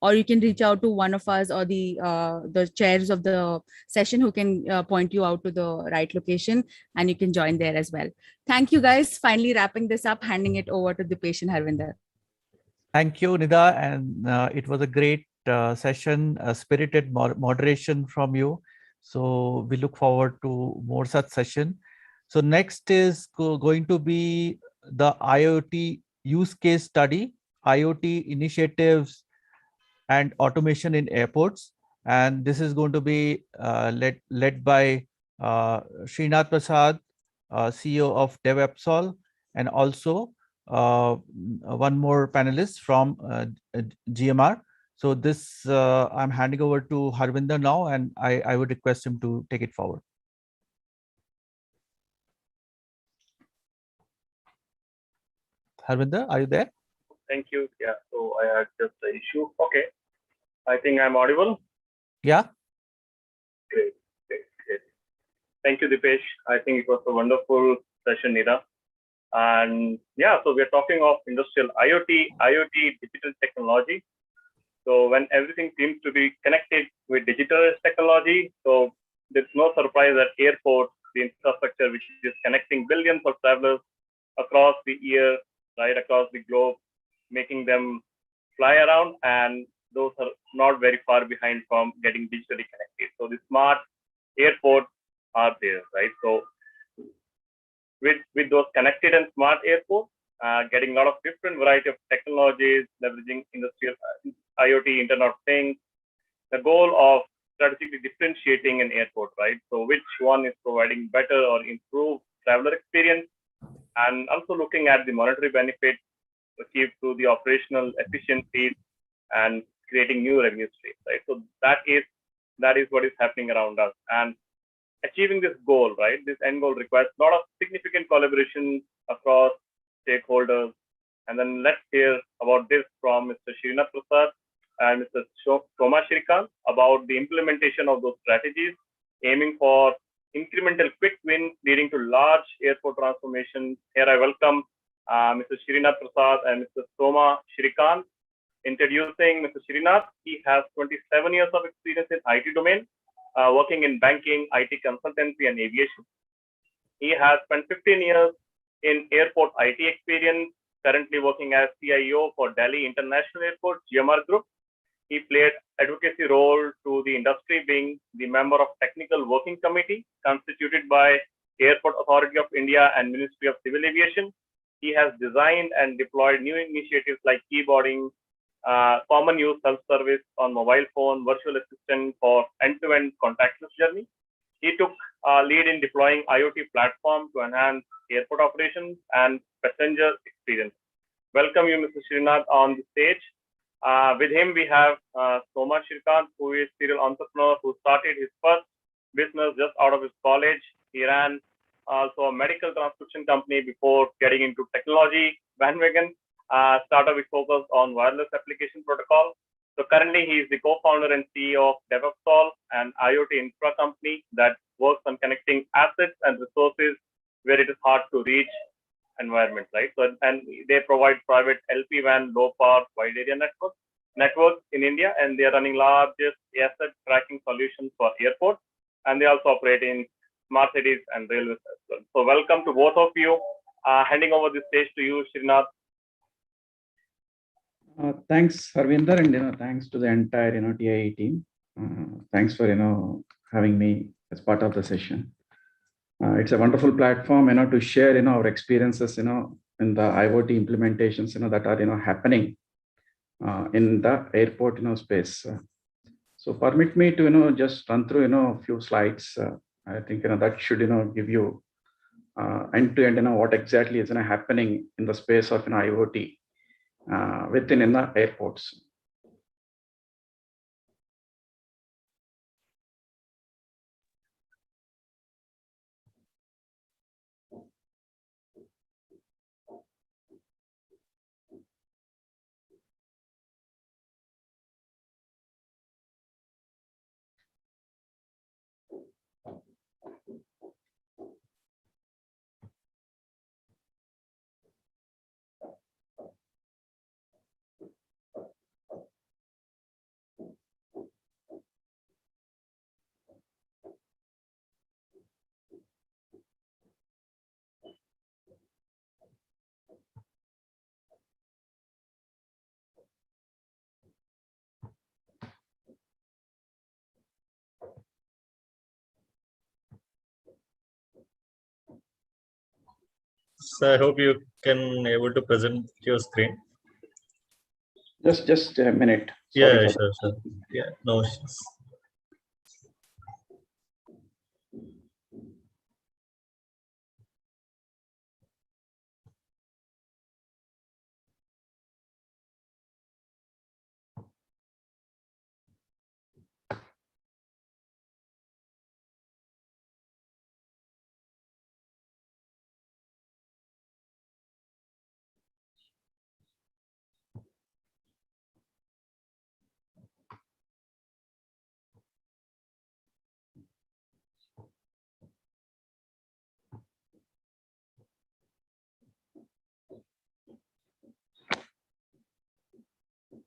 or you can reach out to one of us or the chairs of the session who can point you out to the right location, and you can join there as well. Thank you guys. Finally wrapping this up, handing it over to Dipesh and Harvinder. Thank you, Nida, and it was a great session, spirited moderation from you. So we look forward to more such session. So next is going to be the IoT use case study, IoT initiatives and automation in airports. And this is going to be led by Srinath Prasad, CEO of DevAppsol, and also one more panelist from GMR. So this I'm handing over to Harvinder now, and I would request him to take it forward. Harvinder, are you there? Thank you. Yeah, so I had just the issue. Okay, I think I'm audible. Yeah. Great. Thank you, Dipesh. I think it was a wonderful session, Nida. And yeah, so we're talking of industrial IoT digital technology. So when everything seems to be connected with digital technology, so there's no surprise that airports, the infrastructure which is connecting billions of travelers across the year, right across the globe, making them fly around, and those are not very far behind from getting digitally connected. So the smart airports are there, right? So with those connected and smart airports, getting a lot of different variety of technologies, leveraging industrial IoT, Internet of Things, the goal of strategically differentiating an airport, right? So which one is providing better or improved traveler experience, and also looking at the monetary benefits achieved through the operational efficiencies and creating new revenue streams, right? So that is what is happening around us. And achieving this goal, right? This end goal requires a lot of significant collaboration across stakeholders. And then let's hear about this from Mr. Srinath Prasad and Mr. Soma Shrikant about the implementation of those strategies, aiming for incremental quick wins leading to large airport transformation. Here I welcome Mr. Srinath Prasad and Mr. Soma Shrikant. Introducing Mr. Srinath, he has 27 years of experience in IT domain, working in banking, IT consultancy, and aviation. He has spent 15 years in airport IT experience, currently working as CIO for Delhi International Airport, GMR Group. He played advocacy role to the industry, being the member of technical working committee constituted by Airport Authority of India and Ministry of Civil Aviation. He has designed and deployed new initiatives like keyboarding, common use self-service on mobile phone, virtual assistant for end-to-end contactless journey. He took lead in deploying IoT platform to enhance airport operations and passenger experience. Welcome you, Mr. Srinath, on the stage. With him, we have Soma Shrikant, who is serial entrepreneur who started his first business just out of his college. He ran also a medical transcription company before getting into technology bandwagon. Startup is focused on wireless application protocol. So currently, he is the co-founder and CEO of DevOpsol, an IoT infra company that works on connecting assets and resources where it is hard to reach environment, right? So, and they provide private LP-WAN, low-power, wide area networks in India, and they are running largest asset tracking solutions for airports, and they also operate in smart cities and railways as well. So, welcome to both of you. Handing over the stage to you, Srinath. Thanks, Harvinder, and thanks to the entire TIE team. Thanks for having me as part of the session. It's a wonderful platform to share our experiences in the IoT implementations that are happening in the airport space. So permit me to just run through a few slides. I think that should give you end to end what exactly is happening in the space of IoT within the airports. So I hope you can able to present your screen. Just a minute. Sorry Yeah, sure. Yeah, no issues.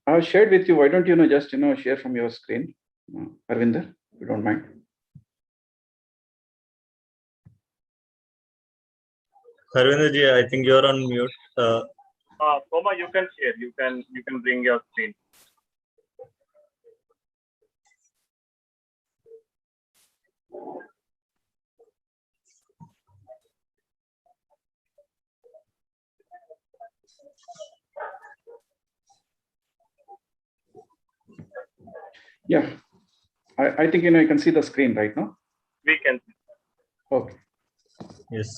I've shared with you. Why don't you just share from your screen, Arvinder, if you don't mind. Harvinder ji, I think you're on mute. Soma, you can share. You can bring your screen. Yeah, I think you can see the screen right now. We can. Okay. Yes.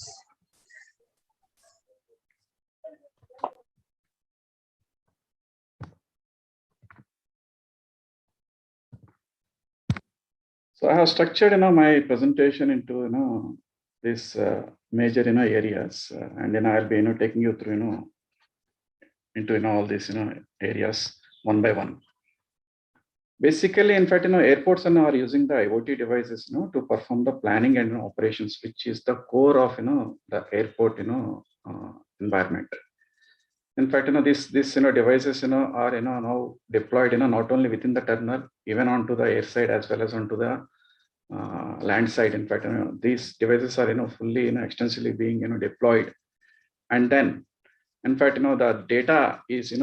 So I have structured my presentation into this major areas, and then I'll be taking you through into all these areas one by one. Basically, in fact, airports are using the IoT devices to perform the planning and operations, which is the core of the airport environment. In fact, these devices are now deployed not only within the terminal, even onto the air side as well as onto the land side. In fact, these devices are fully extensively being deployed, and then in fact the data is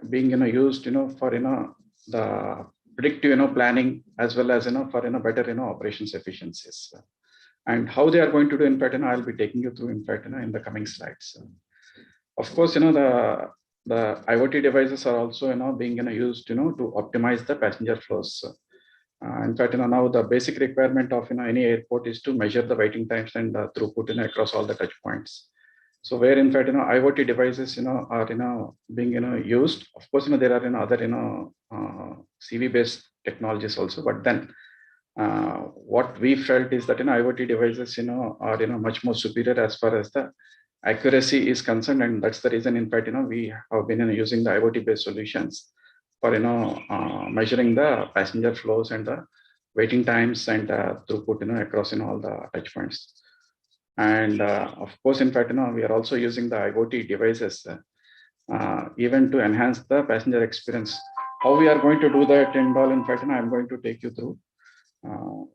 being used for the predictive, planning, as well as, for, better, operations efficiencies. And how they are going to do, in fact, I'll be taking you through, in fact, in the coming slides. Of course, the IoT devices are also, being, used, to optimize the passenger flows. In fact, now the basic requirement of, any airport is to measure the waiting times and throughput, across all the touch points. So where, in fact, IoT devices, are, being, used. Of course, there are, other, CV-based technologies also, but then what we felt is that, IoT devices, are, much more superior as far as the accuracy is concerned, and that's the reason, in fact, we have been using the IoT-based solutions for, measuring the passenger flows and the waiting times and throughput, across, all the touch points. And of course, in fact, we are also using the IoT devices even to enhance the passenger experience. How we are going to do that and all, in fact, I'm going to take you through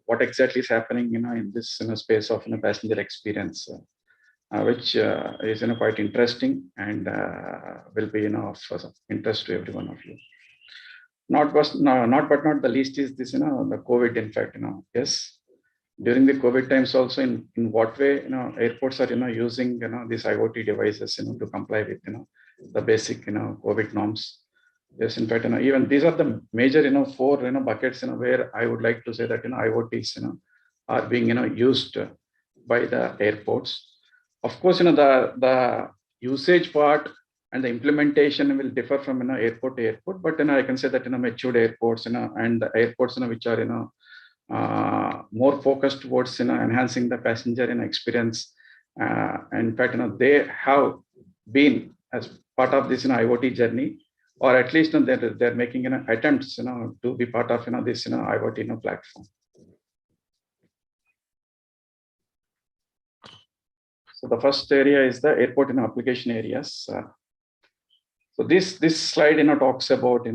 what exactly is happening, in this space of passenger experience, which is quite interesting and will be of interest to every one of you. Not but not the least is this, the COVID. In fact, yes, during the COVID times also, in what way, airports are using these IoT devices to comply with the basic COVID norms. Yes, in fact, even these are the major 4 buckets where I would like to say that IoTs are being used by the airports. Of course, the usage part and the implementation will differ from airport to airport, but I can say that matured airports and the airports which are more focused towards enhancing the passenger experience. In fact, they have been as part of this IoT journey, or at least they're making attempts to be part of this IoT platform. So the first area is the airport application areas. So this slide talks about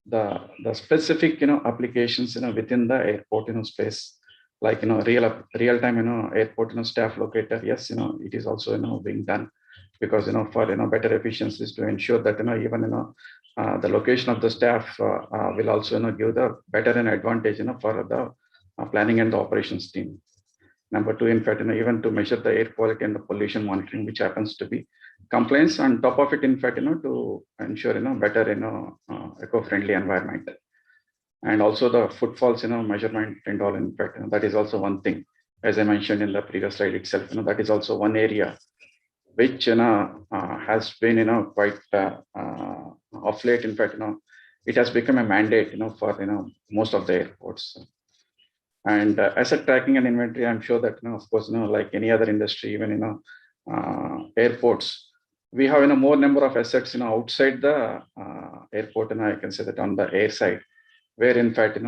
the specific applications within the airport space, like real time airport staff locator. Yes, it is also being done, because for better efficiencies, to ensure that even the location of the staff will also give the better advantage for the planning and the operations team. Number 2, in fact, even to measure the air quality and the pollution monitoring, which happens to be compliance on top of it, in fact, to ensure better eco-friendly environment. And also the footfalls measurement and all. In fact, that is also one thing, as I mentioned in the previous slide itself. That is also one area which has been quite of late. In fact, it has become a mandate for most of the airports. And asset tracking and inventory, I'm sure that of course like any other industry, even airports, we have more number of assets outside the airport, and I can say that on the air side, where in fact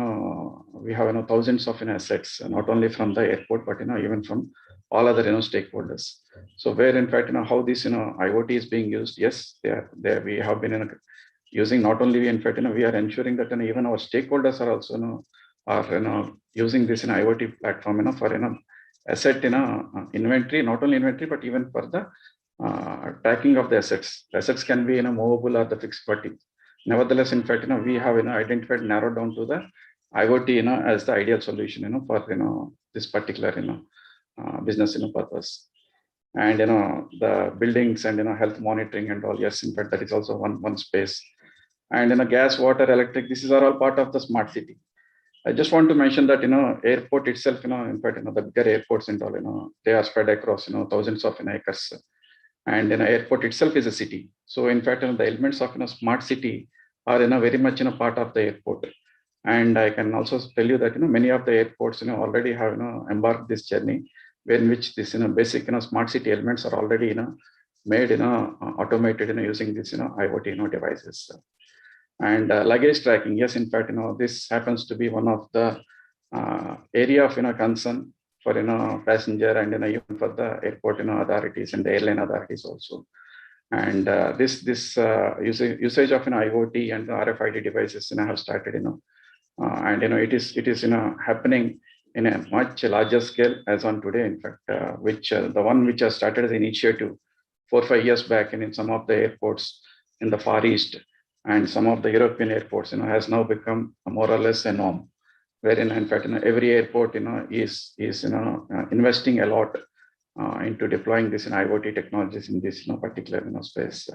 we have thousands of assets, not only from the airport, but even from all other stakeholders. So where in fact how this IoT is being used, yes, there we have been using. Not only in fact we are ensuring that even our stakeholders are also are using this IoT platform for asset inventory, not only inventory but even for the tracking of the assets. Assets can be movable or the fixed, but nevertheless, in fact, we have identified, narrowed down to the IoT as the ideal solution for this particular business purpose. And the buildings and health monitoring and all. Yes, in fact, that is also one space. And gas, water, electric. This is all part of the smart city. I just want to mention that airport itself, in fact, the bigger airports and all, they are spread across thousands of acres. And airport itself is a city. So in fact, the elements of smart city are very much part of the airport. And I can also tell you that many of the airports already have embarked this journey, in which this basic smart city elements are already made automated using this IoT devices. And luggage tracking, yes, in fact, this happens to be one of the area of concern for passenger and even for the airport authorities and the airline authorities also. And this usage of IoT and the RFID devices have started and it is happening in a much larger scale as on today. In fact, which the one which has started as an initiative 4 or 5 years back, and in some of the airports in the Far East, and some of the European airports, has now become more or less a norm, wherein in fact, every airport, is investing a lot into deploying this in IoT technologies in this particular space.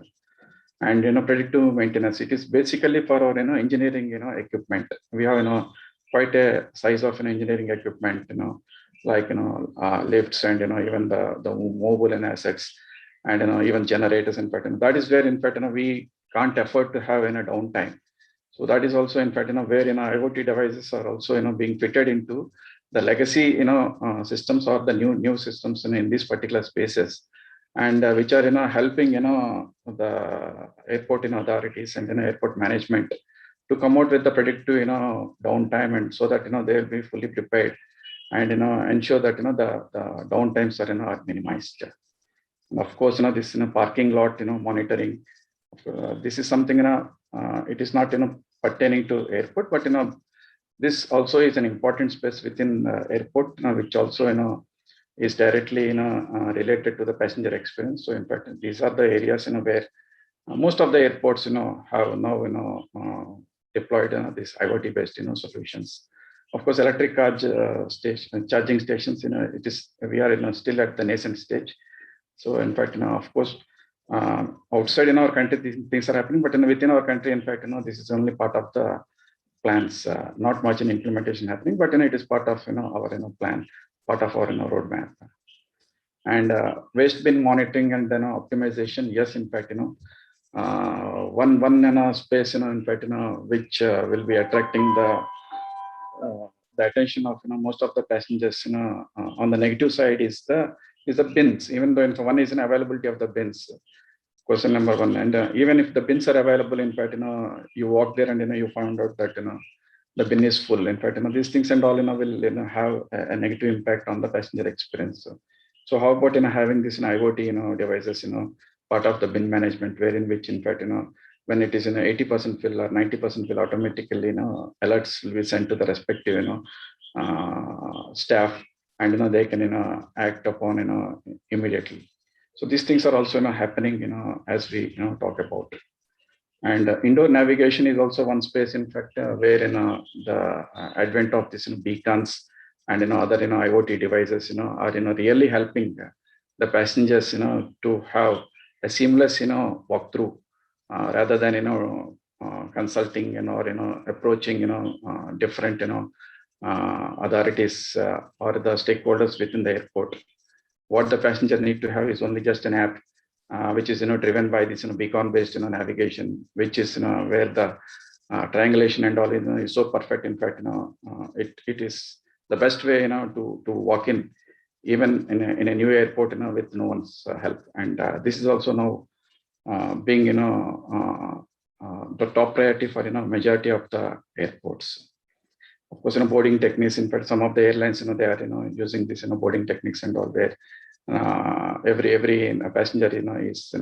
And predictive maintenance, it is basically for our engineering equipment. We have quite a size of engineering equipment, like lifts and even the mobile and assets, and even generators. In fact, that is where in fact we can't afford to have any downtime. So that is also in fact where IoT devices are also being fitted into the legacy systems or the new systems in these particular spaces, and which are helping the airport authorities and airport management to come out with the predictive downtime, and so that they will be fully prepared and ensure that the downtimes are minimized. And of course, this parking lot monitoring. This is something it is not pertaining to airport, but this also is an important space within airport, which also is directly related to the passenger experience. So in fact, these are the areas where most of the airports have now deployed these IoT based solutions. Of course, electric car charging stations, we are still at the nascent stage. So in fact, of course, outside in our country, these things are happening, but within our country, in fact, this is only part of the plans. Not much in implementation happening, but it is part of our plan, part of our roadmap. And waste bin monitoring and optimization. Yes, in fact, one space, in fact, which will be attracting the attention of most of the passengers. On the negative side is the bins. Even though one is an availability of the bins. Question number one. And even if the bins are available, in fact, you walk there and you find out that the bin is full. In fact, these things and all will have a negative impact on the passenger experience. So how about having this IoT devices part of the bin management, wherein which in fact when it is 80% fill or 90% fill, automatically alerts will be sent to the respective staff, and they can act upon immediately. So these things are also happening as we talk about it. And indoor navigation is also one space, in fact, where the advent of this beacons and other IoT devices are really helping the passengers to have a seamless walkthrough rather than consulting or approaching different authorities or the stakeholders within the airport. What the passenger need to have is only just an app which is driven by this beacon based navigation, which is where the triangulation and all is so perfect. In fact, it is the best way to walk in, even in a new airport with no one's help. And this is also now being the top priority for majority of the airports. Of course, boarding techniques. In fact, some of the airlines they are using this boarding techniques and all, where every passenger is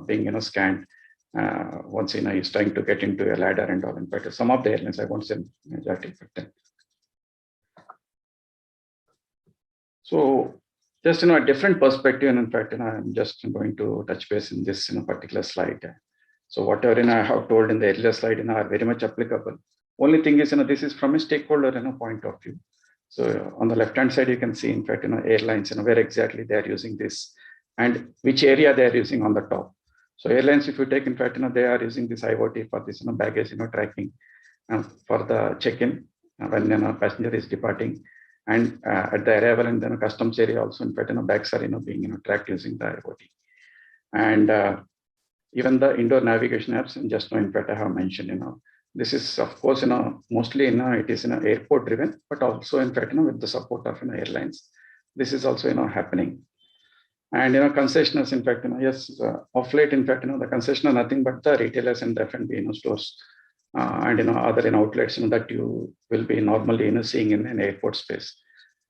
being scanned once is trying to get into a ladder and all. In fact, some of the airlines, I won't say majority, but so just a different perspective. And in fact, I'm just going to touch base in this particular slide. So whatever I have told in the earlier slide are very much applicable. Only thing is this is from a stakeholder point of view. So on the left hand side, you can see, in fact, airlines, where exactly they are using this and which area they are using on the top. So airlines, if you take, in fact, they are using this IoT for this baggage tracking for the check-in when a passenger is departing, and at the arrival and then customs area also, in fact, bags are being tracked using the IoT. And even the indoor navigation apps, and just now, in fact, I have mentioned, this is, of course, mostly it is airport driven, but also, in fact, with the support of airlines, this is also happening. And concessionaires, in fact, yes, of late, in fact, the concessionaire nothing but the retailers and the F&B stores and other outlets that you will be normally seeing in an airport space.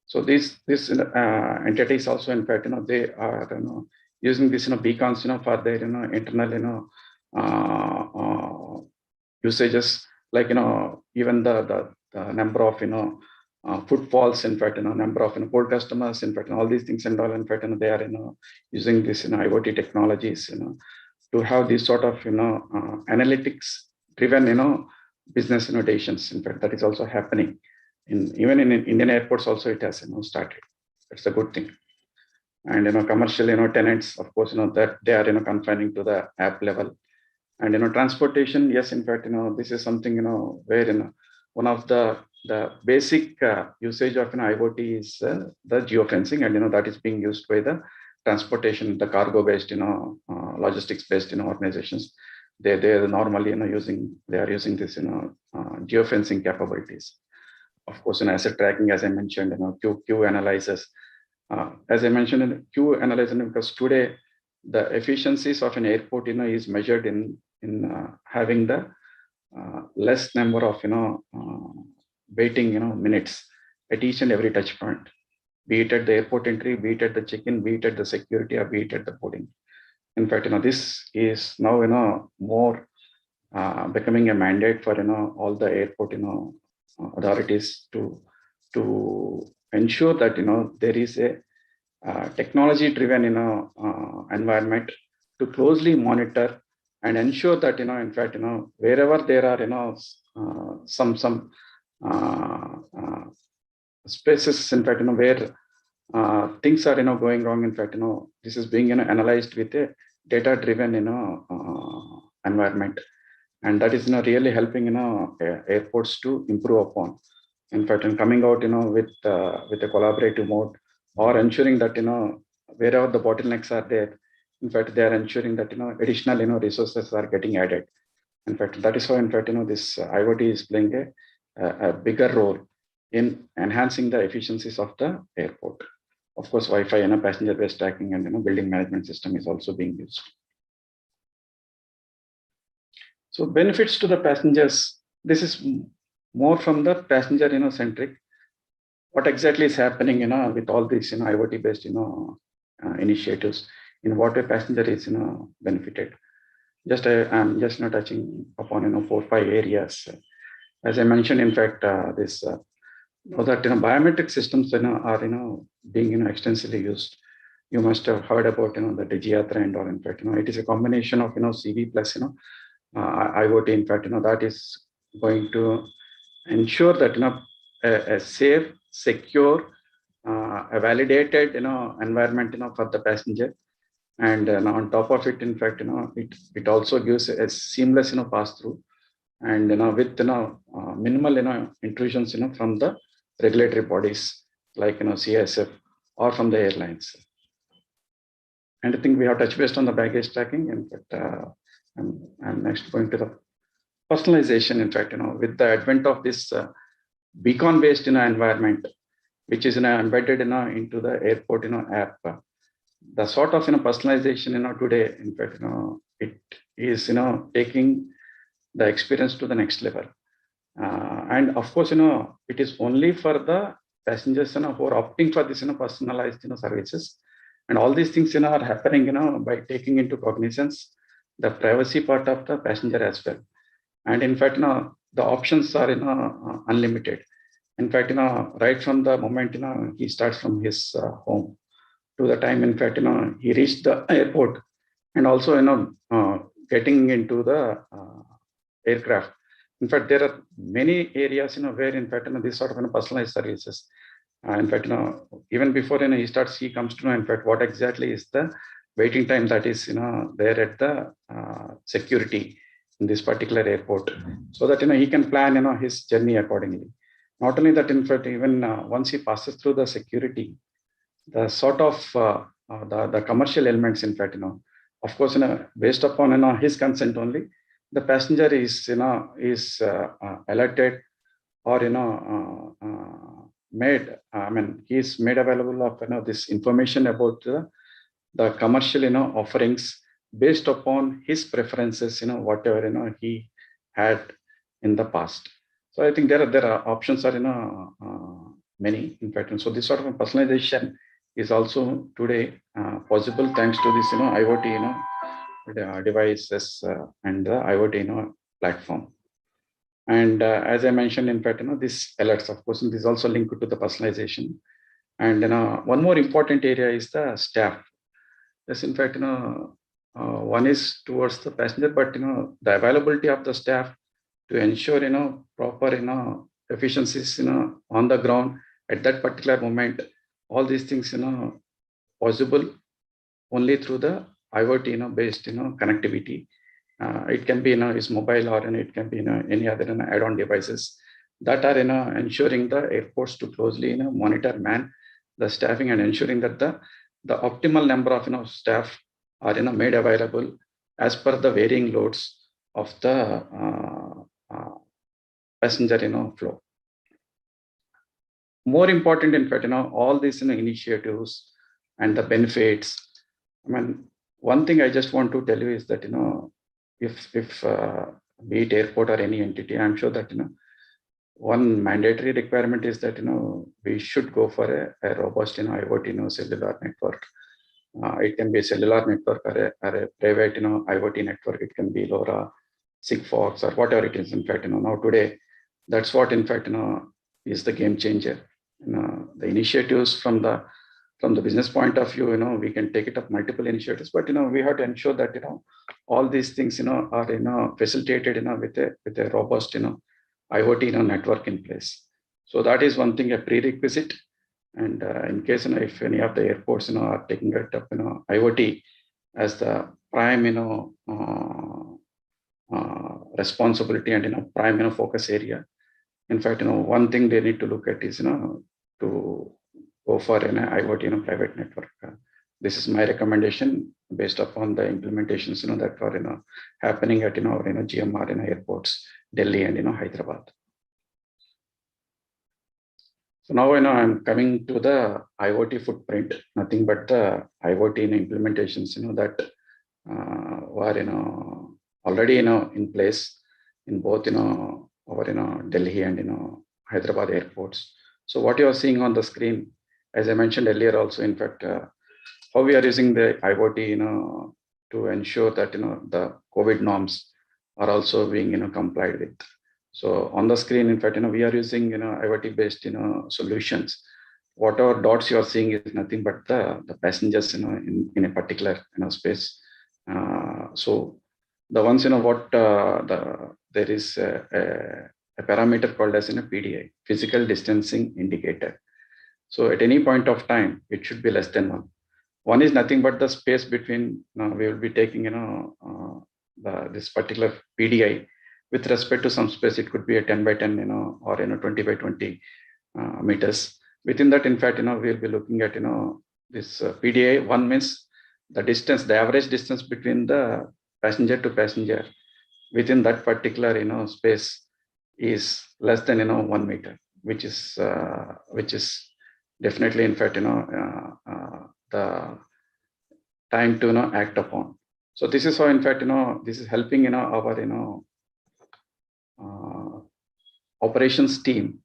So these entities also, in fact, they are using this beacons for their internal usages, like even the number of footfalls, in fact, number of cold customers, in fact, all these things and all, in fact, they are using this IoT technologies have these sort of, analytics driven, business innovations. In fact, that is also happening even in Indian airports also it has, started. It's a good thing. And, commercial, tenants, of course, that they are, confining to the app level. And, transportation, yes, in fact, this is something, where, one of the basic usage of an IoT is the geofencing, and, that is being used by the transportation, the cargo based, logistics based, organizations. They are normally, they are using this, geofencing capabilities. Of course, in asset tracking, as I mentioned, queue analyzers. As I mentioned, queue analyzer, because today the efficiencies of an airport, is measured in having the less number of, waiting, minutes at each and every touch point, be it at the airport entry, be it at the check-in, be it at the security, or be it at the boarding. In fact, this is now, more becoming a mandate for, all the airport, authorities to ensure that, there is a technology driven, environment to closely monitor and ensure that, in fact, wherever there are, some spaces, in fact, where things are, going wrong, in fact, this is being, analyzed with a data driven, environment. And that is, really helping, airports to improve upon. In fact, in coming out, with a collaborative mode, or ensuring that, wherever the bottlenecks are there, in fact, they are ensuring that, additional, resources are getting added. In fact, that is how, in fact, this IoT is playing a bigger role in enhancing the efficiencies of the airport. Of course, Wi-Fi, passenger-based tracking, and, building management system is also being used. So benefits to the passengers, this is more from the passenger, centric. What exactly is happening, with all these, IoT based, initiatives, in what a passenger is, benefited. I'm just touching upon, 4 or 5 areas. As I mentioned, in fact, this that biometric systems, are being, extensively used. You must have heard about, the Digiyatra and all. In fact, it is a combination of, CV plus, IoT. In fact, that is going to ensure that, a safe, secure, a validated, environment, for the passenger. And on top of it, in fact, it also gives a seamless, pass through, and with minimal, intrusions, from the regulatory bodies like, CSF or from the airlines. And I think we have touched based on the baggage tracking. In fact, I'm next going to the personalization. In fact, with the advent of this beacon-based, environment, which is, embedded, into the airport, app, the sort of, personalization, today, in fact, it is, taking the experience to the next level. And of course, it is only for the passengers, who are opting for this, personalized, services. And all these things, are happening, by taking into cognizance the privacy part of the passenger as well. And in fact, the options are, unlimited. In fact, right from the moment, he starts from his home to the time, in fact, he reached the airport, and also, getting into the aircraft. In fact, there are many areas, where, in fact, this sort of, personalized services. In fact, even before, he starts, he comes to know, in fact, what exactly is the waiting time that is, there at the security in this particular airport, so that, he can plan, his journey accordingly. Not only that, in fact, even once he passes through the security, the sort of the commercial elements, in fact, of course, based upon, his consent only, the passenger is, alerted or, made, he's made available of, this information about the commercial, offerings based upon his preferences, whatever, he had in the past. So I think there are options are, many, in fact. And so this sort of personalization is also today possible thanks to this, IoT, devices and the IoT, platform. And as I mentioned, in fact, this alerts, of course, this is also linked to the personalization. And one more important area is the staff. Yes, in fact, One is towards the passenger, but the availability of the staff to ensure proper efficiencies on the ground at that particular moment. All these things possible only through the IoT based connectivity. It can be is mobile, or it can be any other add-on devices that are ensuring the airports to closely monitor the staffing and ensuring that the optimal number of staff are made available as per the varying loads of the passenger flow. More important, in fact, all these initiatives and the benefits. I mean, one thing I just want to tell you is that if be it airport or any entity, I'm sure that one mandatory requirement is that we should go for a robust IoT cellular network. It can be a cellular network or a private IoT network. It can be LoRa, Sigfox, or whatever it is. In fact, now today, that's what in fact is the game changer. The initiatives from the business point of view, we can take it up multiple initiatives, but we have to ensure that all these things are facilitated with a robust IoT network in place. So that is one thing, a prerequisite. And in case if any of the airports are taking it up IoT as the prime responsibility and prime focus area. In fact, one thing they need to look at is to go for an IoT private network. This is my recommendation based upon the implementations that are happening at GMR airports, Delhi and Hyderabad. So now I'm coming to the IoT footprint. Nothing but the IoT implementations that were already in place in both our Delhi and Hyderabad airports. So what you are seeing on the screen, as I mentioned earlier, also in fact, how we are using the IoT to ensure that the COVID norms are also being complied with. So on the screen, in fact, we are using IoT based solutions. Whatever dots you are seeing is nothing but the passengers in a particular space. So the ones what there is a parameter called as PDI, physical distancing indicator. So at any point of time, it should be less than 1. 1 is nothing but the space between. We will be taking this particular PDI with respect to some space. It could be a 10 by 10 or 20 by 20 meters. Within that, in fact, we'll be looking at this PDI. 1 means the distance, the average distance between the passenger to passenger within that particular space is less than 1 meter, which is definitely in fact the time to act upon. So this is how in fact this is helping our operations team,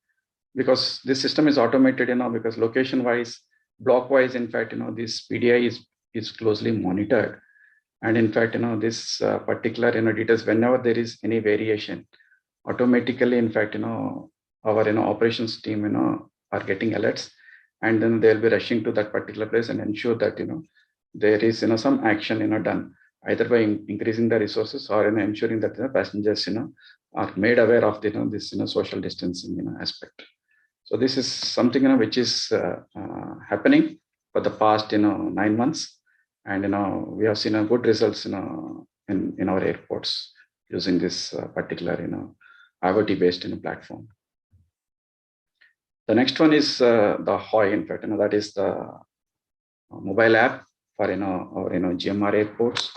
because this system is automated because location wise, block wise, in fact this PDI is closely monitored. And in fact this particular details, whenever there is any variation, automatically in fact our operations team are getting alerts, and then they'll be rushing to that particular place and ensure that there is some action done, either by increasing the resources or ensuring that the passengers are made aware of this social distancing aspect. So this is something which is happening for the past 9 months, and we have seen good results in our airports using this particular IoT based platform. The next one is the HOI. In fact, that is the mobile app for our GMR airports.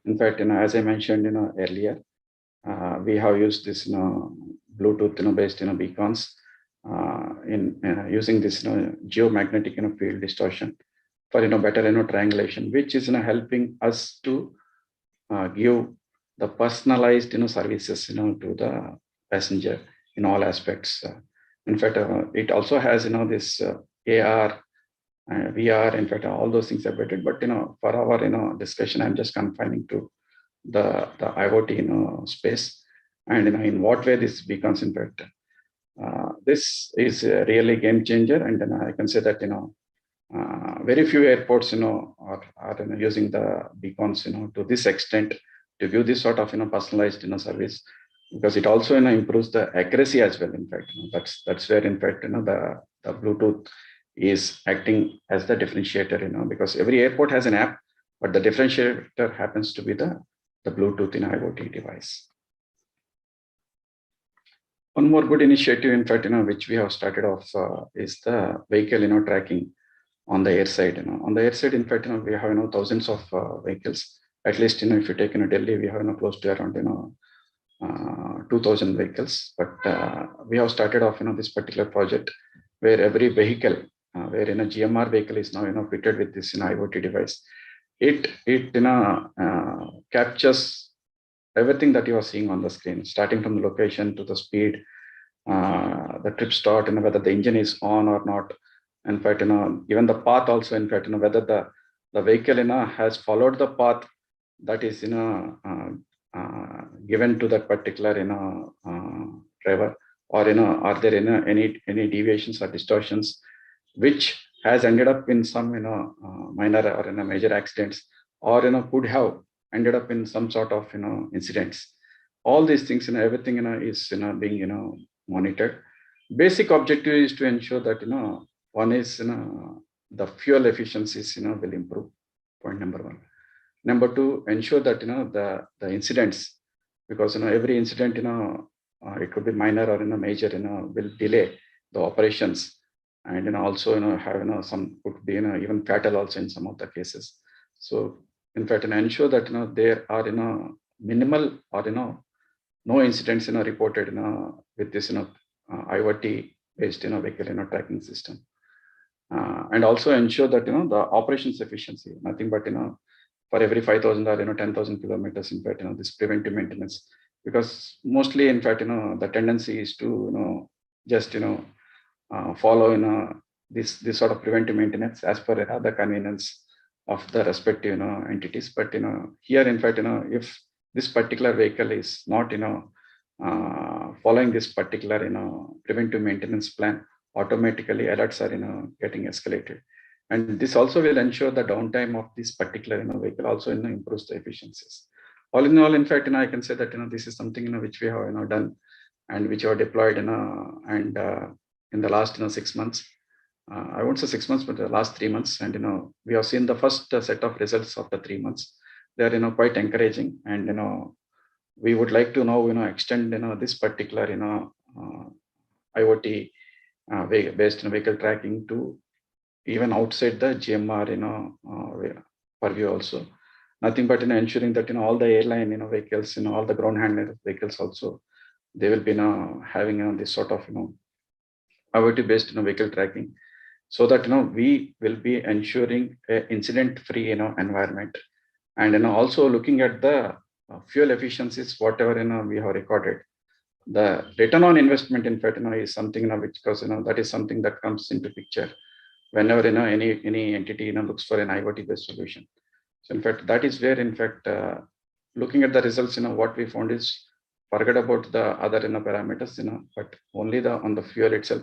In fact, as I mentioned earlier, we have used this Bluetooth based beacons in using this geomagnetic field distortion for better triangulation, which is helping us to give the personalized services to the passenger in all aspects. In fact, it also has this AR, VR. In fact, all those things are better. But for our discussion, I'm just confining to the IoT space, and in what way this becomes. In fact, this is really game changer, and then I can say that very few airports, are using the beacons, to this extent to give this sort of, personalized, service, because it also, improves the accuracy as well. In fact, that's where, in fact, the Bluetooth is acting as the differentiator, because every airport has an app, but the differentiator happens to be the Bluetooth in IoT device. One more good initiative, in fact, which we have started off is the vehicle, tracking on the air side. On the air side, in fact, we have thousands of vehicles. At least, if you take Delhi, we have close to around 2,000 vehicles. But we have started off this particular project where every vehicle, where a GMR vehicle is now fitted with this IoT device. It captures everything that you are seeing on the screen, starting from the location to the speed, the trip start, and whether the engine is on or not. In fact, even the path also, in fact, whether the vehicle has followed the path that is given to that particular driver, or are there any deviations or distortions which has ended up in some minor or major accidents, or could have ended up in some sort of incidents. All these things, everything is being monitored. Basic objective is to ensure that one is the fuel efficiencies will improve. Point number one. Number two, ensure that the incidents, because every incident it could be minor or major, will delay the operations, and also have some could be even fatal also in some of the cases. So in fact, ensure that there are minimal or no incidents reported with this IoT based vehicle tracking system, and also ensure that the operations efficiency, nothing but for every 5,000 or 10,000 kilometers, in fact, this preventive maintenance, because mostly, in fact, the tendency is to just follow this sort of preventive maintenance as per the convenience of the respective entities. But here, in fact, if this particular vehicle is not following this particular preventive maintenance plan, automatically alerts are getting escalated, and this also will ensure the downtime of this particular vehicle also improves the efficiencies. All in all, in fact, I can say that this is something which we have done and which are deployed and in the last 6 months. I won't say 6 months, but the last 3 months, and we have seen the first set of results of the 3 months. They are quite encouraging, and we would like to now extend this particular IoT based vehicle tracking to even outside the GMR purview also. Nothing but ensuring that all the airline vehicles, all the ground handler vehicles also, they will be having this sort of IoT based vehicle tracking, so that we will be ensuring a incident free environment, and also looking at the fuel efficiencies, whatever we have recorded. The return on investment, in fact, is something which, because that is something that comes into picture whenever any entity looks for an IoT based solution. So in fact, that is where, in fact, looking at the results, what we found is, forget about the other parameters, but only on the fuel itself,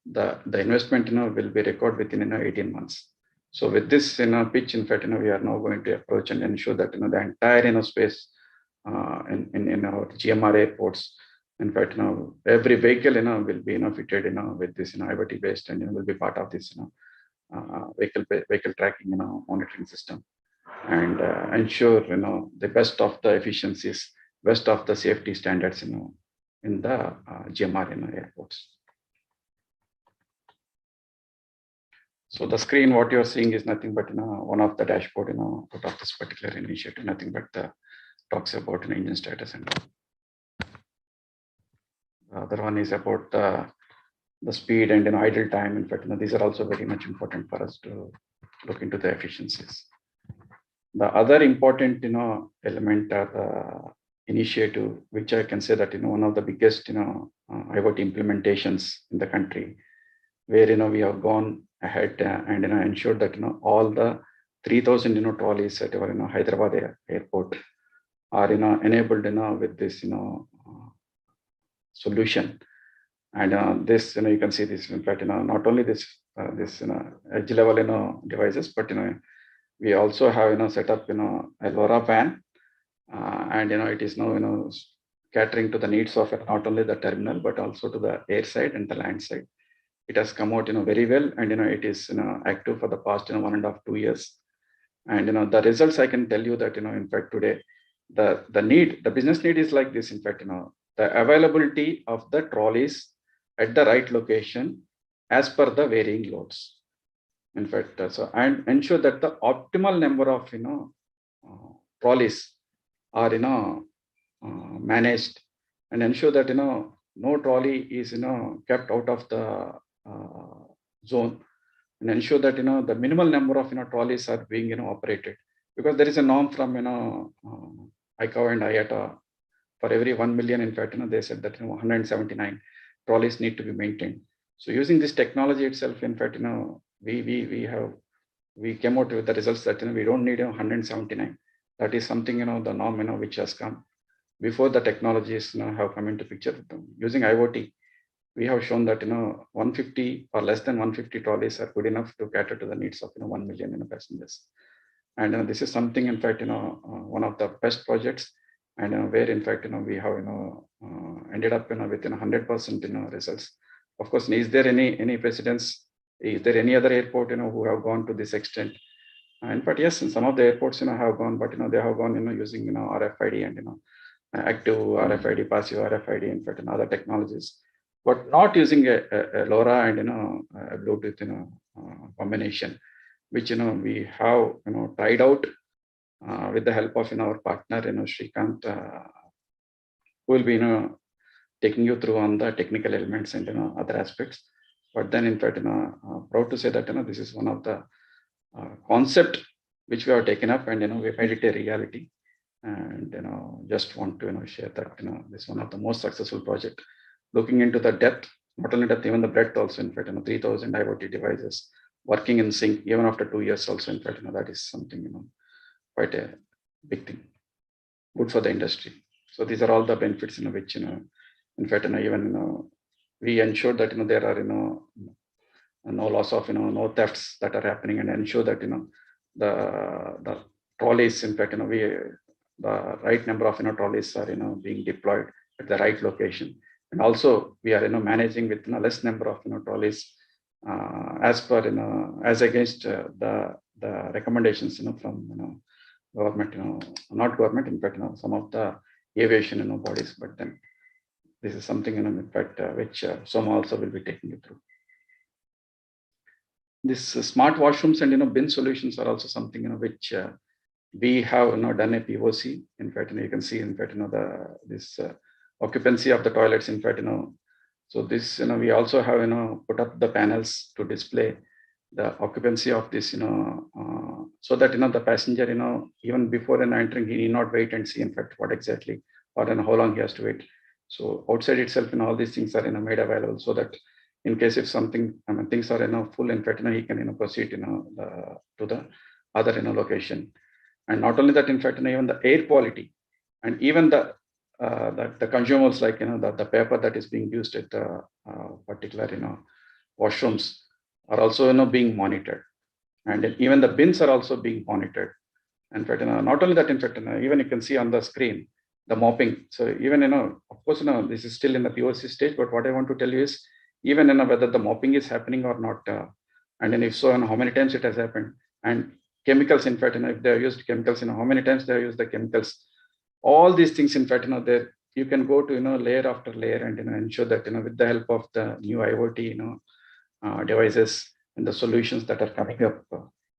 the investment will be recorded within 18 months. So with this pitch, in fact, we are now going to approach and ensure that the entire space in our GMR airports, in fact, every vehicle will be fitted with this IoT based, and will be part of this vehicle tracking monitoring system, and ensure the best of the efficiencies, best of the safety standards in the GMR airports. So the screen, what you're seeing is nothing but one of the dashboard out of this particular initiative, nothing but talks about engine status and all. The other one is about the speed and idle time. In fact, these are also very much important for us to look into the efficiencies. The other important element or initiative, which I can say that one of the biggest IoT implementations in the country, where we have gone ahead and ensured that all the 3,000 trolleys at our Hyderabad airport are enabled with this solution. And this you can see this, in fact, not only this this edge level devices, but we also have set up a LoRa WAN, and it is now catering to the needs of not only the terminal but also to the air side and the land side. It has come out very well, and it is active for the past 1.5 to 2 years. And the results, I can tell you that in fact today the business need is like this. In fact, the availability of the trolleys at the right location as per the varying loads. In fact, and ensure that the optimal number of trolleys are managed, and ensure that no trolley is kept out of the zone, and ensure that the minimal number of trolleys are being operated, because there is a norm from ICAO and IATA. For every 1 million, in fact, they said that 179 trolleys need to be maintained. So using this technology itself, in fact, we came out with the results that we don't need 179. That is something the norm which has come before the technologies have come into picture. Using IoT, we have shown that 150 or less than 150 trolleys are good enough to cater to the needs of 1 million passengers. And this is something, in fact, one of the best projects, and where in fact we have ended up with 100% results. Of course, is there any precedence? Is there any other airport who have gone to this extent? In fact, yes, some of the airports have gone, but they have gone using RFID and active RFID, passive RFID, in fact, and other technologies, but not using a LoRa and a Bluetooth combination, which we have tried out with the help of our partner Srikanth, who will be taking you through on the technical elements and other aspects. But then, in fact, proud to say that this is one of the concept which we have taken up, and we made it a reality. And just want to share that this is one of the most successful project, looking into the depth, not only depth, even the breadth also. In fact, 3,000 IoT devices working in sync even after 2 years also. In fact, that is something quite a big thing, good for the industry. So these are all the benefits which in fact even we ensure that there are no loss of no thefts that are happening, and ensure that the trolleys, in fact the right number of trolleys are being deployed at the right location. And also we are managing with less number of trolleys as per as against the recommendations from government, not government, in fact some of the aviation bodies. But then this is something in fact which Soma also will be taking you through. This smart washrooms and bin solutions are also something which we have done a POC. In fact, you can see, in fact, this occupancy of the toilets. In fact, so this we also have put up the panels to display the occupancy of this so that the passenger even before entering, he need not wait and see in fact what exactly or how long he has to wait. So outside itself, all these things are made available, so that in case if something things are full, in fact he can proceed to the other location. And not only that, in fact even the air quality and even the consumables like the paper that is being used at particular washrooms are also being monitored, and even the bins are also being monitored. In fact, not only that, in fact even you can see on the screen the mopping. So even of course this is still in the POC stage, but what I want to tell you is even whether the mopping is happening or not, and then if so, and how many times it has happened, and chemicals, in fact if they have used chemicals, how many times they have used the chemicals. All these things, in fact there you can go to layer after layer, and ensure that with the help of the new IoT devices and the solutions that are coming up,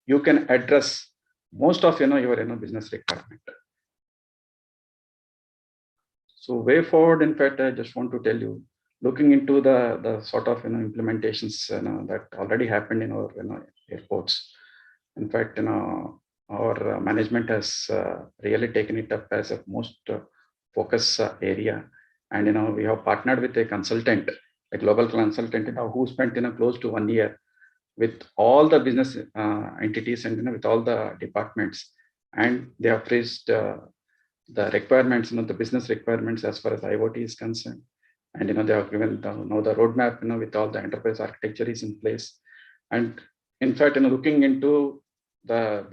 you can address most of your business requirement. So way forward, in fact, I just want to tell you, looking into the sort of implementations that already happened in our airports. In fact, our management has really taken it up as a most focus area, and we have partnered with a consultant, a global consultant, who spent close to 1 year with all the business entities and with all the departments, and they have phrased the requirements, the business requirements as far as IoT is concerned, and they have given the roadmap with all the enterprise architecture is in place, And in fact, looking into the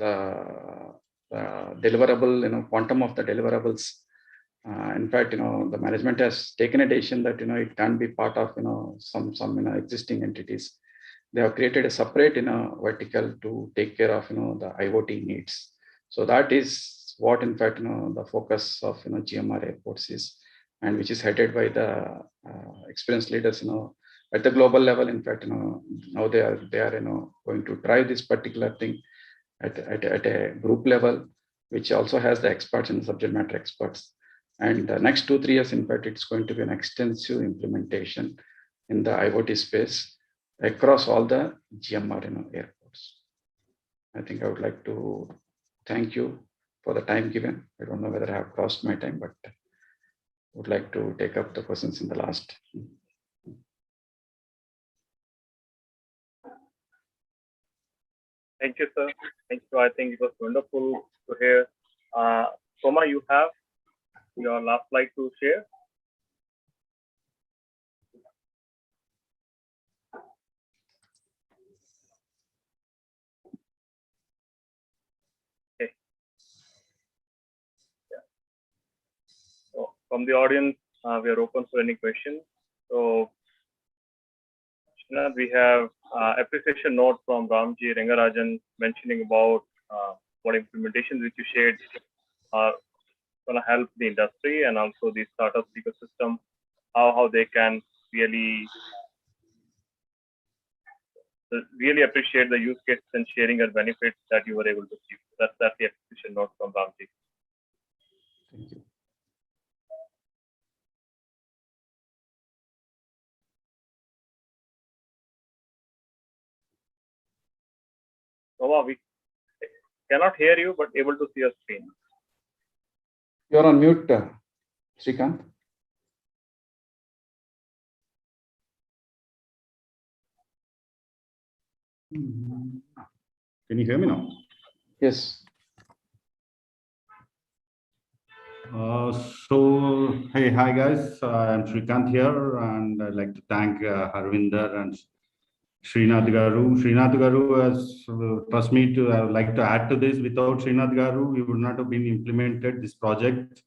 deliverable, quantum of the deliverables. In fact, the management has taken a decision that it can be part of some existing entities. They have created a separate vertical to take care of the IoT needs. So that is what in fact the focus of GMR Airports is, and which is headed by the experienced leaders at the global level. In fact, now they are going to try this particular thing at a group level, which also has the experts and subject matter experts. And the next 2-3 years, in fact, it's going to be an extensive implementation in the IoT space across all the GMR airports. I think I would like to thank you for the time given. I don't know whether I have crossed my time, but would like to take up the questions in the last. Thank you, sir. Thank you. I think it was wonderful to hear. Soma, you have your last slide to share. Okay. Yeah. So from the audience, we are open for any questions. So we have appreciation note from Ramji Rengarajan mentioning about what implementations which you shared are going to help the industry and also the startup ecosystem, how they can really appreciate the use cases and sharing and benefits that you were able to see. That's the appreciation note from Ramji. Thank you. Nova, we cannot hear you, but able to see your screen. You're on mute, Srikanth. Can you hear me now? Yes. Hi guys, I'm Srikanth here, and I'd like to thank Harvinder and Srinath Garu. Srinath Garu has trust me to. I would like to add to this. Without Srinath Garu, we would not have been implemented this project.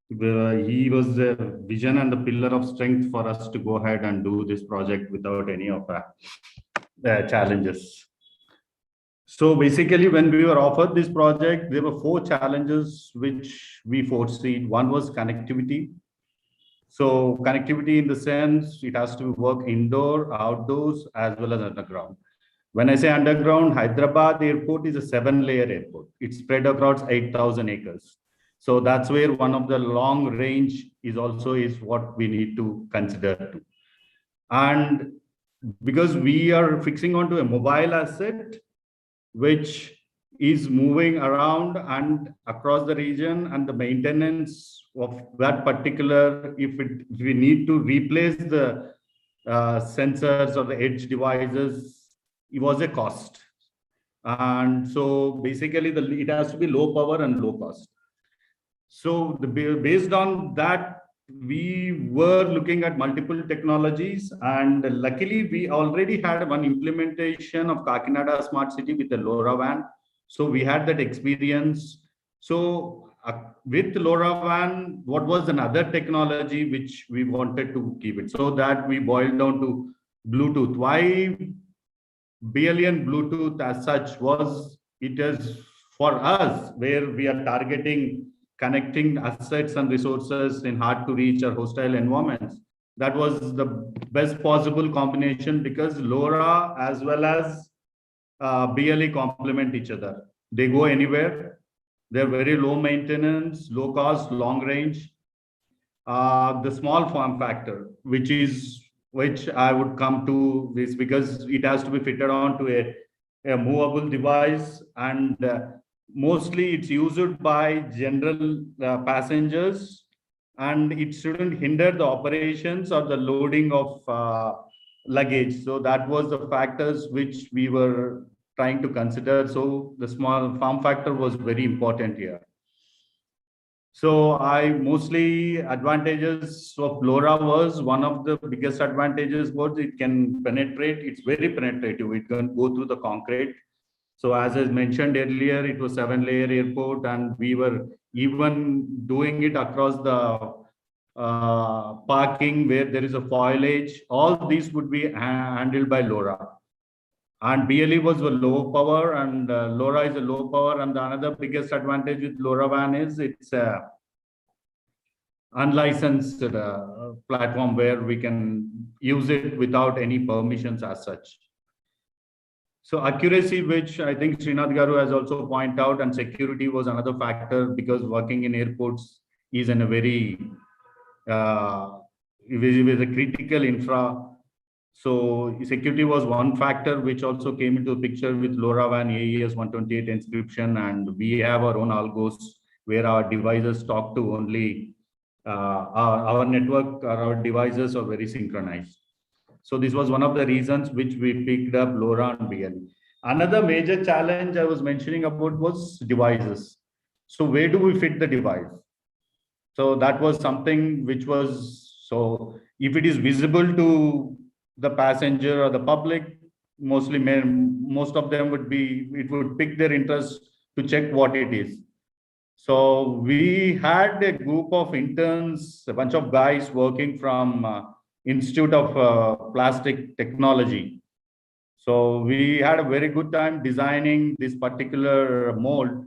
He was the vision and the pillar of strength for us to go ahead and do this project without any of the challenges. So basically, when we were offered this project, there were 4 challenges which we foreseen. One was connectivity. So connectivity in the sense it has to work indoor, outdoors, as well as underground. When I say underground, Hyderabad airport is a 7-layer airport. It's spread across 8,000 acres. So that's where one of the long range is what we need to consider too. And because we are fixing onto a mobile asset, which is moving around and across the region, and the maintenance of that particular, if we need to replace the sensors or the edge devices, it was a cost. And so basically it has to be low power and low cost. So based on that, we were looking at multiple technologies, and luckily we already had one implementation of Kakinada Smart City with the LoRaWAN. So we had that experience. So with LoRaWAN, what was another technology which we wanted to keep it? So that we boiled down to Bluetooth. Why BLE and Bluetooth as such was, it is for us where we are targeting connecting assets and resources in hard to reach or hostile environments. That was the best possible combination because LoRa as well as BLE complement each other. They go anywhere. They're very low maintenance, low cost, long range. The small form factor, which I would come to this because it has to be fitted on to a movable device, and mostly it's used by general passengers, and it shouldn't hinder the operations or the loading of luggage. So that was the factors which we were trying to consider. So the small form factor was very important here. So I mostly advantages of LoRa was one of the biggest advantages was it can penetrate. It's very penetrative. It can go through the concrete. So as I mentioned earlier, it was 7-layer airport, and we were even doing it across the parking where there is a foliage. All these would be handled by LoRa. And BLE was a low power, and LoRa is a low power. And the another biggest advantage with LoRaWAN is it's a unlicensed platform where we can use it without any permissions as such. So accuracy, which I think Srinath Garu has also pointed out, and security was another factor, because working in airports is in a very with a critical infra. So security was one factor which also came into the picture with LoRaWAN AES 128 encryption, and we have our own algos where our devices talk to only our network, our devices are very synchronized. So this was one of the reasons which we picked up LoRa and BLE. Another major challenge I was mentioning about was devices. So where do we fit the device? So that was something which was, so if it is visible to the passenger or the public, most of them would be, it would pick their interest to check what it is. So we had a group of interns, a bunch of guys working from Institute of Plastic Technology. So we had a very good time designing this particular mold.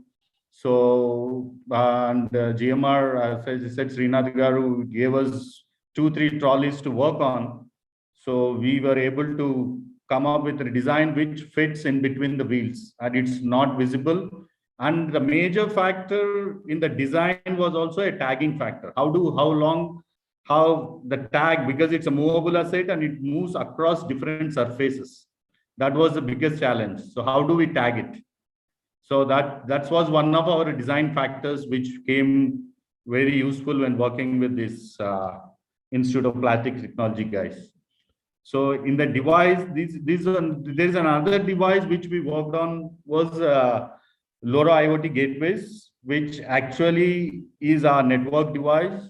So, and GMR, as I said, Srinath Garu gave us 2-3 trolleys to work on. So we were able to come up with a design which fits in between the wheels, and it's not visible. And the major factor in the design was also a tagging factor. How the tag, because it's a movable asset and it moves across different surfaces. That was the biggest challenge. So how do we tag it? So that was one of our design factors which came very useful when working with this Institute of Plastic Technology guys. So in the device, there's another device which we worked on was LoRa IoT gateways, which actually is our network device.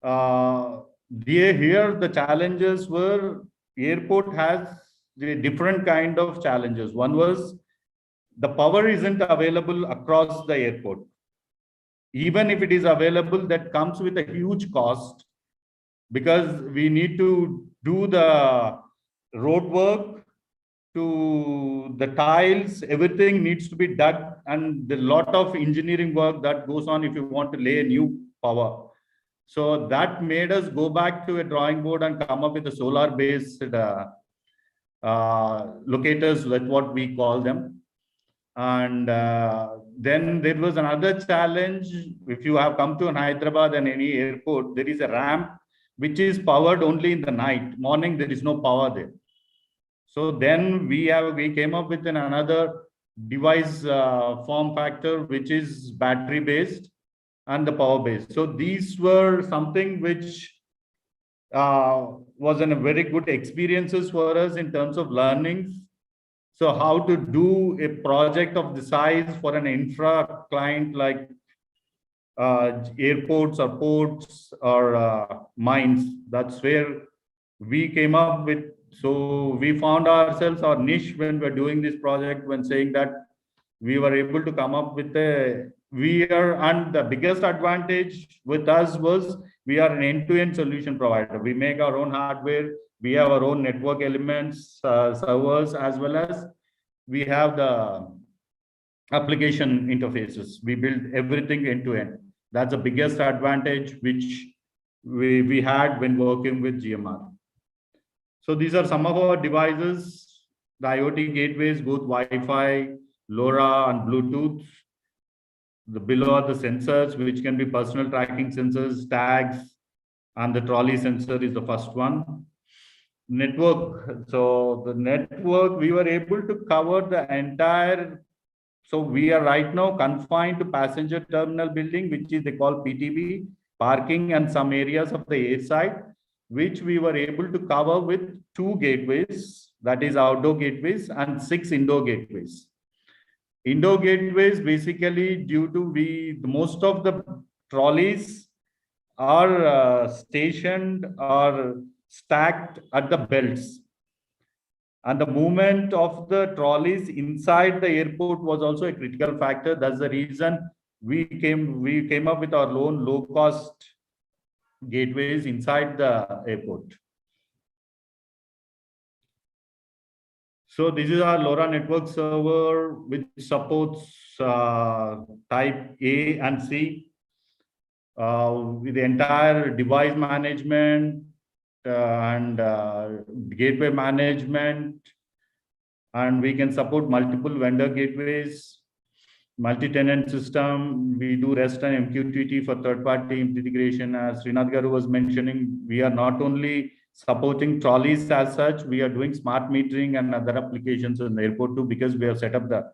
Here the challenges were, airport has the different kind of challenges. One was the power isn't available across the airport. Even if it is available, that comes with a huge cost, because we need to do the road work to the tiles, everything needs to be dug, and a lot of engineering work that goes on if you want to lay a new power. So that made us go back to a drawing board and come up with a solar-based locators, that's what we call them. And then there was another challenge. If you have come to Hyderabad and any airport, there is a ramp which is powered only in the night. Morning, there is no power there. So then we came up with another device form factor, which is battery based and the power based. So these were something which was a very good experiences for us in terms of learnings. So how to do a project of the size for an infra client like airports or ports or mines. That's where we came up with. So we found ourselves our niche when we're doing this project, when saying that we were able to come up with and the biggest advantage with us was we are an end-to-end solution provider. We make our own hardware, we have our own network elements, servers, as well as we have the application interfaces. We build everything end-to-end. That's the biggest advantage which we had when working with GMR. So these are some of our devices, the IoT gateways, both Wi-Fi, LoRa, and Bluetooth. The below are the sensors, which can be personal tracking sensors, tags, and the trolley sensor is the first one. Network. So the network, we were able to cover the entire. So we are right now confined to passenger terminal building, which is they call PTB, parking, and some areas of the airside, which we were able to cover with 2 gateways, that is outdoor gateways, and 6 indoor gateways. Indoor gateways, basically due to most of the trolleys are stationed or stacked at the belts. And the movement of the trolleys inside the airport was also a critical factor. That's the reason we came up with our own low-cost gateways inside the airport. So this is our LoRa network server, which supports type A and C with the entire device management and gateway management. And we can support multiple vendor gateways, multi-tenant system. We do REST and MQTT for third-party integration. As Srinath Garu was mentioning, we are not only supporting trolleys as such, we are doing smart metering and other applications in the airport too, because we have set up the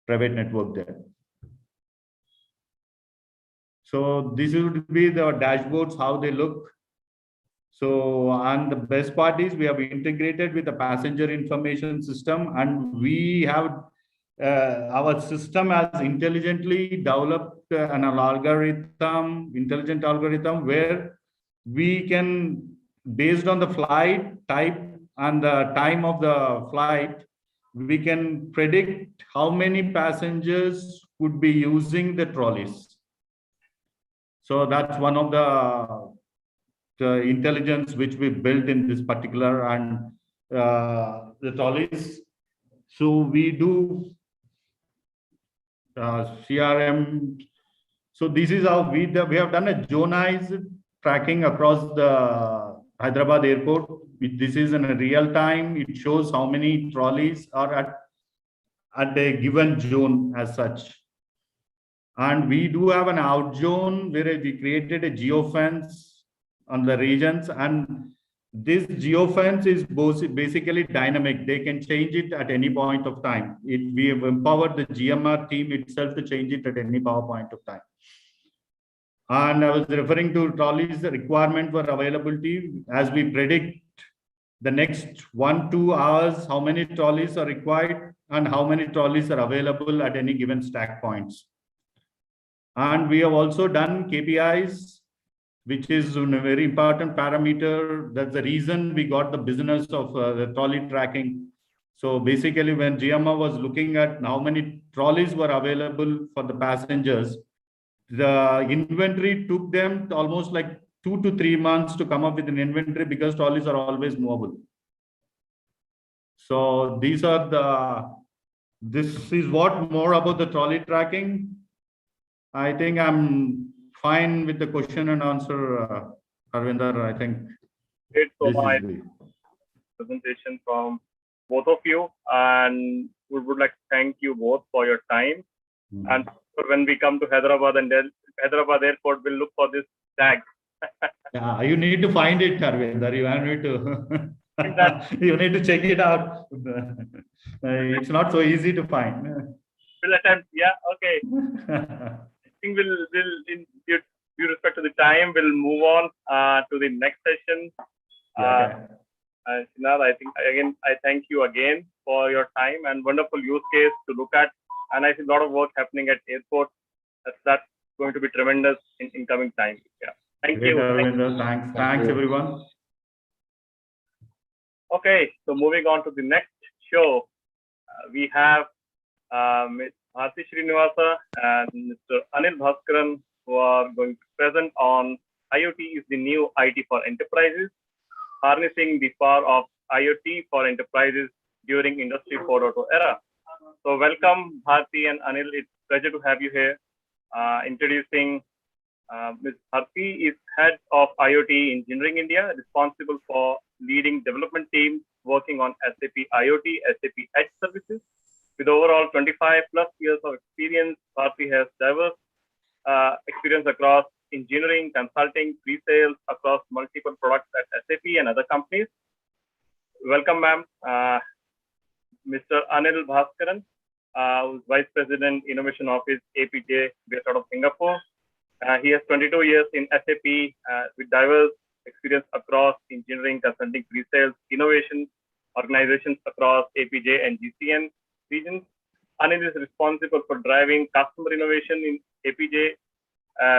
private network there. So this would be the dashboards, how they look. So, and the best part is we have integrated with the passenger information system, and we have our system has intelligently developed an algorithm, intelligent algorithm, where we can, based on the flight type and the time of the flight, we can predict how many passengers would be using the trolleys. So that's one of the intelligence which we built in this particular and the trolleys. So we do CRM. So this is how we have done a zonized tracking across the Hyderabad airport. This is in a real time. It shows how many trolleys are at a given zone as such. And we do have an out zone where we created a geofence on the regions, and this geofence is basically dynamic. They can change it at any point of time. We have empowered the GMR team itself to change it at any power point of time. And I was referring to trolleys, the requirement for availability, as we predict the next 1-2 hours, how many trolleys are required and how many trolleys are available at any given stack points. And we have also done KPIs, which is a very important parameter. That's the reason we got the business of the trolley tracking. So basically, when GMR was looking at how many trolleys were available for the passengers, the inventory took them almost like 2 to 3 months to come up with an inventory, because trolleys are always movable. So these are this is what more about the trolley tracking. I think I'm fine with the question and answer, Arvinder. I think great. So my presentation from both of you, and we would like to thank you both for your time. And when we come to Hyderabad and Hyderabad airport, we'll look for this tag. Yeah, you need to find it, Arvinder. You need to check it out. It's not so easy to find. We'll attempt. Yeah. Okay. I think we'll in due respect to the time, we'll move on to the next session. Srinath, I think again, I thank you again for your time and wonderful use case to look at. And I see a lot of work happening at airport. That's going to be tremendous in coming time. Yeah. Thank you. Thanks everyone. Okay, so moving on to the next show, we have Ms. Bharti Srinivasa and Mr. Anil Bhaskaran, who are going to present on IoT is the new IT for enterprises, harnessing the power of IoT for enterprises during Industry 4.0 era. So welcome, Bharti and Anil. It's a pleasure to have you here. Introducing Ms. Bharti is head of IoT Engineering India, responsible for leading development teams working on SAP IoT, SAP Edge services. With overall 25+ years of experience, Bharti has diverse experience across engineering, consulting, pre-sales across multiple products at SAP and other companies. Welcome, ma'am. Mr. Anil Bhaskaran, who's Vice President, Innovation Office, APJ, based out of Singapore. He has 22 years in SAP with diverse experience across engineering, consulting, pre-sales, innovation, organizations across APJ and GCN regions. Anil is responsible for driving customer innovation in APJ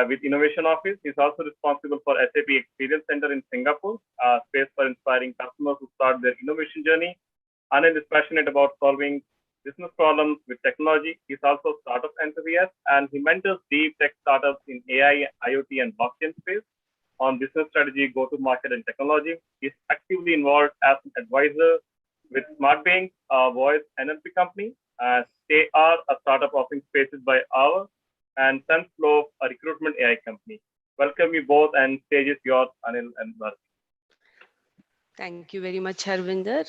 with Innovation Office. He's also responsible for SAP Experience Center in Singapore, a space for inspiring customers who start their innovation journey. Anand is passionate about solving business problems with technology. He's also a startup enthusiast, and he mentors deep tech startups in AI, IoT, and blockchain space on business strategy, go-to-market, and technology. He's actively involved as an advisor with SmartBank, a voice NLP company. They are a startup offering spaces by hour, and SenseFlow, a recruitment AI company. Welcome you both, and stage is yours, Anil and Bharat. Thank you very much, Harvinder.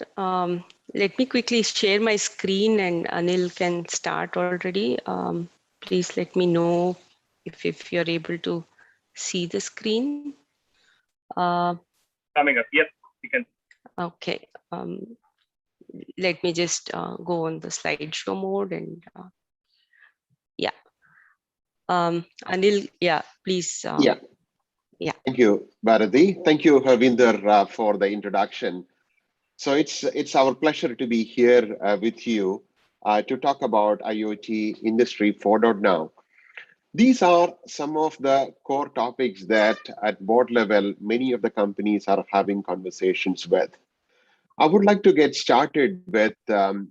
Let me quickly share my screen, and Anil can start already. Please let me know if you're able to see the screen. Coming up, yes, you can. Okay. Let me just go on the slideshow mode and yeah. Anil, yeah, please. Yeah. Thank you, Bharati. Thank you, Harvinder, for the introduction. So it's our pleasure to be here with you to talk about IoT Industry 4.0. These are some of the core topics that at board level, many of the companies are having conversations with. I would like to get started with a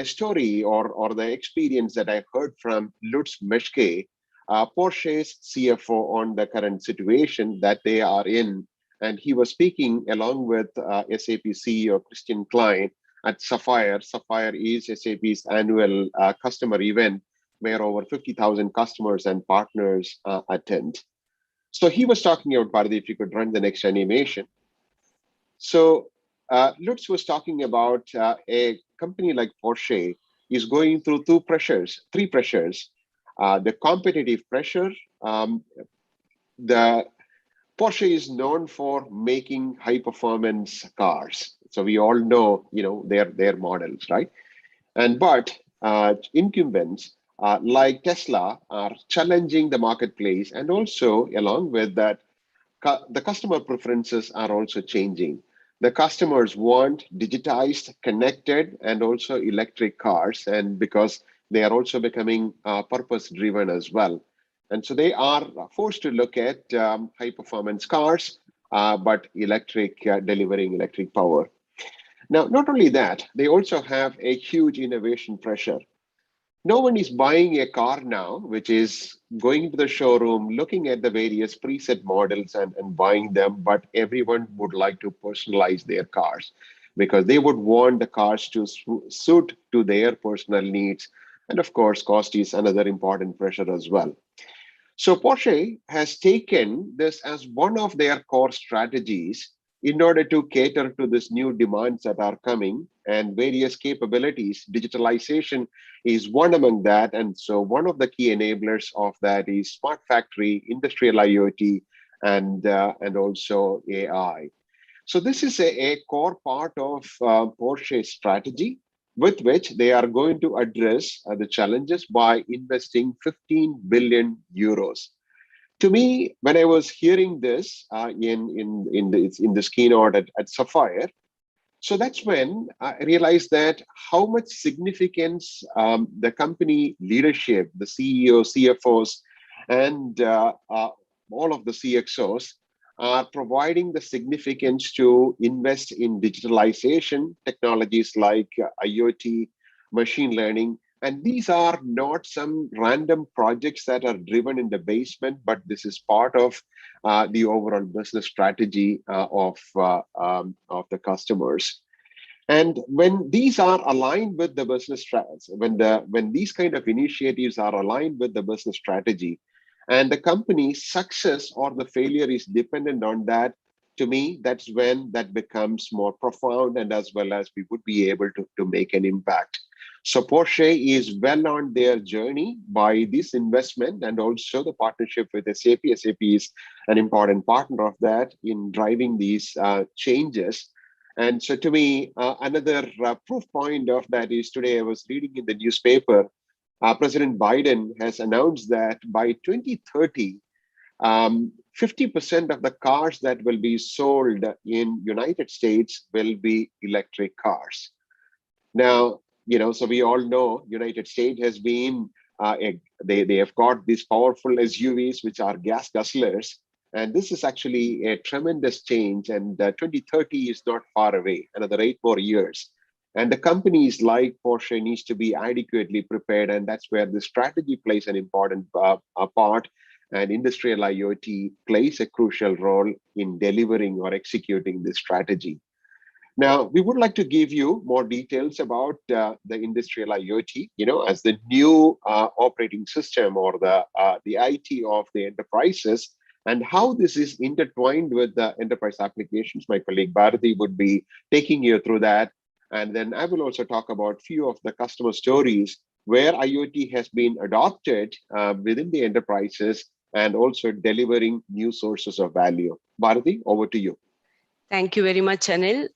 story or the experience that I heard from Lutz Meschke, Porsche's CFO, on the current situation that they are in. And he was speaking along with SAP CEO Christian Klein at Sapphire. Sapphire is SAP's annual customer event where over 50,000 customers and partners attend. So he was talking about, Bharati, if you could run the next animation. So Lutz was talking about a company like Porsche is going through three pressures. The competitive pressure, the Porsche is known for making high performance cars. So we all know, their models, right? But incumbents like Tesla are challenging the marketplace, and also along with that, the customer preferences are also changing. The customers want digitized, connected, and also electric cars, and because they are also becoming purpose-driven as well. And so they are forced to look at high-performance cars, but delivering electric power. Now, not only that, they also have a huge innovation pressure. No one is buying a car now, which is going to the showroom, looking at the various preset models and buying them, but everyone would like to personalize their cars because they would want the cars to suit to their personal needs. And of course, cost is another important pressure as well. So Porsche has taken this as one of their core strategies in order to cater to this new demands that are coming and various capabilities. Digitalization is one among that. And so one of the key enablers of that is smart factory, industrial IoT, and also AI. So this is a core part of Porsche's strategy, with which they are going to address the challenges by investing 15 billion euros. To me, when I was hearing this in this keynote at Sapphire, so that's when I realized that how much significance the company leadership, the CEO, CFOs, and all of the CXOs are providing the significance to invest in digitalization technologies like IoT, machine learning. And these are not some random projects that are driven in the basement, but this is part of the overall business strategy of the customers. And when these are aligned with the business strategy, when these kind of initiatives are aligned with the business strategy, and the company's success or the failure is dependent on that, to me, that's when that becomes more profound, and as well as we would be able to make an impact. So Porsche is well on their journey by this investment and also the partnership with SAP. SAP is an important partner of that in driving these changes. And so to me, another proof point of that is today I was reading in the newspaper, President Biden has announced that by 2030, 50% of the cars that will be sold in United States will be electric cars. Now, so we all know United States has been They have got these powerful SUVs, which are gas guzzlers. And this is actually a tremendous change. And 2030 is not far away, another 8 more years. And the companies like Porsche needs to be adequately prepared. And that's where the strategy plays an important part. And industrial IoT plays a crucial role in delivering or executing this strategy. Now, we would like to give you more details about the industrial IoT, as the new operating system or the IT of the enterprises, and how this is intertwined with the enterprise applications. My colleague Bharati would be taking you through that. And then I will also talk about few of the customer stories where IoT has been adopted within the enterprises and also delivering new sources of value. Bharati, over to you. Thank you very much, Anil.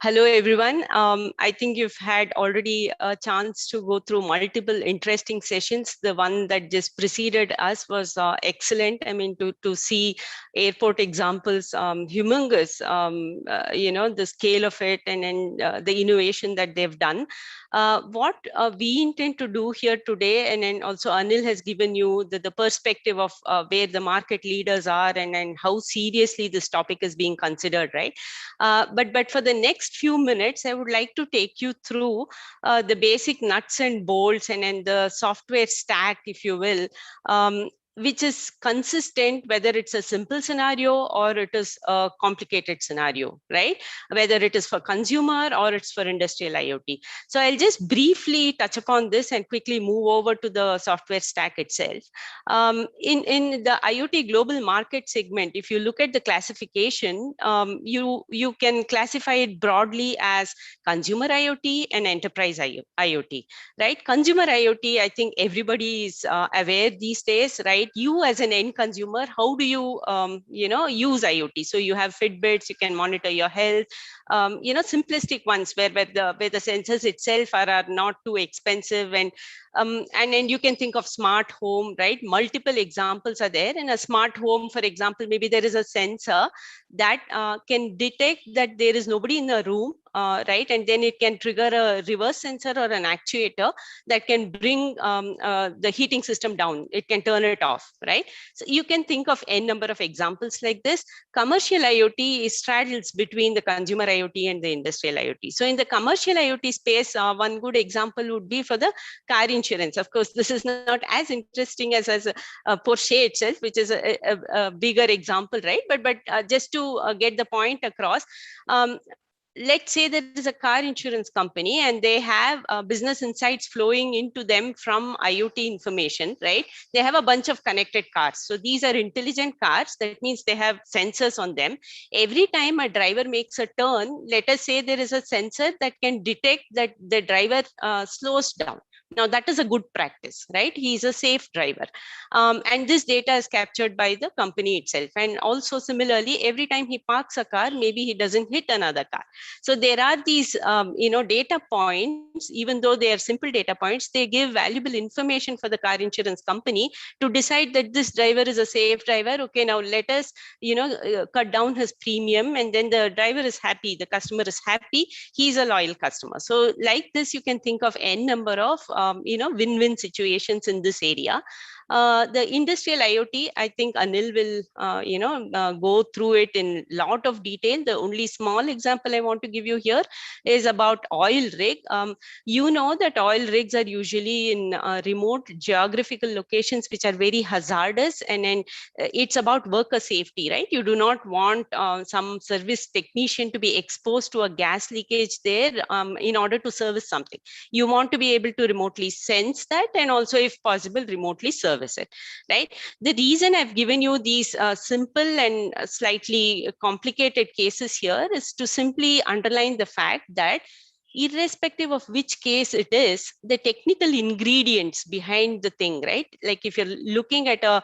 Hello, everyone. I think you've had already a chance to go through multiple interesting sessions. The one that just preceded us was excellent. I mean, to see airport examples, humongous, the scale of it and the innovation that they've done. What we intend to do here today, and then also Anil has given you the perspective of where the market leaders are and how seriously this topic is being considered, right? But for the next few minutes, I would like to take you through the basic nuts and bolts and the software stack, if you will, which is consistent, whether it's a simple scenario or it is a complicated scenario, right? Whether it is for consumer or it's for industrial IoT. So I'll just briefly touch upon this and quickly move over to the software stack itself. In the IoT global market segment, if you look at the classification, you can classify it broadly as consumer IoT and enterprise IoT, right? Consumer IoT, I think everybody is aware these days, right? You as an end consumer, how do you use IoT? So you have Fitbits, you can monitor your health, simplistic ones where the sensors itself are not too expensive, and then you can think of smart home, right? Multiple examples are there. In a smart home, for example, maybe there is a sensor that can detect that there is nobody in the room, right? And then it can trigger a reverse sensor or an actuator that can bring the heating system down. It can turn it off, right? So you can think of n number of examples like this. Commercial IoT straddles between the consumer IoT and the industrial IoT. So in the commercial IoT space, one good example would be for the car insurance. Of course, this is not as interesting as Porsche itself, which is a bigger example, right? But just to get the point across, let's say there is a car insurance company and they have business insights flowing into them from IoT information, right? They have a bunch of connected cars. So these are intelligent cars. That means they have sensors on them. Every time a driver makes a turn, let us say there is a sensor that can detect that the driver slows down. Now that is a good practice, right? He is a safe driver. And this data is captured by the company itself. And also similarly, every time he parks a car, maybe he doesn't hit another car. So there are these, data points, even though they are simple data points, they give valuable information for the car insurance company to decide that this driver is a safe driver. Okay, now let us, cut down his premium, and then the driver is happy, the customer is happy, he's a loyal customer. So like this, you can think of n number of, win-win situations in this area. The industrial IoT, I think Anil will, go through it in a lot of detail. The only small example I want to give you here is about oil rig. You know that oil rigs are usually in remote geographical locations, which are very hazardous, and then it's about worker safety, right? You do not want some service technician to be exposed to a gas leakage there in order to service something. You want to be able to remotely sense that, and also, if possible, remotely service it, right? The reason I've given you these simple and slightly complicated cases here is to simply underline the fact that irrespective of which case it is, the technical ingredients behind the thing, right? Like if you're looking at a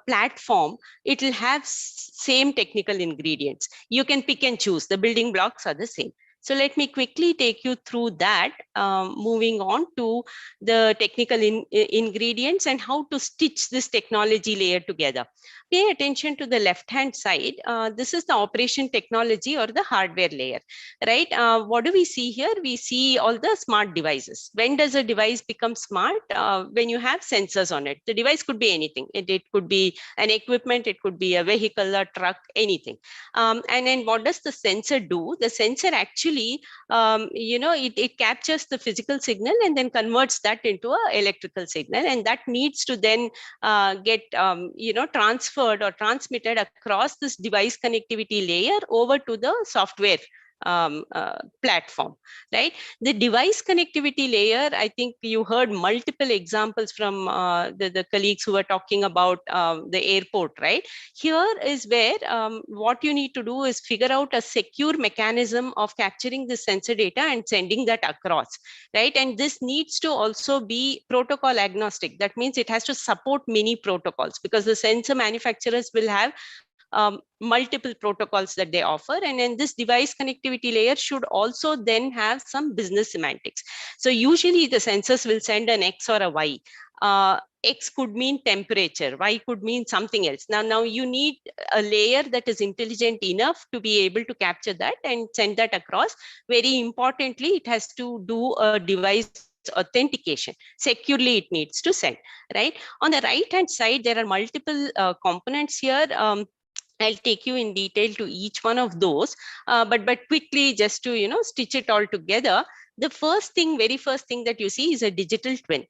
platform, it will have same technical ingredients. You can pick and choose. The building blocks are the same. So let me quickly take you through that, moving on to the technical ingredients and how to stitch this technology layer together. pay attention to the left-hand side. This is the operation technology or the hardware layer, right? What do we see here? We see all the smart devices. When does a device become smart? When you have sensors on it. The device could be anything. It could be an equipment, it could be a vehicle, a truck, anything. And then what does the sensor do? The sensor actually, it captures the physical signal and then converts that into an electrical signal, and that needs to then get transferred or transmitted across this device connectivity layer over to the software platform, right? The device connectivity layer, I think you heard multiple examples from the colleagues who were talking about the airport, right? Here is where what you need to do is figure out a secure mechanism of capturing the sensor data and sending that across, right? And this needs to also be protocol agnostic. That means it has to support many protocols, because the sensor manufacturers will have multiple protocols that they offer, and then this device connectivity layer should also then have some business semantics. So usually the sensors will send an X or a Y. X could mean temperature, Y could mean something else. Now you need a layer that is intelligent enough to be able to capture that and send that across. Very importantly, it has to do a device authentication. Securely it needs to send, right? On the right hand side, there are multiple components here. I'll take you in detail to each one of those, but quickly, just to stitch it all together. The very first thing that you see is a digital twin.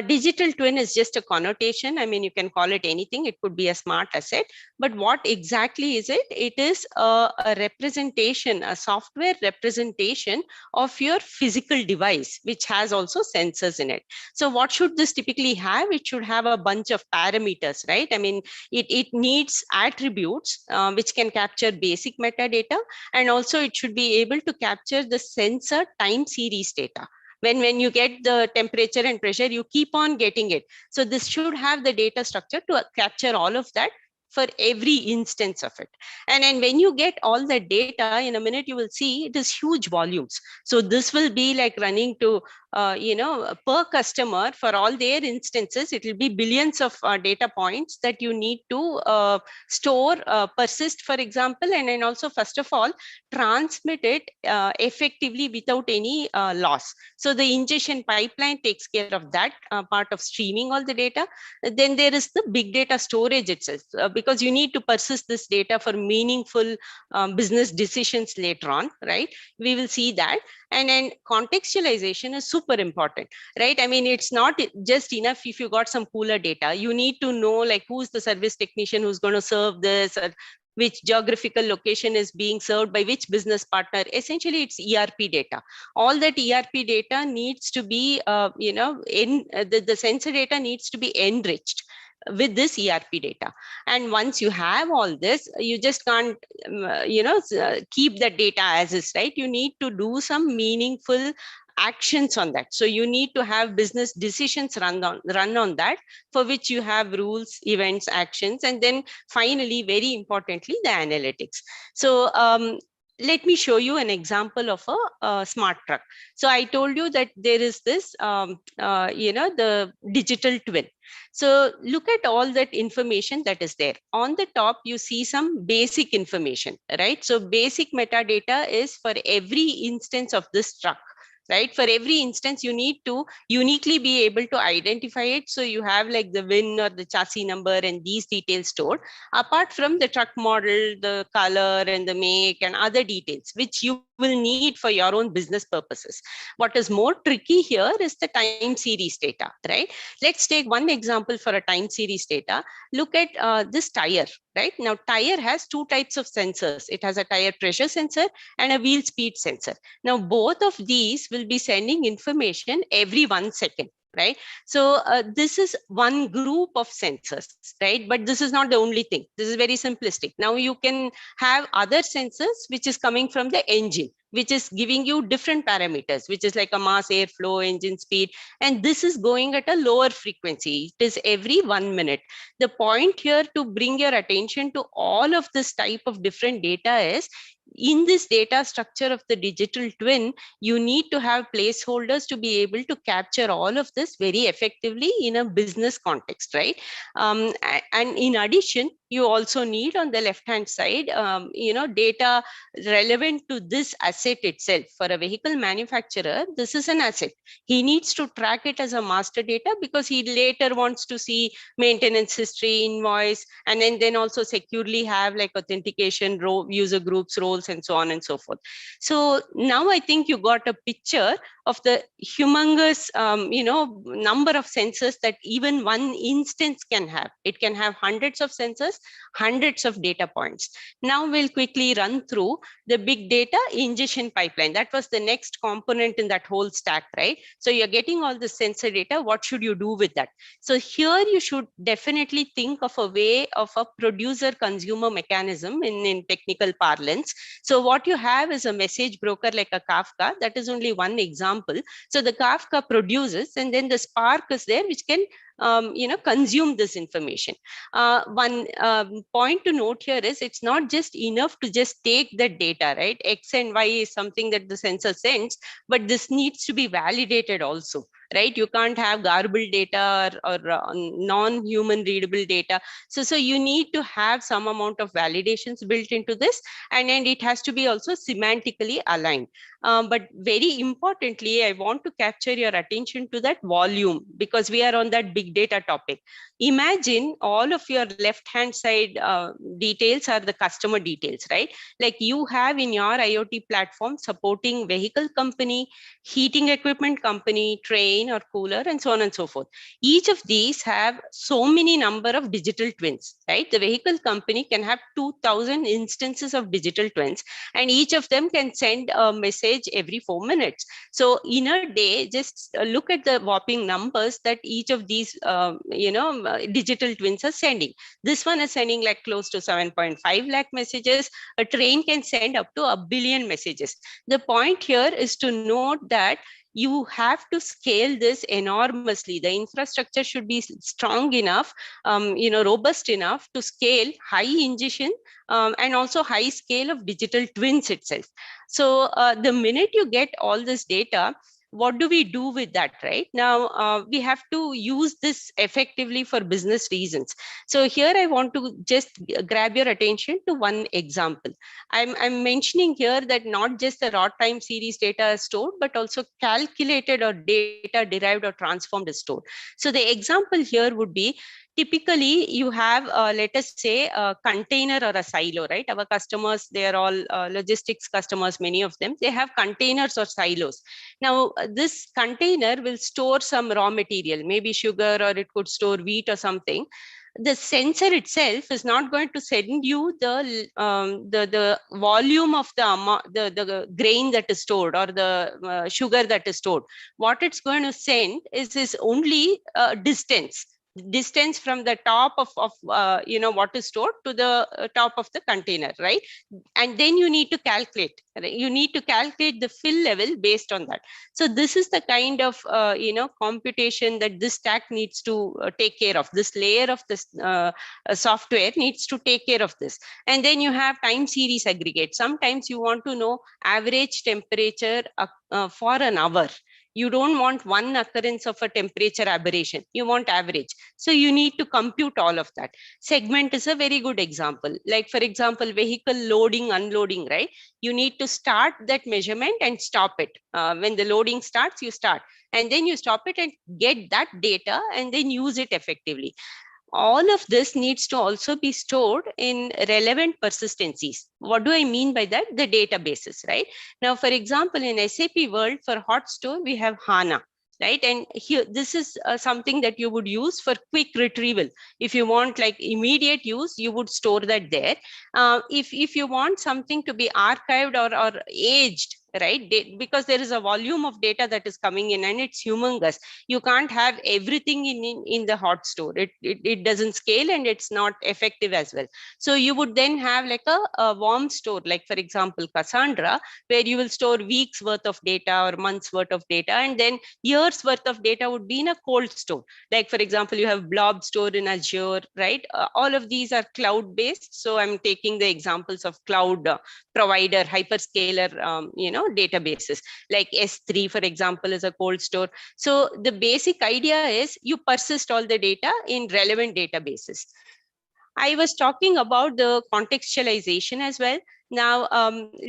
Digital twin is just a connotation. I mean, you can call it anything. It could be a smart asset, but what exactly is it? It is a representation, a software representation of your physical device, which has also sensors in it. So what should this typically have? It should have a bunch of parameters, right? I mean, it needs attributes which can capture basic metadata, and also it should be able to capture the sensor time series data. When you get the temperature and pressure, you keep on getting it. So this should have the data structure to capture all of that for every instance of it. And then when you get all the data, in a minute you will see it is huge volumes. So this will be like running to per customer for all their instances, it will be billions of data points that you need to store, persist, for example, and then also first of all transmit it effectively without any loss. So the ingestion pipeline takes care of that part of streaming all the data. Then there is the big data storage itself, because you need to persist this data for meaningful business decisions later on, right? We will see that. And then contextualization is super important, right? I mean, it's not just enough if you got some cooler data. You need to know like who's the service technician who's going to serve this, or which geographical location is being served by which business partner. Essentially, it's ERP data. All that ERP data needs to be, the sensor data needs to be enriched with this ERP data. And once you have all this, you just can't, keep the data as is, right? You need to do some meaningful actions on that. So you need to have business decisions run on that, for which you have rules, events, actions, and then finally, very importantly, the analytics. So let me show you an example of a smart truck. So I told you that there is this, the digital twin. So look at all that information that is there. On the top, you see some basic information, right? So basic metadata is for every instance of this truck. Right? For every instance, you need to uniquely be able to identify it. So you have like the VIN or the chassis number and these details stored, apart from the truck model, the color and the make and other details, which you will need for your own business purposes. What is more tricky here is the time series data, right? Let's take one example for a time series data. Look at this tire, right? Now, tire has two types of sensors. It has a tire pressure sensor and a wheel speed sensor. Now, both of these will be sending information every 1 second, right? So this is one group of sensors, right? But this is not the only thing. This is very simplistic. Now you can have other sensors which is coming from the engine. which is giving you different parameters, which is like a mass, airflow, engine speed, and this is going at a lower frequency. It is every 1 minute. The point here to bring your attention to all of this type of different data is, in this data structure of the digital twin, you need to have placeholders to be able to capture all of this very effectively in a business context, right? And in addition, you also need on the left hand side, data relevant to this asset itself. For a vehicle manufacturer, this is an asset. He needs to track it as a master data because he later wants to see maintenance history, invoice, and then also securely have like authentication, user groups, roles, and so on and so forth. So now I think you got a picture of the humongous number of sensors that even one instance can have. It can have hundreds of sensors, hundreds of data points. Now we'll quickly run through the big data ingestion pipeline. That was the next component in that whole stack, right? So you're getting all the sensor data. What should you do with that? So here you should definitely think of a way of a producer consumer mechanism in technical parlance. So what you have is a message broker like a Kafka. That is only one example. So the Kafka produces, and then the Spark is there, which can consume this information. One point to note here is, it's not just enough to just take the data, right? X and Y is something that the sensor sends, but this needs to be validated also, right? You can't have garbled data or non-human readable data. So you need to have some amount of validations built into this, and it has to be also semantically aligned. But very importantly, I want to capture your attention to that volume, because we are on that big data topic. Imagine all of your left-hand side details are the customer details, right? Like you have in your IoT platform supporting vehicle company, heating equipment company, train or cooler, and so on and so forth. Each of these have so many number of digital twins, right? The vehicle company can have 2,000 instances of digital twins, and each of them can send a message every 4 minutes. So in a day, just look at the whopping numbers that each of these digital twins are sending. This one is sending like close to 7.5 lakh messages. A train can send up to 1 billion messages. The point here is to note that you have to scale this enormously. The infrastructure should be strong enough, robust enough to scale high ingestion and also high scale of digital twins itself. So the minute you get all this data, what do we do with that, right? Now, we have to use this effectively for business reasons. So here I want to just grab your attention to one example. I'm mentioning here that not just the raw time series data is stored, but also calculated or data derived or transformed is stored. So the example here would be, typically you have, let us say, a container or a silo, right? Our customers, they are all logistics customers, many of them, they have containers or silos. Now, this container will store some raw material, maybe sugar, or it could store wheat or something. The sensor itself is not going to send you the volume of the grain that is stored or the sugar that is stored. What it's going to send is only distance from the top of what is stored to the top of the container, right? And then you need to calculate, right? You need to calculate the fill level based on that. So this is the kind of computation that this stack needs to take care of. This layer of this software needs to take care of this. And then you have time series aggregate. Sometimes you want to know average temperature for an hour. You don't want one occurrence of a temperature aberration. You want average. So you need to compute all of that. Segment is a very good example. Like, for example, vehicle loading, unloading, right? You need to start that measurement and stop it. When the loading starts, you start. And then you stop it and get that data and then use it effectively. All of this needs to also be stored in relevant persistencies. What do I mean by that? The databases, right? Now, for example, in SAP world, for hot store, we have HANA, right? And here, this is something that you would use for quick retrieval. If you want like immediate use, you would store that there. If you want something to be archived or aged, right? Because there is a volume of data that is coming in and it's humongous. You can't have everything in the hot store. It doesn't scale and it's not effective as well. So you would then have like a warm store, like for example, Cassandra, where you will store weeks worth of data or months worth of data, and then years worth of data would be in a cold store. Like for example, you have Blob stored in Azure, right? All of these are cloud based. So I'm taking the examples of cloud provider, hyperscaler, databases. Like S3, for example, is a cold store. So the basic idea is you persist all the data in relevant databases. I was talking about the contextualization as well. Now,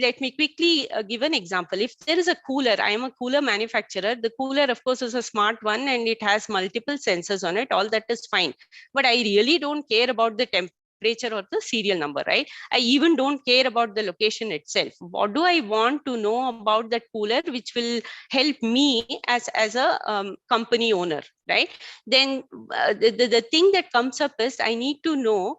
let me quickly give an example. If there is a cooler, I am a cooler manufacturer. The cooler, of course, is a smart one and it has multiple sensors on it. All that is fine. But I really don't care about the temperature or the serial number, right? I even don't care about the location itself. What do I want to know about that cooler, which will help me as a company owner, right? Then the thing that comes up is I need to know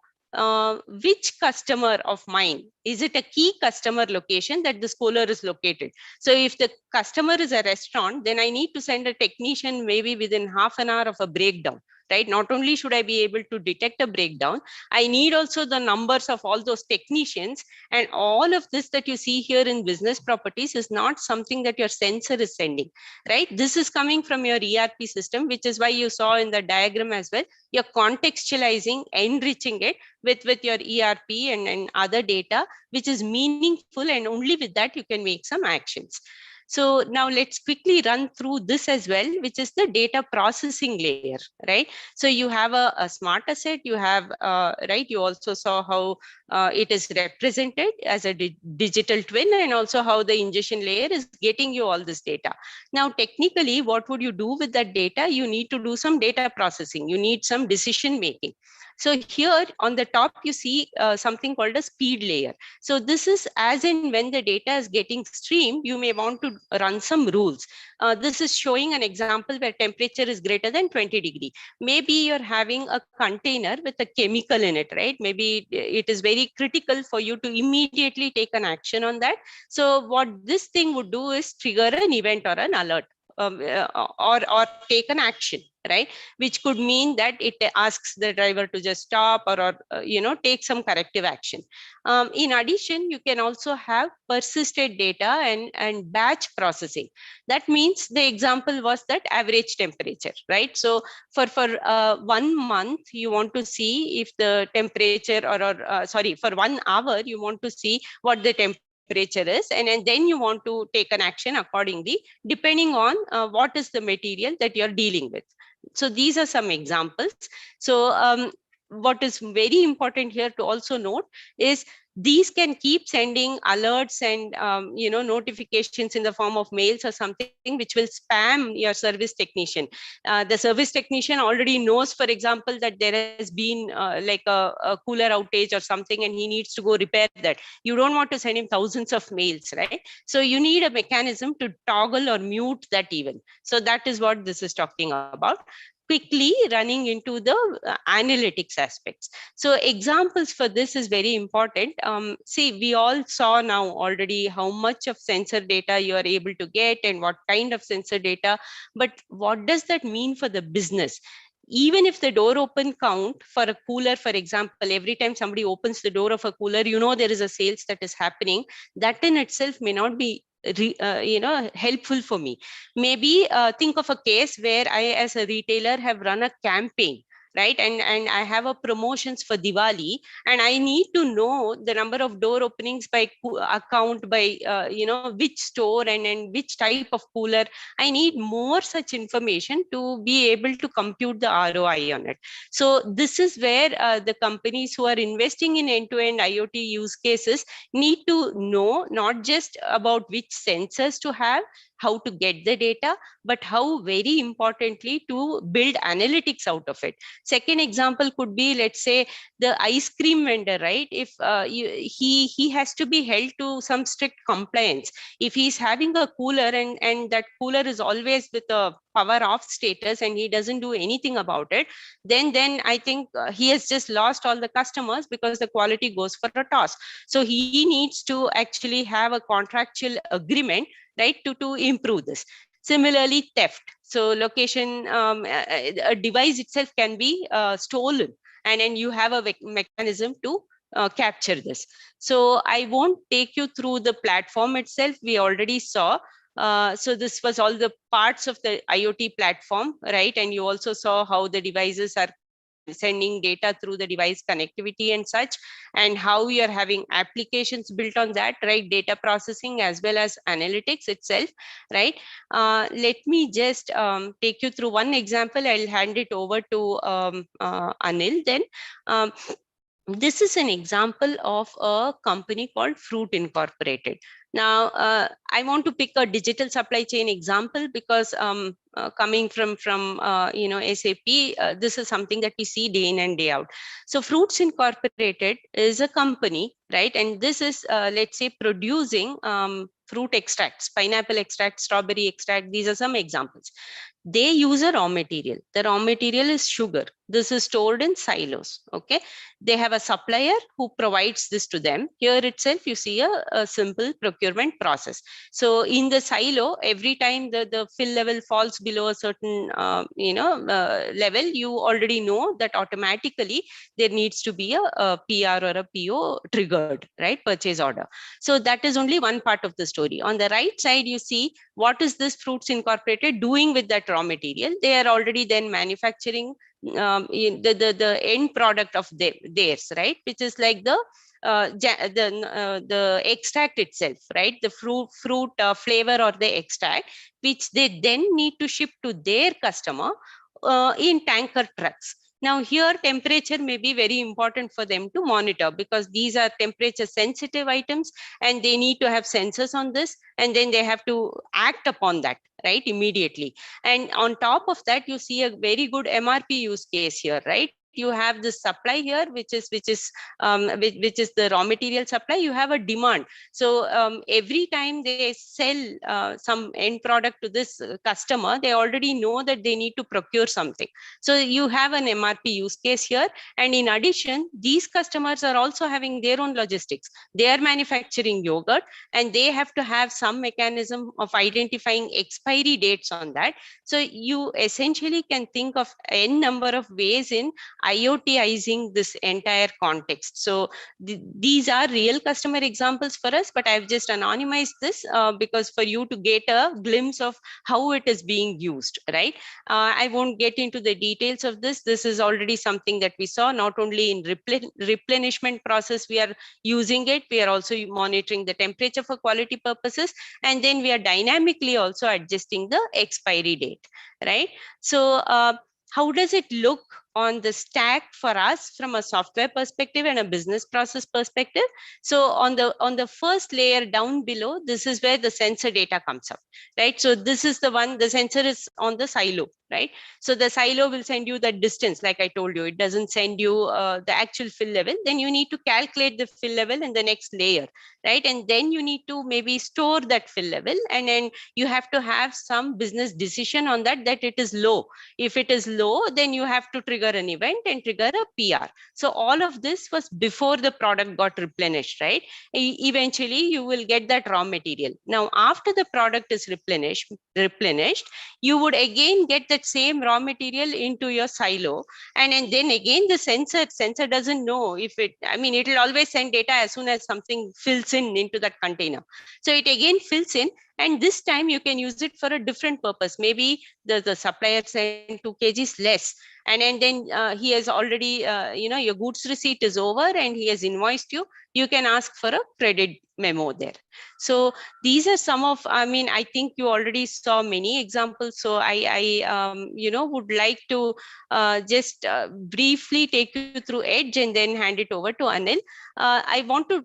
which customer of mine, is it a key customer location that this cooler is located? So if the customer is a restaurant, then I need to send a technician maybe within half an hour of a breakdown, right? Not only should I be able to detect a breakdown, I need also the numbers of all those technicians. And all of this that you see here in business properties is not something that your sensor is sending, right? This is coming from your ERP system, which is why you saw in the diagram as well. You're contextualizing, enriching it with your ERP and other data, which is meaningful, and only with that you can make some actions. So now let's quickly run through this as well, which is the data processing layer, right? So you have a smart asset, you have, right? You also saw how it is represented as a digital twin, and also how the ingestion layer is getting you all this data. Now, technically, what would you do with that data? You need to do some data processing. You need some decision making. So here on the top, you see something called a speed layer. So this is as in when the data is getting streamed, you may want to run some rules. This is showing an example where temperature is greater than 20 degree. Maybe you're having a container with a chemical in it, right? Maybe it is very critical for you to immediately take an action on that. So what this thing would do is trigger an event or an alert. Or take an action, right? Which could mean that it asks the driver to just stop or take some corrective action. In addition, you can also have persisted data and batch processing. That means the example was that average temperature, right? So for 1 month, you want to see if the temperature for 1 hour, you want to see what the temperature is, and then you want to take an action accordingly, depending on what is the material that you're dealing with. So these are some examples. So what is very important here to also note is these can keep sending alerts and notifications in the form of mails or something, which will spam your service technician. The service technician already knows, for example, that there has been like a cooler outage or something, and he needs to go repair that. You don't want to send him thousands of mails, right? So you need a mechanism to toggle or mute that even. So that is what this is talking about. Quickly running into the analytics aspects. So examples for this is very important. See, we all saw now already how much of sensor data you are able to get and what kind of sensor data, but what does that mean for the business? Even if the door open count for a cooler, for example, every time somebody opens the door of a cooler, there is a sales that is happening. That in itself may not be helpful for me. Maybe think of a case where I, as a retailer, have run a campaign, right? And I have a promotions for Diwali, and I need to know the number of door openings by account, by which store and which type of cooler. I need more such information to be able to compute the ROI on it. So this is where the companies who are investing in end-to-end IoT use cases need to know not just about which sensors to have, how to get the data, but how very importantly to build analytics out of it. Second example could be, let's say, the ice cream vendor, right? If he has to be held to some strict compliance. If he's having a cooler and that cooler is always with a power off status and he doesn't do anything about it, then I think he has just lost all the customers because the quality goes for a toss. So he needs to actually have a contractual agreement, right, to improve this. Similarly, theft. So location, a device itself can be stolen, and then you have a mechanism to capture this. So I won't take you through the platform itself. We already saw. So this was all the parts of the IoT platform, right? And you also saw how the devices are sending data through the device connectivity and such, and how we are having applications built on that, right? Data processing as well as analytics itself, right? Let me just take you through one example. I'll hand it over to Anil then. This is an example of a company called Fruit Incorporated. Now, I want to pick a digital supply chain example because coming from SAP, this is something that we see day in and day out. So Fruits Incorporated is a company, right? And this is, let's say, producing fruit extracts, pineapple extract, strawberry extract. These are some examples. They use a raw material. The raw material is sugar. This is stored in silos. Okay. They have a supplier who provides this to them. Here itself, you see a simple procurement process. So in the silo, every time the fill level falls below a certain level, you already know that automatically there needs to be a PR or a PO triggered, right? Purchase order. So that is only one part of the story. On the right side, you see what is this Fruits Incorporated doing with that raw material. They are already then manufacturing the end product of theirs, right? Which is like the extract itself, right? The fruit flavor or the extract, which they then need to ship to their customer in tanker trucks. Now here temperature may be very important for them to monitor because these are temperature sensitive items and they need to have sensors on this, and then they have to act upon that, right, immediately. And on top of that, you see a very good MRP use case here, right? You have the supply here, which is the raw material supply. You have a demand. So every time they sell some end product to this customer, they already know that they need to procure something. So you have an MRP use case here. And in addition, these customers are also having their own logistics. They are manufacturing yogurt and they have to have some mechanism of identifying expiry dates on that. So you essentially can think of n number of ways in IoTizing this entire context. So these are real customer examples for us, but I've just anonymized this because for you to get a glimpse of how it is being used, right? I won't get into the details of this. This is already something that we saw, not only in replenishment process, we are using it. We are also monitoring the temperature for quality purposes. And then we are dynamically also adjusting the expiry date, right? So how does it look on the stack for us from a software perspective and a business process perspective? So on the first layer down below, this is where the sensor data comes up, right? So this is the one, the sensor is on the silo, right? So the silo will send you the distance, like I told you, it doesn't send you the actual fill level. Then you need to calculate the fill level in the next layer, right? And then you need to maybe store that fill level, and then you have to have some business decision on that it is low. If it is low, then you have to trigger an event and trigger a PR. So all of this was before the product got replenished, right? Eventually you will get that raw material. Now after the product is replenished, you would again get that same raw material into your silo, and then again the sensor doesn't know if it, I mean, it will always send data as soon as something fills in into that container. So it again fills in, and this time you can use it for a different purpose. Maybe the supplier sent 2 kgs less, and then he has already, your goods receipt is over and he has invoiced you. You can ask for a credit memo there. So these are some of, I mean, I think you already saw many examples. So I would like to just briefly take you through Edge and then hand it over to Anil. I want to,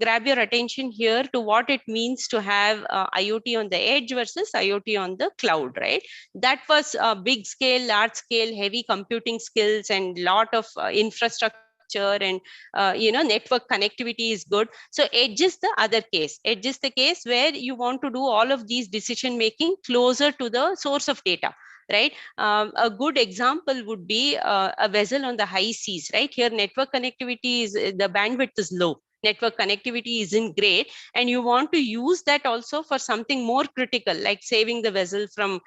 grab your attention here to what it means to have have IoT on the edge versus IoT on the cloud, right? That was big scale, large scale, heavy computing skills and lot of infrastructure and network connectivity is good. So edge is the other case. Edge is the case where you want to do all of these decision making closer to the source of data, right? A good example would be a vessel on the high seas, right? Here network connectivity is, the bandwidth is low, network connectivity isn't great, and you want to use that also for something more critical, like saving the vessel from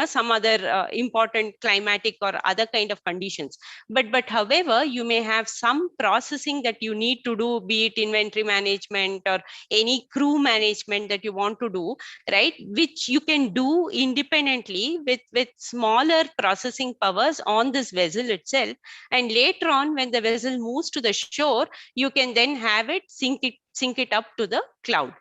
some other important climatic or other kind of conditions. But however, you may have some processing that you need to do, be it inventory management or any crew management that you want to do, right, which you can do independently with smaller processing powers on this vessel itself. And later on, when the vessel moves to the shore, you can then have it sync it up to the cloud.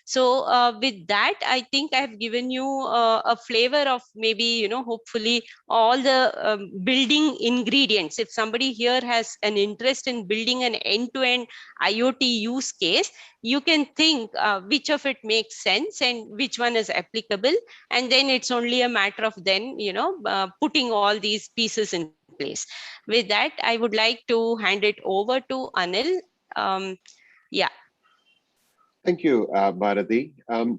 So with that, I think I have given you a flavor of maybe, hopefully all the building ingredients. If somebody here has an interest in building an end-to-end IoT use case, you can think which of it makes sense and which one is applicable. And then it's only a matter of then, putting all these pieces in place. With that, I would like to hand it over to Anil. Yeah. Thank you, Bharati.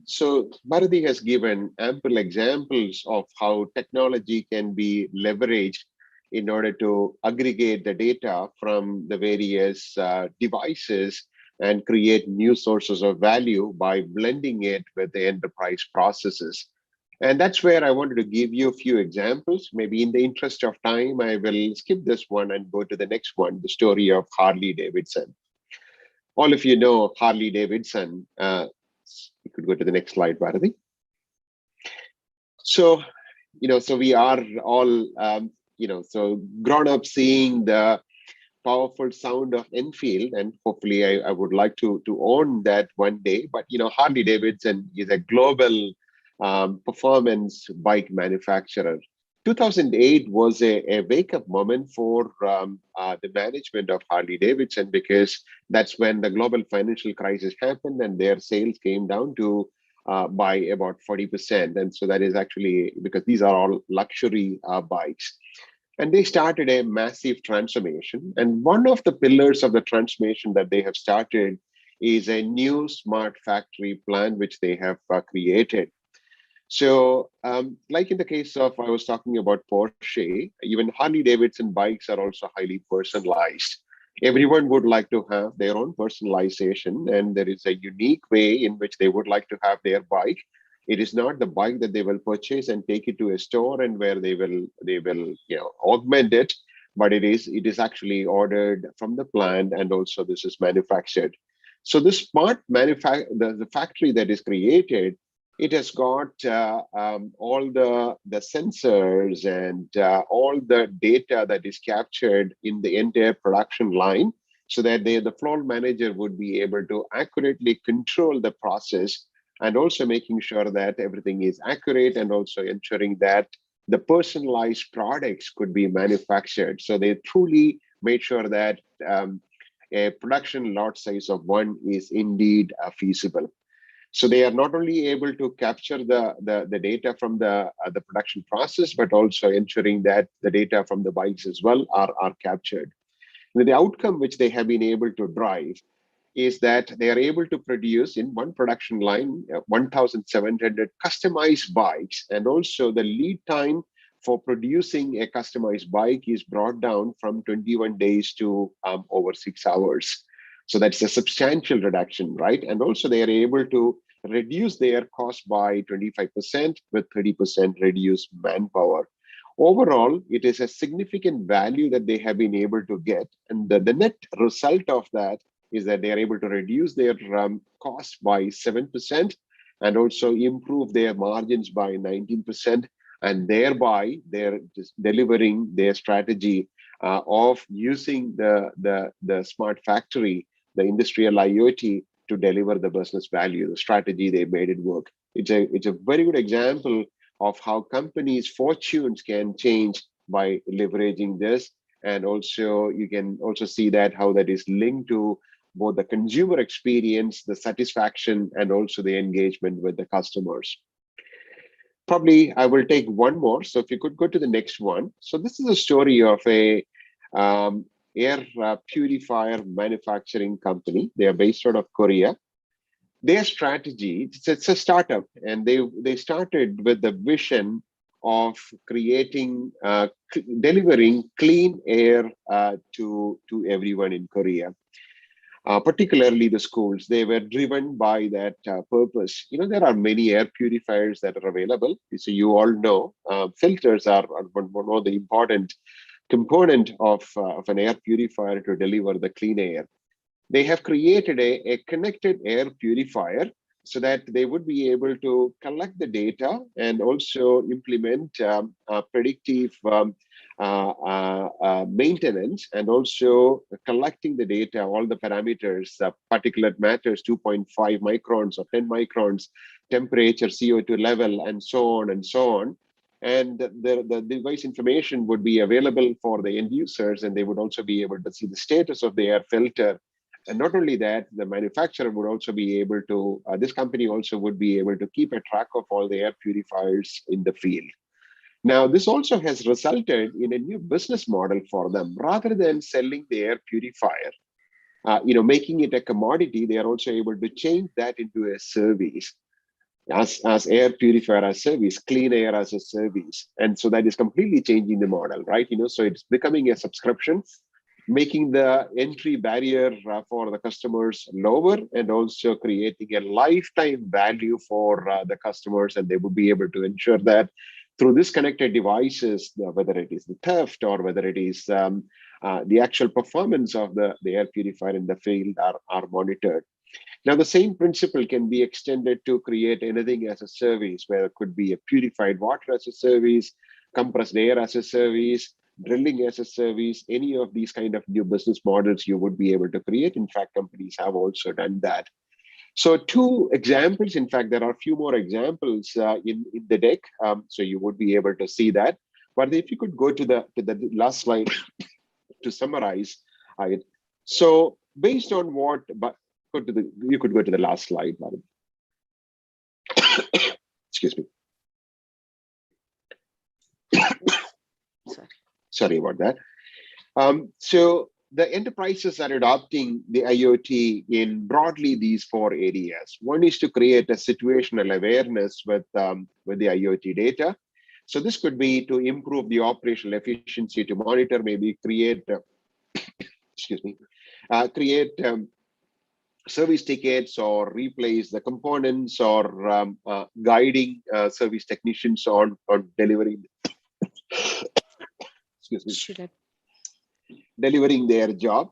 So Bharati has given ample examples of how technology can be leveraged in order to aggregate the data from the various devices and create new sources of value by blending it with the enterprise processes. And that's where I wanted to give you a few examples. Maybe in the interest of time, I will skip this one and go to the next one, the story of Harley Davidson. All of you know Harley Davidson. You could go to the next slide, Bharati. So, so we are all, so grown up seeing the powerful sound of Enfield, and hopefully I would like to own that one day. But, Harley Davidson is a global performance bike manufacturer. 2008 was a wake-up moment for the management of Harley Davidson, because that's when the global financial crisis happened and their sales came down to by about 40%. And so that is actually because these are all luxury bikes. And they started a massive transformation. And one of the pillars of the transformation that they have started is a new smart factory plan, which they have created. So like in the case of, I was talking about Porsche, even Harley Davidson bikes are also highly personalized. Everyone would like to have their own personalization, and there is a unique way in which they would like to have their bike. It is not the bike that they will purchase and take it to a store and where they will augment it, but it is actually ordered from the plant, and also this is manufactured. So this smart the factory that is created, it has got all the sensors and all the data that is captured in the entire production line, so that the floor manager would be able to accurately control the process, and also making sure that everything is accurate, and also ensuring that the personalized products could be manufactured. So they truly made sure that a production lot size of 1 is indeed feasible. So they are not only able to capture the data from the production process, but also ensuring that the data from the bikes as well are captured. And the outcome which they have been able to drive is that they are able to produce in one production line 1,700 customized bikes, and also the lead time for producing a customized bike is brought down from 21 days to over 6 hours. So that's a substantial reduction, right? And also they are able to reduce their cost by 25% with 30% reduced manpower. Overall, it is a significant value that they have been able to get. And the net result of that is that they are able to reduce their cost by 7% and also improve their margins by 19%. And thereby they're just delivering their strategy of using the smart factory, the industrial IoT, to deliver the business value. The strategy, they made it work. It's a very good example of how companies' fortunes can change by leveraging this. And also you can also see that how that is linked to both the consumer experience, the satisfaction, and also the engagement with the customers. Probably I will take one more. So if you could go to the next one. So this is a story of a air purifier manufacturing company. They are based out of Korea. Their strategy, it's a startup, and they started with the vision of creating, delivering clean air to everyone in Korea. Particularly the schools, they were driven by that purpose. You know, there are many air purifiers that are available. So you all know filters are one of the important component of an air purifier to deliver the clean air. They have created a connected air purifier so that they would be able to collect the data and also implement predictive maintenance, and also collecting the data, all the parameters, particulate matters, 2.5 microns or 10 microns, temperature, CO2 level, and so on and so on. And the device information would be available for the end users, and they would also be able to see the status of the air filter. And not only that, the manufacturer would also be able to, this company also would be able to keep a track of all the air purifiers in the field. Now, this also has resulted in a new business model for them. Rather than selling the air purifier, making it a commodity, they are also able to change that into a service. As air purifier as service, clean air as a service. And so that is completely changing the model, right? So it's becoming a subscription, making the entry barrier for the customers lower, and also creating a lifetime value for the customers. And they would be able to ensure that through this connected devices, whether it is the theft or whether it is the actual performance of the air purifier in the field are monitored. Now, the same principle can be extended to create anything as a service, where it could be a purified water as a service, compressed air as a service, drilling as a service. Any of these kind of new business models you would be able to create. In fact, companies have also done that. So 2 examples, in fact, there are a few more examples in the deck. So you would be able to see that. But if you could go to the last slide to summarize it. So based on what, you could go to the last slide, madam. Excuse me. Sorry about that. So the enterprises are adopting the IoT in broadly these 4 areas. One is to create a situational awareness with the IoT data. So this could be to improve the operational efficiency, to monitor, maybe create, service tickets, or replace the components, or guiding service technicians on delivering. Delivering their job.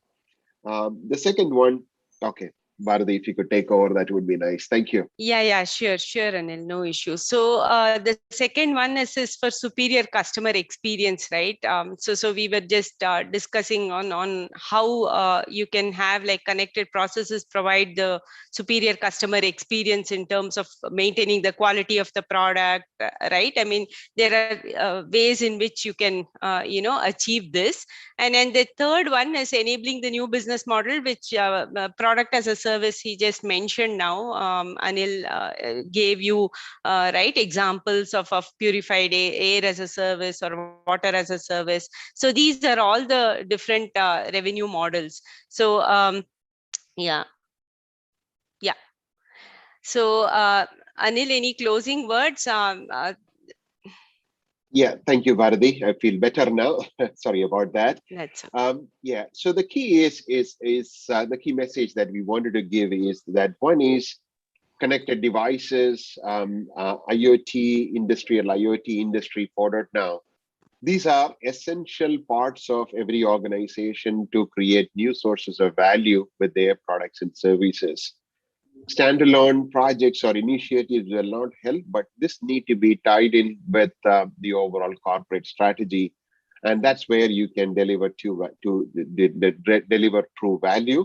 The second one, okay, Bharati, if you could take over, that would be nice. Thank you. Yeah, sure, Anil, no issue. So the second one is for superior customer experience, right? So we were just discussing on how you can have like connected processes provide the superior customer experience in terms of maintaining the quality of the product, right? I mean, there are ways in which you can, achieve this. And then the third one is enabling the new business model, which product as a service he just mentioned now. Anil gave you right examples of purified air as a service or water as a service. So these are all the different revenue models. So yeah. So Anil, any closing words? Yeah, thank you, Bharati. I feel better now. Sorry about that. That's okay. Yeah, so the key is the key message that we wanted to give is that one is connected devices, IoT industry, 4.0. These are essential parts of every organization to create new sources of value with their products and services. Standalone projects or initiatives will not help, but this need to be tied in with the overall corporate strategy, and that's where you can deliver deliver true value,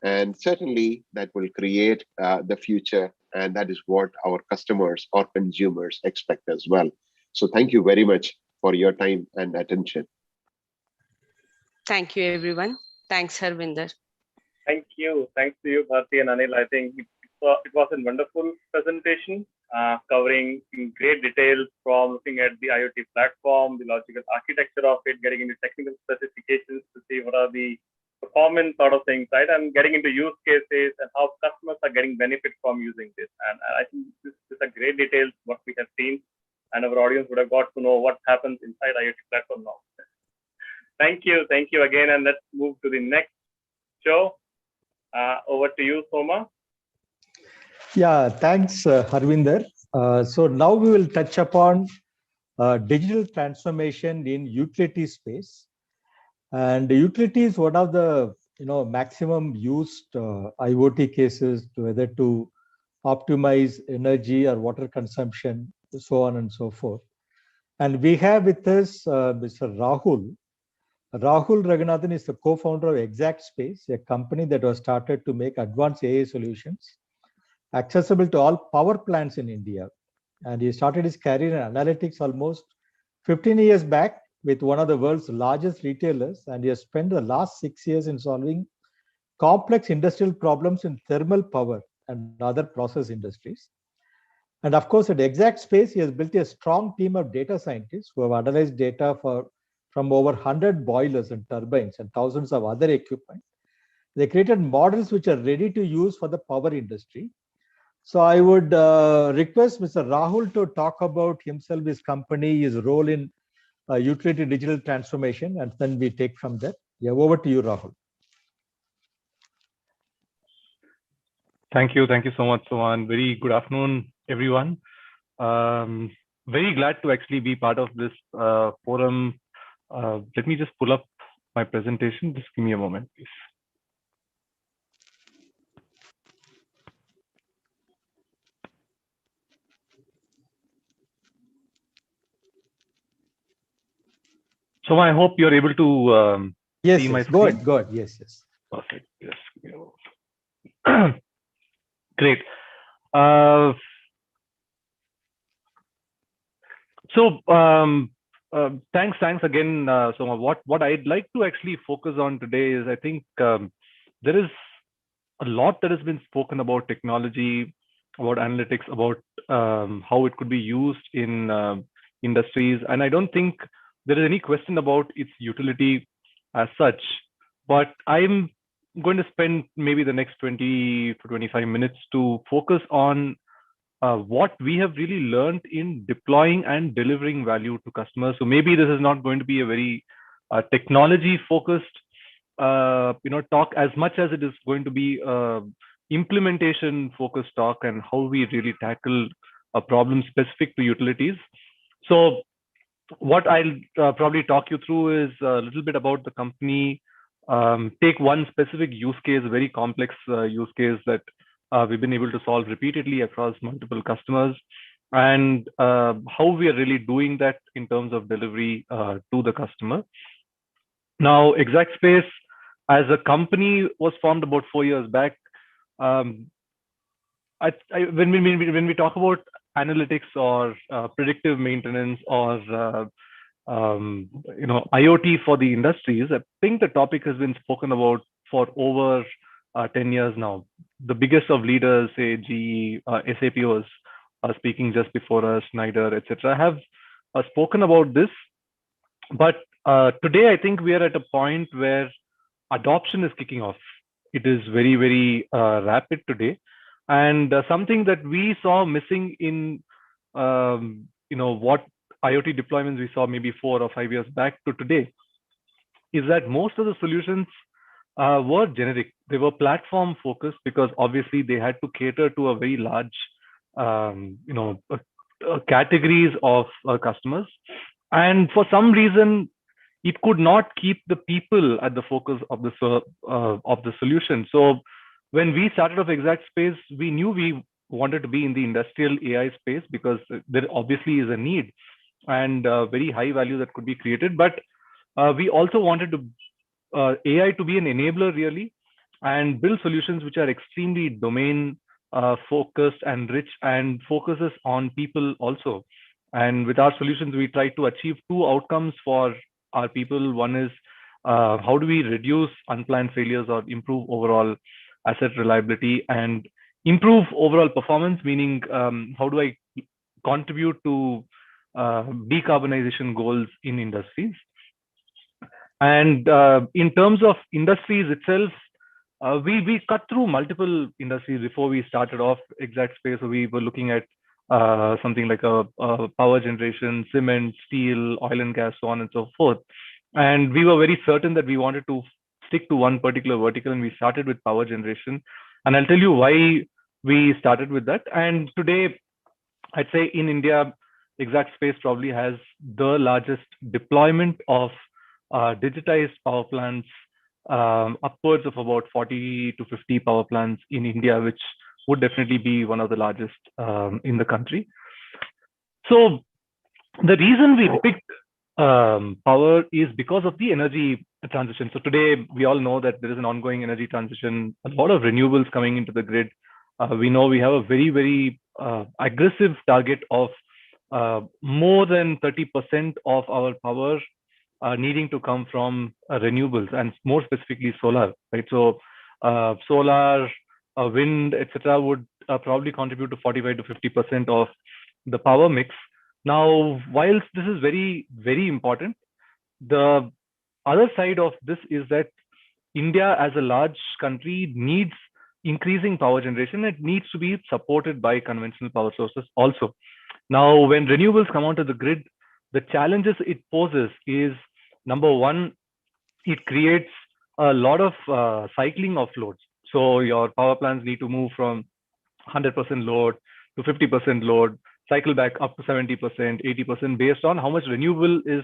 and certainly that will create the future, and that is what our customers or consumers expect as well. So thank you very much for your time and attention. Thank you, everyone. Thanks, Harvinder. Thank you. Thanks to you, Bharti and Anil. I think it was a wonderful presentation covering in great detail from looking at the IoT platform, the logical architecture of it, getting into technical specifications to see what are the performance sort of things, right? And getting into use cases and how customers are getting benefit from using this. And I think this is a great details what we have seen, and our audience would have got to know what happens inside IoT platform now. Thank you again, and let's move to the next show. Over to you, Soma. Yeah, thanks, Harvinder. So now we will touch upon digital transformation in utility space. And utility is one of the maximum used IoT cases to whether to optimize energy or water consumption, so on and so forth. And we have with us Mr. Rahul. Rahul Raghunathan is the co-founder of Exact Space, a company that was started to make advanced AI solutions accessible to all power plants in India. And he started his career in analytics almost 15 years back with one of the world's largest retailers. And he has spent the last 6 years in solving complex industrial problems in thermal power and other process industries. And of course, at Exact Space, he has built a strong team of data scientists who have analyzed data from over 100 boilers and turbines and thousands of other equipment. They created models which are ready to use for the power industry. So I would request Mr. Rahul to talk about himself, his company, his role in utility digital transformation, and then we take from there. Yeah, over to you, Rahul. Thank you so much, Sohan. Very good afternoon, everyone. Very glad to actually be part of this forum. Let me just pull up my presentation. Just give me a moment, please. So I hope you're able to see my screen. Go ahead. Yes. Perfect. Yes. Great. Thanks again. So what I'd like to actually focus on today is I think there is a lot that has been spoken about technology, about analytics, about how it could be used in industries, and I don't think there is any question about its utility as such. But I'm going to spend maybe the next 20 to 25 minutes to focus on what we have really learned in deploying and delivering value to customers. So maybe this is not going to be a very technology focused talk as much as it is going to be implementation focused talk and how we really tackle a problem specific to utilities. So what I'll probably talk you through is a little bit about the company, take one specific use case, very complex use case that we've been able to solve repeatedly across multiple customers, and how we are really doing that in terms of delivery to the customer. Now, Exact Space as a company was formed about 4 years back. When we talk about analytics or predictive maintenance or IoT for the industries, I think the topic has been spoken about for over 10 years now. The biggest of leaders, say GE, SAP was speaking just before us, Schneider, etc., have spoken about this. But today, I think we are at a point where adoption is kicking off. It is very, very rapid today. And something that we saw missing in what IoT deployments we saw maybe 4 or 5 years back to today is that most of the solutions were generic. They were platform focused because obviously they had to cater to a very large categories of customers, and for some reason it could not keep the people at the focus of the solution. So when we started off Exact Space, we knew we wanted to be in the industrial AI space because there obviously is a need and very high value that could be created. But we also wanted to AI to be an enabler really, and build solutions which are extremely domain focused and rich and focuses on people also. And with our solutions, we try to achieve 2 outcomes for our people. One is how do we reduce unplanned failures or improve overall asset reliability and improve overall performance, meaning how do I contribute to decarbonization goals in industries. And in terms of industries itself, we cut through multiple industries before we started off exact space. So we were looking at something like a power generation, cement, steel, oil and gas, so on and so forth. And we were very certain that we wanted to stick to one particular vertical, and we started with power generation. And I'll tell you why we started with that. And today, I'd say in India, exact space probably has the largest deployment of digitized power plants, upwards of about 40 to 50 power plants in India, which would definitely be one of the largest in the country. So the reason we picked power is because of the energy transition. So today, we all know that there is an ongoing energy transition, a lot of renewables coming into the grid. We know we have a very, very aggressive target of more than 30% of our power needing to come from renewables, and more specifically solar, right? So solar, wind, etc., would probably contribute to 45 to 50% of the power mix. Now, whilst this is very, very important, the other side of this is that India as a large country needs increasing power generation. It needs to be supported by conventional power sources also. Now, when renewables come onto the grid, the challenges it poses is, number one, it creates a lot of cycling of loads. So your power plants need to move from 100% load to 50% load, cycle back up to 70%, 80% based on how much renewable is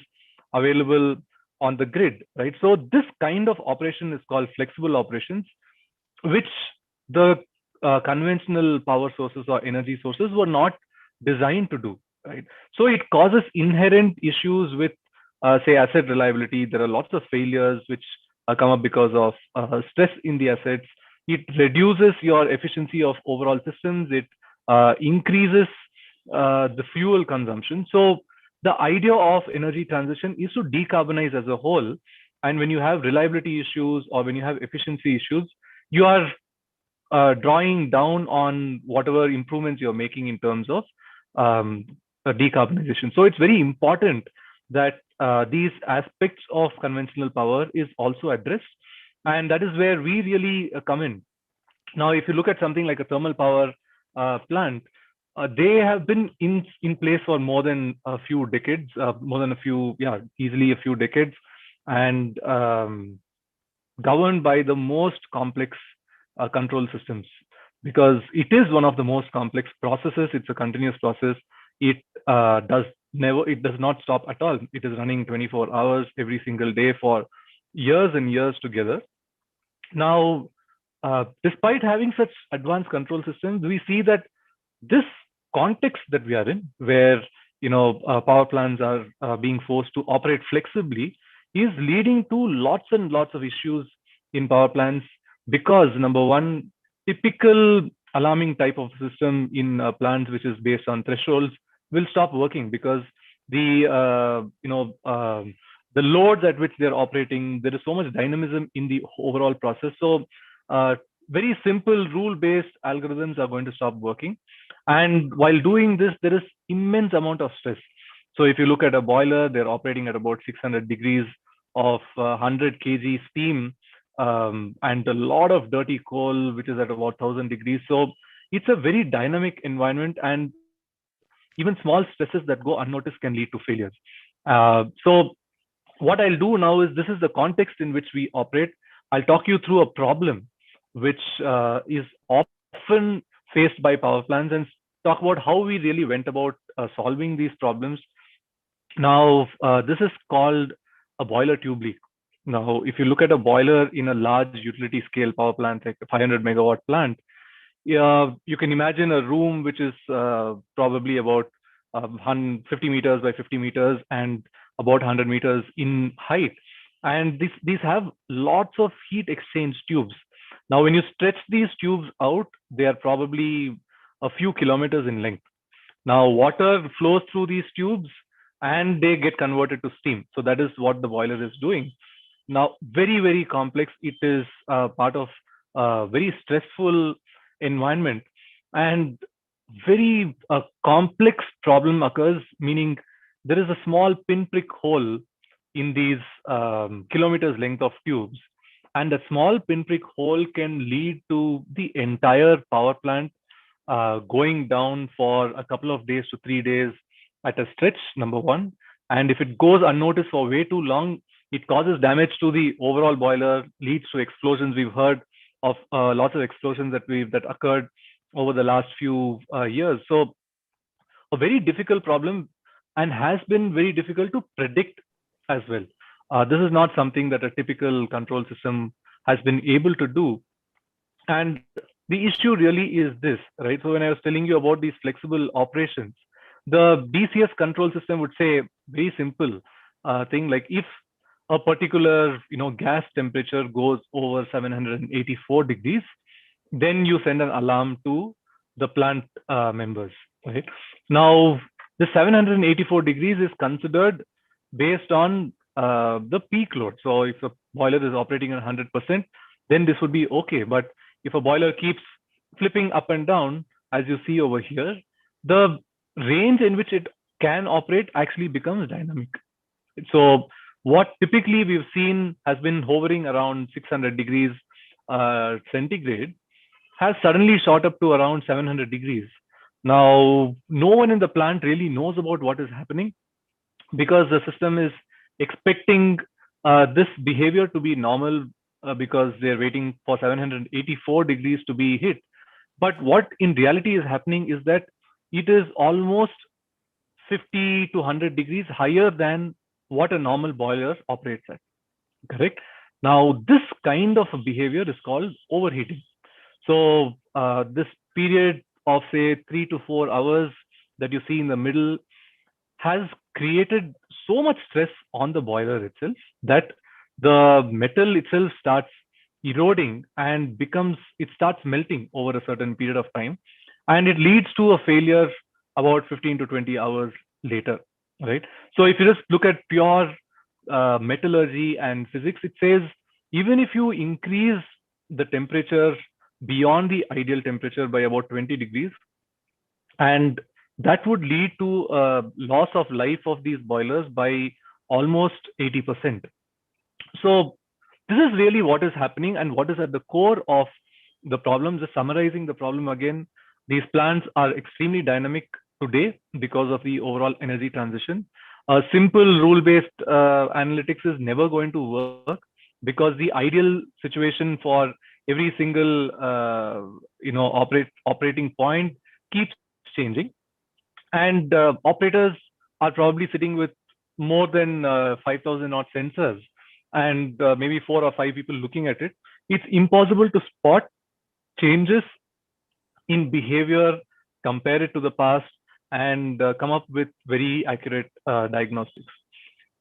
available on the grid, right? So this kind of operation is called flexible operations, which the conventional power sources or energy sources were not designed to do, right? So it causes inherent issues with, say, asset reliability. There are lots of failures which come up because of stress in the assets. It reduces your efficiency of overall systems. It increases the fuel consumption. So the idea of energy transition is to decarbonize as a whole. And when you have reliability issues or when you have efficiency issues, you are drawing down on whatever improvements you're making in terms of decarbonization. So it's very important that these aspects of conventional power is also addressed. And that is where we really come in. Now, if you look at something like a thermal power plant, they have been in place for more than a few decades, easily a few decades, and governed by the most complex control systems, because it is one of the most complex processes. It's a continuous process. It does not stop at all. It is running 24 hours every single day for years and years together. Now, despite having such advanced control systems, we see that this context that we are in, where power plants are being forced to operate flexibly, is leading to lots and lots of issues in power plants, because number one, typical alarming type of system in plants which is based on thresholds will stop working, because the loads at which they're operating, there is so much dynamism in the overall process. So very simple rule-based algorithms are going to stop working. And while doing this, there is immense amount of stress. So if you look at a boiler, they're operating at about 600 degrees of 100 kg steam, and a lot of dirty coal, which is at about 1000 degrees. So it's a very dynamic environment, and even small stresses that go unnoticed can lead to failures. So what I'll do now is, this is the context in which we operate. I'll talk you through a problem which is often faced by power plants, and talk about how we really went about solving these problems. Now, this is called a boiler tube leak. Now, if you look at a boiler in a large utility scale power plant, like a 500 megawatt plant, you can imagine a room which is probably about 50 meters by 50 meters and about 100 meters in height. And these have lots of heat exchange tubes. Now, when you stretch these tubes out, they are probably a few kilometers in length. Now, water flows through these tubes and they get converted to steam. So that is what the boiler is doing. Now, very, very complex. It is part of a very stressful environment, and very complex problem occurs, meaning there is a small pinprick hole in these kilometers length of tubes, and a small pinprick hole can lead to the entire power plant going down for a couple of days to 3 days at a stretch, number one. And if it goes unnoticed for way too long, it causes damage to the overall boiler, leads to explosions. We've heard of lots of explosions that occurred over the last few years. So a very difficult problem, and has been very difficult to predict as well. This is not something that a typical control system has been able to do. And the issue really is this, right? So when I was telling you about these flexible operations, the DCS control system would say very simple thing, like if a particular gas temperature goes over 784 degrees, then you send an alarm to the plant members, right? Now, the 784 degrees is considered based on the peak load. So if a boiler is operating at 100%, then this would be okay. But if a boiler keeps flipping up and down, as you see over here, the range in which it can operate actually becomes dynamic. So what typically we've seen has been hovering around 600 degrees centigrade has suddenly shot up to around 700 degrees. Now, no one in the plant really knows about what is happening, because the system is expecting this behavior to be normal because they're waiting for 784 degrees to be hit. But what in reality is happening is that it is almost 50 to 100 degrees higher than what a normal boiler operates at, correct? Now, this kind of behavior is called overheating. So this period of say 3 to 4 hours that you see in the middle has created so much stress on the boiler itself that the metal itself starts eroding and it starts melting over a certain period of time, and it leads to a failure about 15 to 20 hours later, right? So if you just look at pure metallurgy and physics, it says even if you increase the temperature beyond the ideal temperature by about 20 degrees, and that would lead to a loss of life of these boilers by almost 80%. So this is really what is happening and what is at the core of the problem. Just summarizing the problem again, these plants are extremely dynamic today because of the overall energy transition. A simple rule-based analytics is never going to work, because the ideal situation for every single operating point keeps changing, and operators are probably sitting with more than 5,000 odd sensors, and maybe 4 or 5 people looking at it. It's impossible to spot changes in behavior, compare it to the past, and come up with very accurate diagnostics.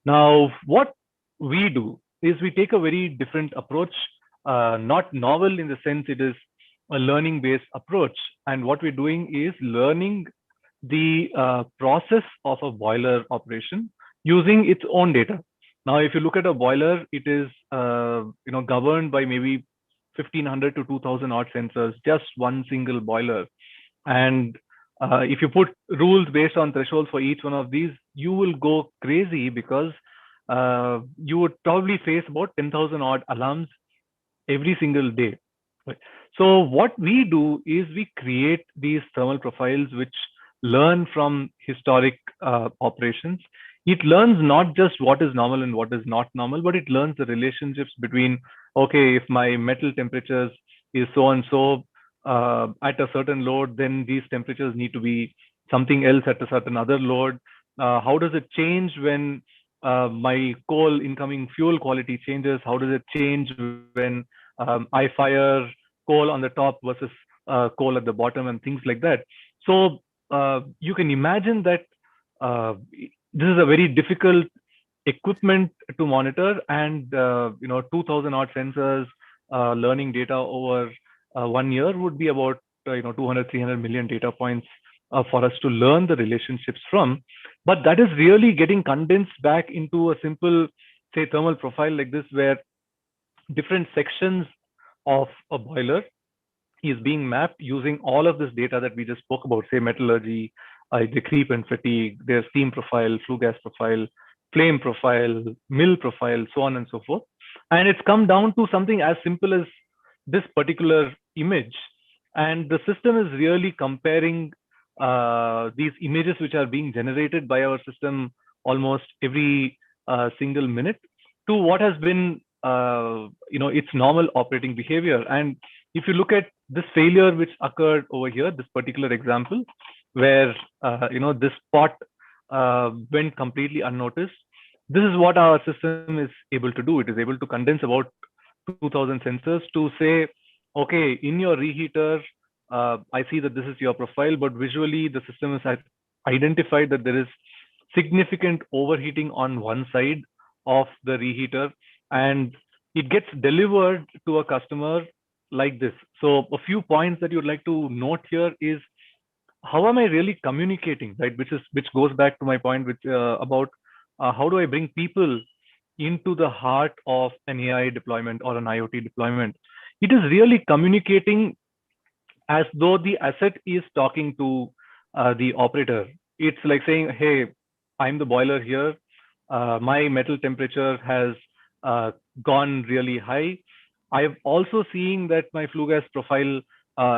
Now, what we do is we take a very different approach, not novel in the sense it is a learning-based approach. And what we're doing is learning the process of a boiler operation using its own data. Now, if you look at a boiler, it is governed by maybe 1,500 to 2,000 odd sensors, just one single boiler. And if you put rules based on thresholds for each one of these, you will go crazy, because you would probably face about 10,000 odd alarms every single day. Right? So what we do is we create these thermal profiles which learn from historic operations. It learns not just what is normal and what is not normal, but it learns the relationships between, okay, if my metal temperatures is so and so at a certain load, then these temperatures need to be something else at a certain other load. How does it change when my coal incoming fuel quality changes? How does it change when I fire coal on the top versus coal at the bottom, and things like that? So you can imagine that this is a very difficult equipment to monitor, and 2,000 odd sensors learning data over 1 year would be about 200-300 million data points for us to learn the relationships from. But that is really getting condensed back into a simple say, thermal profile like this, where different sections of a boiler is being mapped using all of this data that we just spoke about, say metallurgy, the creep and fatigue, their steam profile, flue gas profile, flame profile, mill profile, so on and so forth. And it's come down to something as simple as this particular image. And the system is really comparing these images which are being generated by our system almost every single minute to what has been its normal operating behavior. And if you look at this failure which occurred over here, this particular example, where this spot went completely unnoticed, this is what our system is able to do. It is able to condense about 2000 sensors to say, okay, in your reheater, I see that this is your profile, but visually the system has identified that there is significant overheating on one side of the reheater, and it gets delivered to a customer like this. So a few points that you'd like to note here is, how am I really communicating, right? Which goes back to my point about how do I bring people into the heart of an AI deployment or an IoT deployment. It is really communicating as though the asset is talking to the operator. It's like saying, hey, I'm the boiler here. My metal temperature has gone really high. I've also seen that my flue gas profile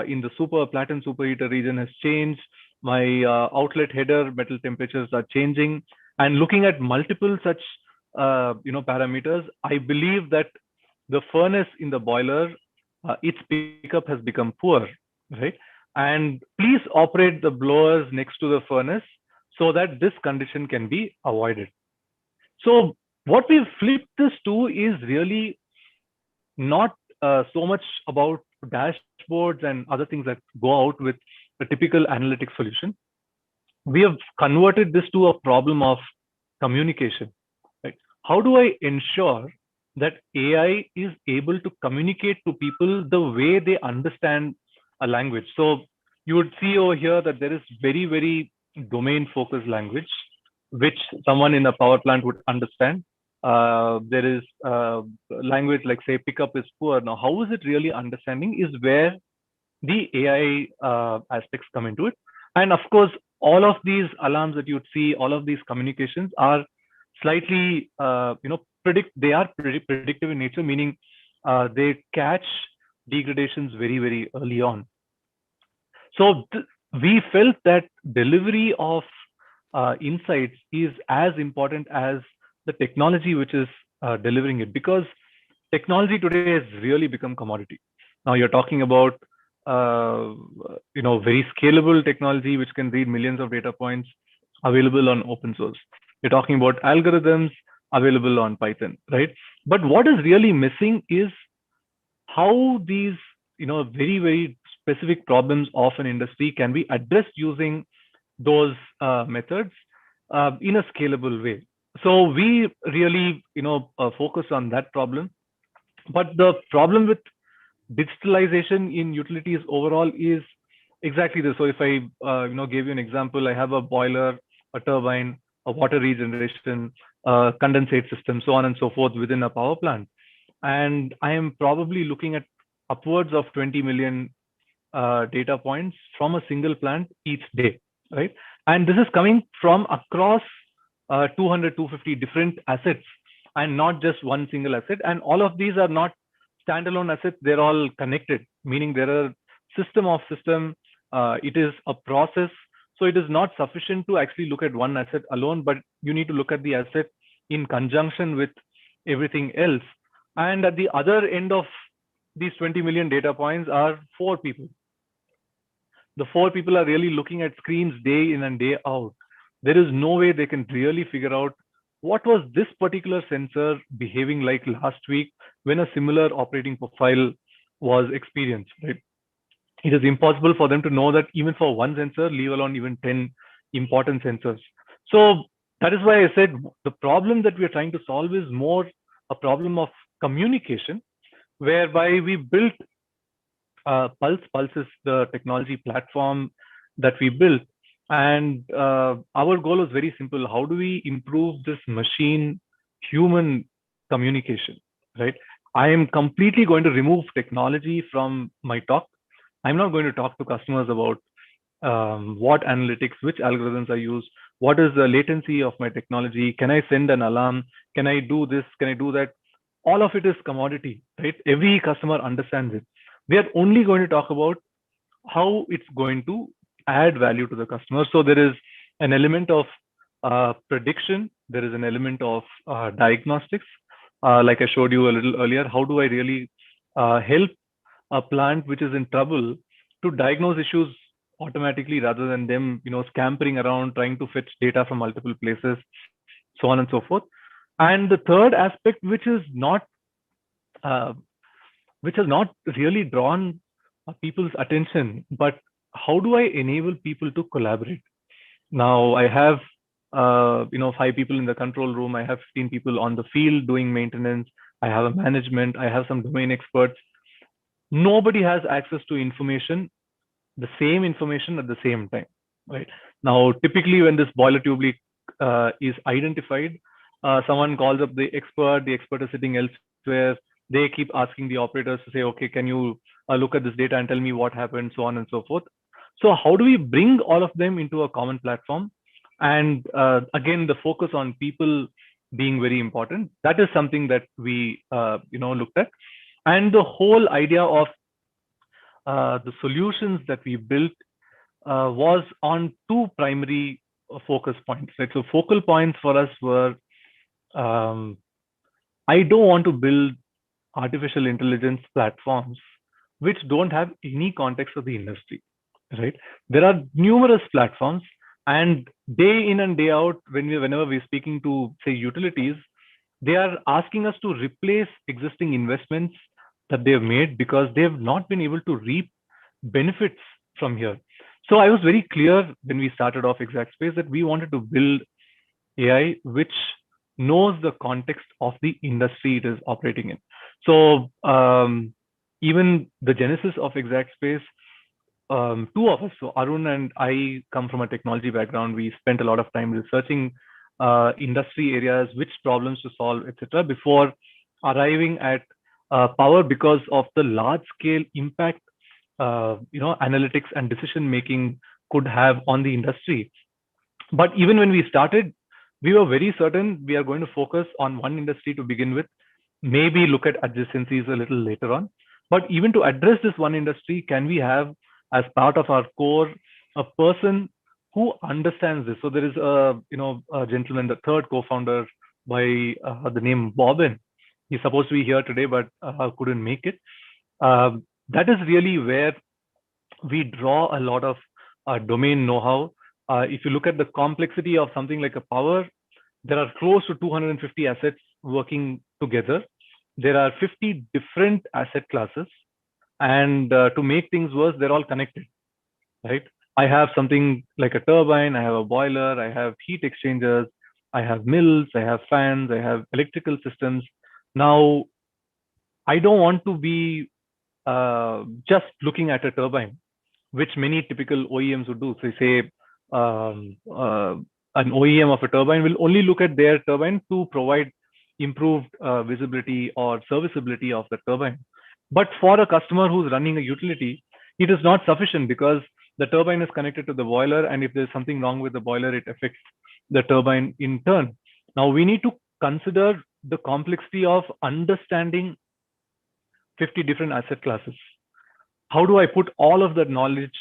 in the platen superheater region has changed. My outlet header metal temperatures are changing. And looking at multiple such parameters, I believe that the furnace in the boiler, its pickup has become poor, right? And please operate the blowers next to the furnace so that this condition can be avoided. So what we've flipped this to is really not so much about dashboards and other things that go out with a typical analytic solution. We have converted this to a problem of communication. Right? How do I ensure that AI is able to communicate to people the way they understand a language? So you would see over here that there is very, very domain-focused language, which someone in a power plant would understand. There is language like, say, pickup is poor. Now, how is it really understanding is where the AI aspects come into it. And of course, all of these alarms that you'd see, all of these communications are slightly, they are predictive in nature, meaning they catch degradations very, very early on. So we felt that delivery of insights is as important as the technology which is delivering it, because technology today has really become commodity. Now you're talking about very scalable technology which can read millions of data points available on open source. You're talking about algorithms available on Python, right? But what is really missing is how these very, very specific problems of an industry can be addressed using those methods in a scalable way. So we really focus on that problem. But the problem with digitalization in utilities overall is exactly this. So if I give you an example, I have a boiler, a turbine, a water regeneration, condensate system, so on and so forth within a power plant. And I am probably looking at upwards of 20 million data points from a single plant each day, right? And this is coming from across 200, 250 different assets and not just one single asset. And all of these are not standalone assets, they're all connected, meaning there are system of system. It is a process. So it is not sufficient to actually look at one asset alone, but you need to look at the asset in conjunction with everything else. And at the other end of these 20 million data points are 4 people. The 4 people are really looking at screens day in and day out. There is no way they can really figure out what was this particular sensor behaving like last week when a similar operating profile was experienced, right? It is impossible for them to know that even for one sensor, leave alone even 10 important sensors. So that is why I said the problem that we are trying to solve is more a problem of communication, whereby we built Pulse. Pulse is the technology platform that we built. And our goal is very simple. How do we improve this machine human communication, right? I am completely going to remove technology from my talk. I'm not going to talk to customers about what analytics, which algorithms I use, what is the latency of my technology, can I send an alarm, can I do this, can I do that? All of it is commodity, right? Every customer understands it. We are only going to talk about how it's going to add value to the customer. So there is an element of prediction, there is an element of diagnostics. Like I showed you a little earlier, how do I really help a plant which is in trouble to diagnose issues automatically rather than them, scampering around trying to fetch data from multiple places, so on and so forth. And the third aspect, which is not which has not really drawn people's attention, but how do I enable people to collaborate? Now I have 5 people in the control room, I have 15 people on the field doing maintenance, I have a management, I have some domain experts. Nobody has access to information, the same information at the same time, right? Now, typically when this boiler tube leak is identified, someone calls up the expert is sitting elsewhere. They keep asking the operators to say, okay, can you look at this data and tell me what happened, so on and so forth. So how do we bring all of them into a common platform? And again, the focus on people being very important. That is something that we looked at. And the whole idea of the solutions that we built was on 2 primary focus points, right? So focal points for us were, I don't want to build artificial intelligence platforms which don't have any context of the industry, right? There are numerous platforms, and day in and day out, whenever we're speaking to, say, utilities, they are asking us to replace existing investments that they've made because they've not been able to reap benefits from here. So I was very clear when we started off ExactSpace that we wanted to build AI which knows the context of the industry it is operating in. So even the genesis of ExactSpace, 2 of us, so Arun and I come from a technology background. We spent a lot of time researching industry areas, which problems to solve, etc., before arriving at power because of the large scale impact analytics and decision making could have on the industry. But even when we started, we were very certain we are going to focus on one industry to begin with, maybe look at adjacencies a little later on. But even to address this one industry, can we have as part of our core a person who understands this? So there is a gentleman, the third co-founder by the name Bobbin. He's supposed to be here today, but couldn't make it. That is really where we draw a lot of domain know-how. If you look at the complexity of something like a power, there are close to 250 assets working together. There are 50 different asset classes. And to make things worse, they're all connected, right? I have something like a turbine, I have a boiler, I have heat exchangers, I have mills, I have fans, I have electrical systems. Now, I don't want to be just looking at a turbine, which many typical OEMs would do. So say an OEM of a turbine will only look at their turbine to provide improved visibility or serviceability of the turbine. But for a customer who's running a utility, it is not sufficient because the turbine is connected to the boiler, and if there's something wrong with the boiler, it affects the turbine in turn. Now we need to consider the complexity of understanding 50 different asset classes. How do I put all of that knowledge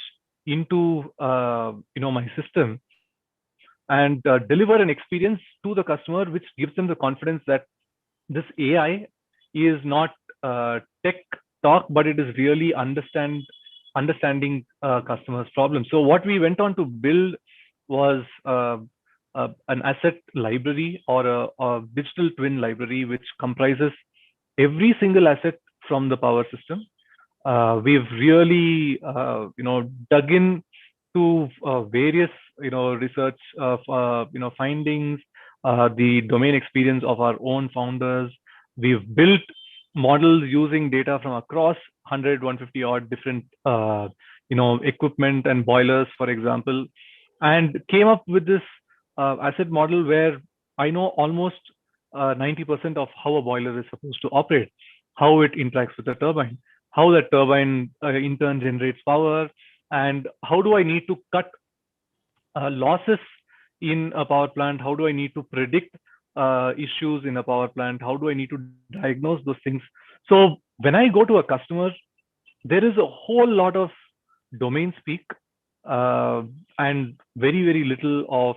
into my system and deliver an experience to the customer which gives them the confidence that this AI is not tech talk, but it is really understanding customers' problems. So what we went on to build was an asset library or a digital twin library, which comprises every single asset from the power system. We've really, dug in to various, research findings, the domain experience of our own founders. We've built models using data from across 100, 150 odd different, equipment and boilers, for example, and came up with this asset model where I know almost 90% of how a boiler is supposed to operate, how it interacts with the turbine, how the turbine in turn generates power, and how do I need to cut losses in a power plant? How do I need to predict issues in a power plant? How do I need to diagnose those things? So when I go to a customer, there is a whole lot of domain speak and very, very little of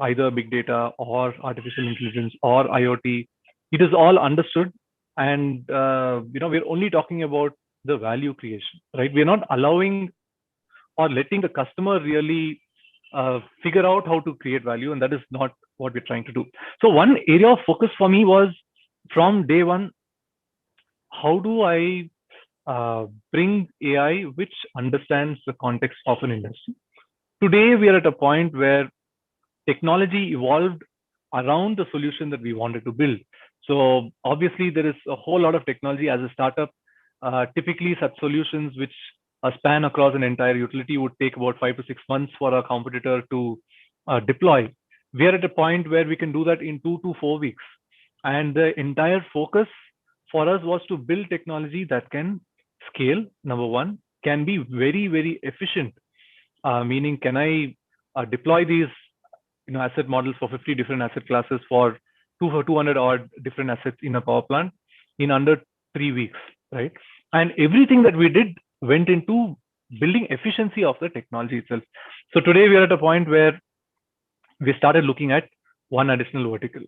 either big data or artificial intelligence or IoT. It is all understood. And, we're only talking about the value creation, right? We're not allowing or letting the customer really figure out how to create value. And that is not what we're trying to do. So one area of focus for me was from day one, how do I bring AI which understands the context of an industry? Today, we are at a point where technology evolved around the solution that we wanted to build. So obviously, there is a whole lot of technology as a startup. Typically, such solutions which span across an entire utility would take about 5 to 6 months for a competitor to deploy. We are at a point where we can do that in 2 to 4 weeks. And the entire focus for us was to build technology that can scale, number one, can be very, very efficient. Meaning, can I deploy these asset models for 50 different asset classes for 200 odd different assets in a power plant in under 3 weeks, right? And everything that we did went into building efficiency of the technology itself. So today we are at a point where we started looking at one additional vertical.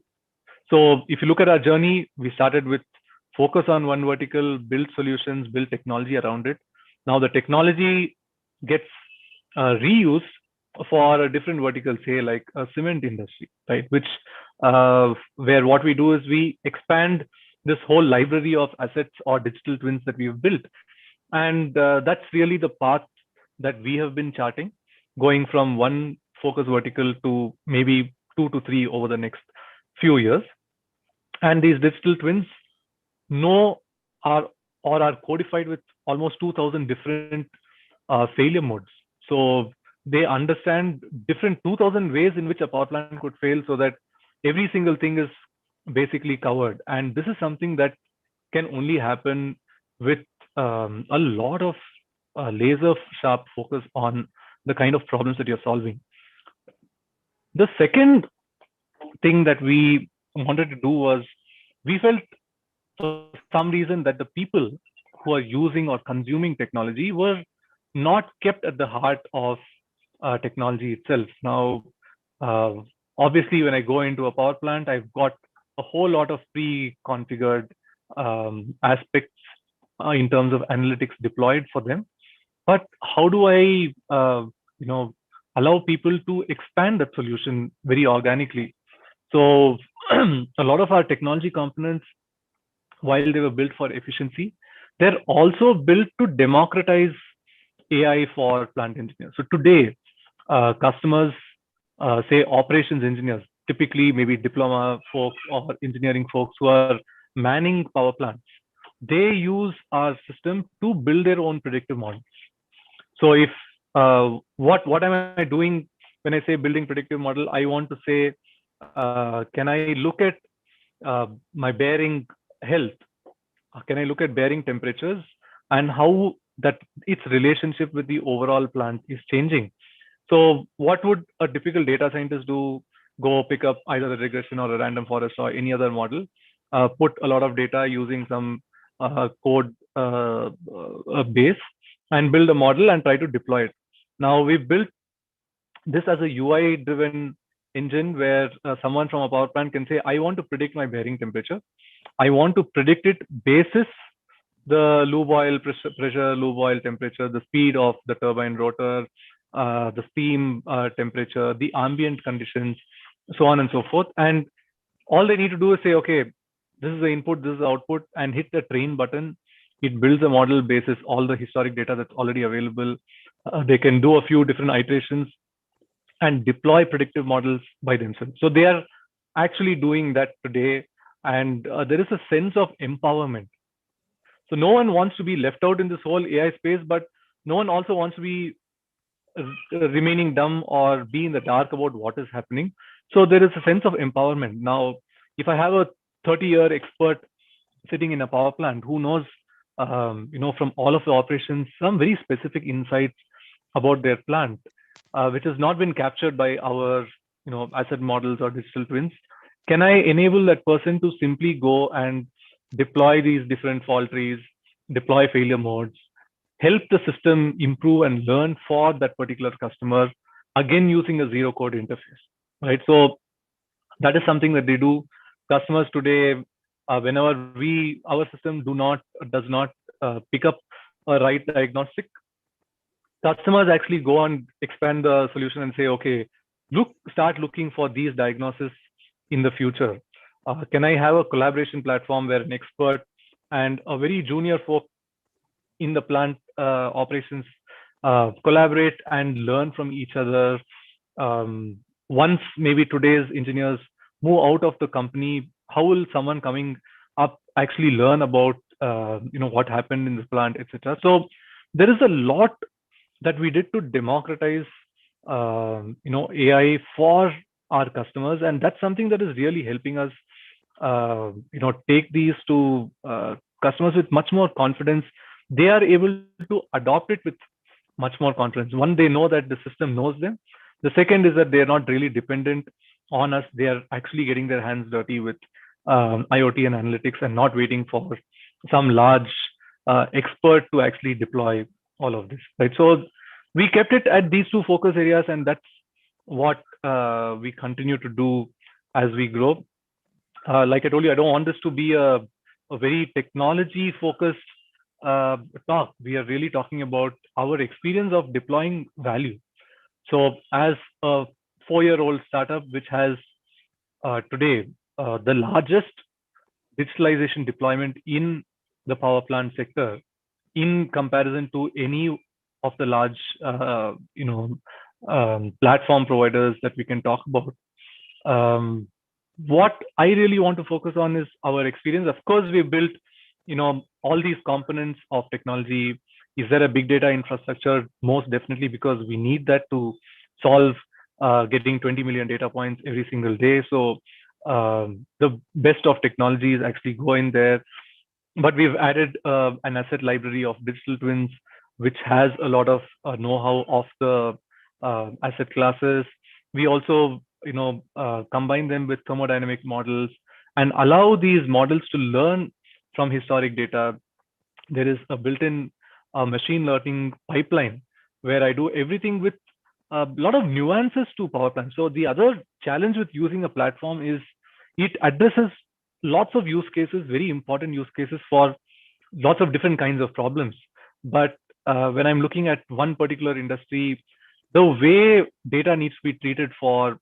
So if you look at our journey, we started with focus on one vertical, build solutions, build technology around it. Now the technology gets reused for a different vertical, say like a cement industry, right? Which where what we do is we expand this whole library of assets or digital twins that we've built. And that's really the path that we have been charting, going from one focus vertical to maybe 2 to 3 over the next few years. And these digital twins are codified with almost 2,000 different failure modes. So they understand different 2,000 ways in which a power plant could fail, so that every single thing is basically covered. And this is something that can only happen with a lot of laser sharp focus on the kind of problems that you're solving. The second thing that we wanted to do was, we felt for some reason that the people who are using or consuming technology were not kept at the heart of technology itself. Now, obviously, when I go into a power plant, I've got a whole lot of pre-configured aspects in terms of analytics deployed for them. But how do I, allow people to expand that solution very organically? So a lot of our technology components, while they were built for efficiency, they're also built to democratize AI for plant engineers. So today, customers, say operations engineers, typically maybe diploma folks or engineering folks who are manning power plants, they use our system to build their own predictive models. So if what am I doing when I say building predictive model? I want to say, can I look at my bearing health? Can I look at bearing temperatures and how that its relationship with the overall plant is changing? So what would a typical data scientist do? Go pick up either a regression or a random forest or any other model, put a lot of data using some code base and build a model and try to deploy it. Now we've built this as a UI driven engine where someone from a power plant can say, I want to predict my bearing temperature. I want to predict it basis the lube oil pressure, lube oil temperature, the speed of the turbine rotor, the steam temperature, the ambient conditions, so on and so forth. And all they need to do is say, okay, this is the input, this is the output, and hit the train button. It builds a model basis all the historic data that's already available. They can do a few different iterations and deploy predictive models by themselves. So they are actually doing that today. And there is a sense of empowerment. So no one wants to be left out in this whole AI space, but no one also wants to be remaining dumb or be in the dark about what is happening. So there is a sense of empowerment. Now, if I have a 30-year expert sitting in a power plant who knows, from all of the operations, some very specific insights about their plant, which has not been captured by our, asset models or digital twins, can I enable that person to simply go and deploy these different fault trees, deploy failure modes, help the system improve and learn for that particular customer, again using a zero code interface, right? So that is something that they do. Customers today, whenever our system does not pick up a right diagnostic, customers actually go and expand the solution and say, okay, start looking for these diagnoses in the future. Can I have a collaboration platform where an expert and a very junior folk in the plant operations collaborate and learn from each other? Once maybe today's engineers move out of the company, how will someone coming up actually learn about what happened in the plant, etc.? So there is a lot that we did to democratize AI for our customers, and that's something that is really helping us take these to customers with much more confidence. They are able to adopt it with much more confidence. One, they know that the system knows them. The second is that they're not really dependent on us. They are actually getting their hands dirty with IoT and analytics and not waiting for some large expert to actually deploy all of this, right? So we kept it at these two focus areas, and that's what we continue to do as we grow. Like I told you, I don't want this to be a very technology focused talk. We are really talking about our experience of deploying value. So as a 4-year-old startup, which has today the largest digitalization deployment in the power plant sector in comparison to any of the large platform providers that we can talk about. What I really want to focus on is our experience. Of course, we built all these components of technology. Is there a big data infrastructure? Most definitely, because we need that to solve getting 20 million data points every single day. So the best of technologies actually go in there. But we've added an asset library of digital twins, which has a lot of know-how of the asset classes. We also combine them with thermodynamic models and allow these models to learn from historic data. There is a built-in machine learning pipeline where I do everything with a lot of nuances to power plants. So the other challenge with using a platform is it addresses lots of use cases, very important use cases for lots of different kinds of problems. But when I'm looking at one particular industry, the way data needs to be treated for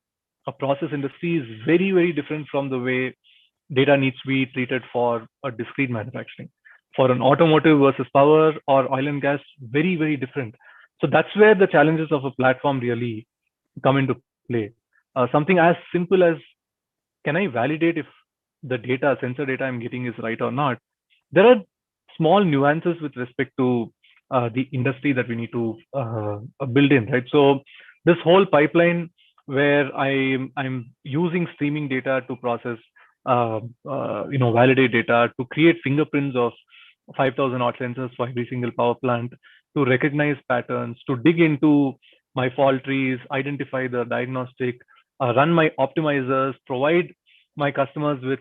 a process industry is very, very different from the way data needs to be treated for a discrete manufacturing. For an automotive versus power or oil and gas, very, very different. So that's where the challenges of a platform really come into play. Something as simple as, can I validate if the data, sensor data I'm getting is right or not? There are small nuances with respect to the industry that we need to build in, right? So this whole pipeline where I'm using streaming data to process, validate data, to create fingerprints of 5,000 odd sensors for every single power plant, to recognize patterns, to dig into my fault trees, identify the diagnostic, run my optimizers, provide my customers with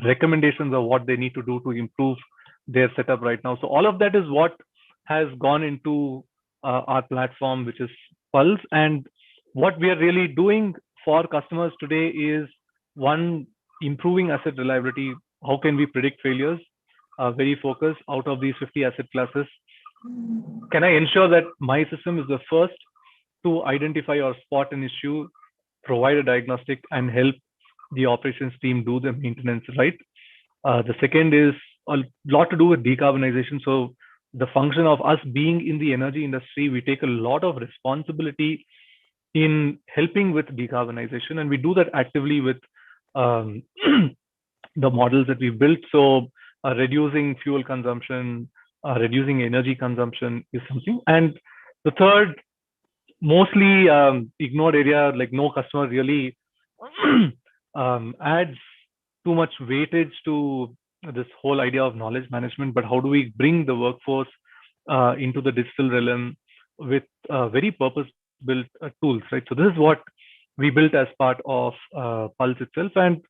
recommendations of what they need to do to improve their setup right now. So all of that is what has gone into our platform, which is Pulse. And what we are really doing for customers today is, one, improving asset reliability. How can we predict failures? Very focused. Out of these 50 asset classes, can I ensure that my system is the first to identify or spot an issue, provide a diagnostic, and help the operations team do the maintenance right? The second is a lot to do with decarbonization. So the function of us being in the energy industry, we take a lot of responsibility in helping with decarbonization, and we do that actively with the models that we built. So reducing fuel consumption, reducing energy consumption is something. And the third, mostly ignored area, like no customer really adds too much weightage to this whole idea of knowledge management, but how do we bring the workforce into the digital realm with very purpose-built tools, right? So this is what we built as part of Pulse itself, and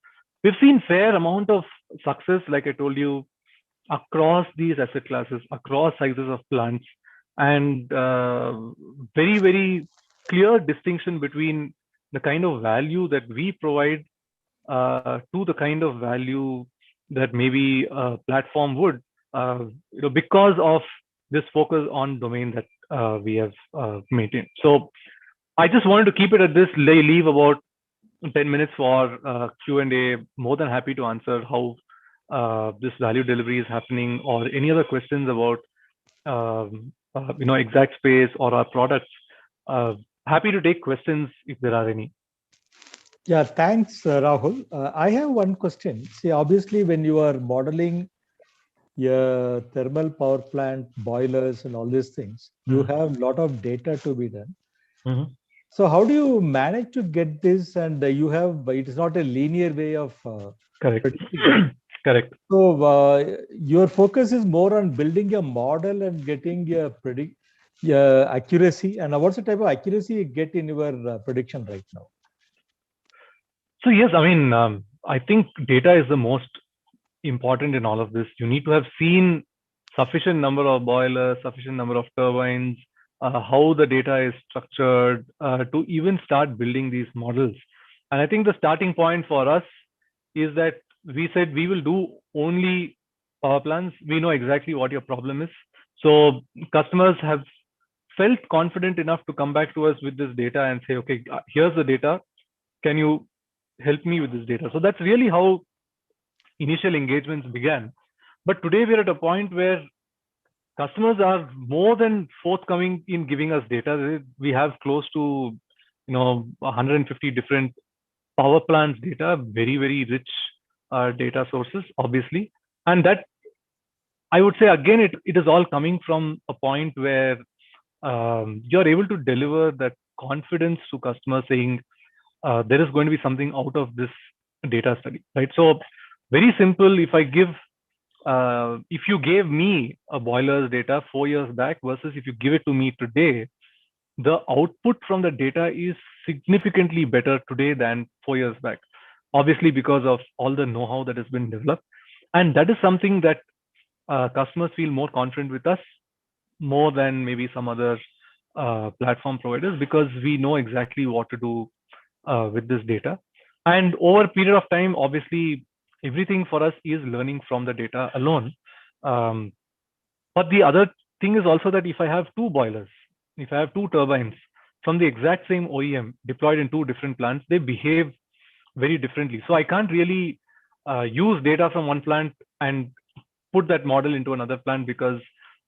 we've seen fair amount of success, like I told you, across these asset classes, across sizes of plants, and very, very clear distinction between the kind of value that we provide to the kind of value that maybe a platform would, because of this focus on domain that we have maintained. So I just wanted to keep it at this, leave about 10 minutes for Q&A. More than happy to answer how this value delivery is happening, or any other questions about exact space or our products. Happy to take questions if there are any. Yeah, thanks, Rahul. I have one question. See, obviously, when you are modeling your thermal power plant, boilers, and all these things, you have a lot of data to be done. So how do you manage to get this? And you have, it is not a linear way of predicting. Correct. So your focus is more on building a model and getting your accuracy. And what's the type of accuracy you get in your prediction right now? So yes, I mean, I think data is the most important in all of this. You need to have seen sufficient number of boilers, sufficient number of turbines, how the data is structured to even start building these models. And I think the starting point for us is that we said we will do only power plants. We know exactly what your problem is. So customers have felt confident enough to come back to us with this data and say, okay, here's the data. Can you help me with this data? So that's really how initial engagements began. But today we're at a point where customers are more than forthcoming in giving us data. We have close to 150 different power plants data, very, very rich data sources, obviously. And that, I would say, again, it is all coming from a point where you're able to deliver that confidence to customers, saying there is going to be something out of this data study, right? So very simple. If you gave me a boiler's data 4 years back versus if you give it to me today, the output from the data is significantly better today than 4 years back, obviously because of all the know-how that has been developed. And that is something that customers feel more confident with us, more than maybe some other platform providers, because we know exactly what to do with this data. And over a period of time, obviously, everything for us is learning from the data alone. But the other thing is also that if I have 2 boilers, if I have 2 turbines from the exact same OEM deployed in 2 different plants, they behave very differently. So I can't really use data from one plant and put that model into another plant, because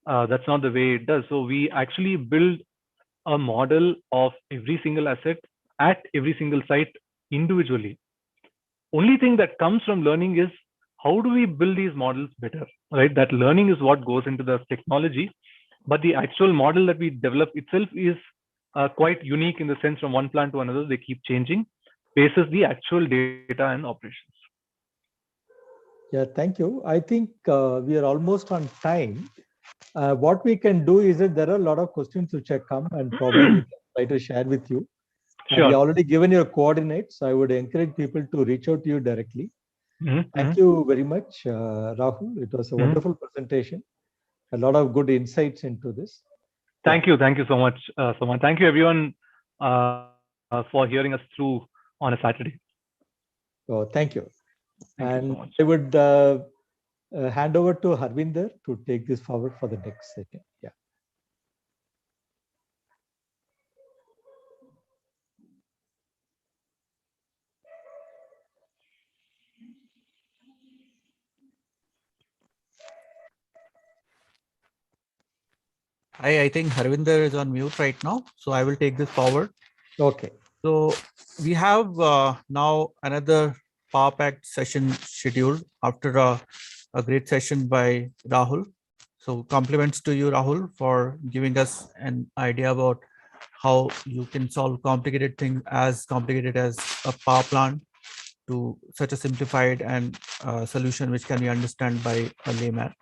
that's not the way it does. So we actually build a model of every single asset at every single site individually. Only thing that comes from learning is how do we build these models better, right? That learning is what goes into the technology, but the actual model that we develop itself is quite unique in the sense from one plant to another, they keep changing basis the actual data and operations. Yeah, thank you. I think we are almost on time. What we can do is that there are a lot of questions which have come and probably we can try to share with you. Sure. We already given your coordinates. I would encourage people to reach out to you directly. Thank you very much, Rahul. It was a wonderful presentation. A lot of good insights into this. Thank you. Thank you so much, Soman. Thank you, everyone, for hearing us through on a Saturday. Oh, thank you. Thank you so And much. I would hand over to Harvinder to take this forward for the next session. Yeah. I think Harvinder is on mute right now, so I will take this forward. Okay. So we have now another Power Pact session scheduled after a great session by Rahul. So compliments to you, Rahul, for giving us an idea about how you can solve complicated things as complicated as a power plant. to such a simplified and solution which can be understood by a layman.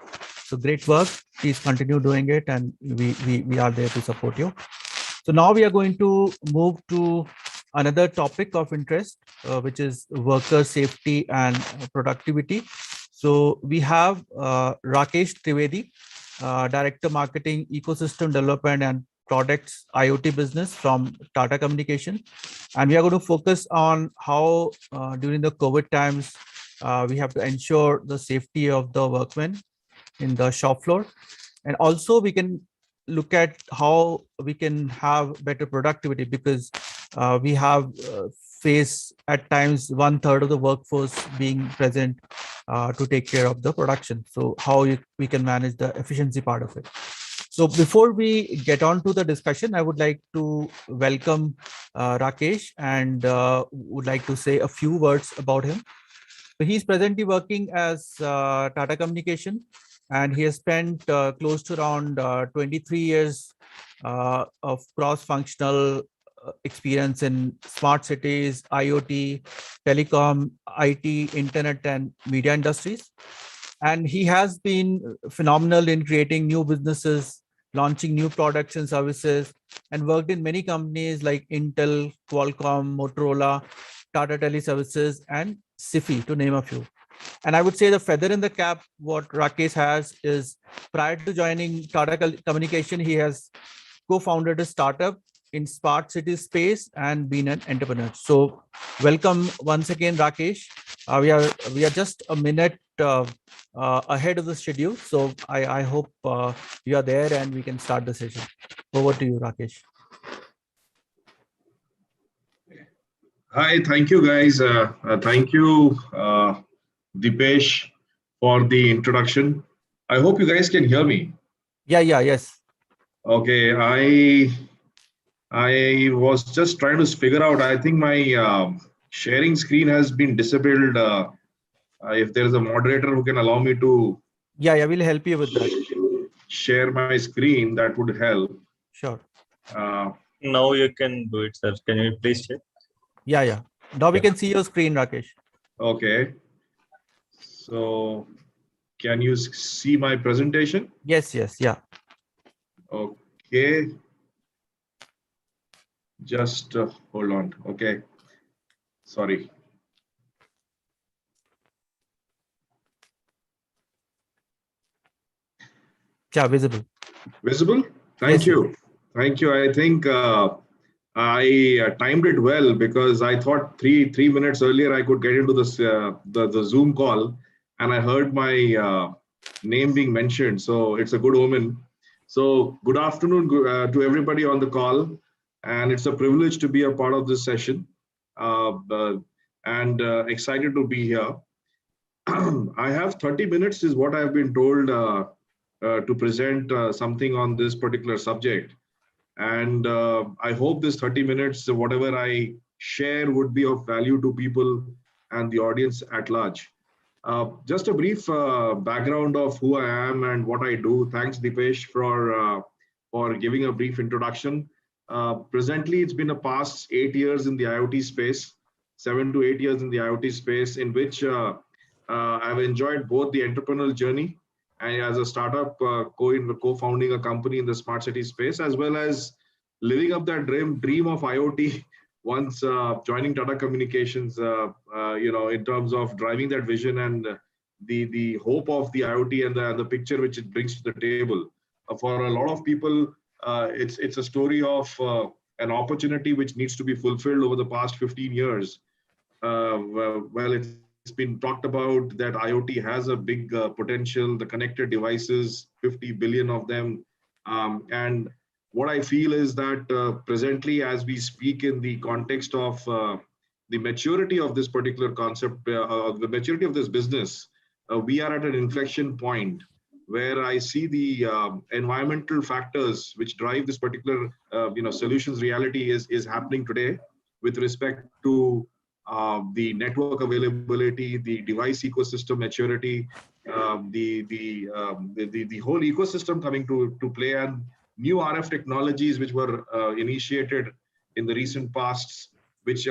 So great work. Please continue doing it, and we are there to support you. So now we are going to move to another topic of interest, which is worker safety and productivity. So we have Rakesh Trivedi, Director Marketing, Ecosystem Development and Products IoT Business from Tata Communication. And we are going to focus on how during the COVID times, we have to ensure the safety of the workmen in the shop floor. And also we can look at how we can have better productivity, because we have faced at times 1/3 of the workforce being present to take care of the production. So how we can manage the efficiency part of it. So before we get on to the discussion, I would like to welcome Rakesh, and would like to say a few words about him. So he's presently working as Tata Communication, and he has spent close to around 23 years of cross-functional experience in smart cities, IoT, telecom, IT, internet, and media industries. And he has been phenomenal in creating new businesses, launching new products and services, and worked in many companies like Intel, Qualcomm, Motorola, Tata Teleservices, and SIFI, to name a few. And I would say the feather in the cap what Rakesh has is, prior to joining Tata Communication, he has co-founded a startup in smart city space and been an entrepreneur. So welcome once again, Rakesh. We are just a minute ahead of the schedule. So I hope you are there and we can start the session. Over to you, Rakesh. Hi, thank you guys. Thank you, Dipesh, for the introduction. I hope you guys can hear me. Yes. Okay, I was just trying to figure out, I think my sharing screen has been disabled. If there is a moderator who can allow me to we'll help you with that. Share my screen, that would help. Sure. Now you can do it, sir. Can you please check? Yeah. Now we can see your screen, Rakesh. Okay. So can you see my presentation? Yes. Yeah. Okay. Just hold on. Okay. Sorry. Yeah, visible. Visible? Thank you. Thank you. I think I timed it well, because I thought three minutes earlier I could get into this the Zoom call, and I heard my name being mentioned. So it's a good omen. So good afternoon to everybody on the call, and it's a privilege to be a part of this session, and excited to be here. I have 30 minutes is what I've been told to present something on this particular subject. And I hope this 30 minutes, whatever I share, would be of value to people and the audience at large. Just a brief background of who I am and what I do. Thanks, Dipesh, for giving a brief introduction. Presently, it's been a past 8 years in the IoT space, 7 to 8 years in the IoT space, in which I've enjoyed both the entrepreneurial journey and as a startup, co-founding a company in the smart city space, as well as living up that dream of IoT once joining Tata Communications, in terms of driving that vision and the hope of the IoT and the picture which it brings to the table. For a lot of people, it's a story of an opportunity which needs to be fulfilled over the past 15 years. Well, it's been talked about that IoT has a big potential, the connected devices, 50 billion of them. And what I feel is that presently, as we speak in the context of the maturity of this particular concept, the maturity of this business, we are at an inflection point where I see the environmental factors which drive this particular solutions reality is happening today with respect to the network availability, the device ecosystem maturity, the whole ecosystem coming to play, and new RF technologies which were initiated in the recent past, which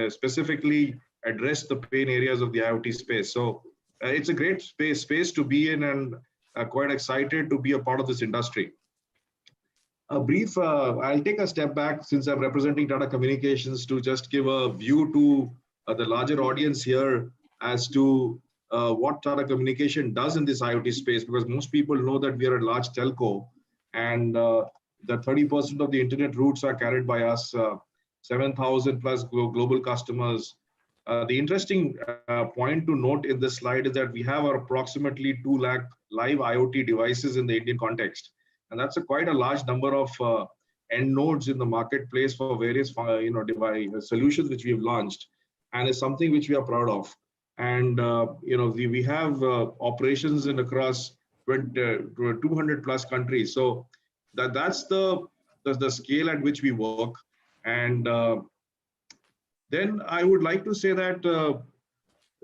specifically address the pain areas of the IoT space. So it's a great space to be in, and quite excited to be a part of this industry. A brief, I'll take a step back since I'm representing Tata Communications to just give a view to the larger audience here as to what Tata Communication does in this IoT space, because most people know that we are a large telco, and the 30% of the internet routes are carried by us, 7,000 plus global customers. The interesting point to note in this slide is that we have approximately 2 lakh live IoT devices in the Indian context. And that's quite a large number of end nodes in the marketplace for various device solutions which we have launched, and is something which we are proud of. And we have operations in across 200 plus countries. So that's the scale at which we work. And then I would like to say that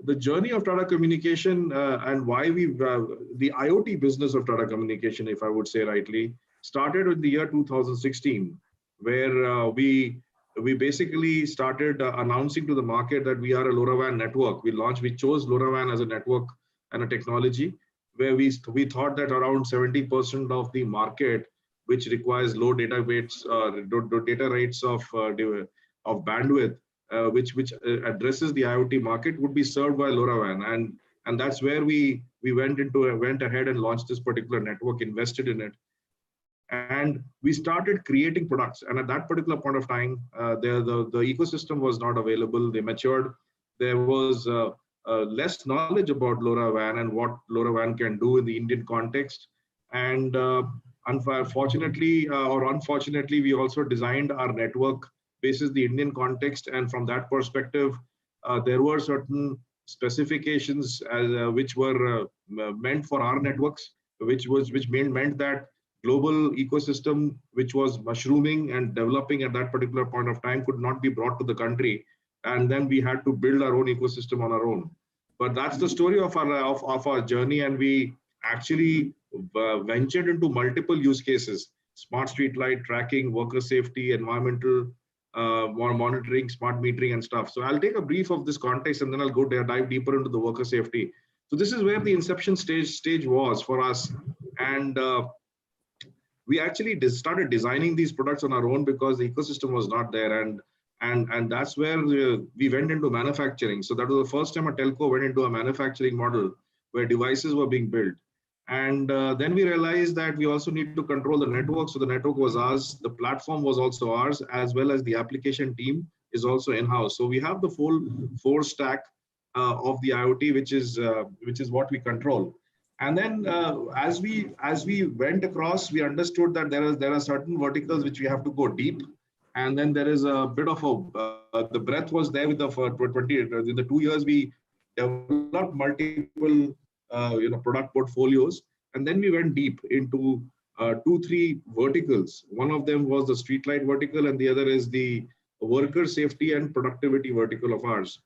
the journey of Tata Communication and why the IoT business of Tata Communication, if I would say rightly, started in the year 2016, where we basically started announcing to the market that we are a LoRaWAN network. We chose LoRaWAN as a network and a technology, where we thought that around 70% of the market, which requires low data rates of bandwidth, which addresses the IoT market, would be served by LoRaWAN, and that's where we went ahead and launched this particular network, invested in it, and we started creating products. And at that particular point of time, the ecosystem was not available. They matured. There was less knowledge about LoRaWAN and what LoRaWAN can do in the Indian context. And unfortunately, we also designed our network basis the Indian context, and from that perspective, there were certain specifications which were meant for our networks, which meant that global ecosystem, which was mushrooming and developing at that particular point of time, could not be brought to the country, and then we had to build our own ecosystem on our own. But that's the story of our journey, and we actually ventured into multiple use cases: smart street light tracking, worker safety, environmental monitoring, smart metering and stuff. So I'll take a brief of this context, and then I'll go dive deeper into the worker safety. So this is where the inception stage was for us. And we actually started designing these products on our own because the ecosystem was not there. And that's where we went into manufacturing. So that was the first time a telco went into a manufacturing model where devices were being built. And then we realized that we also need to control the network. So the network was ours, the platform was also ours, as well as the application team is also in-house. So we have the full 4 stack of the IoT, which is what we control. And then as we went across, we understood that there are certain verticals which we have to go deep. And then there is a bit of the breadth was there with in the 2 years, we developed multiple product portfolios, and then we went deep into 2-3 verticals. One of them was the streetlight vertical, and the other is the worker safety and productivity vertical of ours.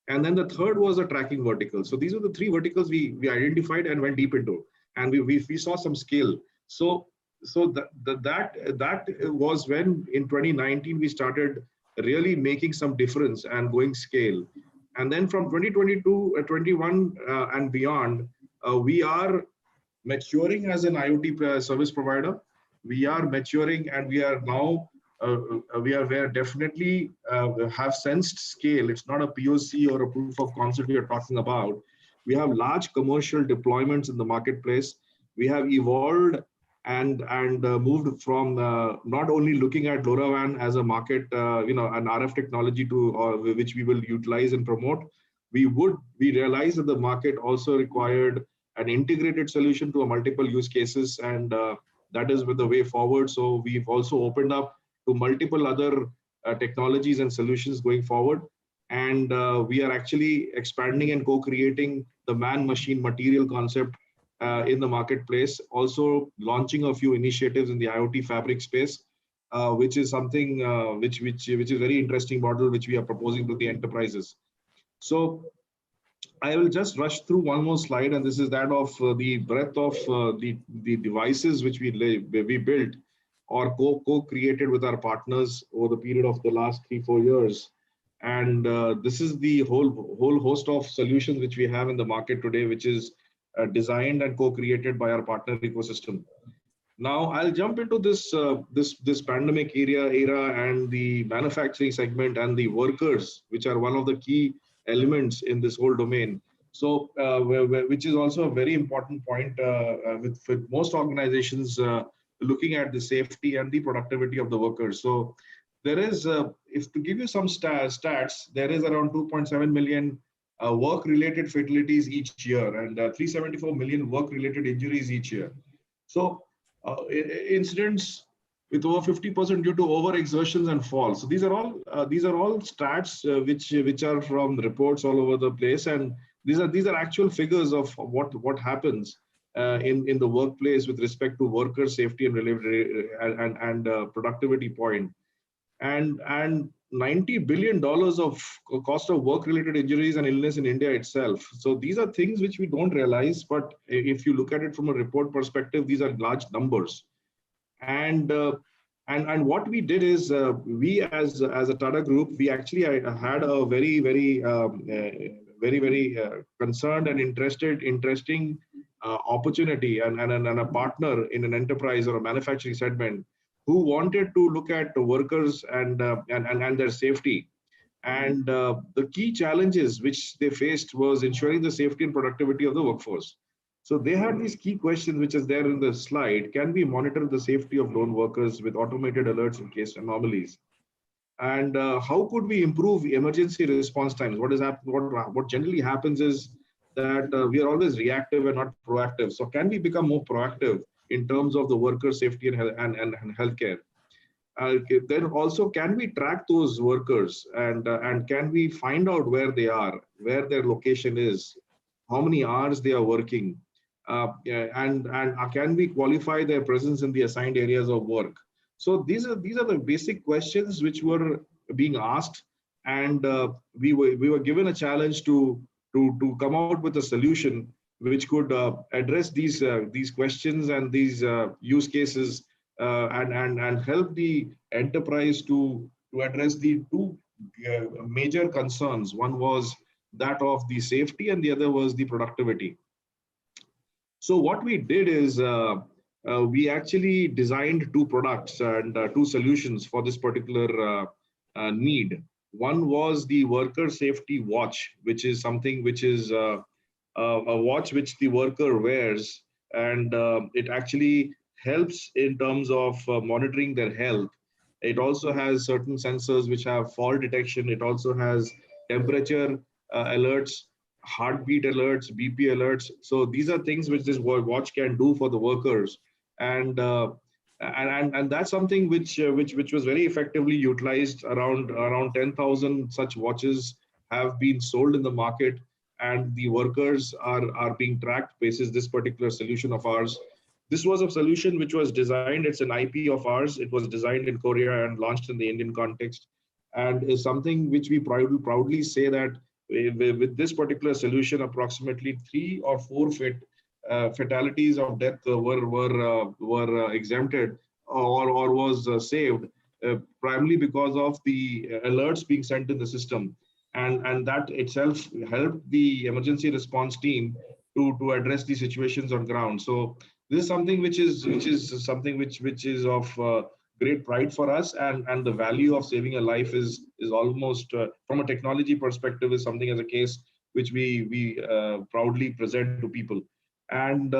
And then the third was a tracking vertical. So these are the 3 verticals we identified and went deep into, and we saw some scale. So that was when in 2019 we started really making some difference and going scale. And then from 2022, 21 and beyond, we are maturing as an IoT service provider. We are maturing, and we are now, we are definitely have sensed scale. It's not a POC or a proof of concept we are talking about. We have large commercial deployments in the marketplace. We have evolved and moved from not only looking at LoRaWAN as a market, an RF technology which we will utilize and promote. We realized that the market also required an integrated solution to a multiple use cases, and that is with the way forward. So we've also opened up to multiple other technologies and solutions going forward. And we are actually expanding and co-creating the man-machine material concept in the marketplace, also launching a few initiatives in the IoT fabric space, which is something which is very interesting model which we are proposing to the enterprises. So I will just rush through one more slide, and this is that of the breadth of the devices which we built or co-created with our partners over the period of the last 3-4 years. And this is the whole host of solutions which we have in the market today, which is designed and co-created by our partner ecosystem. Now I'll jump into this pandemic era and the manufacturing segment and the workers, which are one of the key elements in this whole domain. So, which is also a very important point with most organizations looking at the safety and the productivity of the workers. So, there is, if to give you some stats, there is around 2.7 million work-related fatalities each year and 374 million work-related injuries each year. So, incidents with over 50% due to overexertions and falls. So these are all stats which are from the reports all over the place, and these are actual figures of what happens in the workplace with respect to worker safety and productivity point. And $90 billion of cost of work-related injuries and illness in India itself. So these are things which we don't realize, but if you look at it from a report perspective, these are large numbers. And what we did is we as a Tata Group, we actually had a very concerned and interesting opportunity and a partner in an enterprise or a manufacturing segment who wanted to look at the workers and their safety. And the key challenges which they faced was ensuring the safety and productivity of the workforce. So they had these key questions, which is there in the slide. Can we monitor the safety of lone workers with automated alerts in case anomalies? And how could we improve emergency response times? What generally happens is that we are always reactive and not proactive. So can we become more proactive in terms of the worker safety and healthcare? Then also, can we track those workers and can we find out where they are, where their location is, how many hours they are working, and can we qualify their presence in the assigned areas of work? So these are the basic questions which were being asked, and we were given a challenge to come out with a solution which could address these questions and these use cases and help the enterprise to address the two major concerns. One was that of the safety and the other was the productivity. So what we did is we actually designed two products and two solutions for this particular need. One was the worker safety watch, which is something which is a watch which the worker wears, and it actually helps in terms of monitoring their health. It also has certain sensors which have fall detection. It also has temperature alerts, heartbeat alerts, BP alerts. So these are things which this watch can do for the workers, and that's something which was very effectively utilized. Around 10,000 such watches have been sold in the market, and the workers are being tracked basis this particular solution of ours. This was a solution which was designed, it's an IP of ours. It was designed in Korea and launched in the Indian context, and is something which we proudly say that with this particular solution, approximately 3 or 4 fatalities of death were exempted or was saved, primarily because of the alerts being sent in the system. And that itself helped the emergency response team to address the situations on ground. So this is something which is of great pride for us, and the value of saving a life is almost from a technology perspective is something as a case which we proudly present to people. And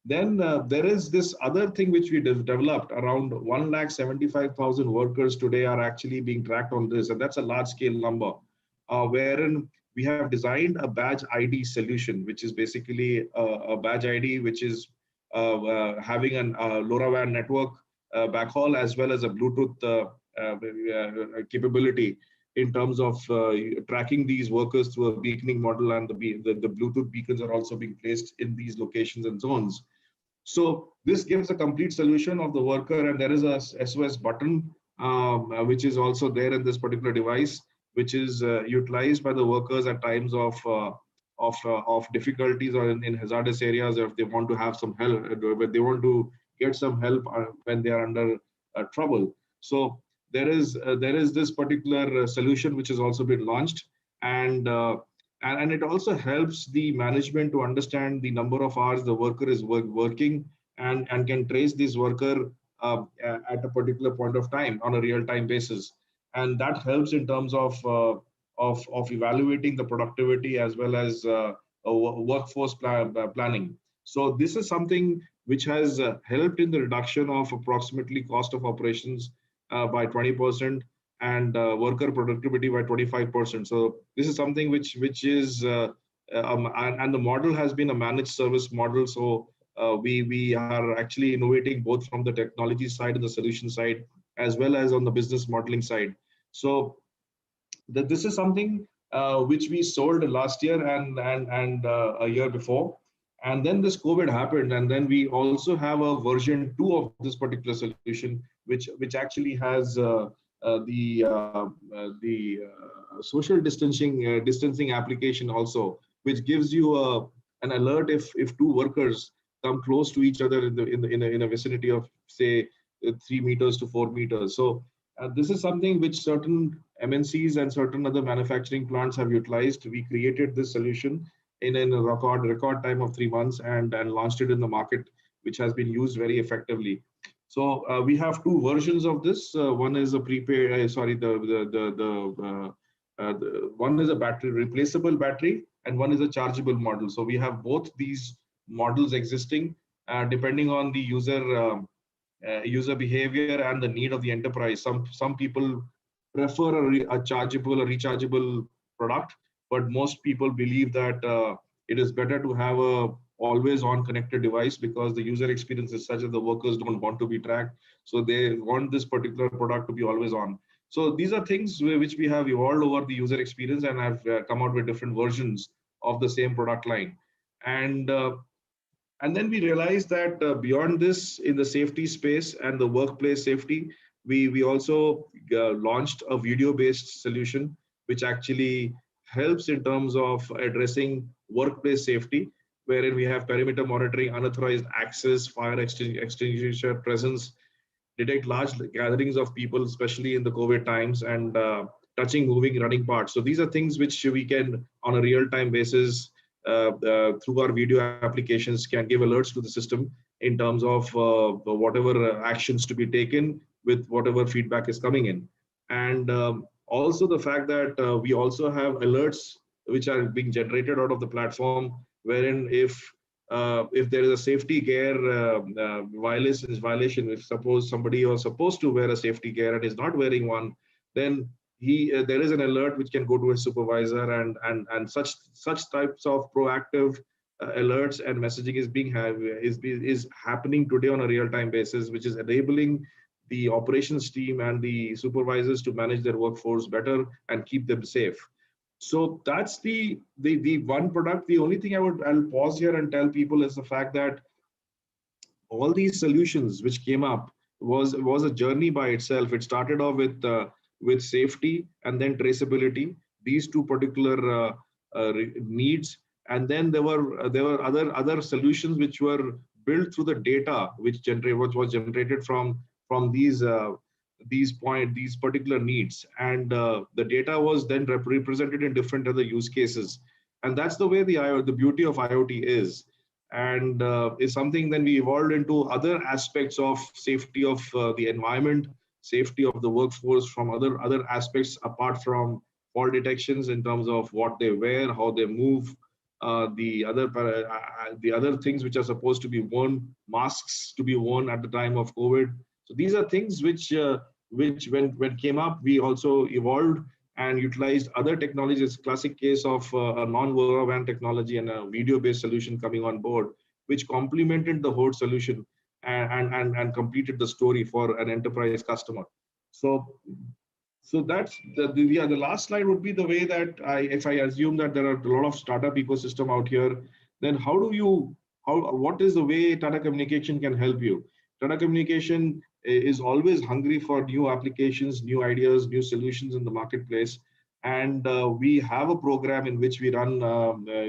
then there is this other thing which we developed. Around 175,000 workers today are actually being tracked on this, and that's a large scale number, wherein we have designed a badge ID solution, which is basically a badge ID which is having an LoRaWAN network backhaul as well as a Bluetooth capability in terms of tracking these workers through a beaconing model, and the Bluetooth beacons are also being placed in these locations and zones. So this gives a complete solution of the worker, and there is a SOS button which is also there in this particular device, which is utilized by the workers at times of difficulties or in hazardous areas, or if they want to have some help, if they want to get some help when they are under trouble. So there is this particular solution which has also been launched, and it also helps the management to understand the number of hours the worker is working, and can trace this worker at a particular point of time on a real-time basis, and that helps in terms of evaluating the productivity as well as workforce planning. So this is something which has helped in the reduction of approximately cost of operations by 20% and worker productivity by 25%. So this is something which is and the model has been a managed service model. So we are actually innovating both from the technology side and the solution side, as well as on the business modeling side. So this is something which we sold last year and a year before, and then this COVID happened, and then we also have a version 2 of this particular solution, which actually has the social distancing application also, which gives you an alert if two workers come close to each other in a vicinity of, say, 3 meters to 4 meters. So this is something which certain MNCs and certain other manufacturing plants have utilized. We created this solution in a record time of 3 months and launched it in the market, which has been used very effectively. So we have two versions of this. One is a prepaid, one is a battery replaceable battery, and one is a chargeable model. So we have both these models existing, depending on the user behavior and the need of the enterprise. Some people prefer a chargeable or rechargeable product, but most people believe that it is better to have a always on connected device, because the user experience is such that the workers don't want to be tracked. So they want this particular product to be always on. So these are things which we have evolved over the user experience, and have come out with different versions of the same product line. And then we realized that beyond this, in the safety space and the workplace safety, we also launched a video-based solution, which actually helps in terms of addressing workplace safety, wherein we have perimeter monitoring, unauthorized access, fire extinguisher presence, detect large gatherings of people, especially in the COVID times, and touching, moving, running parts. So these are things which we can, on a real-time basis, through our video applications, can give alerts to the system in terms of whatever actions to be taken with whatever feedback is coming in. And also the fact that we also have alerts which are being generated out of the platform, wherein if there is a safety gear violation, if suppose somebody was supposed to wear a safety gear and is not wearing one, then there is an alert which can go to his supervisor, and such types of proactive alerts and messaging is happening today on a real-time basis, which is enabling the operations team and the supervisors to manage their workforce better and keep them safe. So that's the one product. The only thing I'll pause here and tell people is the fact that all these solutions which came up was a journey by itself. It started off with safety and then traceability, these two particular needs, and then there were other solutions which were built through the data which was generated from these particular needs, and the data was then represented in different other use cases. And that's the way the beauty of IoT is, and is something then we evolved into other aspects of safety of the environment, safety of the workforce, from other aspects apart from fall detections in terms of what they wear, how they move, the other things which are supposed to be worn, masks to be worn at the time of COVID. So these are things which when came up, we also evolved and utilized other technologies. Classic case of a non-LoRaWAN technology and a video-based solution coming on board, which complemented the whole solution and completed the story for an enterprise customer. So that's the last slide would be the way that if I assume that there are a lot of startup ecosystem out here, then what is the way Tata Communication can help you? Tata Communication is always hungry for new applications, new ideas, new solutions in the marketplace. And we have a program in which we run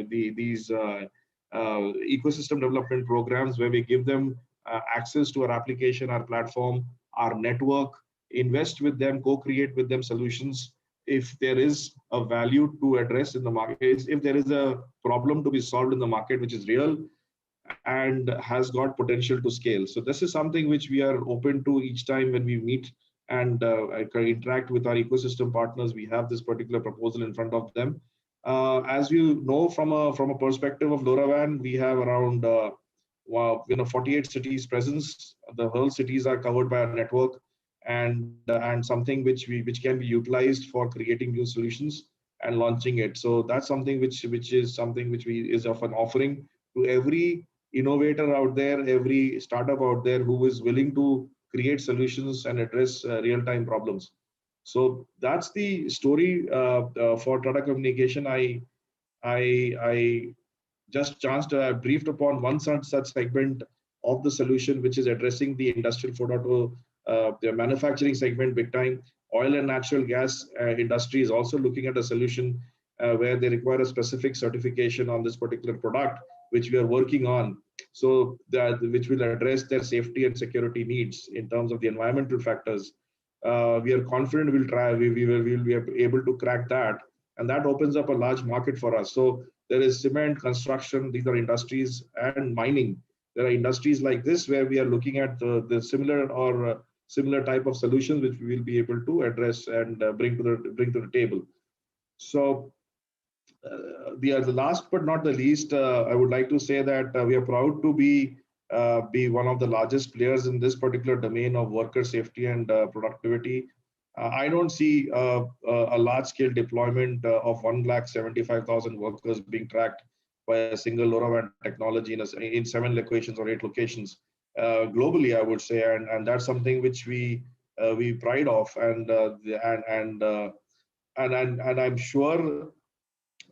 these ecosystem development programs, where we give them access to our application, our platform, our network, invest with them, co-create with them solutions. If there is a value to address in the market, if there is a problem to be solved in the market, which is real and has got potential to scale. So this is something which we are open to each time when we meet and interact with our ecosystem partners. We have this particular proposal in front of them. As you know, from a perspective of LoRaWAN, we have around 48 cities presence. The whole cities are covered by a network, and something which can be utilized for creating new solutions and launching it. So that's something which is of an offering to every innovator out there, every startup out there who is willing to create solutions and address real-time problems. So that's the story for Tata Communication. I just chanced, briefed upon one such segment of the solution, which is addressing the industrial 4.0, the manufacturing segment big time. Oil and natural gas industry is also looking at a solution where they require a specific certification on this particular product, which we are working on. So which will address their safety and security needs in terms of the environmental factors. We are confident we'll be able to crack that, and that opens up a large market for us. So there is cement, construction, these are industries, and mining. There are industries like this where we are looking at the similar type of solutions which we will be able to address and bring to the table. So the last but not the least, I would like to say that we are proud to be one of the largest players in this particular domain of worker safety and productivity. I don't see a large-scale deployment of 175,000 workers being tracked by a single LoRaWAN technology in 7 locations or 8 locations globally, I would say, and that's something which we pride of, and I'm sure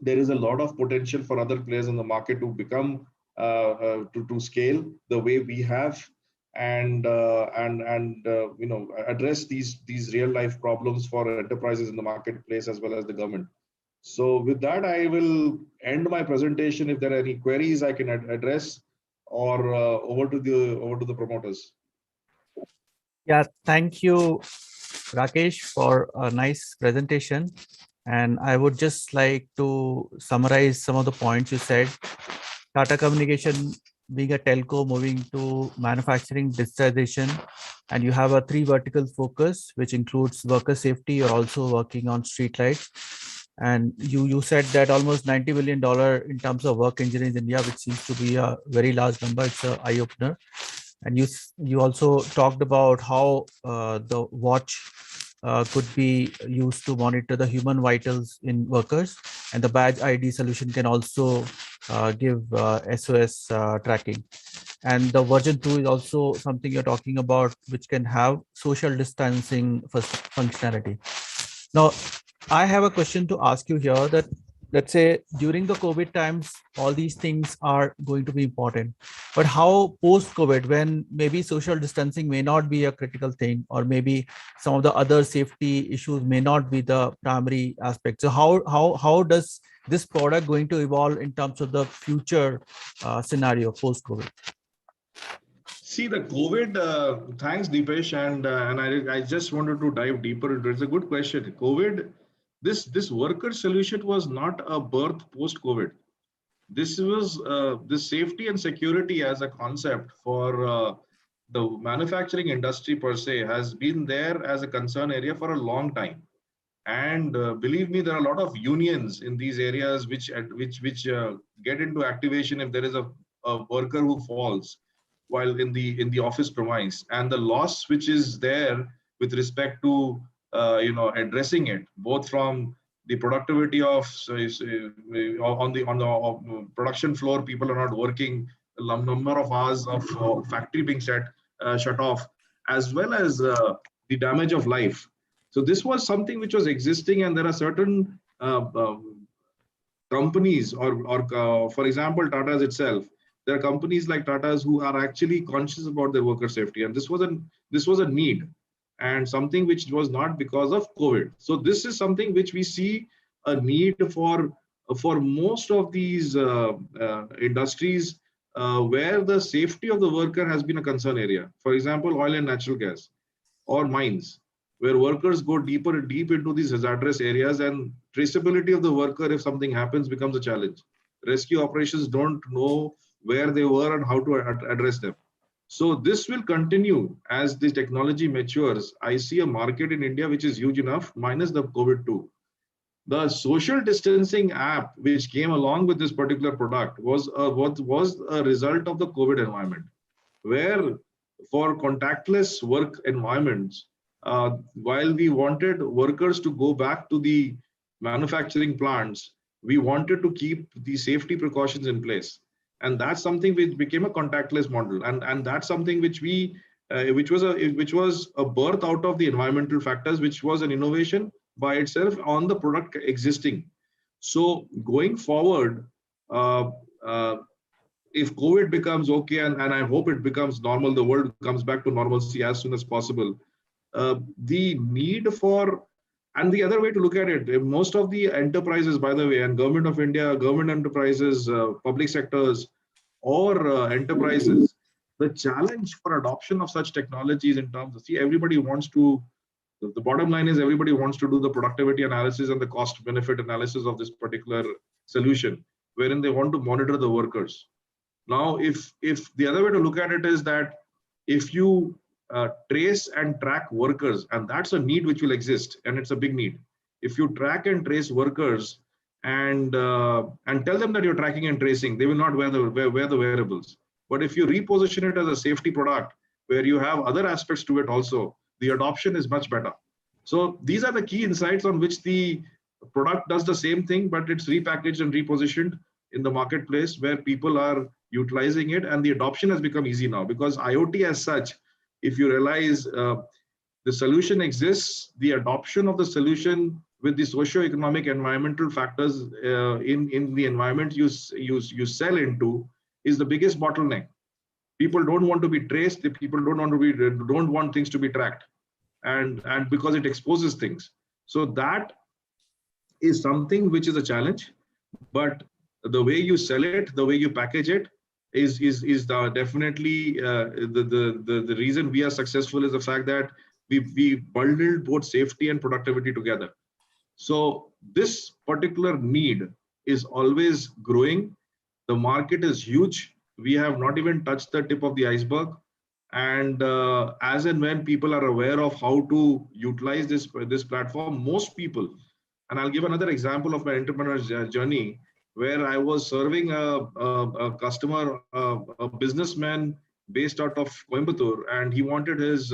there is a lot of potential for other players in the market to become to scale the way we have, and address these real life problems for enterprises in the marketplace as well as the government. So with that, I will end my presentation. If there are any queries I can address, or over to the promoters. Yeah, thank you, Rakesh, for a nice presentation. And I would just like to summarize some of the points you said. Tata Communication being a telco moving to manufacturing digitization, and you have a 3 vertical focus, which includes worker safety. You're also working on street lights. And you said that almost $90 billion in terms of work engineering in India, which seems to be a very large number. It's an eye-opener. And you also talked about how the watch could be used to monitor the human vitals in workers, and the badge ID solution can also give SOS tracking. And the version 2 is also something you're talking about, which can have social distancing functionality. Now, I have a question to ask you here that, let's say during the COVID times, all these things are going to be important, but how post-COVID, when maybe social distancing may not be a critical thing, or maybe some of the other safety issues may not be the primary aspect. So how does this product going to evolve in terms of the future scenario post-COVID? See, the COVID, thanks Deepesh, and I just wanted to dive deeper into it. It's a good question. COVID, this worker solution was not a birth post-COVID. This was the safety and security as a concept for the manufacturing industry per se has been there as a concern area for a long time. And believe me, there are a lot of unions in these areas which get into activation if there is a worker who falls while in the office premise, and the loss which is there with respect to addressing it, both from the productivity of on the production floor, people are not working, a number of hours of factory being shut off, as well as the damage of life. So this was something which was existing, and there are certain companies, or for example, Tata's itself. There are companies like Tata's who are actually conscious about their worker safety, and this was a need, and something which was not because of COVID. So this is something which we see a need for most of these industries where the safety of the worker has been a concern area. For example, oil and natural gas or mines, where workers go deep into these hazardous areas, and traceability of the worker, if something happens, becomes a challenge. Rescue operations don't know where they were and how to address them. So this will continue as the technology matures. I see a market in India which is huge enough, minus the COVID too. The social distancing app which came along with this particular product was a result of the COVID environment, where for contactless work environments, while we wanted workers to go back to the manufacturing plants, we wanted to keep the safety precautions in place. And that's something which became a contactless model. And that's something which which was a birth out of the environmental factors, which was an innovation by itself on the product existing. So going forward, if COVID becomes okay, and I hope it becomes normal, the world comes back to normalcy as soon as possible, the need for, and the other way to look at it, most of the enterprises, by the way, and Government of India, government enterprises, public sectors, or enterprises, the challenge for adoption of such technologies in terms of, see, everybody wants to, the bottom line is everybody wants to do the productivity analysis and the cost benefit analysis of this particular solution, wherein they want to monitor the workers. Now, if the other way to look at it is that if you trace and track workers, and that's a need which will exist, and it's a big need. If you track and trace workers and tell them that you're tracking and tracing, they will not wear the wearables. But if you reposition it as a safety product, where you have other aspects to it also, the adoption is much better. So these are the key insights on which the product does the same thing, but it's repackaged and repositioned in the marketplace where people are utilizing it, and the adoption has become easy now, because IoT as such, if you realize the solution exists, the adoption of the solution with the socio-economic environmental factors in the environment you sell into is the biggest bottleneck. People don't want to be traced. The people don't want things to be tracked, and because it exposes things. So that is something which is a challenge, but the way you sell it, the way you package it, is definitely the reason we are successful is the fact that we bundled both safety and productivity together. So this particular need is always growing. The market is huge. We have not even touched the tip of the iceberg. And as and when people are aware of how to utilize this platform, most people, and I'll give another example of my entrepreneur's journey, where I was serving a customer, a businessman based out of Coimbatore, and he wanted his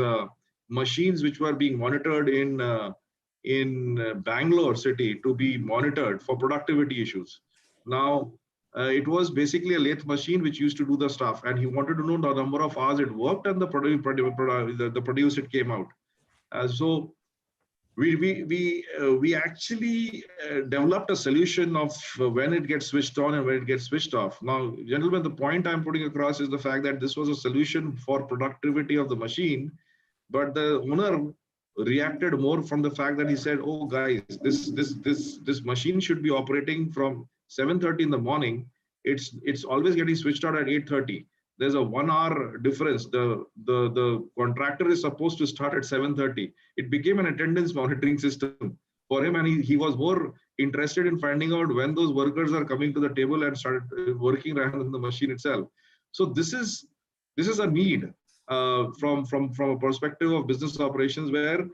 machines, which were being monitored in Bangalore city, to be monitored for productivity issues. Now, it was basically a lathe machine which used to do the stuff, and he wanted to know the number of hours it worked and the produce it came out. So we actually developed a solution of when it gets switched on and when it gets switched off. Now, gentlemen, the point I'm putting across is the fact that this was a solution for productivity of the machine, but the owner reacted more from the fact that he said, "Oh, guys, this machine should be operating from 7:30 in the morning. It's always getting switched out at 8:30. There's a 1 hour difference. The contractor is supposed to start at 7:30. It became an attendance monitoring system for him, and he was more interested in finding out when those workers are coming to the table and started working rather than the machine itself. So this is a need from a perspective of business operations, where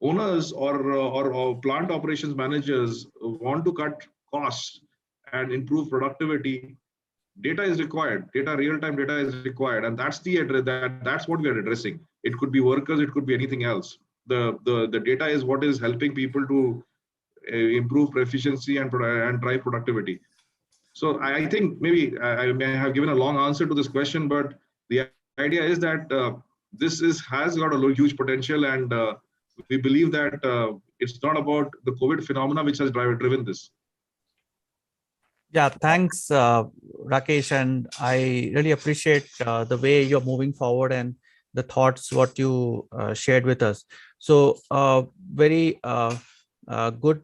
owners or plant operations managers want to cut costs and improve productivity. Data is required. Real-time data is required, and that's what we are addressing. It could be workers, it could be anything else. The data is what is helping people to improve efficiency and drive productivity. So I think maybe I may have given a long answer to this question, but the idea is that this has got a huge potential, and we believe that it's not about the COVID phenomena which has driven this. Yeah, thanks, Rakesh, and I really appreciate the way you're moving forward and the thoughts what you shared with us. So very good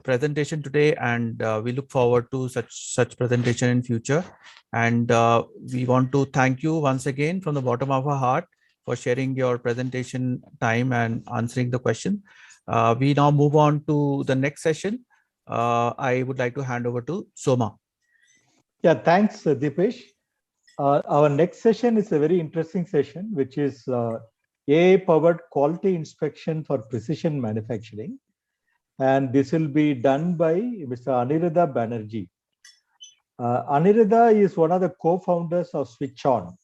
presentation today, and we look forward to such presentation in future. And we want to thank you once again from the bottom of our heart for sharing your presentation time and answering the question. We now move on to the next session. I would like to hand over to Soma. Yeah, thanks, Dipesh. Our next session is a very interesting session, which is AI-powered quality inspection for precision manufacturing. And this will be done by Mr. Aniruddha Banerjee. Aniruddha is one of the co-founders of SwitchOn,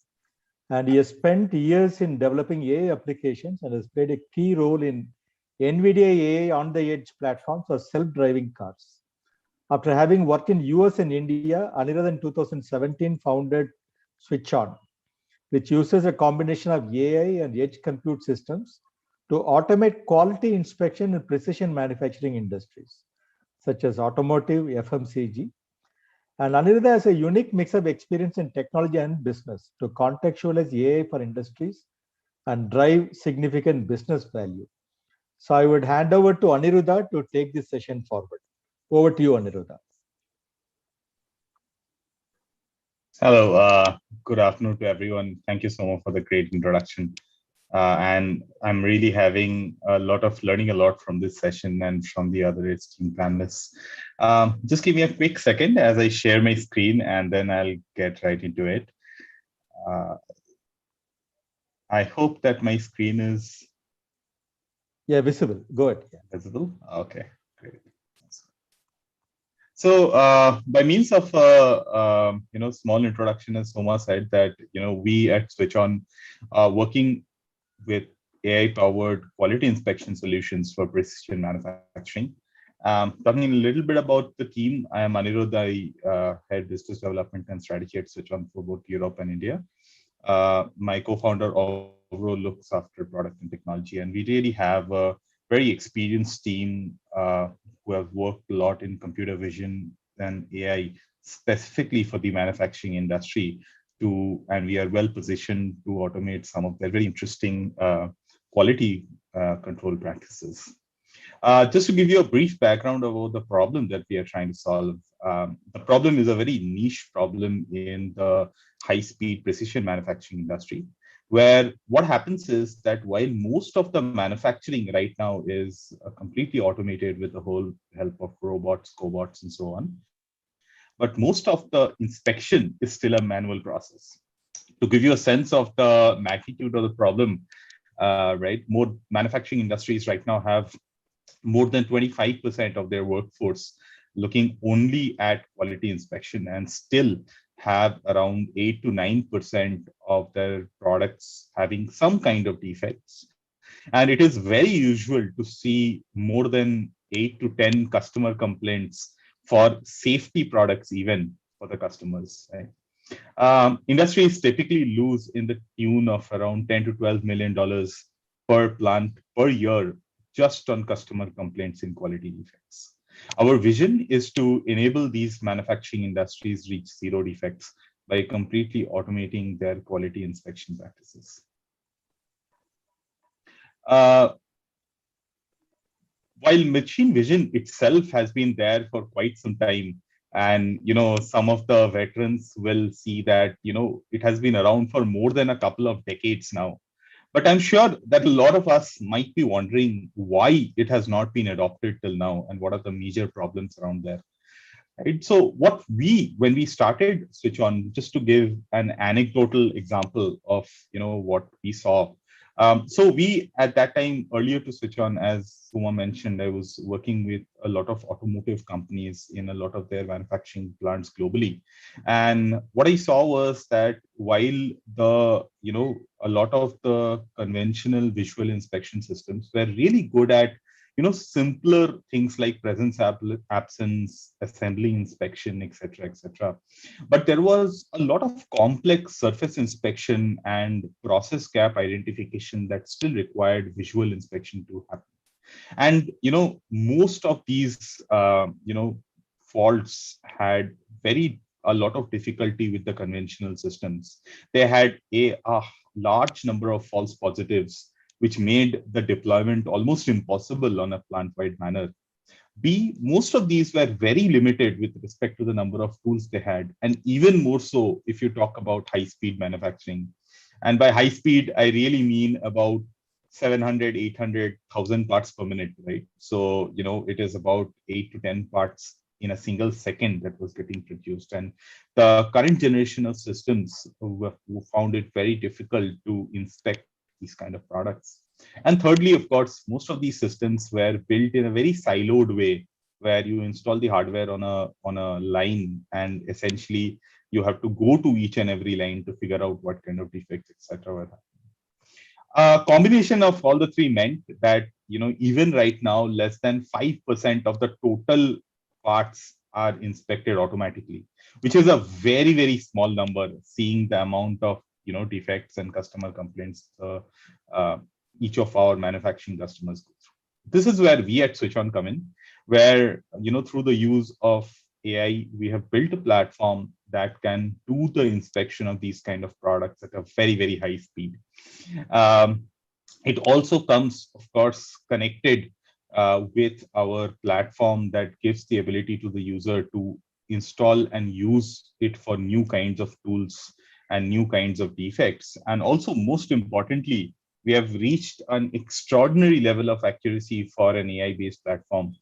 and he has spent years in developing AI applications and has played a key role in NVIDIA AI on-the-edge platform for self-driving cars. After having worked in US and India, Aniruddha in 2017 founded SwitchOn, which uses a combination of AI and edge compute systems to automate quality inspection in precision manufacturing industries, such as automotive, FMCG. And Aniruddha has a unique mix of experience in technology and business to contextualize AI for industries and drive significant business value. So I would hand over to Aniruddha to take this session forward. Over to you, Aniruddha. Hello, good afternoon to everyone. Thank you so much for the great introduction. And I'm really having learning a lot from this session and from the other esteemed panelists. Just give me a quick second as I share my screen and then I'll get right into it. I hope that my screen is visible. Go ahead. Visible? Okay, great. So by means of small introduction, as Soma said, that we at SwitchOn are working with AI-powered quality inspection solutions for precision manufacturing. Talking a little bit about the team, I am Aniruddha. I head business development and strategy at SwitchOn for both Europe and India. My co-founder overall looks after product and technology, and we really have a very experienced team who have worked a lot in computer vision and AI specifically for the manufacturing industry and we are well positioned to automate some of their very interesting quality control practices. Just to give you a brief background about the problem that we are trying to solve. The problem is a very niche problem in the high-speed precision manufacturing industry, where what happens is that while most of the manufacturing right now is completely automated with the whole help of robots, cobots, and so on, but most of the inspection is still a manual process. To give you a sense of the magnitude of the problem, more manufacturing industries right now have more than 25% of their workforce looking only at quality inspection and still have around 8 to 9% of their products having some kind of defects. And it is very usual to see more than 8 to 10 customer complaints for safety products, even for the customers. Right? Industries typically lose in the tune of around $10 to $12 million per plant per year just on customer complaints in quality defects. Our vision is to enable these manufacturing industries reach zero defects by completely automating their quality inspection practices. While machine vision itself has been there for quite some time, and some of the veterans will see that it has been around for more than a couple of decades now. But I'm sure that a lot of us might be wondering why it has not been adopted till now and what are the major problems around there. Right? So when we started SwitchOn, just to give an anecdotal example of what we saw. So we at that time, earlier to SwitchOn, as Suma mentioned, I was working with a lot of automotive companies in a lot of their manufacturing plants globally. And what I saw was that while a lot of the conventional visual inspection systems were really good at simpler things like presence absence, assembly inspection, etc. But there was a lot of complex surface inspection and process gap identification that still required visual inspection to happen. And most of these faults had a lot of difficulty with the conventional systems. They had a large number of false positives, which made the deployment almost impossible on a plant-wide manner. B, most of these were very limited with respect to the number of tools they had, and even more so if you talk about high-speed manufacturing. And by high speed, I really mean about 700, 800,000 parts per minute, right? So, it is about 8 to 10 parts in a single second that was getting produced. And the current generation of systems who found it very difficult to inspect these kind of products. And thirdly, of course, most of these systems were built in a very siloed way, where you install the hardware on a line, and essentially you have to go to each and every line to figure out what kind of defects, etc. were happening. A combination of all the three meant that, even right now, less than 5% of the total parts are inspected automatically, which is a very, very small number, seeing the amount of, defects and customer complaints each of our manufacturing customers go through. This is where we at SwitchOn come in, where, through the use of AI, we have built a platform that can do the inspection of these kind of products at a very, very high speed. It also comes, of course, connected with our platform that gives the ability to the user to install and use it for new kinds of tools and new kinds of defects. And also, most importantly, we have reached an extraordinary level of accuracy for an AI-based platform,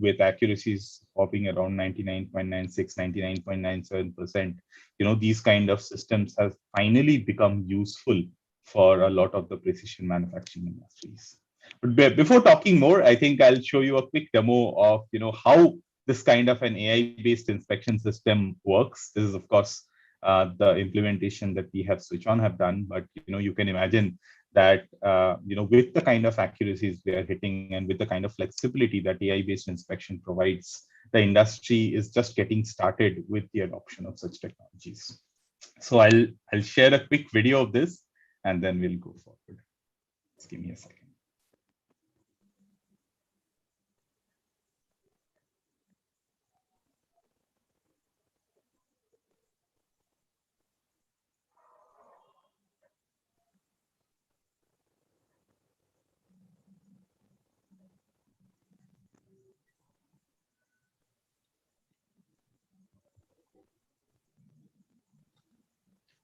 with accuracies hopping around 99.96, 99.97%. These kind of systems have finally become useful for a lot of the precision manufacturing industries. But before talking more, I think I'll show you a quick demo of, how this kind of an AI-based inspection system works. This is, of course, the implementation that we have SwitchOn have done, but you can imagine that with the kind of accuracies we are hitting and with the kind of flexibility that AI-based inspection provides, the industry is just getting started with the adoption of such technologies. So I'll share a quick video of this, and then we'll go forward. Just give me a second.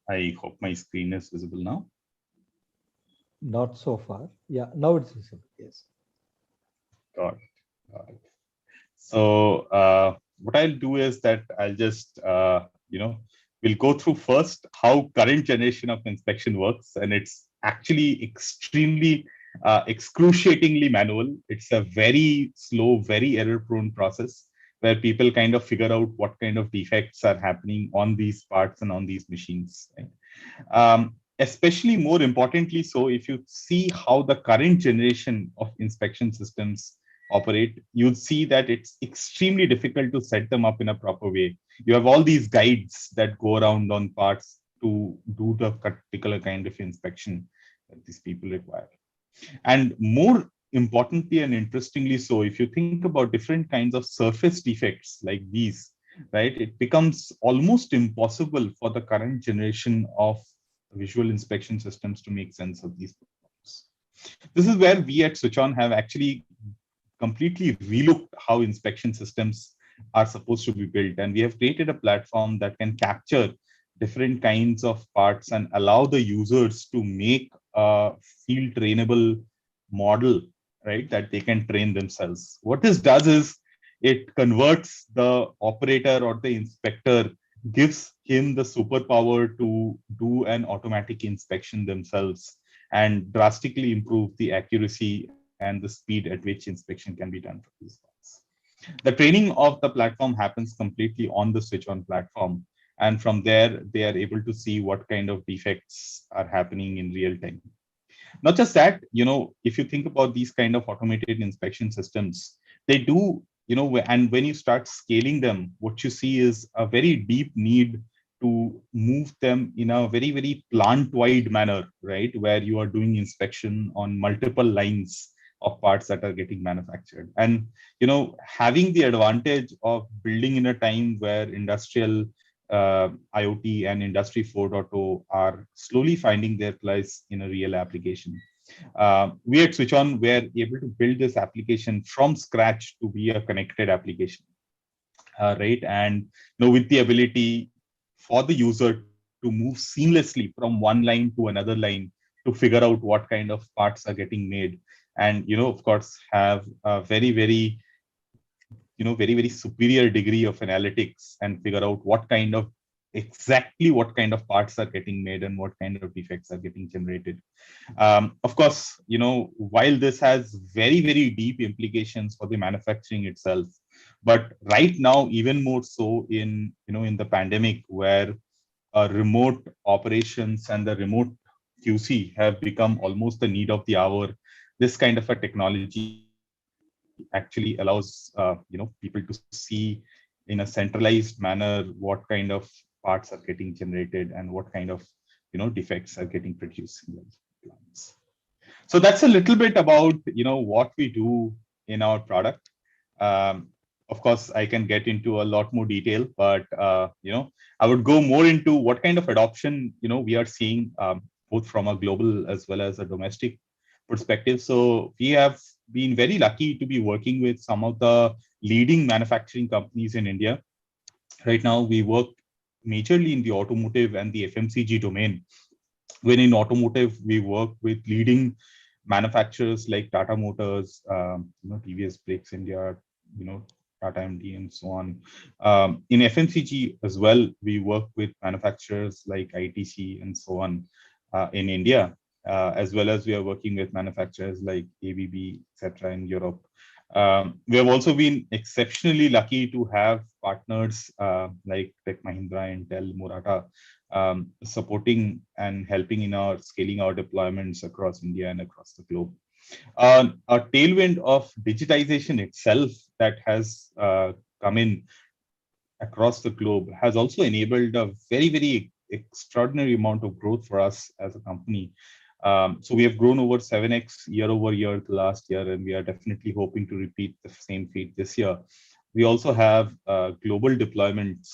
I hope my screen is visible now. Not so far. Yeah, now it's visible. Yes. Got it. So what I'll do is that I'll just, we'll go through first how current generation of inspection works. And it's actually extremely, excruciatingly manual. It's a very slow, very error-prone process where people kind of figure out what kind of defects are happening on these parts and on these machines. Right? Especially more importantly, so if you see how the current generation of inspection systems operate, you'll see that it's extremely difficult to set them up in a proper way. You have all these guides that go around on parts to do the particular kind of inspection that these people require. And more importantly and interestingly so, if you think about different kinds of surface defects like these, right, it becomes almost impossible for the current generation of visual inspection systems to make sense of these problems. This is where we at SwitchOn have actually completely relooked how inspection systems are supposed to be built. And we have created a platform that can capture different kinds of parts and allow the users to make a field trainable model, right, that they can train themselves. What this does is it converts the operator or the inspector, gives him the superpower to do an automatic inspection themselves and drastically improve the accuracy and the speed at which inspection can be done for these parts. The training of the platform happens completely on the SwitchOn platform. And from there, they are able to see what kind of defects are happening in real time. Not just that, if you think about these kind of automated inspection systems, they do, and when you start scaling them, what you see is a very deep need to move them in a very, very plant-wide manner, right? Where you are doing inspection on multiple lines of parts that are getting manufactured. And, having the advantage of building in a time where industrial IoT and Industry 4.0 are slowly finding their place in a real application. We at SwitchOn were able to build this application from scratch to be a connected application, right? And with the ability for the user to move seamlessly from one line to another line to figure out what kind of parts are getting made. And, of course, have a very, very, very superior degree of analytics and figure out exactly what kind of parts are getting made and what kind of defects are getting generated. Of course, while this has very, very deep implications for the manufacturing itself, but right now, even more so in the pandemic, where remote operations and the remote QC have become almost the need of the hour, this kind of a technology actually allows people to see in a centralized manner what kind of parts are getting generated and what kind of defects are getting produced in the plants. So that's a little bit about what we do in our product. Of course, I can get into a lot more detail, but I would go more into what kind of adoption we are seeing, both from a global as well as a domestic perspective. So we have been very lucky to be working with some of the leading manufacturing companies in India. Right now, we work majorly in the automotive and the FMCG domain. When in automotive, we work with leading manufacturers like Tata Motors, TVS Brakes India, Tata MD, and so on. In FMCG as well, we work with manufacturers like ITC and so on in India, as well as we are working with manufacturers like ABB, etc. in Europe. We have also been exceptionally lucky to have partners like Tech Mahindra, Intel, Murata, supporting and helping in our scaling our deployments across India and across the globe. A tailwind of digitization itself that has come in across the globe has also enabled a very, very extraordinary amount of growth for us as a company. So we have grown over 7x year over year the last year, and we are definitely hoping to repeat the same feat this year. We also have global deployments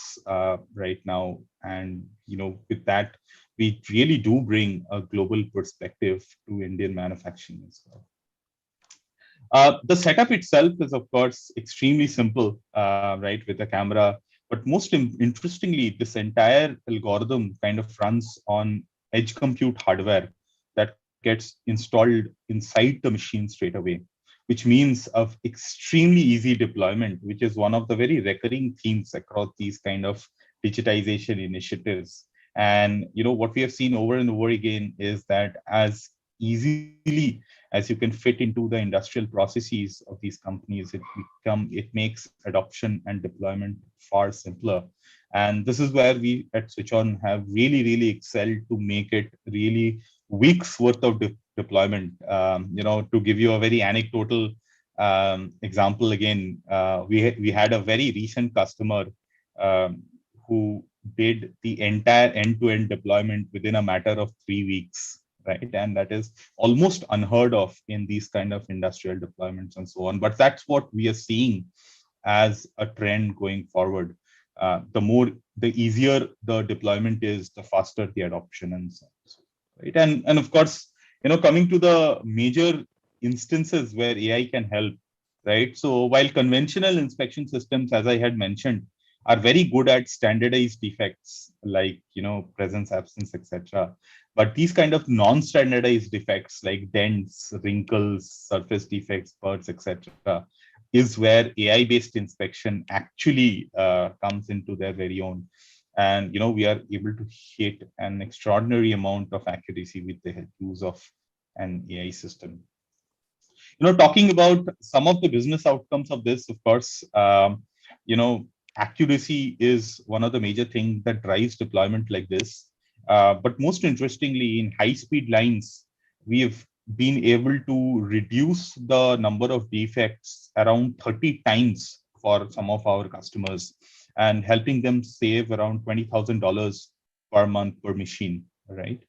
right now, and with that, we really do bring a global perspective to Indian manufacturing as well. The setup itself is, of course, extremely simple, right, with a camera. But most interestingly, this entire algorithm kind of runs on edge compute hardware that gets installed inside the machine straight away, which means of extremely easy deployment, which is one of the very recurring themes across these kind of digitization initiatives. And what we have seen over and over again is that as easily as you can fit into the industrial processes of these companies, it makes adoption and deployment far simpler. And this is where we at SwitchOn have really, really excelled to make it really weeks worth of deployment. To give you a very anecdotal example again, we had a very recent customer who did the entire end-to-end deployment within a matter of 3 weeks, right? And that is almost unheard of in these kind of industrial deployments and so on. But that's what we are seeing as a trend going forward. The easier the deployment is, the faster the adoption and so on. Right? And of course, coming to the major instances where AI can help, right? So while conventional inspection systems, as I had mentioned, are very good at standardized defects like presence, absence, etc. But these kind of non-standardized defects like dents, wrinkles, surface defects, spurts, etc., is where AI-based inspection actually comes into their very own. And we are able to hit an extraordinary amount of accuracy with the use of an AI system. Talking about some of the business outcomes of this, of course, accuracy is one of the major things that drives deployment like this. But most interestingly, in high-speed lines, we have been able to reduce the number of defects around 30 times for some of our customers, and helping them save around $20,000 per month per machine, right?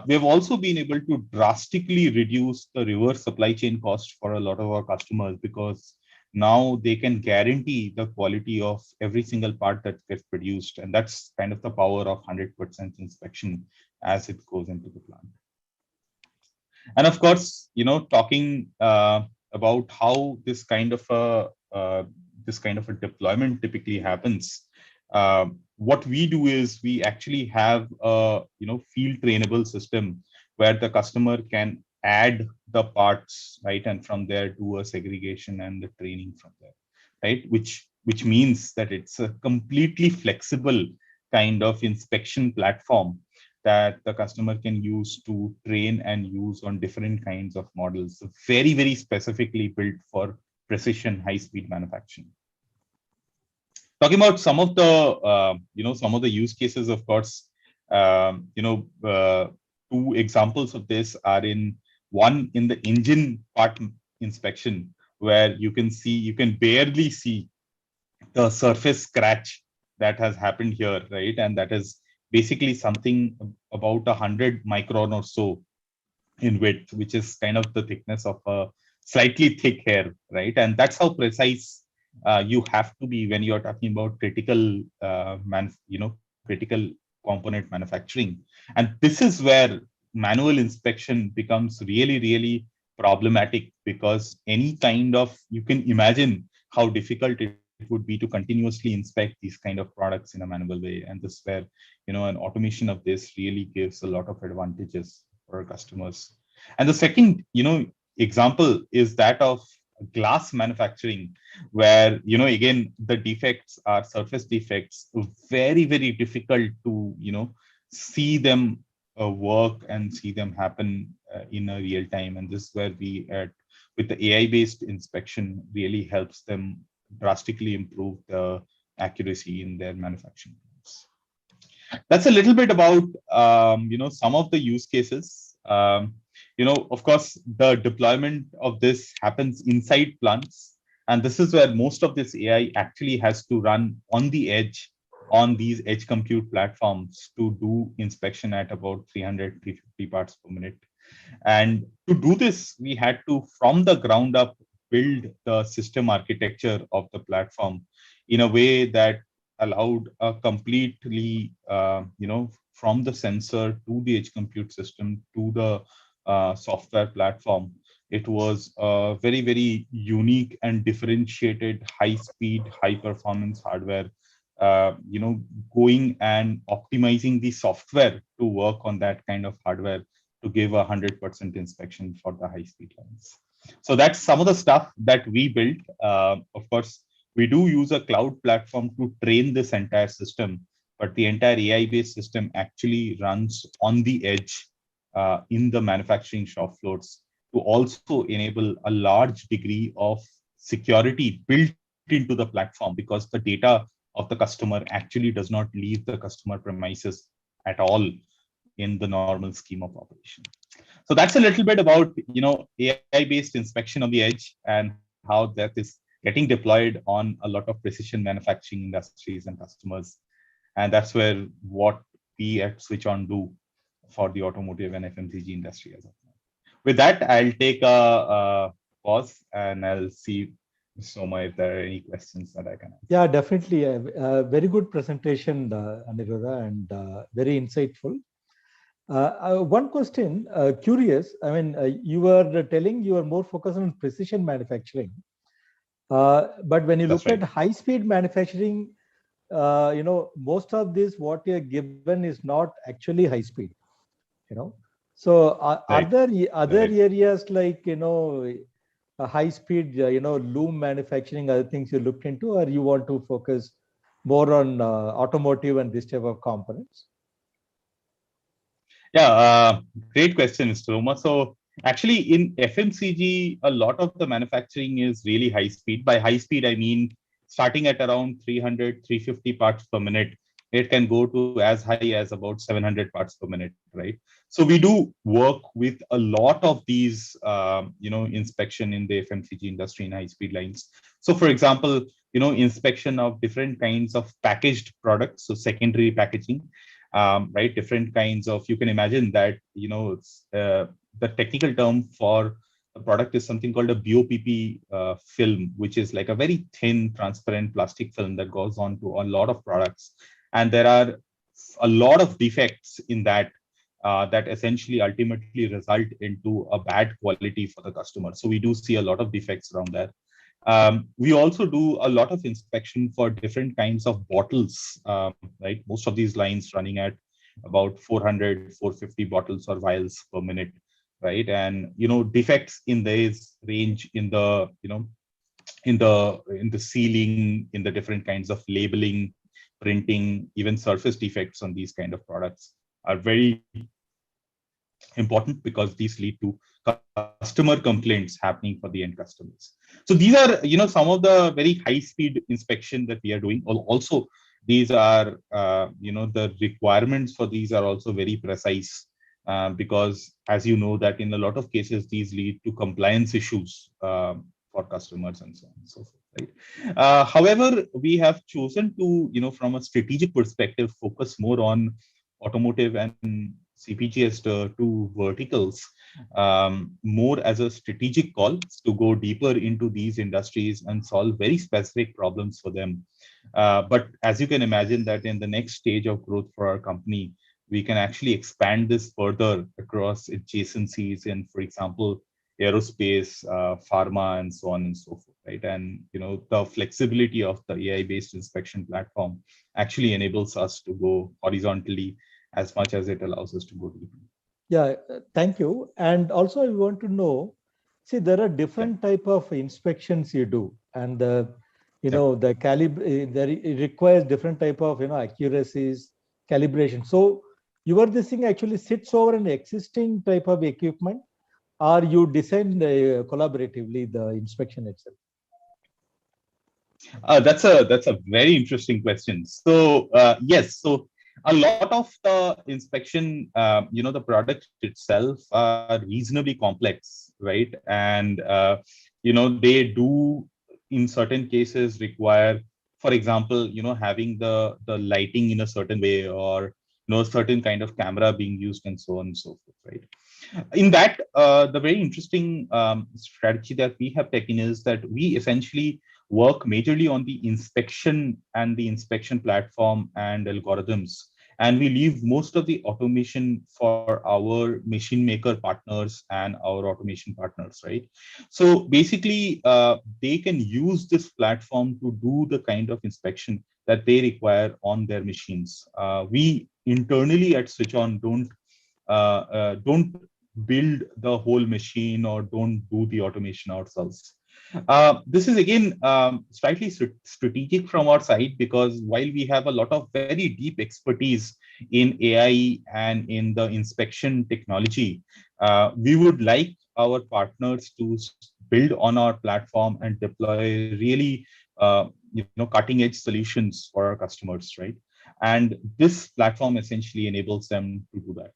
We have also been able to drastically reduce the reverse supply chain cost for a lot of our customers, because now they can guarantee the quality of every single part that gets produced. And that's kind of the power of 100% inspection as it goes into the plant. And of course, talking about how this kind of a deployment typically happens, what we do is we actually have a field trainable system where the customer can add the parts, right, and from there do a segregation and the training from there, right, which means that it's a completely flexible kind of inspection platform that the customer can use to train and use on different kinds of models, very, very specifically built for precision high-speed manufacturing. Talking about some of the some of the use cases, of course, two examples of this are one in the engine part inspection, where you can barely see the surface scratch that has happened here, right? And that is basically something about 100 micron or so in width, which is kind of the thickness of a slightly thick hair, right? And that's how precise you have to be when you're talking about critical, critical component manufacturing. And this is where manual inspection becomes really, really problematic, because any kind of, you can imagine how difficult it would be to continuously inspect these kind of products in a manual way. And this is where, an automation of this really gives a lot of advantages for our customers. And the second, example is that of glass manufacturing, where, again, the defects are surface defects, very, very difficult to, see them work and see them happen in a real time. And this is where we, with the AI-based inspection, really helps them drastically improve the accuracy in their manufacturing. That's a little bit about some of the use cases. Of course, the deployment of this happens inside plants, and this is where most of this AI actually has to run on the edge, on these edge compute platforms, to do inspection at about 300, 350 parts per minute. And to do this, we had to, from the ground up, build the system architecture of the platform in a way that allowed a completely, from the sensor to the edge compute system to the software platform. It was a very, very unique and differentiated, high-speed, high-performance hardware, going and optimizing the software to work on that kind of hardware to give 100% inspection for the high-speed lines. So that's some of the stuff that we built. Of course, we do use a cloud platform to train this entire system, but the entire AI-based system actually runs on the edge in the manufacturing shop floors to also enable a large degree of security built into the platform, because the data of the customer actually does not leave the customer premises at all in the normal scheme of operation. So that's a little bit about, AI-based inspection on the edge and how that is getting deployed on a lot of precision manufacturing industries and customers. And that's where what we at SwitchOn do for the automotive and FMCG industry as of now. With that, I'll take a pause and I'll see, Soma, if there are any questions that I can answer. Yeah, definitely. A very good presentation, Aniruddha, and very insightful. One question, curious. I mean, you were telling you are more focused on precision manufacturing, but when you look at high-speed manufacturing, most of this what you're given is not actually high speed. So are there other areas like high speed, loom manufacturing, other things you looked into, or you want to focus more on automotive and this type of components? Yeah, great question, Mr. Roma. So actually in FMCG, a lot of the manufacturing is really high speed. By high speed, I mean starting at around 300, 350 parts per minute. It can go to as high as about 700 parts per minute, right? So we do work with a lot of these, inspection in the FMCG industry in high speed lines. So for example, inspection of different kinds of packaged products, so secondary packaging. Right, different kinds of, you can imagine that, the technical term for a product is something called a BOPP film, which is like a very thin, transparent plastic film that goes on to a lot of products. And there are a lot of defects in that that essentially ultimately result into a bad quality for the customer. So we do see a lot of defects around that. We also do a lot of inspection for different kinds of bottles, right? Most of these lines running at about 400, 450 bottles or vials per minute, right? And, defects in these range in the, in the sealing, in the different kinds of labeling, printing, even surface defects on these kind of products are very important because these lead to customer complaints happening for the end customers. So these are, some of the very high speed inspection that we are doing. Also, these are, the requirements for these are also very precise because, as you know, that in a lot of cases, these lead to compliance issues for customers and so on and so forth. Right. However, we have chosen to, from a strategic perspective, focus more on automotive and CPG as the two verticals, more as a strategic call to go deeper into these industries and solve very specific problems for them. But as you can imagine that in the next stage of growth for our company, we can actually expand this further across adjacencies in, for example, aerospace, pharma, and so on and so forth, right? And, the flexibility of the AI-based inspection platform actually enables us to go horizontally as much as it allows us to go deeper. Yeah, thank you. And also I want to know, see, there are different type of inspections you do, and the it requires different type of, accuracies, calibration. So this thing actually sits over an existing type of equipment, or you design collaboratively the inspection itself? That's a very interesting question. So yes, so a lot of the inspection, the product itself are reasonably complex, right? And they do in certain cases require, for example, having the lighting in a certain way, or a certain kind of camera being used, and so on and so forth, right? In that, the very interesting strategy that we have taken is that we essentially work majorly on the inspection and the inspection platform and algorithms. And we leave most of the automation for our machine maker partners and our automation partners, right? So basically, they can use this platform to do the kind of inspection that they require on their machines. We internally at SwitchOn don't build the whole machine or don't do the automation ourselves. This is again slightly strategic from our side, because while we have a lot of very deep expertise in AI and in the inspection technology, we would like our partners to build on our platform and deploy really cutting edge solutions for our customers, right? And this platform essentially enables them to do that.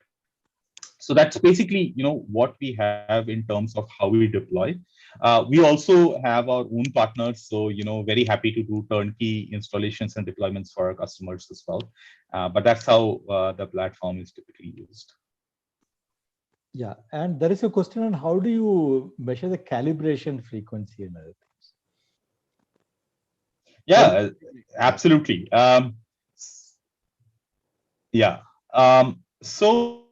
So that's basically, what we have in terms of how we deploy. We also have our own partners, so very happy to do turnkey installations and deployments for our customers as well. But that's how the platform is typically used. Yeah, and there is a question on how do you measure the calibration frequency and other things? Yeah, absolutely. Yeah. So,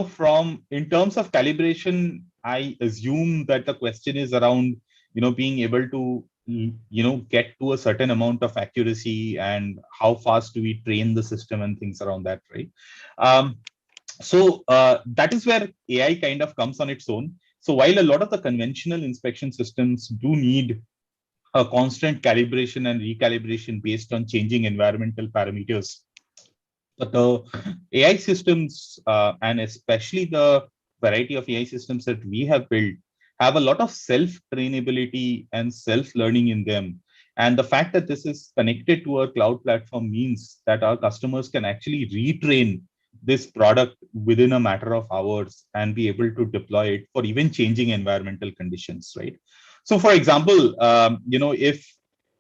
from in terms of calibration, I assume that the question is around, being able to, get to a certain amount of accuracy, and how fast do we train the system and things around that, right? So that is where AI kind of comes on its own. So while a lot of the conventional inspection systems do need a constant calibration and recalibration based on changing environmental parameters, but the AI systems, and especially the variety of AI systems that we have built, have a lot of self-trainability and self-learning in them. And the fact that this is connected to a cloud platform means that our customers can actually retrain this product within a matter of hours and be able to deploy it for even changing environmental conditions, right? So, for example, if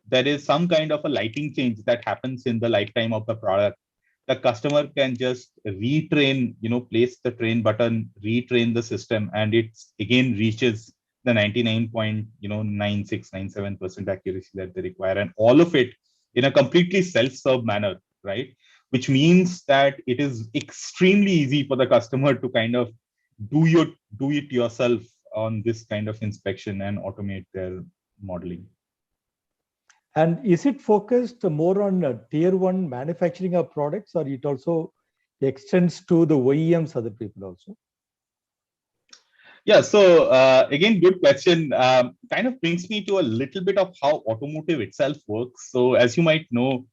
there is some kind of a lighting change that happens in the lifetime of the product, the customer can just retrain, place the train button, retrain the system, and it again reaches the 99.9697% accuracy that they require, and all of it in a completely self-serve manner, right? Which means that it is extremely easy for the customer to kind of do it yourself on this kind of inspection and automate their modeling. And is it focused more on tier one manufacturing of products, or it also extends to the OEMs, other people also? Yeah, so again, good question. Kind of brings me to a little bit of how automotive itself works. So as you might know,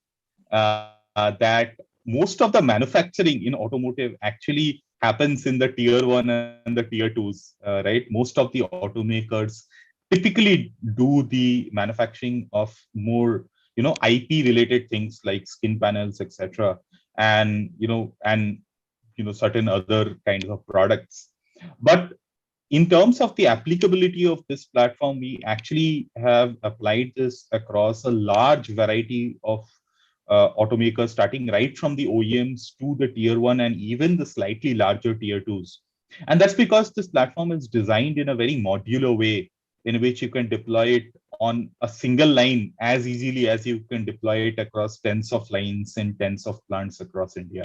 that most of the manufacturing in automotive actually happens in the tier one and the tier twos, right? Most of the automakers typically do the manufacturing of more, IP related things like skin panels, etc., and certain other kinds of products. But in terms of the applicability of this platform, we actually have applied this across a large variety of automakers, starting right from the OEMs to the tier one and even the slightly larger tier twos. And that's because this platform is designed in a very modular way, in which you can deploy it on a single line as easily as you can deploy it across tens of lines and tens of plants across India,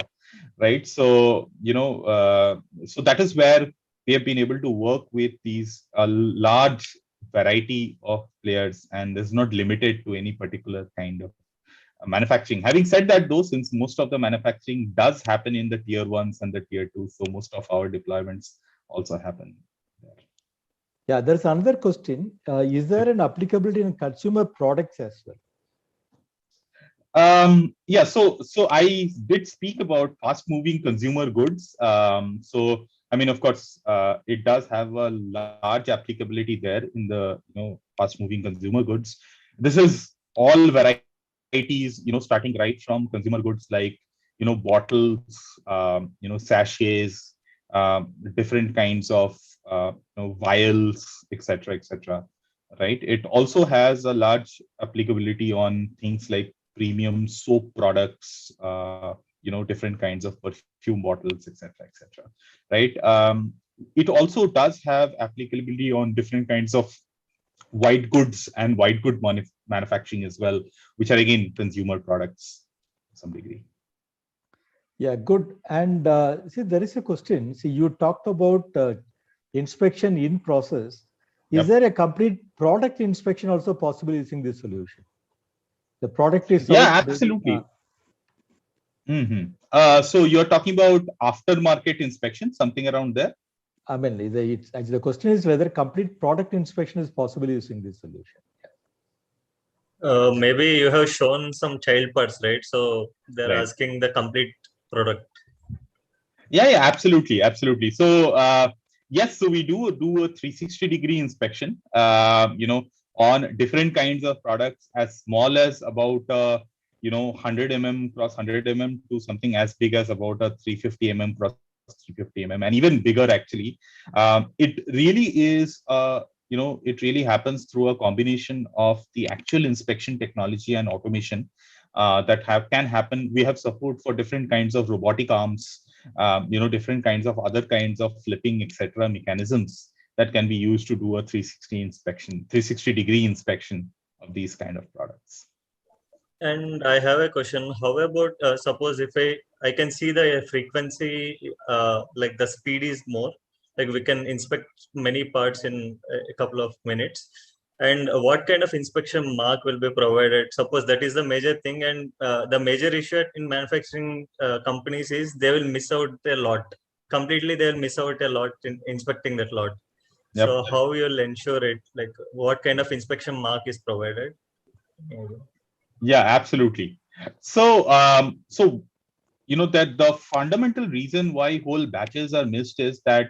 right? So, so that is where we have been able to work with these large variety of players, and is not limited to any particular kind of manufacturing. Having said that, though, since most of the manufacturing does happen in the tier ones and the tier two, so most of our deployments also happen there. Yeah, there's another question. Is there an applicability in consumer products as well? Yeah, so I did speak about fast-moving consumer goods. So I mean, of course, it does have a large applicability there in the fast-moving consumer goods. This is all varieties, starting right from consumer goods like bottles, sachets, different kinds of vials, etc., etc. Right? It also has a large applicability on things like premium soap products, different kinds of perfume bottles, etc., etc. Right? It also does have applicability on different kinds of white goods and white good manufacturing as well, which are again consumer products to some degree. Yeah, good. And see, there is a question. See, you talked about inspection in process. Is there a complete product inspection also possible using this solution? The product is absolutely. So you're talking about aftermarket inspection, something around there? I mean, the question is whether complete product inspection is possible using this solution. Maybe you have shown some child parts, right? So they're asking the complete product. Yeah, absolutely, absolutely. So yes, so we do a 360-degree inspection, on different kinds of products, as small as about 100 mm cross 100 mm to something as big as about a 350 mm cross 350 mm, and even bigger actually. It really is, it really happens through a combination of the actual inspection technology and automation that can happen. We have support for different kinds of robotic arms, different kinds of other kinds of flipping, etc. mechanisms that can be used to do a 360-degree inspection of these kind of products. And I have a question. How about suppose if I can see the frequency, like the speed is more, like we can inspect many parts in a couple of minutes. And what kind of inspection mark will be provided? Suppose that is the major thing, and the major issue in manufacturing companies is they will miss out a lot. Completely, they will miss out a lot in inspecting that lot. Yep. So how you'll ensure it? Like what kind of inspection mark is provided? Yeah, absolutely. So, that the fundamental reason why whole batches are missed is that,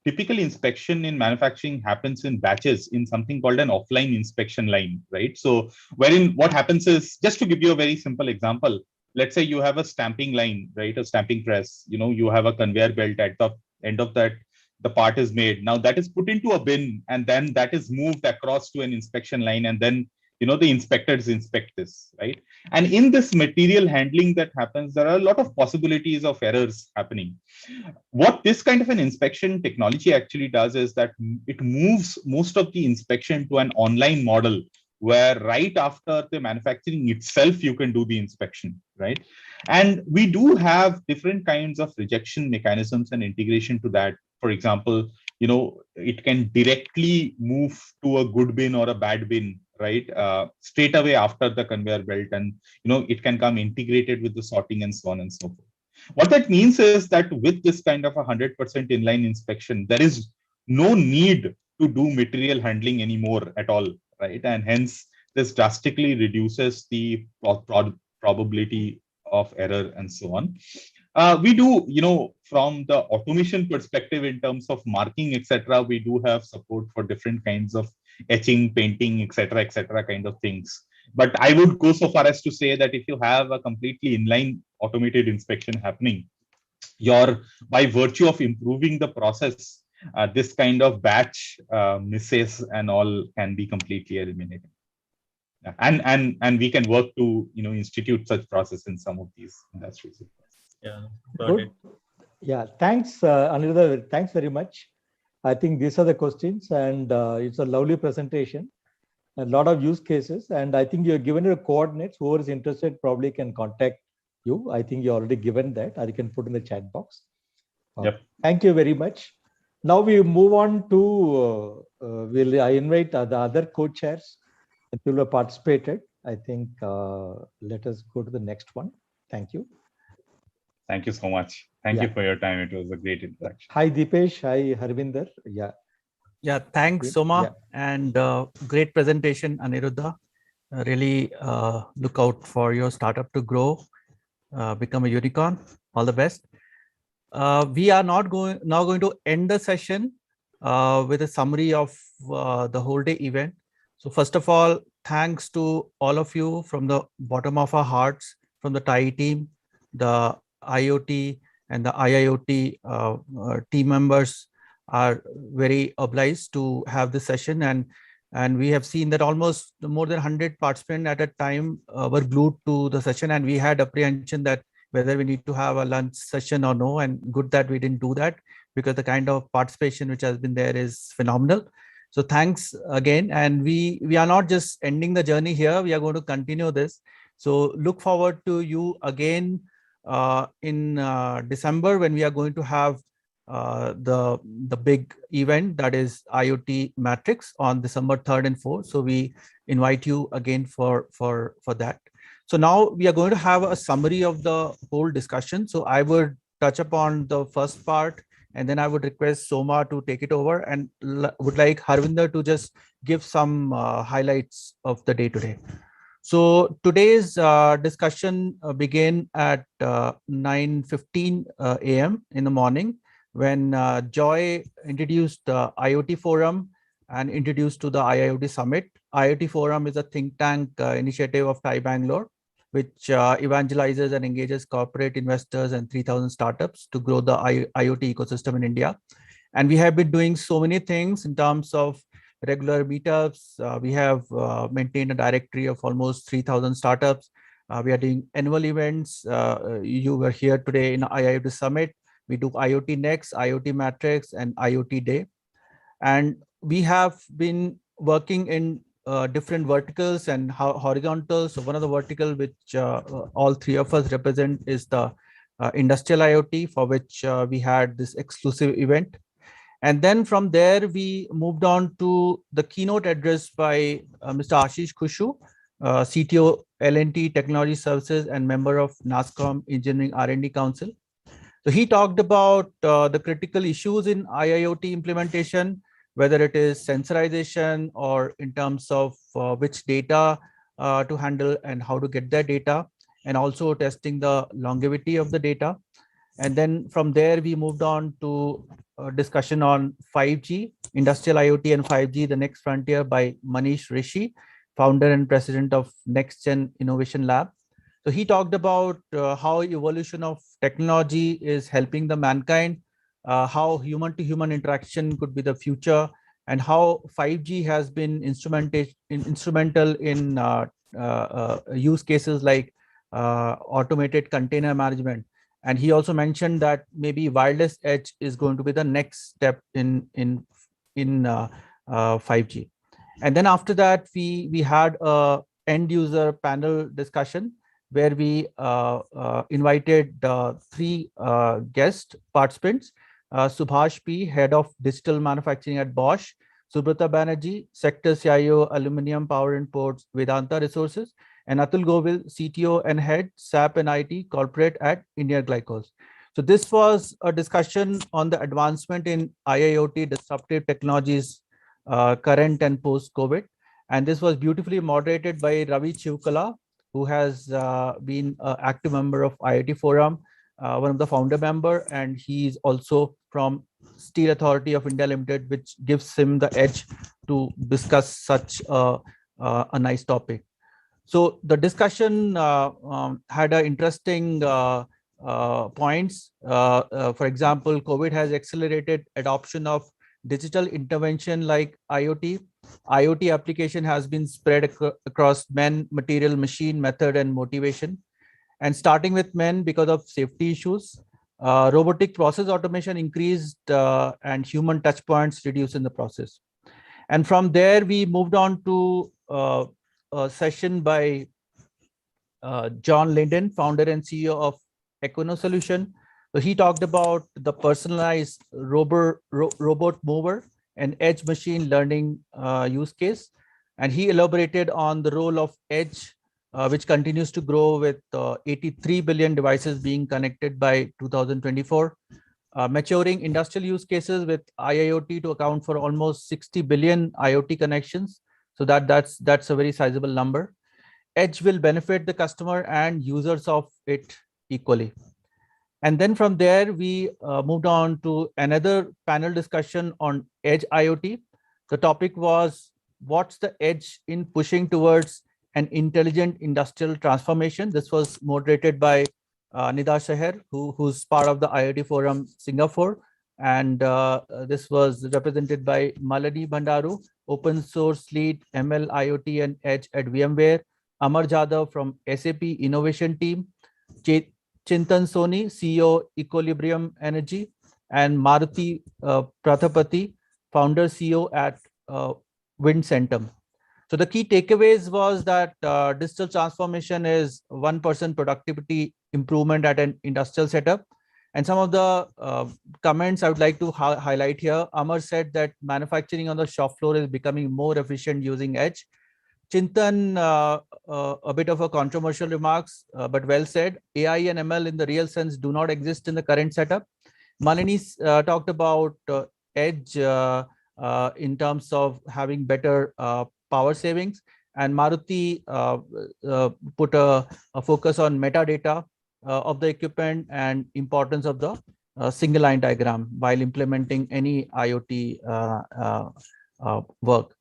typical inspection in manufacturing happens in batches in something called an offline inspection line, right? So wherein what happens is, just to give you a very simple example, let's say you have a stamping line, right? A stamping press, you have a conveyor belt. At the end of that, the part is made. Now that is put into a bin, and then that is moved across to an inspection line, and then the inspectors inspect this, right? And in this material handling that happens, there are a lot of possibilities of errors happening. What this kind of an inspection technology actually does is that it moves most of the inspection to an online model, where right after the manufacturing itself, you can do the inspection, right? And we do have different kinds of rejection mechanisms and integration to that. For example, it can directly move to a good bin or a bad bin, right? Straight away after the conveyor belt, and it can come integrated with the sorting and so on and so forth. What that means is that with this kind of 100% inline inspection, there is no need to do material handling anymore at all, right? And hence this drastically reduces the probability of error and so on. We do, from the automation perspective in terms of marking, etc., we do have support for different kinds of etching, painting, etc., kind of things. But I would go so far as to say that if you have a completely inline automated inspection happening, by virtue of improving the process, this kind of batch misses and all can be completely eliminated. And we can work to institute such process in some of these industries. Yeah, good. Yeah, thanks, Aniruddha. Thanks very much. I think these are the questions, and it's a lovely presentation. A lot of use cases, and I think you're given your coordinates. Whoever is interested probably can contact you. I think you already given that, or you can put in the chat box. Yep. Thank you very much. Now we move on to, I invite the other co-chairs and people who have participated. I think let us go to the next one. Thank you. Thank you so much. Thank you for your time. It was a great interaction. Hi, Deepesh. Hi, Harvinder. Yeah. Yeah, thanks, Soma, and great presentation, Aniruddha. Really look out for your startup to grow, become a unicorn. All the best. We are now going to end the session with a summary of the whole day event. So first of all, thanks to all of you from the bottom of our hearts, from the TIE team, the IoT and the IIoT team members are very obliged to have this session, and we have seen that almost more than 100 participants at a time were glued to the session, and we had apprehension that whether we need to have a lunch session or no, and good that we didn't do that, because the kind of participation which has been there is phenomenal. So thanks again, and we are not just ending the journey here, we are going to continue this. So look forward to you again in December, when we are going to have the big event, that is IoT Matrix, on December 3rd and 4th. So we invite you again for that. So now we are going to have a summary of the whole discussion. So I would touch upon the first part, and then I would request Soma to take it over, and would like Harvinder to just give some highlights of the day today. So today's discussion began at 9:15 a.m. in the morning, when Joy introduced the IoT Forum and introduced to the IIoT Summit. IoT Forum is a think tank initiative of TIE Bangalore, which evangelizes and engages corporate investors and 3,000 startups to grow the IoT ecosystem in India. And we have been doing so many things in terms of regular meetups. We have maintained a directory of almost 3,000 startups. We are doing annual events. You were here today in IIoT Summit. We do IoT Next, IoT Matrix, and IoT Day. And we have been working in different verticals and horizontals. So one of the vertical which all three of us represent is the industrial IoT, for which we had this exclusive event. And then from there, we moved on to the keynote address by Mr. Ashish Khushu, CTO, L&T Technology Services, and member of NASCOM Engineering R&D Council. So he talked about the critical issues in IIoT implementation, whether it is sensorization or in terms of which data to handle and how to get that data, and also testing the longevity of the data. And then from there, we moved on to a discussion on 5G, industrial IoT and 5G, the next frontier, by Manish Rishi, founder and president of NextGen Innovation Lab. So he talked about how evolution of technology is helping the mankind, how human-to-human interaction could be the future, and how 5G has been instrumental in use cases like automated container management. And he also mentioned that maybe wireless edge is going to be the next step in 5G. And then after that, we had a end user panel discussion where we invited three guest participants. Subhash P, Head of Digital Manufacturing at Bosch, Subrata Banerjee, Sector CIO, Aluminium Power and Ports, Vedanta Resources, and Atul Govil, CTO and Head, SAP and IT Corporate at India Glycols. So this was a discussion on the advancement in IIoT disruptive technologies, current and post-COVID. And this was beautifully moderated by Ravi Chivkala, who has been an active member of IIT Forum, one of the founder member, and he's also from Steel Authority of India Limited, which gives him the edge to discuss such a nice topic. So the discussion had an interesting points. For example, COVID has accelerated adoption of digital intervention like IoT. IoT application has been spread across men, material, machine, method, and motivation. And starting with men because of safety issues, robotic process automation increased and human touch points reduced in the process. And from there, we moved on to a session by John Linden, founder and CEO of Equino Solution. So he talked about the personalized robot mover and edge machine learning use case. And he elaborated on the role of edge, which continues to grow with 83 billion devices being connected by 2024. Maturing industrial use cases with IIoT to account for almost 60 billion IoT connections. So that's a very sizable number. Edge will benefit the customer and users of it equally. And then from there, we moved on to another panel discussion on Edge IoT. The topic was, what's the edge in pushing towards an intelligent industrial transformation? This was moderated by Nida Sheher, who's part of the IoT Forum Singapore. And this was represented by Malani Bhandaru, open source lead ML, IoT and Edge at VMware, Amar Jadhav from SAP Innovation Team, Chintan Soni, CEO Equilibrium Energy, and Maruti Prathapati, founder CEO at Wind Centum. So the key takeaways was that digital transformation is 1% productivity improvement at an industrial setup. And some of the comments I would like to highlight here. Amar said that manufacturing on the shop floor is becoming more efficient using Edge. Chintan, a bit of a controversial remarks, but well said. AI and ML in the real sense do not exist in the current setup. Malini talked about Edge in terms of having better power savings, and Maruti put a focus on metadata of the equipment and importance of the single line diagram while implementing any IoT work.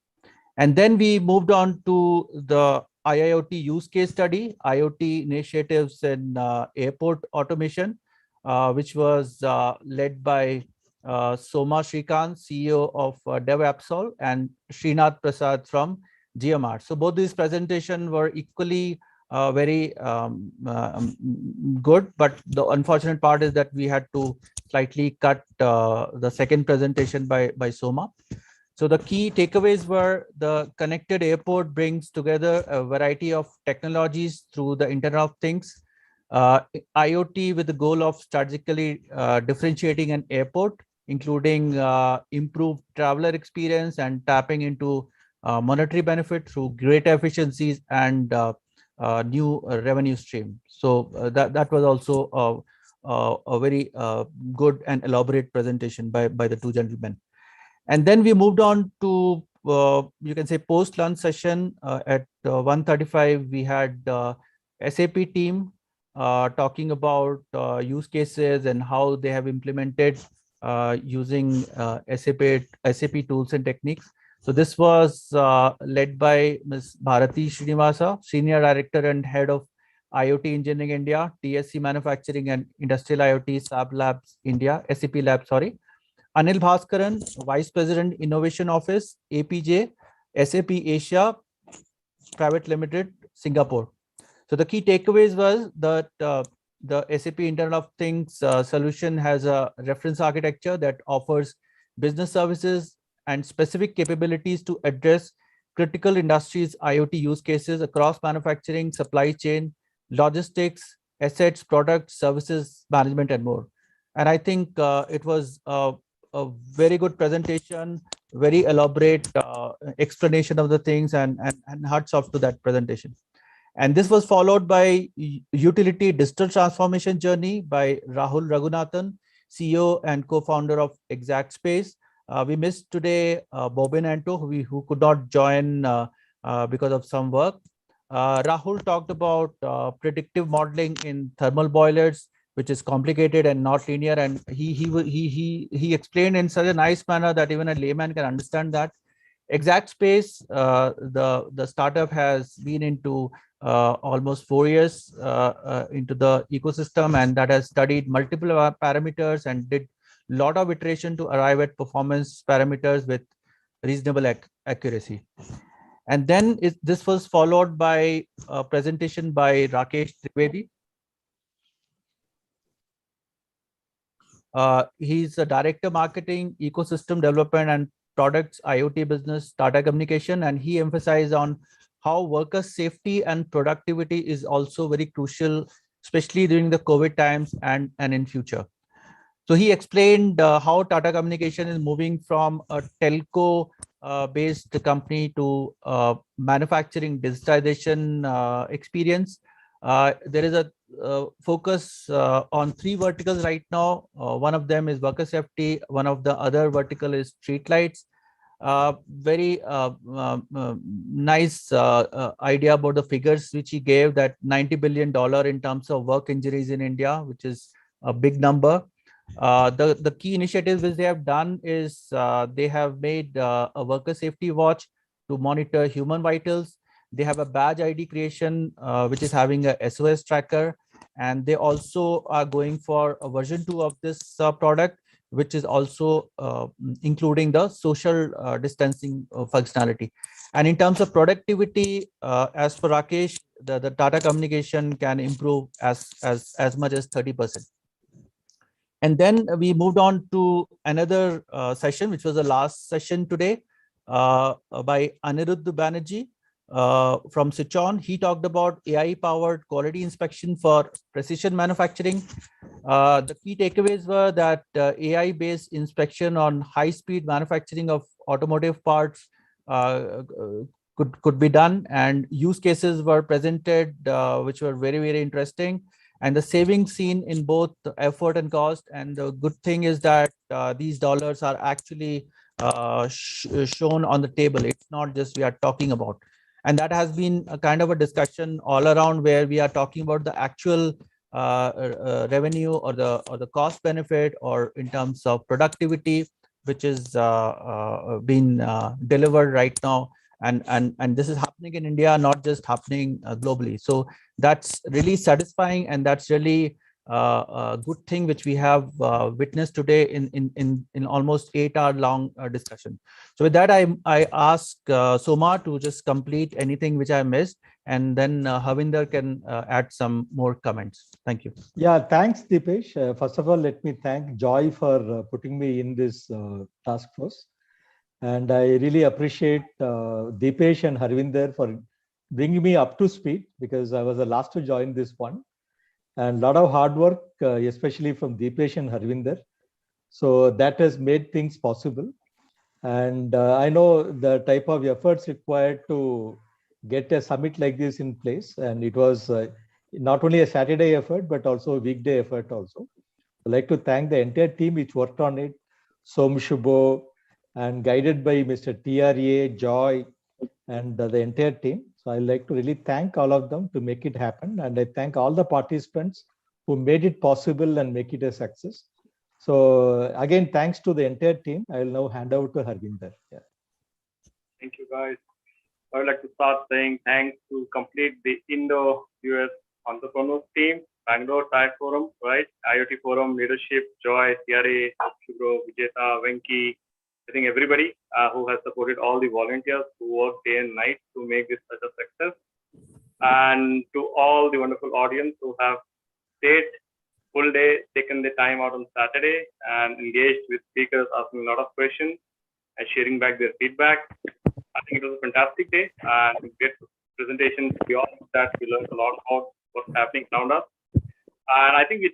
And then we moved on to the IIoT use case study, IoT initiatives in airport automation, which was led by Soma Shrikant, CEO of DevAppsol, and Srinath Prasad from GMR. So both these presentations were equally very good, but the unfortunate part is that we had to slightly cut the second presentation by Soma. So the key takeaways were the connected airport brings together a variety of technologies through the Internet of Things, IoT with the goal of strategically differentiating an airport, including improved traveler experience and tapping into monetary benefit through greater efficiencies and new revenue stream. So that was also a very good and elaborate presentation by the two gentlemen. And then we moved on to, you can say, post-lunch session at 1:35. We had SAP team talking about use cases and how they have implemented using SAP tools and techniques. So this was led by Ms. Bharati Srinivasa, Senior Director and Head of IoT Engineering India, TSC Manufacturing and Industrial IoT, SAP Labs India, SAP Labs, sorry. Anil Bhaskaran, Vice President, Innovation Office, APJ, SAP Asia Private Limited, Singapore. So the key takeaways was that the SAP Internet of Things solution has a reference architecture that offers business services and specific capabilities to address critical industries IoT use cases across manufacturing, supply chain, logistics, assets, products, services, management, and more. And I think it was a very good presentation, very elaborate explanation of the things, and hats off to that presentation. And this was followed by Utility Digital Transformation Journey by Rahul Raghunathan, CEO and co-founder of Exact Space. We missed today Bobin Anto, who could not join because of some work. Rahul talked about predictive modeling in thermal boilers, which is complicated and not linear. And he explained in such a nice manner that even a layman can understand that. Exact Space, the startup has been into almost 4 years into the ecosystem, and that has studied multiple parameters and did a lot of iteration to arrive at performance parameters with reasonable accuracy. And then this was followed by a presentation by Rakesh Trivedi. He's a director marketing, ecosystem development, and products IoT business, Tata Communication, and he emphasized on how worker safety and productivity is also very crucial, especially during the COVID times and in future. So he explained how Tata Communication is moving from a telco based company to manufacturing digitization experience. There is a focus on 3 verticals right now. One of them is worker safety. One of the other vertical is street lights. Very nice idea about the figures which he gave, that $90 billion in terms of work injuries in India, which is a big number. The key initiatives which they have done is they have made a worker safety watch to monitor human vitals. They have a badge ID creation, which is having a SOS tracker. And they also are going for a version 2 of this product, which is also including the social distancing functionality. And in terms of productivity, as per Rakesh, the Tata Communication can improve as much as 30%. And then we moved on to another session, which was the last session today by Anirudh Banerjee from Sichon. He talked about AI-powered quality inspection for precision manufacturing. The key takeaways were that AI-based inspection on high-speed manufacturing of automotive parts could be done, and use cases were presented which were very, very interesting. And the savings seen in both effort and cost. And the good thing is that these dollars are actually shown on the table. It's not just we are talking about. And that has been a kind of a discussion all around, where we are talking about the actual revenue or the cost benefit, or in terms of productivity, which is being delivered right now. And this is happening in India, not just happening globally. So that's really satisfying, and that's really a good thing which we have witnessed today in almost 8-hour long discussion. So with that, I ask Soma to just complete anything which I missed, and then Harvinder can add some more comments. Thank you. Yeah, thanks, Deepesh. First of all, let me thank Joy for putting me in this task force. And I really appreciate Deepesh and Harvinder for bringing me up to speed, because I was the last to join this one. And a lot of hard work, especially from Deepesh and Harvinder. So that has made things possible. And I know the type of efforts required to get a summit like this in place. And it was not only a Saturday effort, but also a weekday effort also. I'd like to thank the entire team which worked on it. Som Shubho, and guided by Mr. TRA, Joy, and the entire team. So I'd like to really thank all of them to make it happen. And I thank all the participants who made it possible and make it a success. So again, thanks to the entire team. I will now hand over to Harvinder. Yeah. Thank you, guys. I would like to start saying thanks to complete the Indo-US Entrepreneurs team, Bangalore TIE Forum, right? IoT Forum, Leadership, Joy, CRA, Shubro, Vijeta, Venki, I think everybody who has supported all the volunteers who work day and night to make this such a success. And to all the wonderful audience who have stayed full day, taken the time out on Saturday and engaged with speakers, asking a lot of questions and sharing back their feedback. I think it was a fantastic day and great presentation. We all that we learned a lot about what's happening around us. And I think we